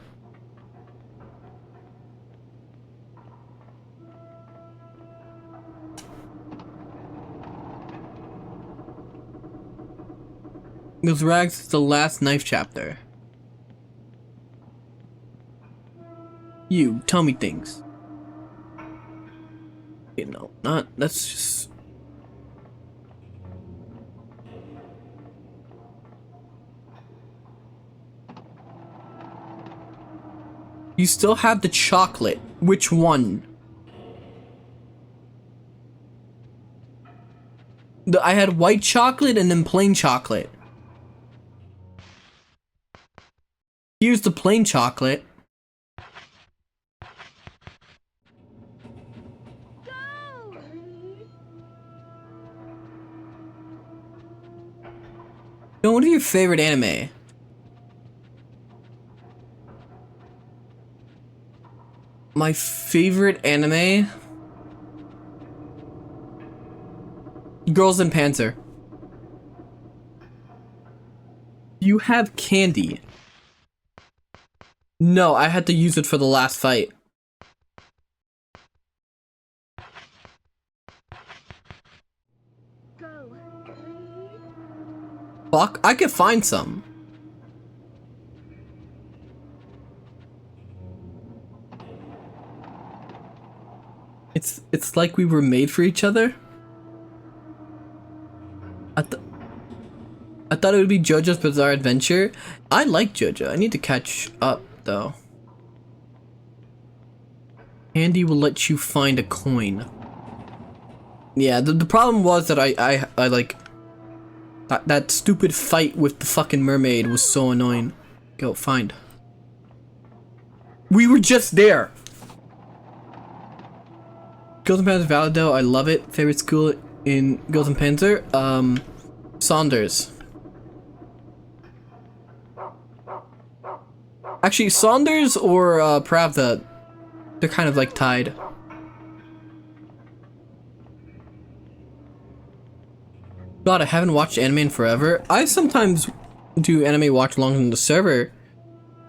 Because Rags is the last knife chapter. You, tell me things. You know, that's just... You still have the chocolate. Which one? I had white chocolate and then plain chocolate. Here's the plain chocolate. Yo, what are your favorite anime? My favorite anime? Girls in Panzer. You have candy. No, I had to use it for the last fight. Fuck, I could find some. It's like we were made for each other. I thought it would be JoJo's Bizarre Adventure. I like JoJo. I need to catch up though. Andy will let you find a coin. Yeah, the problem was that I like that stupid fight with the fucking mermaid was so annoying. Go find. We were just there. Girls and Panzer valid though. I love it. Favorite school in Girls and Panzer? Saunders. Actually, Saunders or Pravda, they're kind of like tied. God, I haven't watched anime in forever. I sometimes do anime watch along on the server. You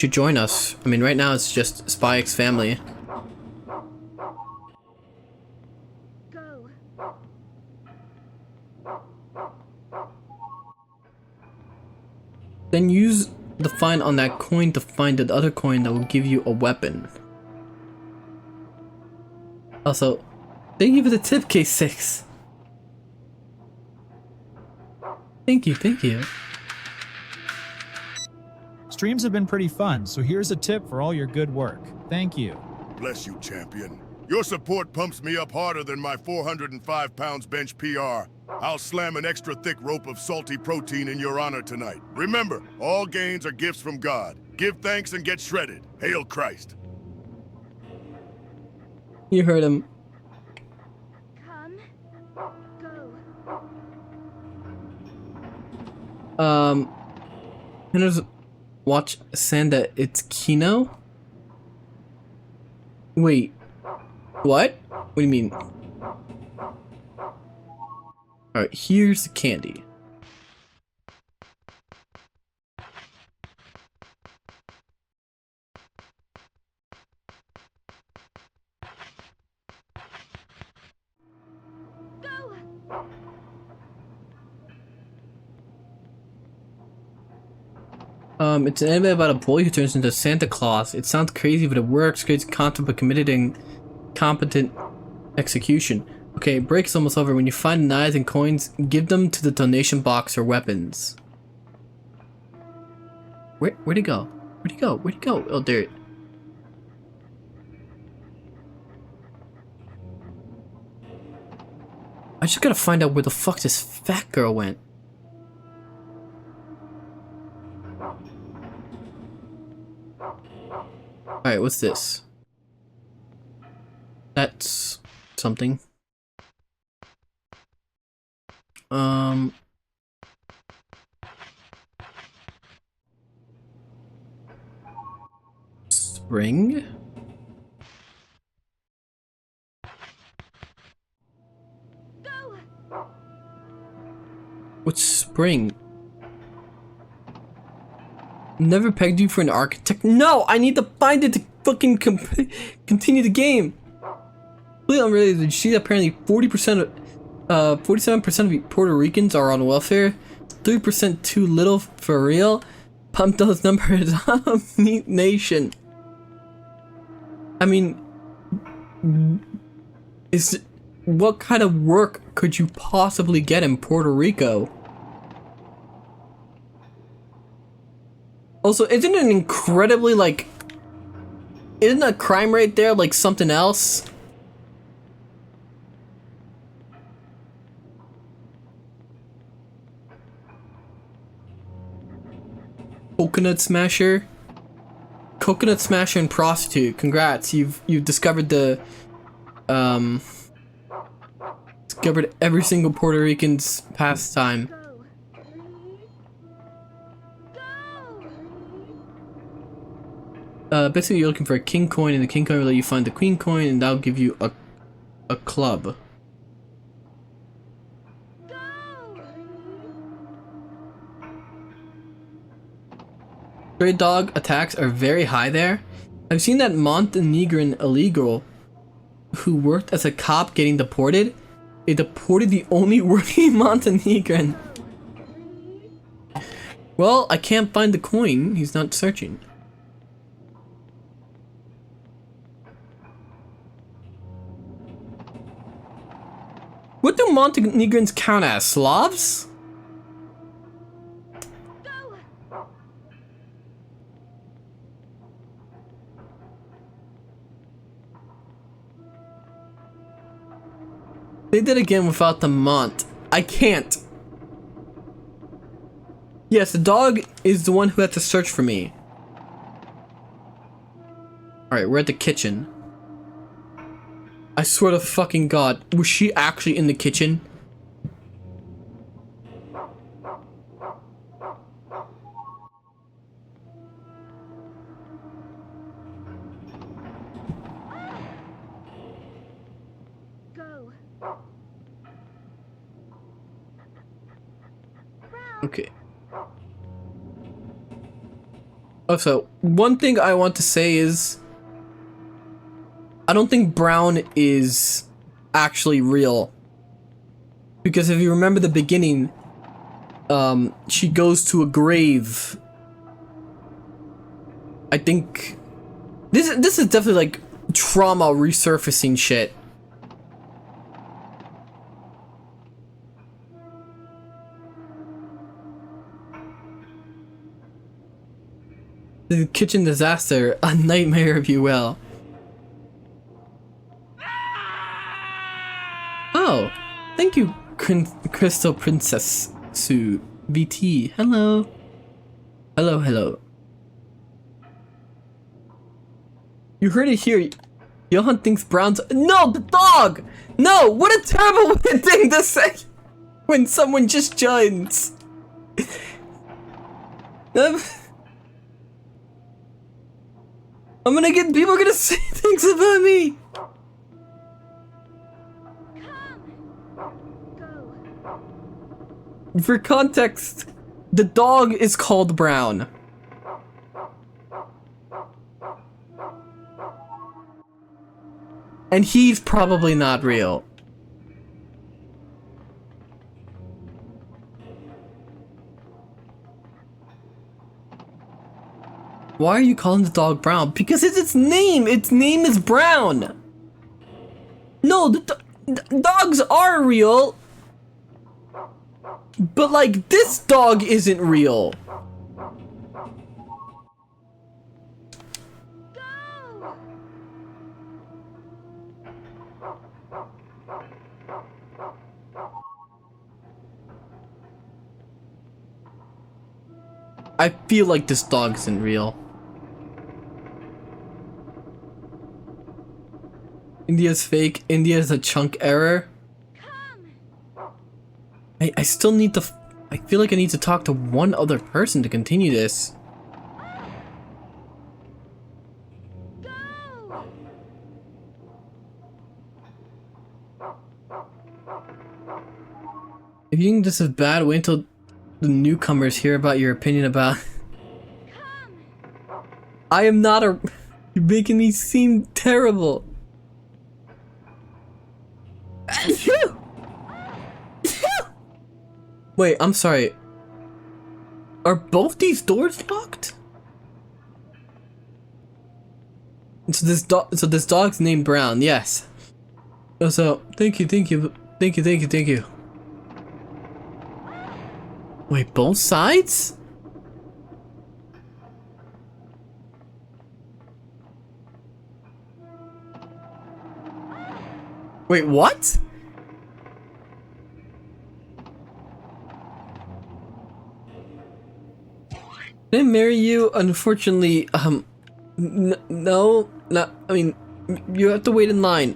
should join us. I mean, right now it's just Spy X Family. Then use the find on that coin to find the other coin that will give you a weapon. Also, thank you for the tip, K6. Thank you, thank you. Streams have been pretty fun, so here's a tip for all your good work. Thank you. Bless you, champion. Your support pumps me up harder than my 405 pounds bench PR. I'll slam an extra thick rope of salty protein in your honor tonight. Remember, all gains are gifts from God. Give thanks and get shredded. Hail Christ. You heard him. Come, go. Can I just watch Sanda? It's Kino? Wait. What? What do you mean? Alright, here's the candy. It's an anime about a boy who turns into Santa Claus. It sounds crazy, but it works. Creates content but committed incompetent execution. Okay, break's almost over. When you find knives and coins, give them to the donation box or weapons. Where'd he go? Where'd he go? Where'd he go? Oh, there. I just gotta find out where the fuck this fat girl went. Alright, what's this? That's something. Spring? What's spring? Never pegged you for an architect. No, I need to find it to fucking continue the game. Completely unrelated. Did you see that apparently 47% of Puerto Ricans are on welfare? 3% too little for real? Pump those numbers up, nation. I mean, what kind of work could you possibly get in Puerto Rico? Also, isn't it incredibly, like, isn't a crime rate there like something else? Coconut Smasher? Coconut Smasher and prostitute. Congrats, you've discovered the discovered every single Puerto Rican's pastime. Basically you're looking for a king coin, and the king coin will let you find the queen coin, and that'll give you a club. Stray dog attacks are very high there. I've seen that Montenegrin illegal who worked as a cop getting deported. They deported the only working Montenegrin. Well, I can't find the coin. He's not searching. What do Montenegrins count as? Slavs? They did again without the Mont. I can't. Yes, the dog is the one who had to search for me. Alright, we're at the kitchen. I swear to fucking God, was she actually in the kitchen? Okay. Also, one thing I want to say is I don't think Brown is actually real. Because if you remember the beginning, she goes to a grave. I think this is definitely like trauma resurfacing shit. The kitchen disaster, a nightmare if you will. Oh, thank you, Crystal Princess Sue VT. Hello. Hello, hello. You heard it here. Johann thinks Brown's— No, the dog! No, what a terrible thing to say when someone just joins. I'm gonna get— people are gonna say things about me. For context, the dog is called Brown. And he's probably not real. Why are you calling the dog Brown? Because it's its name! Its name is Brown! No, the dogs are real! But like, this dog isn't real! I feel like this dog isn't real. India's fake. India's a chunk error. I still need to. I feel like I need to talk to one other person to continue this. If you think this is bad, wait until the newcomers hear about your opinion about. I am not a. You're making me seem terrible. Wait, I'm sorry. Are both these doors locked? So this dog's named Brown. Yes. So thank you. Wait, both sides? Wait, what? Can I marry you? Unfortunately, no, not. I mean, you have to wait in line.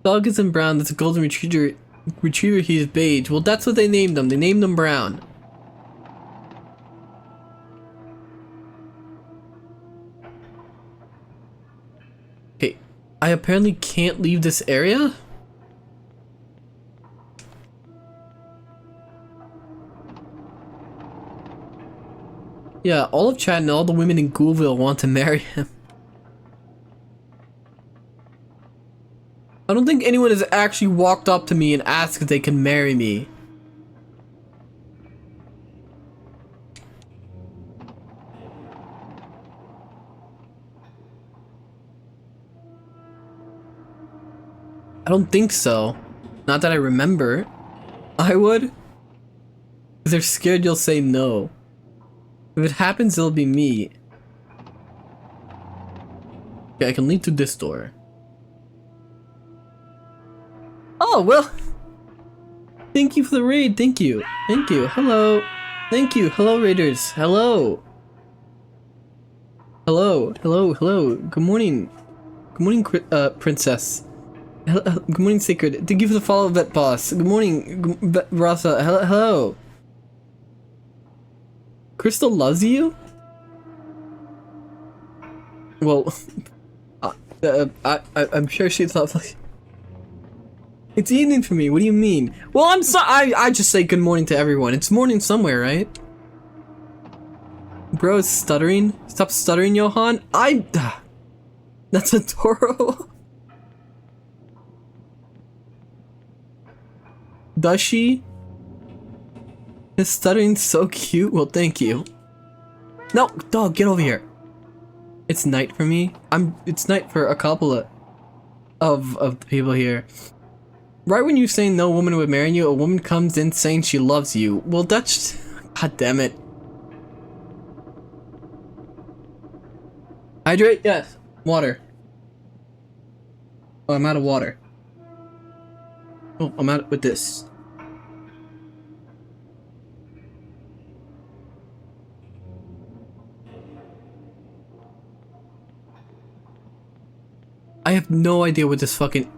Dog isn't brown. That's a golden retriever. He's beige. Well, that's what they named him. They named him Brown. Okay, I apparently can't leave this area. Yeah, all of chat and all the women in Ghoulville want to marry him. I don't think anyone has actually walked up to me and asked if they can marry me. I don't think so. Not that I remember. I would. Because they're scared you'll say no. If it happens, it'll be me. Okay, I can lead through this door. Oh, well. Thank you for the raid. Thank you. Thank you. Hello. Thank you. Hello, raiders. Hello. Hello. Hello. Hello. Good morning. Good morning, princess. Good morning, Sacred. Thank you for the follow, Vet Boss. Good morning, Rasa. Hello. Crystal loves you? Well, I'm sure she's lovely. It's evening for me. What do you mean? Well, I'm sorry. I just say good morning to everyone. It's morning somewhere, right? Bro is stuttering. Stop stuttering, Johann. That's adorable. Does she? Is stuttering so cute? Well, thank you. No, dog, get over here. It's night for me. It's night for a couple of the people here. Right when you say no woman would marry you, a woman comes in saying she loves you. Well, that's... God damn it. Hydrate? Yes. Water. Oh, I'm out of water. Oh, I'm out with this. I have no idea what this fucking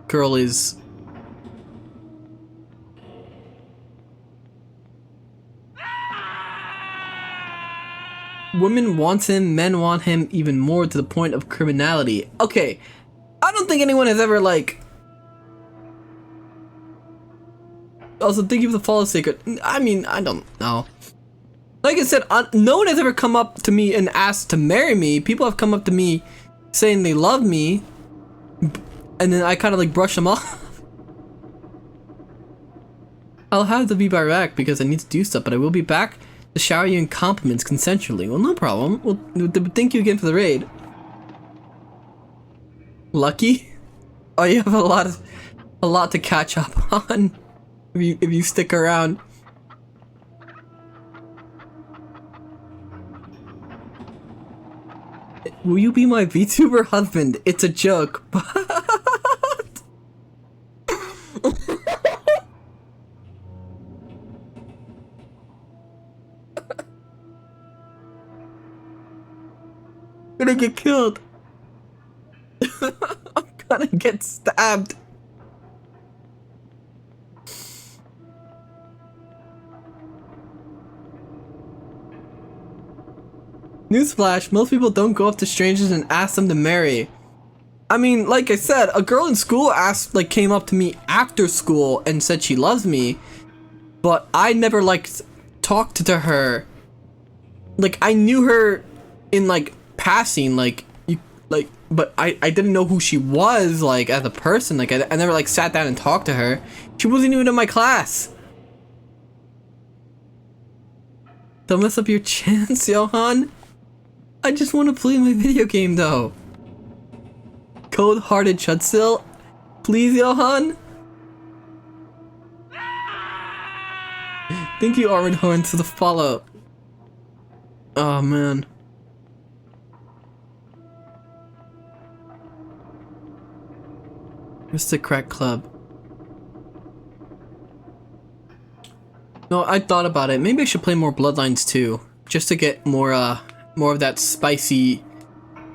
girl is. Women want him, men want him even more, to the point of criminality. Okay, I don't think anyone has ever, like... Also, thank you for the follow, Sacred. I mean, I don't know. Like I said, no one has ever come up to me and asked to marry me. People have come up to me saying they love me, and then I kind of like brush them off. I'll have to be back because I need to do stuff, but I will be back to shower you in compliments consensually. Well, no problem. Well, thank you again for the raid. Lucky? Oh, you have a lot to catch up on if you stick around. Will you be my VTuber husband? It's a joke, but... gonna get killed. I'm gonna get stabbed. Newsflash, most people don't go up to strangers and ask them to marry. I mean, like I said, a girl in school came up to me after school and said she loves me, but I never talked to her. Like, I knew her in passing, but I didn't know who she was as a person. Like, I never sat down and talked to her. She wasn't even in my class. Don't mess up your chance, Johann. I just want to play my video game though. Cold-hearted Chudsill? Please, Johann? Thank you, Armored Horn, for the follow. Oh, man. Mr. Crack Club. No, I thought about it. Maybe I should play more Bloodlines 2. Just to get more of that spicy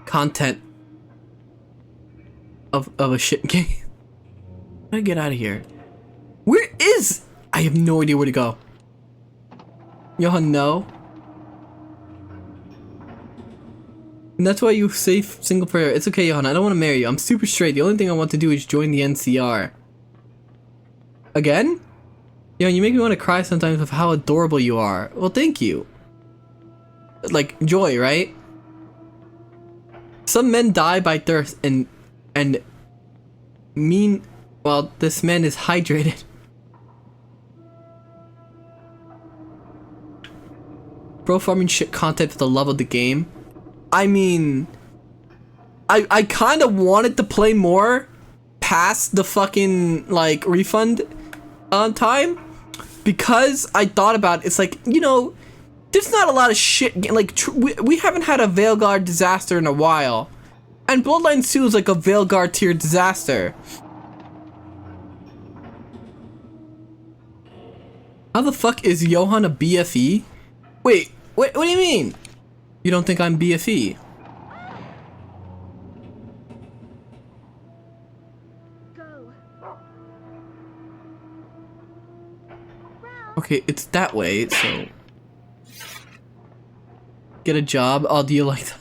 content of a shit game. How do I get out of here? Where is? I have no idea where to go. Johann, no. And that's why you say single prayer. It's okay, Johann. I don't want to marry you. I'm super straight. The only thing I want to do is join the NCR. Again? Johann, you make me want to cry sometimes of how adorable you are. Well, thank you. Like, joy, right? Some men die by thirst and well, this man is hydrated. Bro farming shit content for the love of the game. I mean, I kind of wanted to play more past the fucking refund time, because I thought about it. It's there's not a lot of shit. We haven't had a Veilguard disaster in a while. And Bloodlines 2 is a Veilguard tier disaster. How the fuck is Johann a BFE? Wait, what do you mean? You don't think I'm BFE? Go. Okay, it's that way, so... Get a job? Oh, do you like that?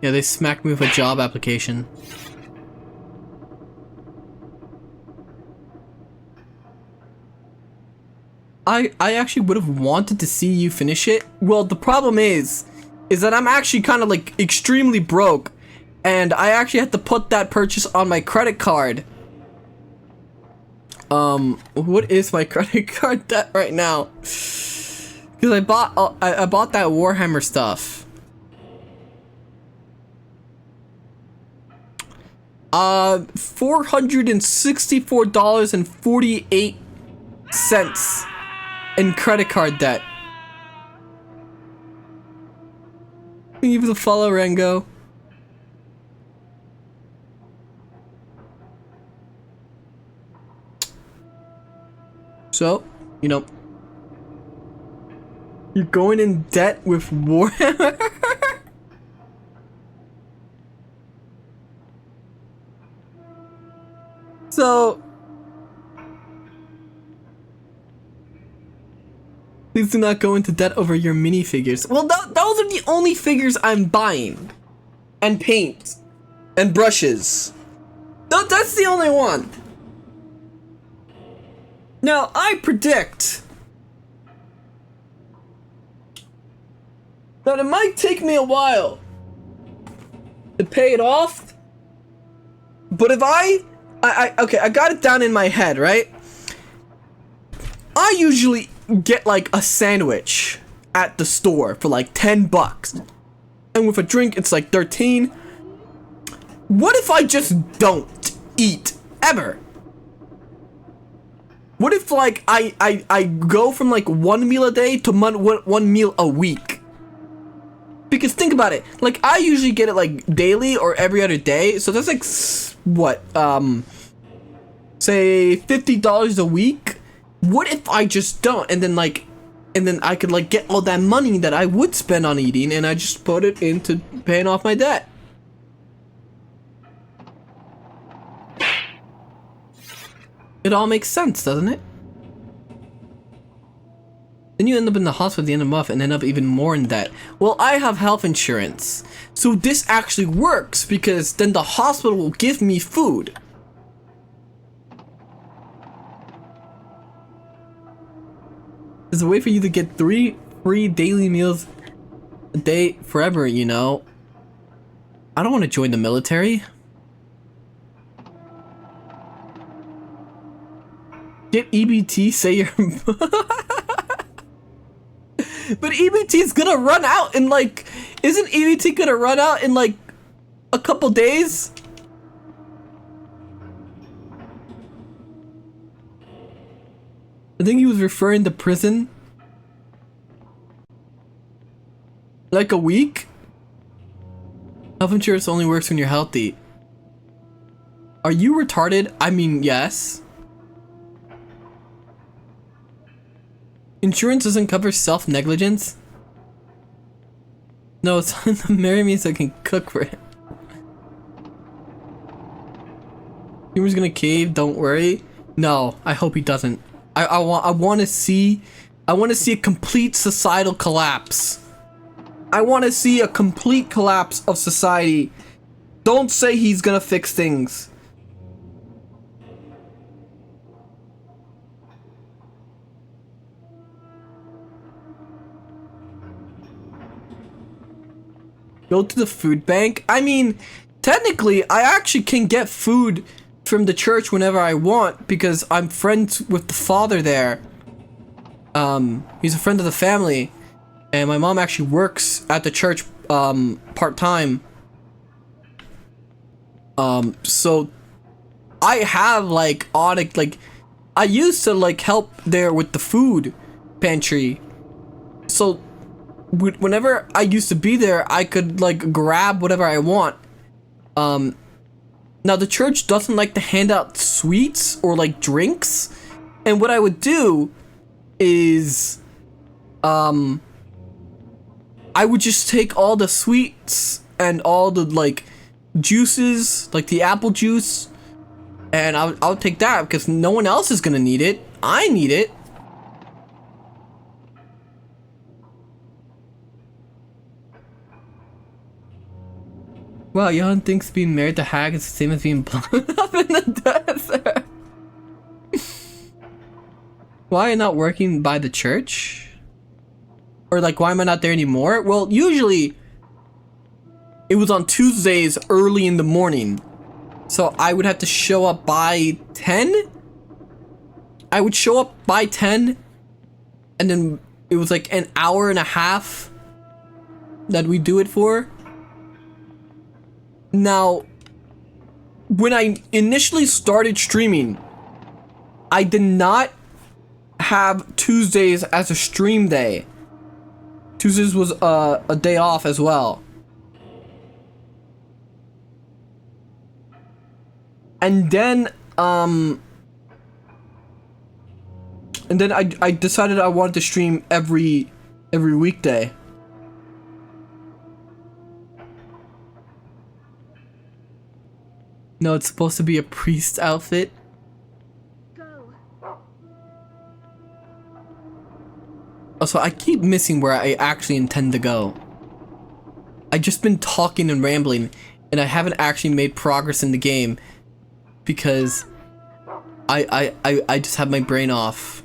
Yeah, they smacked me with a job application. I actually would have wanted to see you finish it. Well, the problem is that I'm actually kind of extremely broke, and I actually had to put that purchase on my credit card. What is my credit card debt right now? Because I bought that Warhammer stuff. $464.48 in credit card debt. Thank you for the follow, Rango. So, you're going in debt with Warhammer? So, please do not go into debt over your minifigures. Well, those are the only figures I'm buying. And paint. And brushes. That's the only one. Now, I predict that it might take me a while to pay it off. But if okay, I got it down in my head, right? I usually get a sandwich at the store for $10. And with a drink, it's 13. What if I just don't eat ever? What if I go from one meal a day to one meal a week? Because think about it, I usually get it daily or every other day, so that's what, say $50 a week? What if I just don't, and then And then I could like get all that money that I would spend on eating and I just put it into paying off my debt. It all makes sense, doesn't it? Then you end up in the hospital at the end of the month and end up even more in debt. Well, I have health insurance. So this actually works because then the hospital will give me food. There's a way for you to get 3 free daily meals a day forever, you know? I don't want to join the military. Get EBT, say you're... But EBT's gonna run out in like... Isn't EBT gonna run out in like a couple days? I think he was referring to prison. Like a week? Health insurance only works when you're healthy. Are you retarded? I mean, yes. Insurance doesn't cover self-negligence? No, it's on to marry me so I can cook for him. Humor's gonna cave, don't worry. No, I hope he doesn't. I want to see a complete societal collapse. I want to see a complete collapse of society. Don't say he's gonna fix things. Go to the food bank? I mean, technically, I actually can get food from the church whenever I want because I'm friends with the father there. He's a friend of the family, and my mom actually works at the church part-time. So I have like I used to like help there with the food pantry. So whenever I used to be there, I could like grab whatever I want. Now the church doesn't like to hand out sweets or like drinks, and what I would do is I would just take all the sweets and all the like juices, like the apple juice, and I'll take that because no one else is gonna need it. I need it. Wow, Johann thinks being married to Hag is the same as being blown up in the desert. Why am I not working by the church? Or like, why am I not there anymore? Well, usually it was on Tuesdays early in the morning. So I would have to show up by 10? I would show up by 10 and then it was like an hour and a half that we do it for. Now, when I initially started streaming, I did not have Tuesdays as a stream day. Tuesdays was a day off as well. And then I decided I wanted to stream every weekday. No, it's supposed to be a priest outfit. Go. Also, I keep missing where I actually intend to go. I've just been talking and rambling, and I haven't actually made progress in the game because I just have my brain off.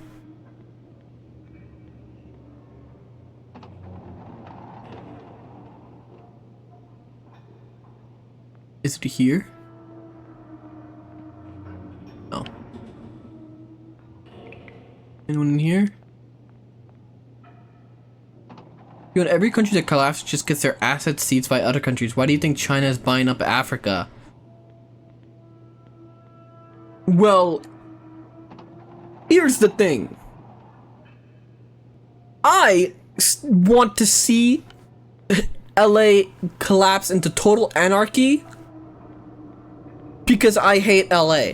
Is it here? No. Anyone in here? You know, every country that collapses just gets their assets seized by other countries. Why do you think China is buying up Africa? Well, here's the thing. I want to see LA collapse into total anarchy because I hate LA.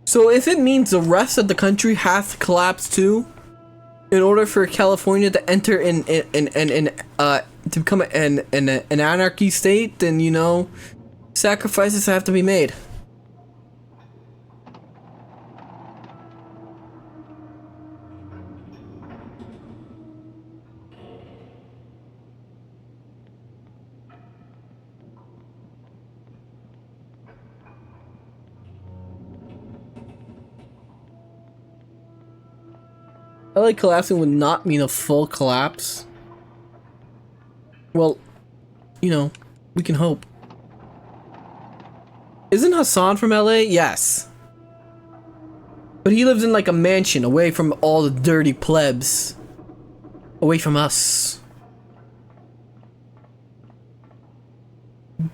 So if it means the rest of the country has to collapse too, in order for California to enter to become an anarchy state, then you know, sacrifices have to be made. LA collapsing would not mean a full collapse. Well, you know, we can hope. Isn't Hassan from LA? Yes. But he lives in like a mansion away from all the dirty plebs. Away from us.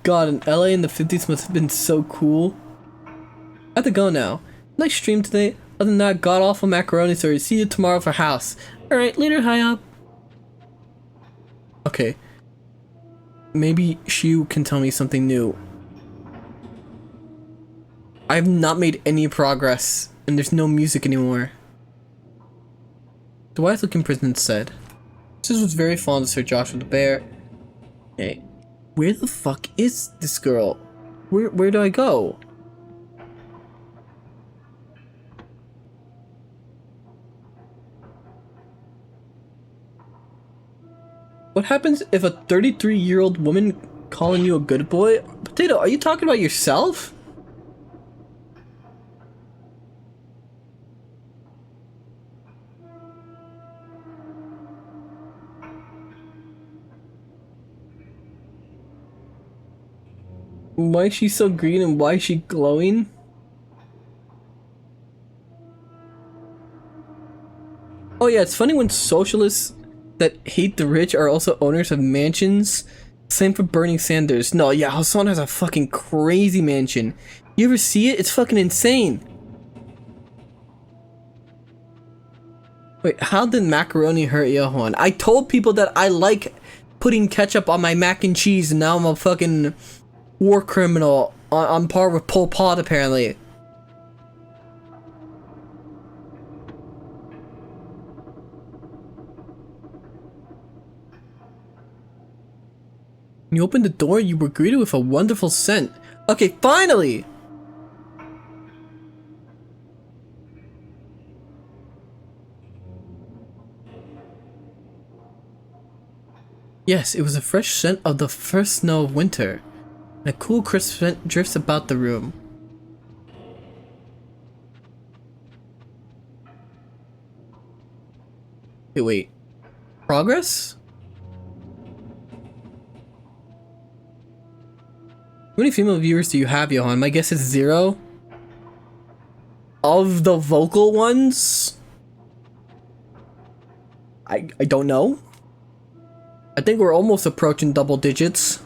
God, in LA in the 50s must have been so cool. I have to go now. Nice stream today. Other than that, god awful macaroni story. See you tomorrow for house. Alright, later, high up. Okay. Maybe Shu can tell me something new. I have not made any progress, and there's no music anymore. The wise looking prison said. This was very fond of Sir Joshua the Bear. Hey, where the fuck is this girl? Where do I go? What happens if a 33-year-old woman calling you a good boy? Potato, are you talking about yourself? Why is she so green and why is she glowing? Oh yeah, it's funny when socialists that hate the rich are also owners of mansions. Same for Bernie Sanders. No, yeah, Hassan has a fucking crazy mansion. You ever see it? It's fucking insane. Wait, how did macaroni hurt Johann? I told people that I like putting ketchup on my mac and cheese, and now I'm a fucking war criminal on par with Pol Pot, apparently. When you opened the door, you were greeted with a wonderful scent. Okay, finally! Yes, it was a fresh scent of the first snow of winter. And a cool crisp scent drifts about the room. Wait. Progress? How many female viewers do you have, Johann? My guess is 0. Of the vocal ones? I don't know. I think we're almost approaching double digits.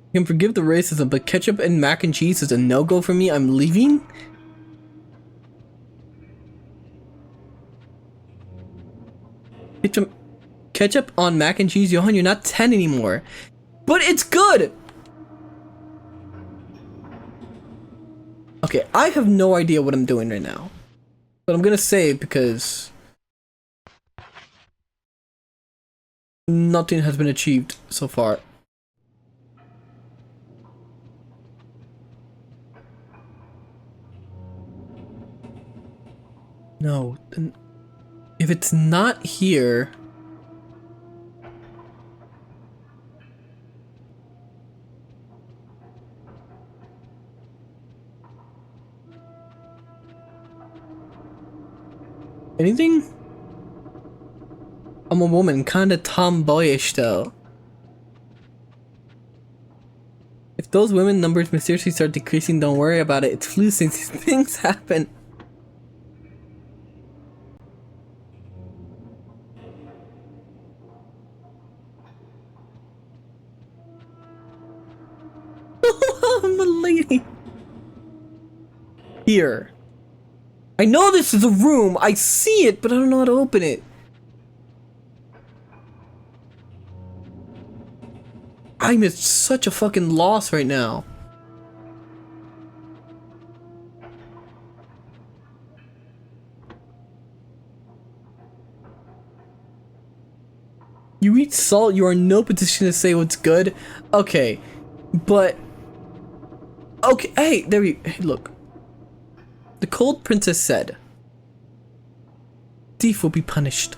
I can forgive the racism, but ketchup and mac and cheese is a no-go for me. I'm leaving? Ketchup on mac and cheese? Johann, you're not 10 anymore. But it's good! Okay, I have no idea what I'm doing right now. But I'm gonna say it because nothing has been achieved so far. No, then if it's not here, anything? I'm a woman, kinda tomboyish though. If those women numbers mysteriously start decreasing, don't worry about it. It's flu season. Things happen. I'm a lady. Here. I know this is a room. I see it, but I don't know how to open it. I'm at such a fucking loss right now. You eat salt, you are in no position to say what's good. Okay, but... Okay, hey, there you... Hey, look. The cold princess said, thief will be punished.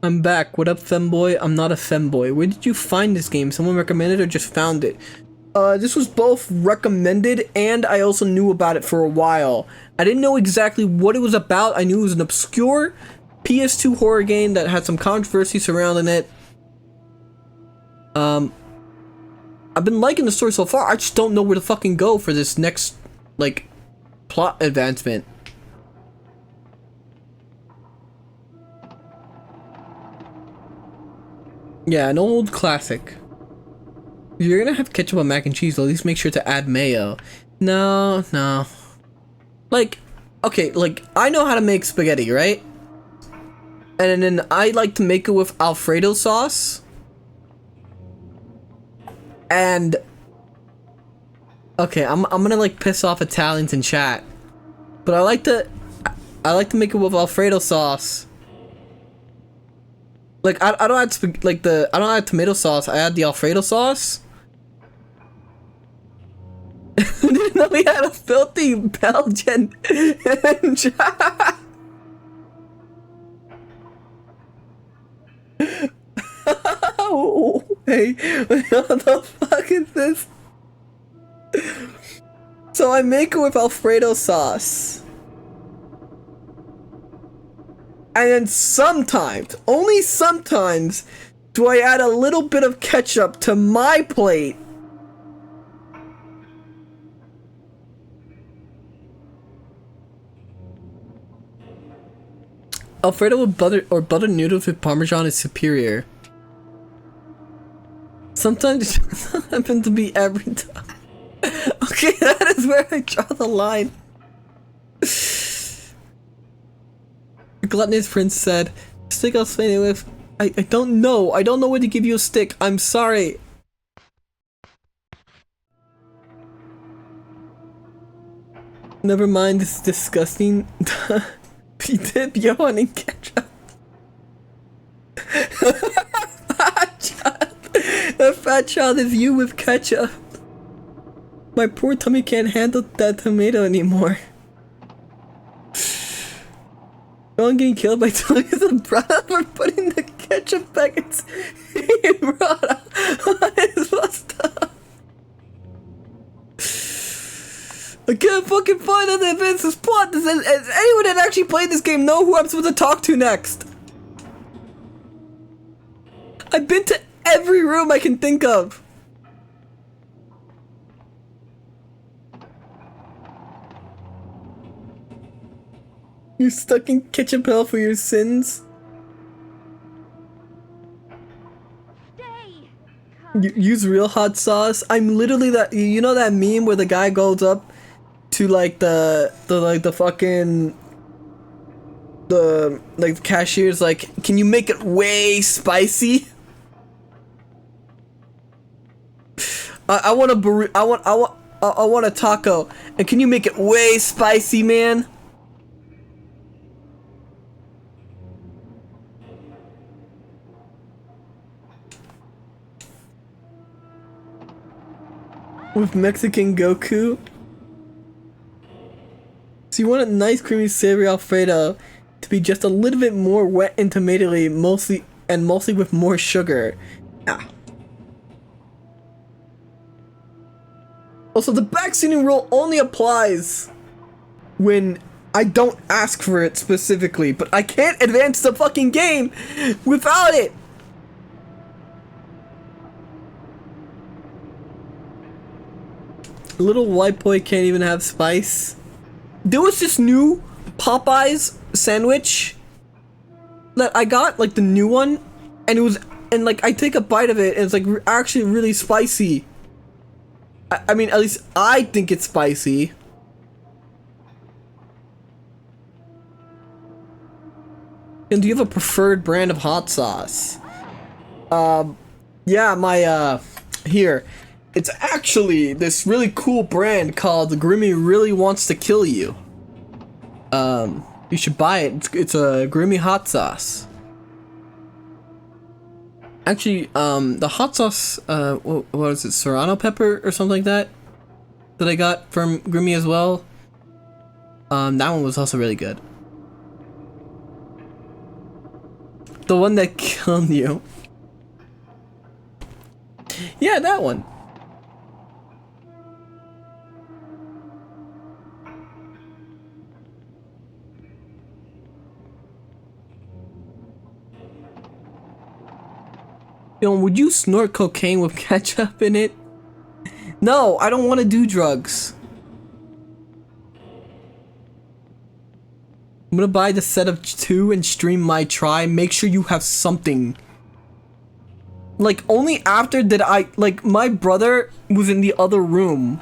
I'm back. What up, femboy? I'm not a femboy. Where did you find this game? Someone recommended or just found it? This was both recommended and I also knew about it for a while. I didn't know exactly what it was about. I knew it was an obscure PS2 horror game that had some controversy surrounding it. I've been liking the story so far. I just don't know where to fucking go for this next, like, plot advancement. Yeah, an old classic. If you're gonna have ketchup on mac and cheese, at least make sure to add mayo. No. Like, okay, like, I know how to make spaghetti, right? And then I like to make it with Alfredo sauce. And... Okay, I'm gonna, like, piss off Italians in chat. But I like to make it with Alfredo sauce. Like, I don't add I don't add tomato sauce, I add the Alfredo sauce. Didn't know we had a filthy Belgian in chat. Oh, hey, what the fuck is this? So I make it with Alfredo sauce. And then sometimes, only sometimes, do I add a little bit of ketchup to my plate. Alfredo with butter or butter noodles with Parmesan is superior. Sometimes it doesn't happen to be every time. Okay, that is where I draw the line. Gluttonous Prince said, stick I'll explain it with. I don't know. I don't know where to give you a stick. I'm sorry. Never mind, this is disgusting. You dip Johann in ketchup. Fat child. A fat child is you with ketchup. My poor tummy can't handle that tomato anymore. I'm getting killed by Tony's umbrella for putting the ketchup packets he brought on his bus. I can't fucking find out the advances plot. Does anyone that actually played this game know who I'm supposed to talk to next? I've been to every room I can think of. You're stuck in ketchup hell for your sins? You use real hot sauce? I'm literally that, you know that meme where the guy goes up to like the fucking the cashier's like, can you make it way spicy? I want a burrito. I want a taco, and can you make it way spicy, man? With Mexican Goku. So you want a nice creamy savory Alfredo to be just a little bit more wet and tomatoey, mostly with more sugar. Ah. Also, the backseating rule only applies when I don't ask for it specifically, but I can't advance the fucking game without it. Little white boy can't even have spice. There was this new Popeyes sandwich that I got, like the new one, and like I take a bite of it and it's like actually really spicy. I mean, at least I think it's spicy. And do you have a preferred brand of hot sauce? Yeah, my, here. It's actually this really cool brand called Grimmy Really Wants to Kill You. You should buy it. It's a Grimmy hot sauce. Actually, the hot sauce, what is it, Serrano pepper or something like that? That I got from Grimmy as well. That one was also really good. The one that killed you. Yeah, that one. Yo, would you snort cocaine with ketchup in it? No, I don't want to do drugs. I'm gonna buy the set of 2 and stream my try. Make sure you have something. Like, only after did I, like, my brother was in the other room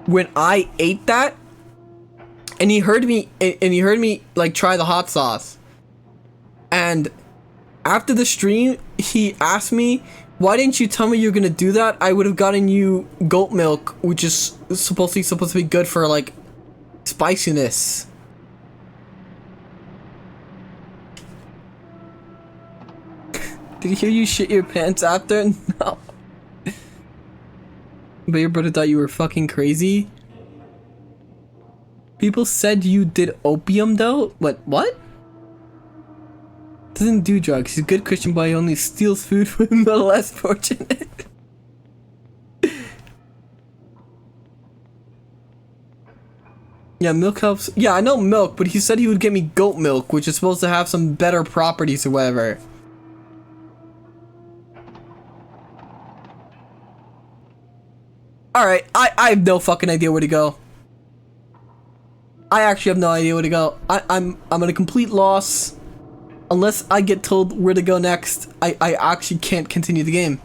when I ate that, and he heard me, like, try the hot sauce. And after the stream, he asked me, why didn't you tell me you were gonna do that? I would have gotten you goat milk, which is supposed to be good for, like, spiciness. Did he hear you shit your pants after? No. But your brother thought you were fucking crazy? People said you did opium though? What? Doesn't do drugs. He's a good Christian boy. He only steals food from the less fortunate. Yeah, milk helps. Yeah, I know milk, but he said he would get me goat milk, which is supposed to have some better properties or whatever. Alright, I have no fucking idea where to go. I actually have no idea where to go. I'm at a complete loss. Unless I get told where to go next, I actually can't continue the game.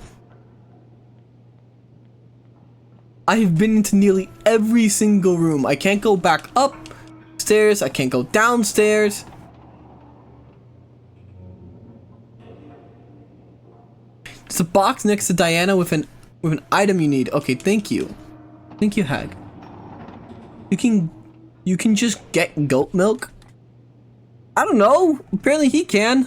I have been into nearly every single room. I can't go back upstairs. I can't go downstairs. There's a box next to Diana with an item you need. Okay, thank you. Thank you, Hag. You can just get goat milk? I don't know. Apparently he can.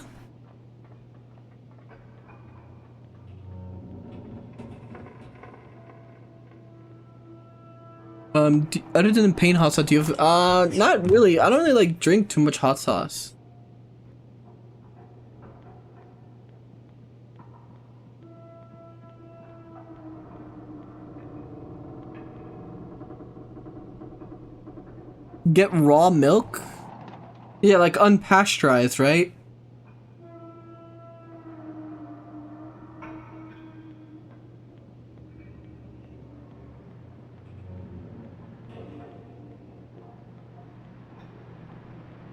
Other than plain hot sauce, do you have, not really. I don't really like drink too much hot sauce. Get raw milk? Yeah, like unpasteurized, right?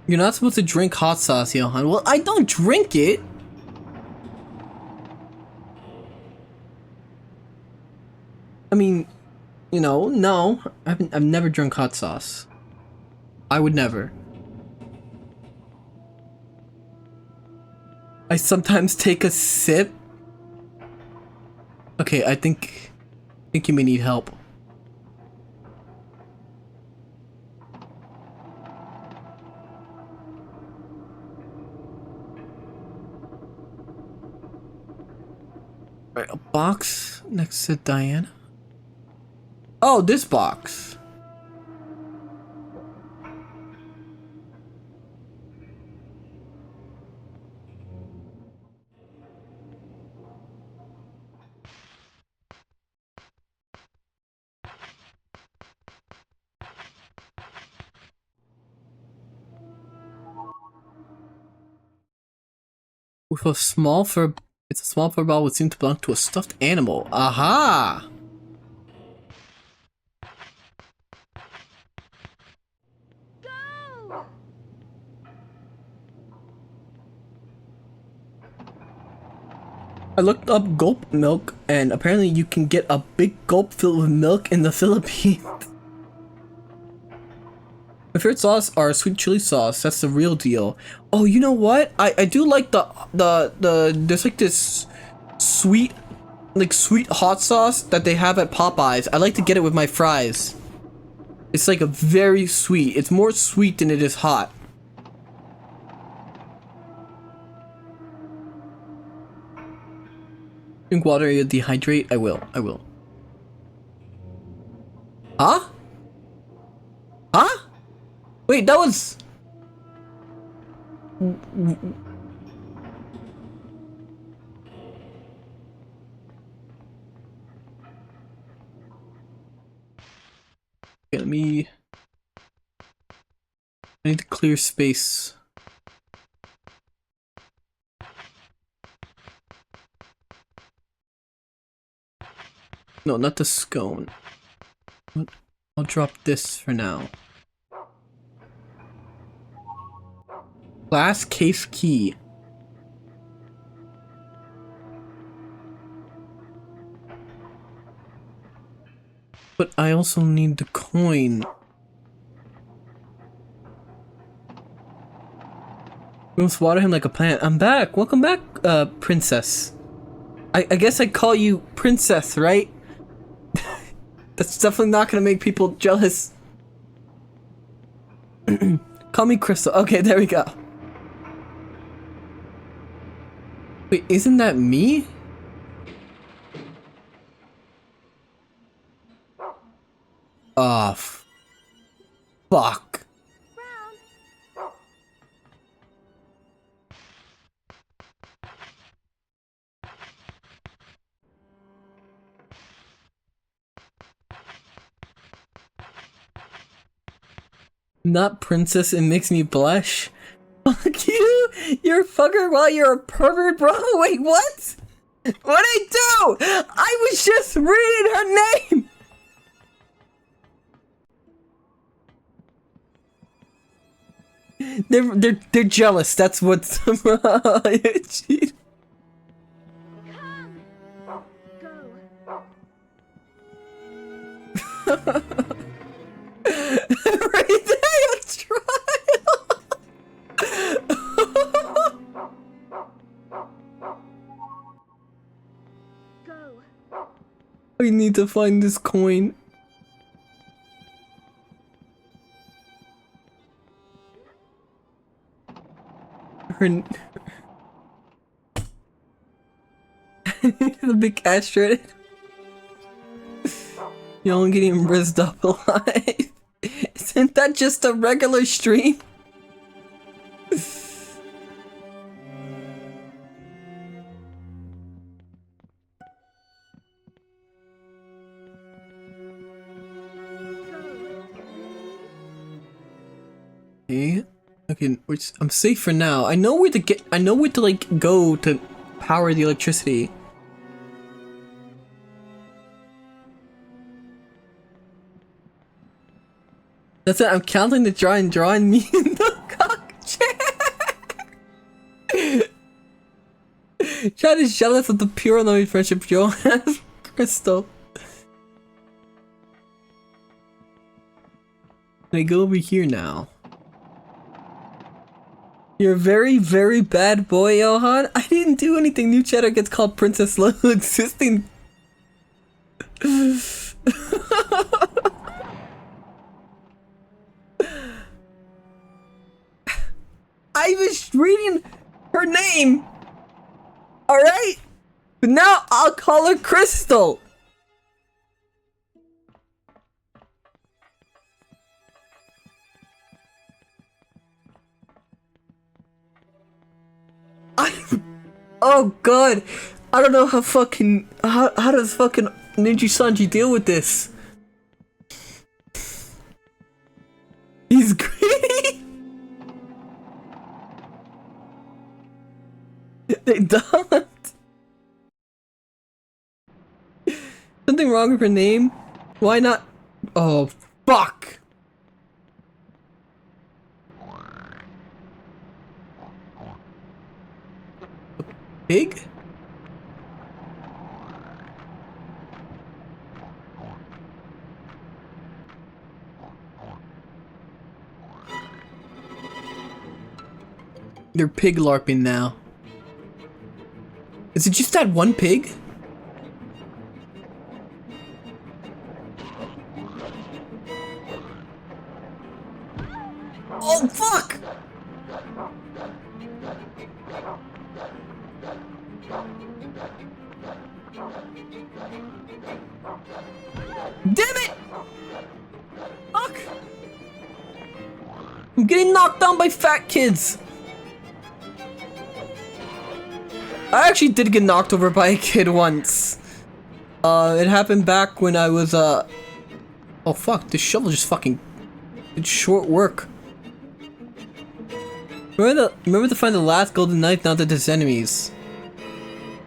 You're not supposed to drink hot sauce, Johann. Well, I don't drink it. I mean, you know, no. I've never drunk hot sauce. I would never. I sometimes take a sip. Okay, I think you may need help. Right, a box next to Diana. Oh, this box. With a small fur, it's a small fur ball would seem to belong to a stuffed animal. Aha! Go! I looked up gulp milk, and apparently you can get a big gulp filled with milk in the Philippines. My favorite sauce are sweet chili sauce. That's the real deal. Oh, you know what? I do like there's like this sweet hot sauce that they have at Popeyes. I like to get it with my fries. It's like a very sweet. It's more sweet than it is hot. Drink water, you'll dehydrate. I will. Huh? Huh? Wait, that was... Okay, I need to clear space. No, not the scone. I'll drop this for now. Glass case key. But I also need the coin. We must water him like a plant. I'm back. Welcome back, princess. I guess I call you princess, right? That's definitely not gonna make people jealous. Call me Crystal. Okay, there we go. Wait, isn't that me? Oh, fuck. Not princess, it makes me blush. Fuck you! You're a fucker while you're a pervert, bro! Wait, what? What'd I do? I was just reading her name! They're jealous, that's what's... Cheat. Right there, a trial! Go. I need to find this coin. The big cat shredded. You're only getting rizzed up alive. Isn't that just a regular stream? Okay, I'm safe for now. I know where to like go to power the electricity. That's it, I'm counting the drawing me in the cock chair. Chad is jealous of the pure and loving friendship Johann has Crystal. I go over here now. You're a very, very bad boy, Johann. I didn't do anything. New chatter gets called Princess Low existing. I was reading her name. Alright? But now I'll call her Crystal. Oh god, I don't know how does fucking Ninja Sanji deal with this? He's greedy. They don't. Something wrong with her name? Why not? Oh fuck. Pig? They're pig larping now. Is it just that one pig? Oh, fuck! Damn it! Fuck! I'm getting knocked down by fat kids! I actually did get knocked over by a kid once. It happened back when I was, oh fuck, this shovel just fucking... It's short work. Remember to find the last golden knife now that there's enemies.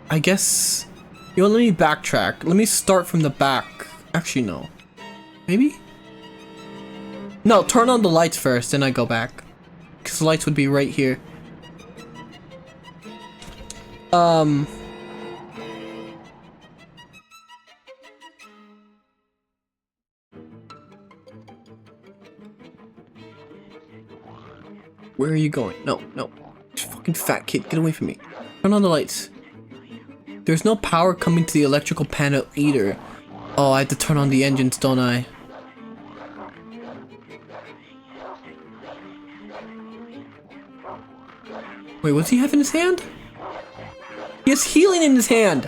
I guess... You know, let me backtrack. Let me start from the back. Actually, no. Maybe? No, turn on the lights first, then I go back. Because the lights would be right here. Where are you going? No, no. Fucking fat kid, get away from me. Turn on the lights. There's no power coming to the electrical panel either. Oh, I have to turn on the engines, don't I? Wait, what's he have in his hand? He has healing in his hand!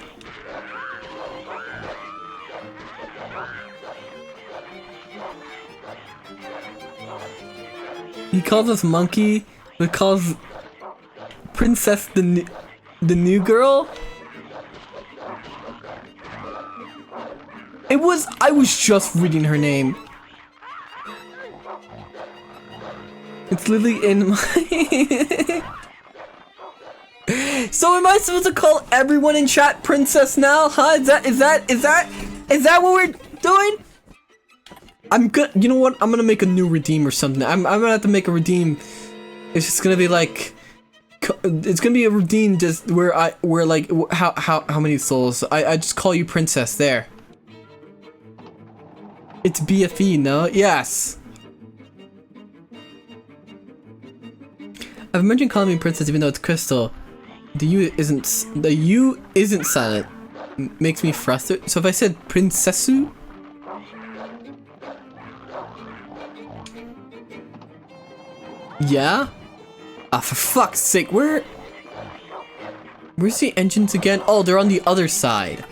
He calls us monkey, but calls Princess the new girl? I was just reading her name. It's literally in my... So am I supposed to call everyone in chat princess now? Huh? Is that what we're doing? I'm good. You know what? I'm gonna make a new redeem or something. I'm gonna have to make a redeem. It's just gonna be like, it's gonna be a redeem just where like how many souls? I just call you princess there. It's BFE, no? Yes. I've mentioned calling me princess even though it's crystal. The U isn't silent. Makes me frustrated. So if I said princessu. Yeah? Ah, for fuck's sake, where's the engines again? Oh, they're on the other side.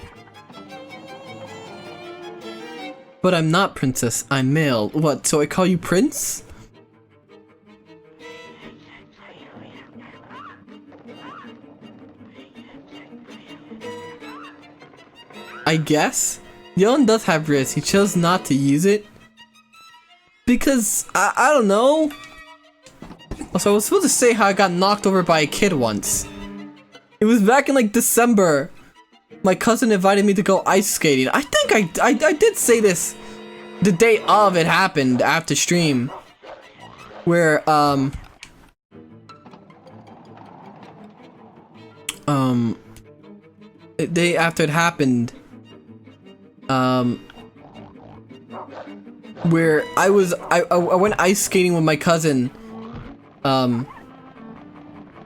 But I'm not princess, I'm male. What, so I call you prince? I guess? Johann does have wrist, he chose not to use it. Because, I don't know. Also, I was supposed to say how I got knocked over by a kid once. It was back in like December. My cousin invited me to go ice skating. I think I did say this the day of it happened after stream. Where, the day after it happened, where I went ice skating with my cousin,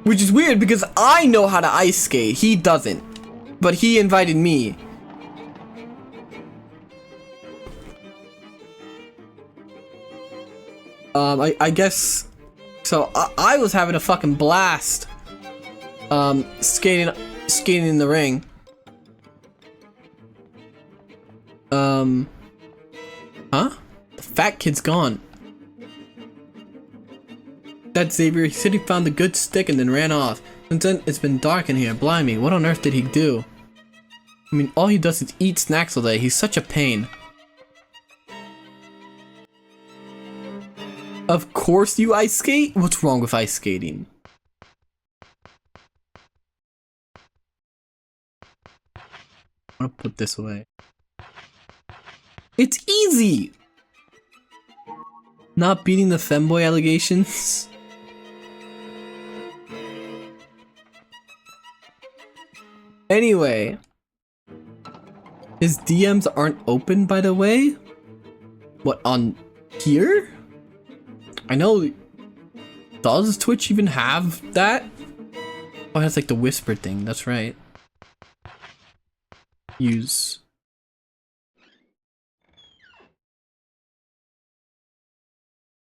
which is weird because I know how to ice skate, he doesn't, but he invited me. I guess, so I was having a fucking blast, skating in the ring. Huh? The fat kid's gone. That Xavier, he said he found a good stick and then ran off. Since then, it's been dark in here. Blimey, what on earth did he do? I mean, all he does is eat snacks all day. He's such a pain. Of course you ice skate? What's wrong with ice skating? I'm gonna put this away. It's easy! Not beating the femboy allegations? Anyway. His DMs aren't open, by the way? What, on here? I know Does Twitch even have that? Oh, it has like the whisper thing. That's right. Use.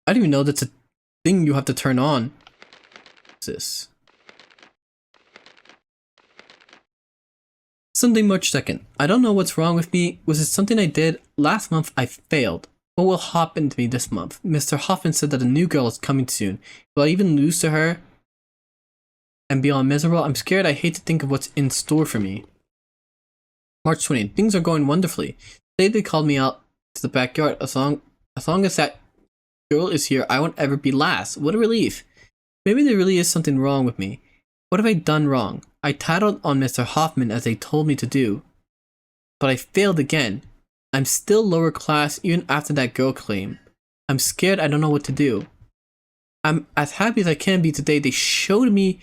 I didn't even know that's a thing you have to turn on. What's this? Sunday, March 2nd. I don't know what's wrong with me. Was it something I did? Last month I failed. What will happen to me this month? Mr. Hoffman said that a new girl is coming soon. Will I even lose to her and be all miserable? I'm scared. I hate to think of what's in store for me. March 20th. Things are going wonderfully. Today they called me out to the backyard. As long as that girl is here, I won't ever be last. What a relief. Maybe there really is something wrong with me. What have I done wrong? I tattled on Mr. Hoffman as they told me to do. But I failed again. I'm still lower class even after that girl claim. I'm scared. I don't know what to do. I'm as happy as I can be today. They showed me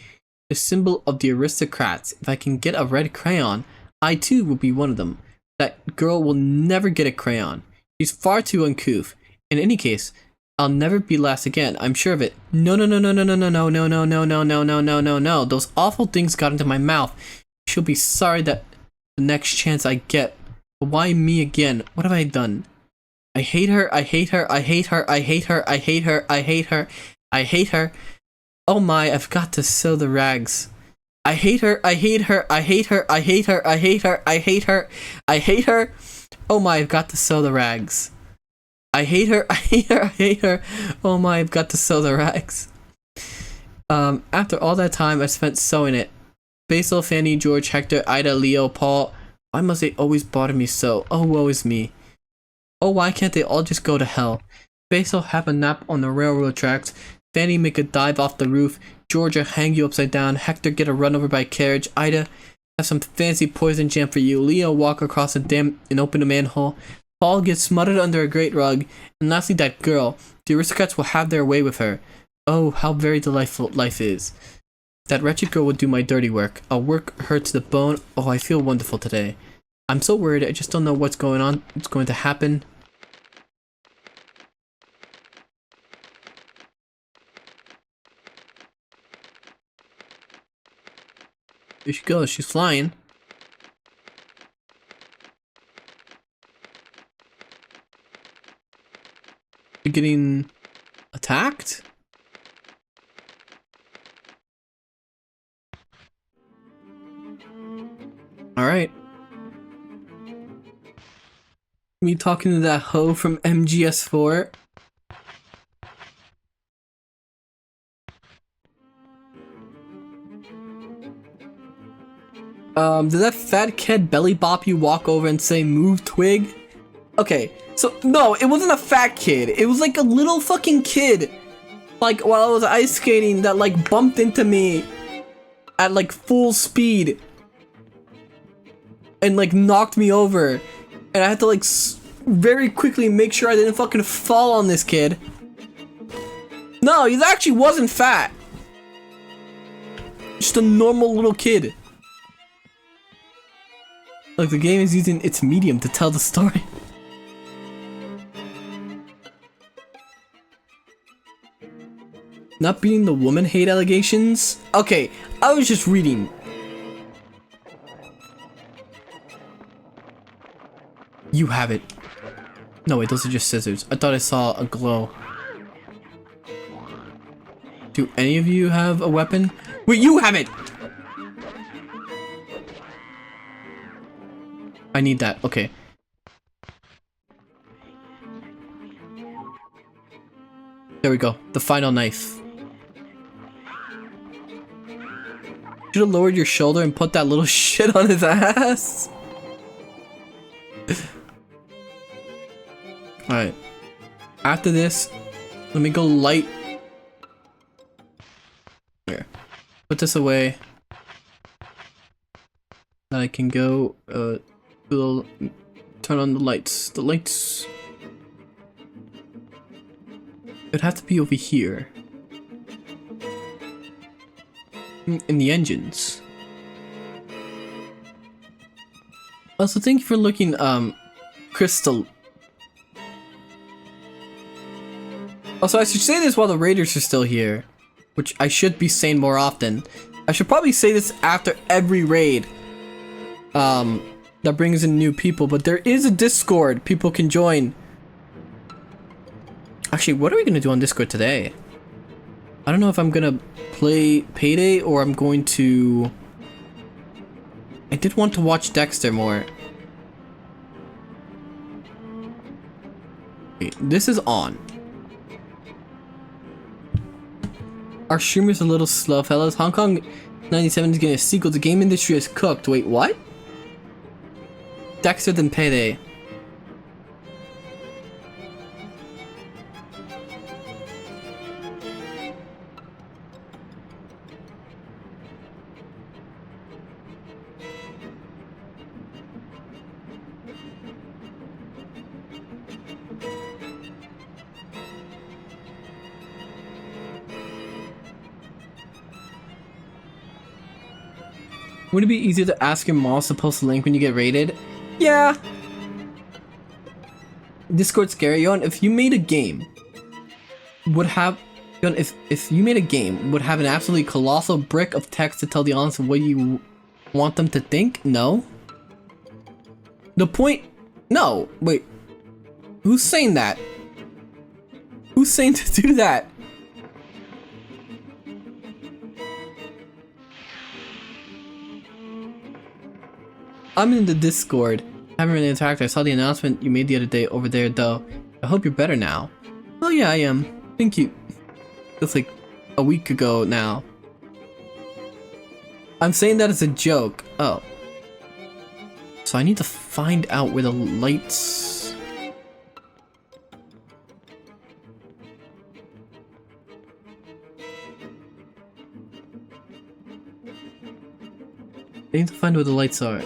the symbol of the aristocrats. If I can get a red crayon, I too will be one of them. That girl will never get a crayon. She's far too uncouth. In any case, I'll never be last again. I'm sure of it. No. Those awful things got into my mouth. She'll be sorry that the next chance I get. But why me again? What have I done? I hate her. I hate her. I hate her. I hate her. I hate her. I hate her. I hate her. Oh my, I've got to sew the rags. I hate her. I hate her. I hate her. I hate her. I hate her. I hate her. I hate her. Oh my, I've got to sew the rags. I hate her. I hate her. I hate her. Oh my, I've got to sew the rags. After all that time I spent sewing it. Basil, Fanny, George, Hector, Ida, Leo, Paul. Why must they always bother me so? Oh, woe is me. Oh, why can't they all just go to hell? Basil, have a nap on the railroad tracks. Fanny, make a dive off the roof. Georgia, hang you upside down. Hector, get a run over by a carriage. Ida, have some fancy poison jam for you. Leo, walk across a dam and open a manhole. Paul gets smothered under a great rug. And lastly, that girl. The aristocrats will have their way with her. Oh, how very delightful life is. That wretched girl will do my dirty work. I'll work her to the bone. Oh, I feel wonderful today. I'm so worried. I just don't know what's going on. What's going to happen. There she goes. She's flying. You're getting attacked? Alright. Me talking to that hoe from MGS4. Did that fat kid belly bop you, walk over and say move twig? Okay, so no, it wasn't a fat kid. It was like a little fucking kid. Like while I was ice skating that like bumped into me at like full speed. And like knocked me over. And I had to like very quickly make sure I didn't fucking fall on this kid. No, he actually wasn't fat. Just a normal little kid. Like the game is using its medium to tell the story. Not beating the woman hate allegations? Okay, I was just reading. You have it. No, wait, those are just scissors. I thought I saw a glow. Do any of you have a weapon? Wait, you have it! I need that. Okay. There we go. The final knife. Should have lowered your shoulder and put that little shit on his ass. Alright. After this, let me go light. Here. Put this away. Then I can go, turn on the lights. The lights... It'd have to be over here. In the engines. Also, thank you for looking, Crystal. Also, I should say this while the raiders are still here. which I should be saying more often. I should probably say this after every raid that brings in new people, but there is a Discord people can join. Actually, what are we gonna do on Discord today? I don't know if I'm gonna play Payday or I'm going to... I did want to watch Dexter more. Wait, this is on. Our streamer's a little slow, fellas. Hong Kong 97 is getting a sequel. The game industry is cooked. Wait, what? Dexter than Payday. Would it be easier to ask your mom to post a link when you get raided? Yeah. Discord scary. Yon, if you made a game, would have... Yon, if you made a game, would have an absolutely colossal brick of text to tell the audience what you want them to think? No. The point... No. Wait. Who's saying that? Who's saying to do that? I'm in the Discord. I haven't really interacted. I saw the announcement you made the other day over there though. I hope you're better now. Oh yeah, I am. Thank you. It's like a week ago now. I'm saying that as a joke. Oh. So I need to find out where the lights... I need to find where the lights are.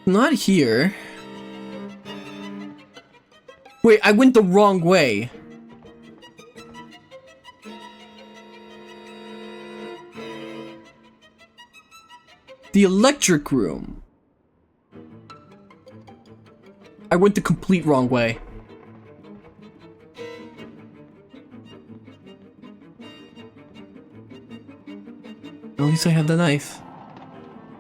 Not here. Wait, I went the wrong way. The electric room. I went the complete wrong way. At least I have the knife.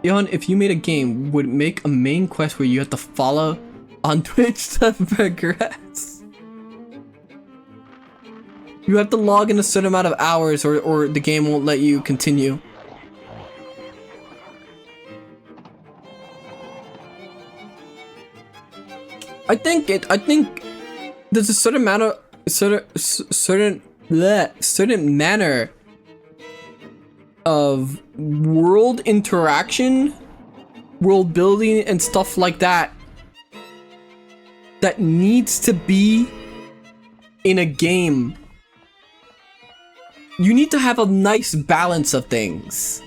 Johann, if you made a game, would it make a main quest where you have to follow on Twitch to progress? You have to log in a certain amount of hours or the game won't let you continue. I think there's a certain amount of certain manner of world interaction, world building and stuff like that that needs to be in a game. You need to have a nice balance of things.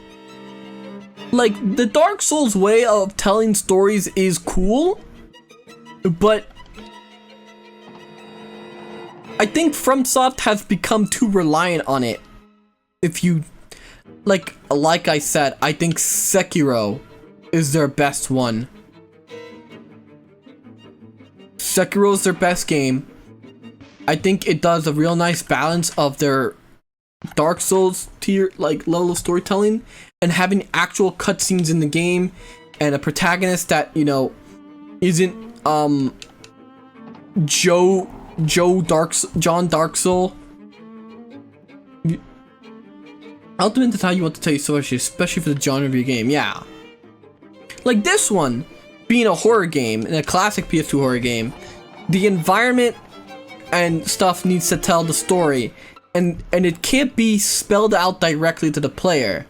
Like, the Dark Souls way of telling stories is cool, but I think FromSoft has become too reliant on it. If you like I said, I think Sekiro is their best one. Sekiro is their best game. I think it does a real nice balance of their Dark Souls tier, like, level of storytelling and having actual cutscenes in the game and a protagonist that, you know, isn't John Dark Soul. Ultimate is how you want to tell your story, especially for the genre of your game. Yeah, like this one being a horror game and a classic PS2 horror game, the environment and stuff needs to tell the story, and it can't be spelled out directly to the player.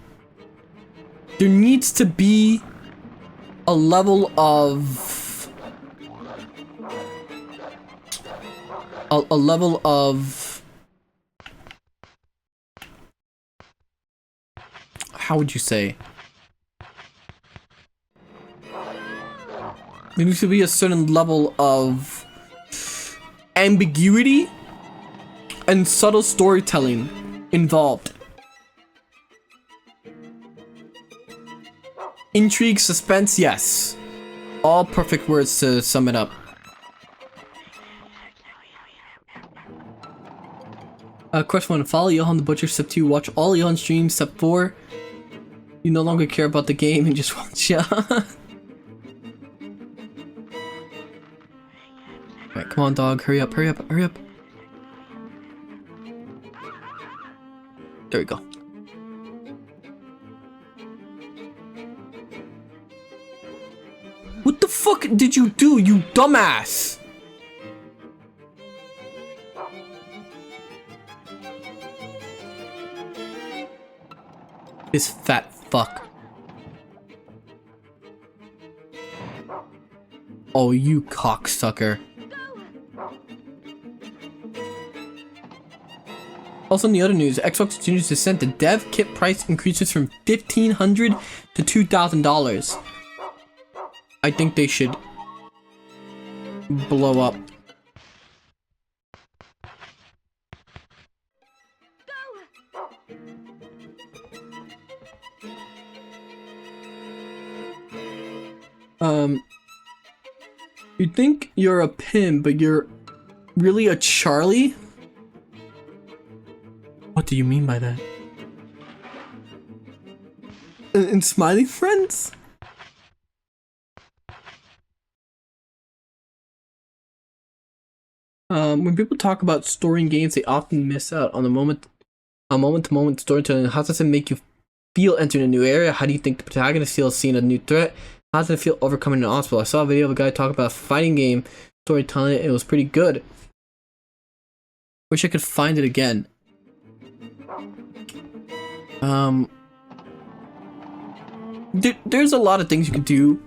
There needs to be a level of a level of, how would you say? There needs to be a certain level of ambiguity and subtle storytelling involved. Intrigue, suspense, yes. All perfect words to sum it up. Question 1. Follow Johann the Butcher. Step 2. Watch all Johann streams. Step 4. You no longer care about the game and just watch Johann. Alright, come on, dog. Hurry up, hurry up, hurry up. There we go. What the fuck did you do, you dumbass? This fat fuck. Oh, you cocksucker. Also, in the other news, Xbox continues to send the dev kit price increases from $1,500 to $2,000. I think they should blow up. You think you're a pimp, but you're really a Charlie? What do you mean by that? And smiley friends? When people talk about story in games, they often miss out on the moment-to-moment storytelling. How does it make you feel entering a new area? How do you think the protagonist feels seeing a new threat? How does it feel overcoming an obstacle? I saw a video of a guy talk about a fighting game storytelling. It was pretty good. Wish I could find it again. There's a lot of things you can do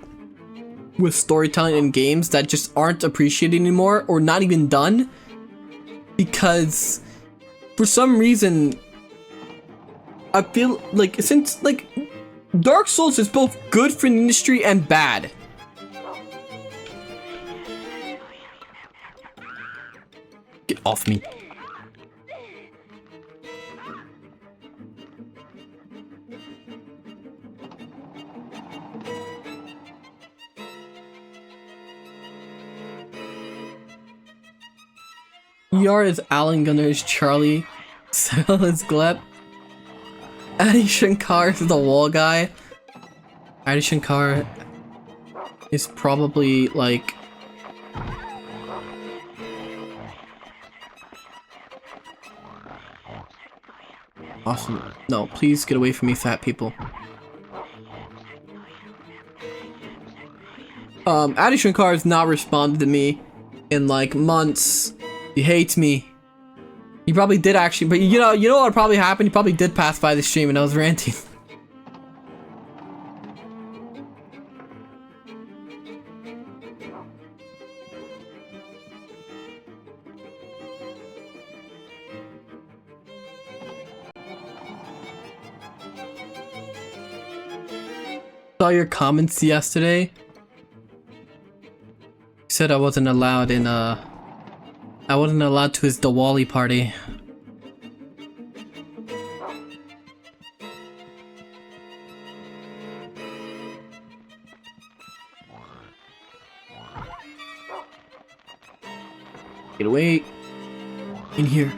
with storytelling in games that just aren't appreciated anymore, or not even done, because for some reason I feel like, since like Dark Souls is both good for the industry and bad. Get off me. Yar is Alan, Gunner is Charlie, Cell is Gleb, Adi Shankar is the wall guy. Adi Shankar is probably like... Awesome. No, please get away from me, fat people. Adi Shankar has not responded to me in like months. He hates me. He probably did actually, but you know what probably happened? He probably did pass by the stream and I was ranting. Saw your comments yesterday. You said I wasn't allowed in I wasn't allowed to his Diwali party. Get away. In here.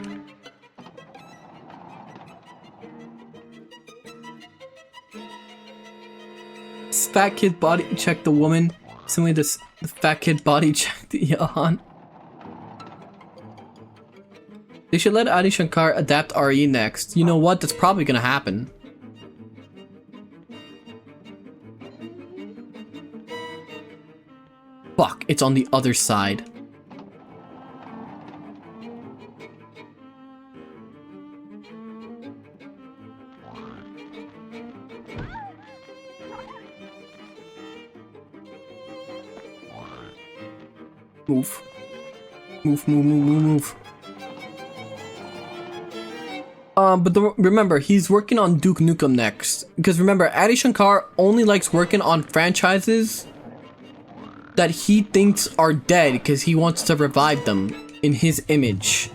This fat kid body checked the woman. Similarly, the fat kid body checked Johann. They should let Adi Shankar adapt RE next. You know what? That's probably gonna happen. Fuck, it's on the other side. Move. Move, move, move, move, move. But remember, he's working on Duke Nukem next. Because remember, Adi Shankar only likes working on franchises that he thinks are dead because he wants to revive them in his image.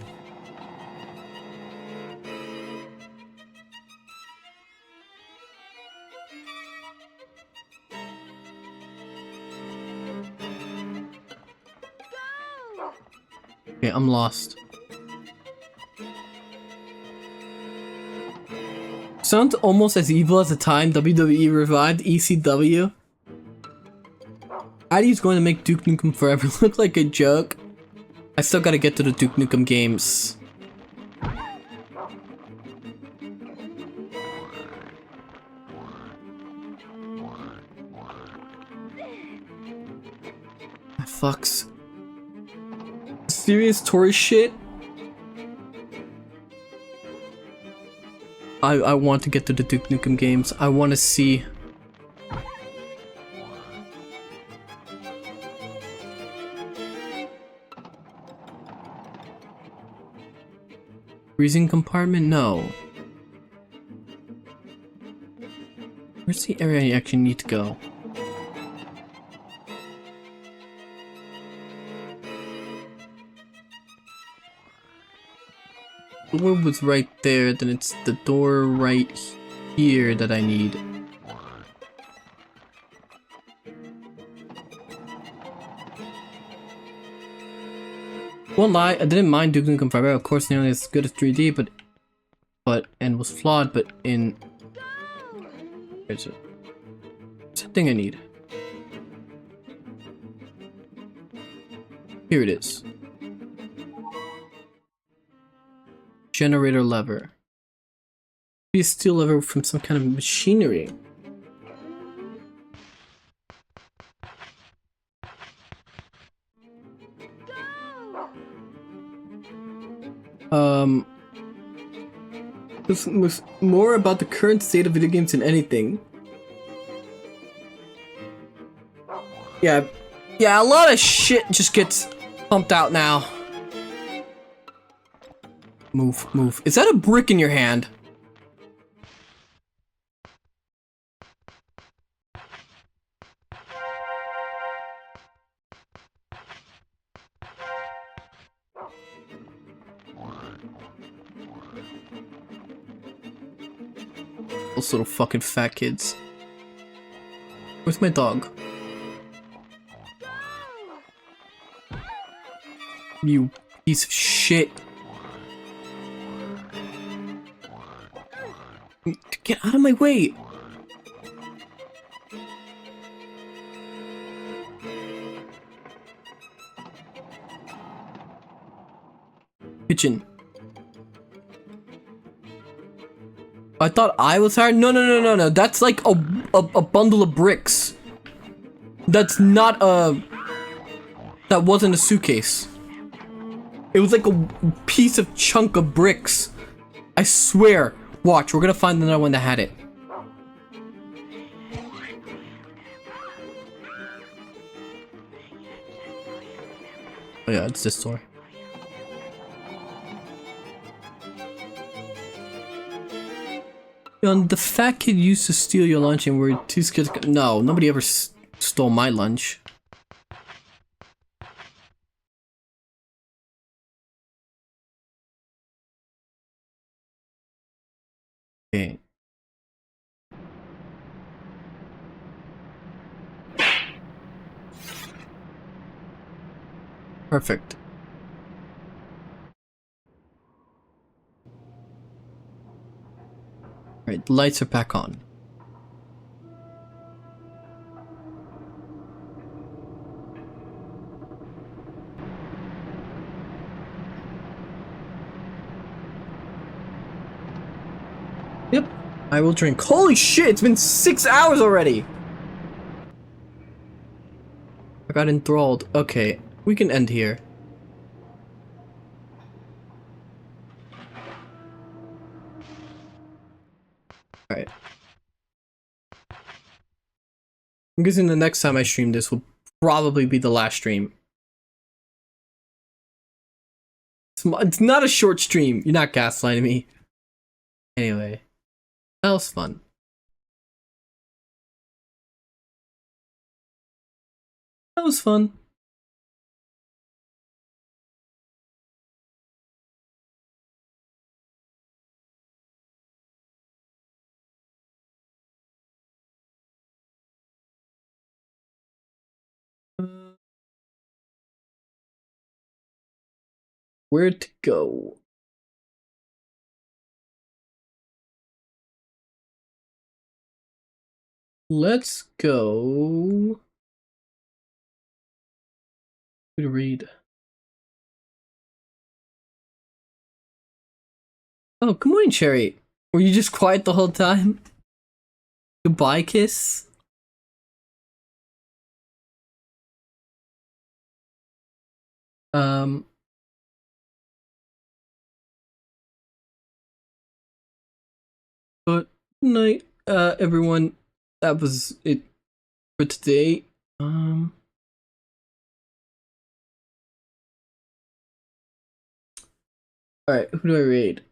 Okay, I'm lost. Sounds almost as evil as the time WWE revived ECW. Addy's going to make Duke Nukem Forever look like a joke. I still gotta get to the Duke Nukem games. Fucks. Serious Tory shit? I want to get to the Duke Nukem games. I want to see. Freezing compartment? No. Where's the area you actually need to go? The door was right there, then it's the door right here that I need. Won't lie, I didn't mind Duke Nukem Forever. Of course, nearly as good as 3D, and was flawed. But in it's something I need. Here it is. Generator lever. Be a steel lever from some kind of machinery. This was more about the current state of video games than anything. Yeah, a lot of shit just gets pumped out now. Move, move. Is that a brick in your hand? Those little fucking fat kids. Where's my dog? You piece of shit. Get out of my way! Kitchen. I thought I was hired? No. That's like a bundle of bricks. That's not a... That wasn't a suitcase. It was like a piece of chunk of bricks. I swear. Watch, we're gonna find another one that had it. Oh yeah, it's this door. Yo, the fat kid used to steal your lunch and we're too scared to... No, nobody ever stole my lunch. Okay. Perfect. Alright, the lights are back on. Yep, I will drink. Holy shit, it's been 6 hours already! I got enthralled. Okay, we can end here. Alright. I'm guessing the next time I stream this will probably be the last stream. It's not a short stream. You're not gaslighting me. Anyway. That was fun. That was fun. where to go. Let's go. Who to read? Oh, good morning, Cherry. Were you just quiet the whole time? Goodbye, kiss. But good night, everyone. That was it for today. Alright, who do I raid?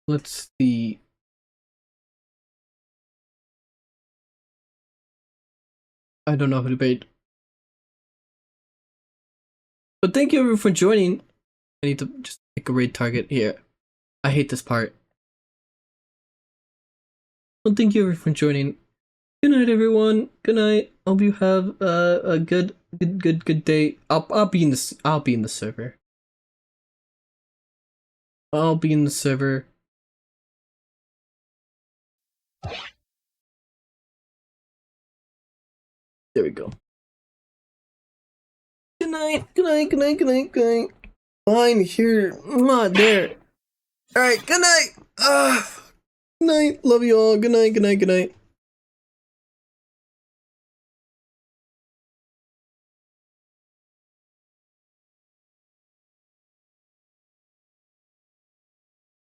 Let's see. I don't know who to raid. But thank you everyone for joining. I need to just pick a raid target here. I hate this part. Well, thank you everyone for joining. Good night, everyone. Good night. Hope you have a good day. I'll be in the server. I'll be in the server. There we go. Good night. Good night. Good night. Good night. Good night. Fine here. There. All right. Good night. Good night. Love you all. Good night. Good night. Good night.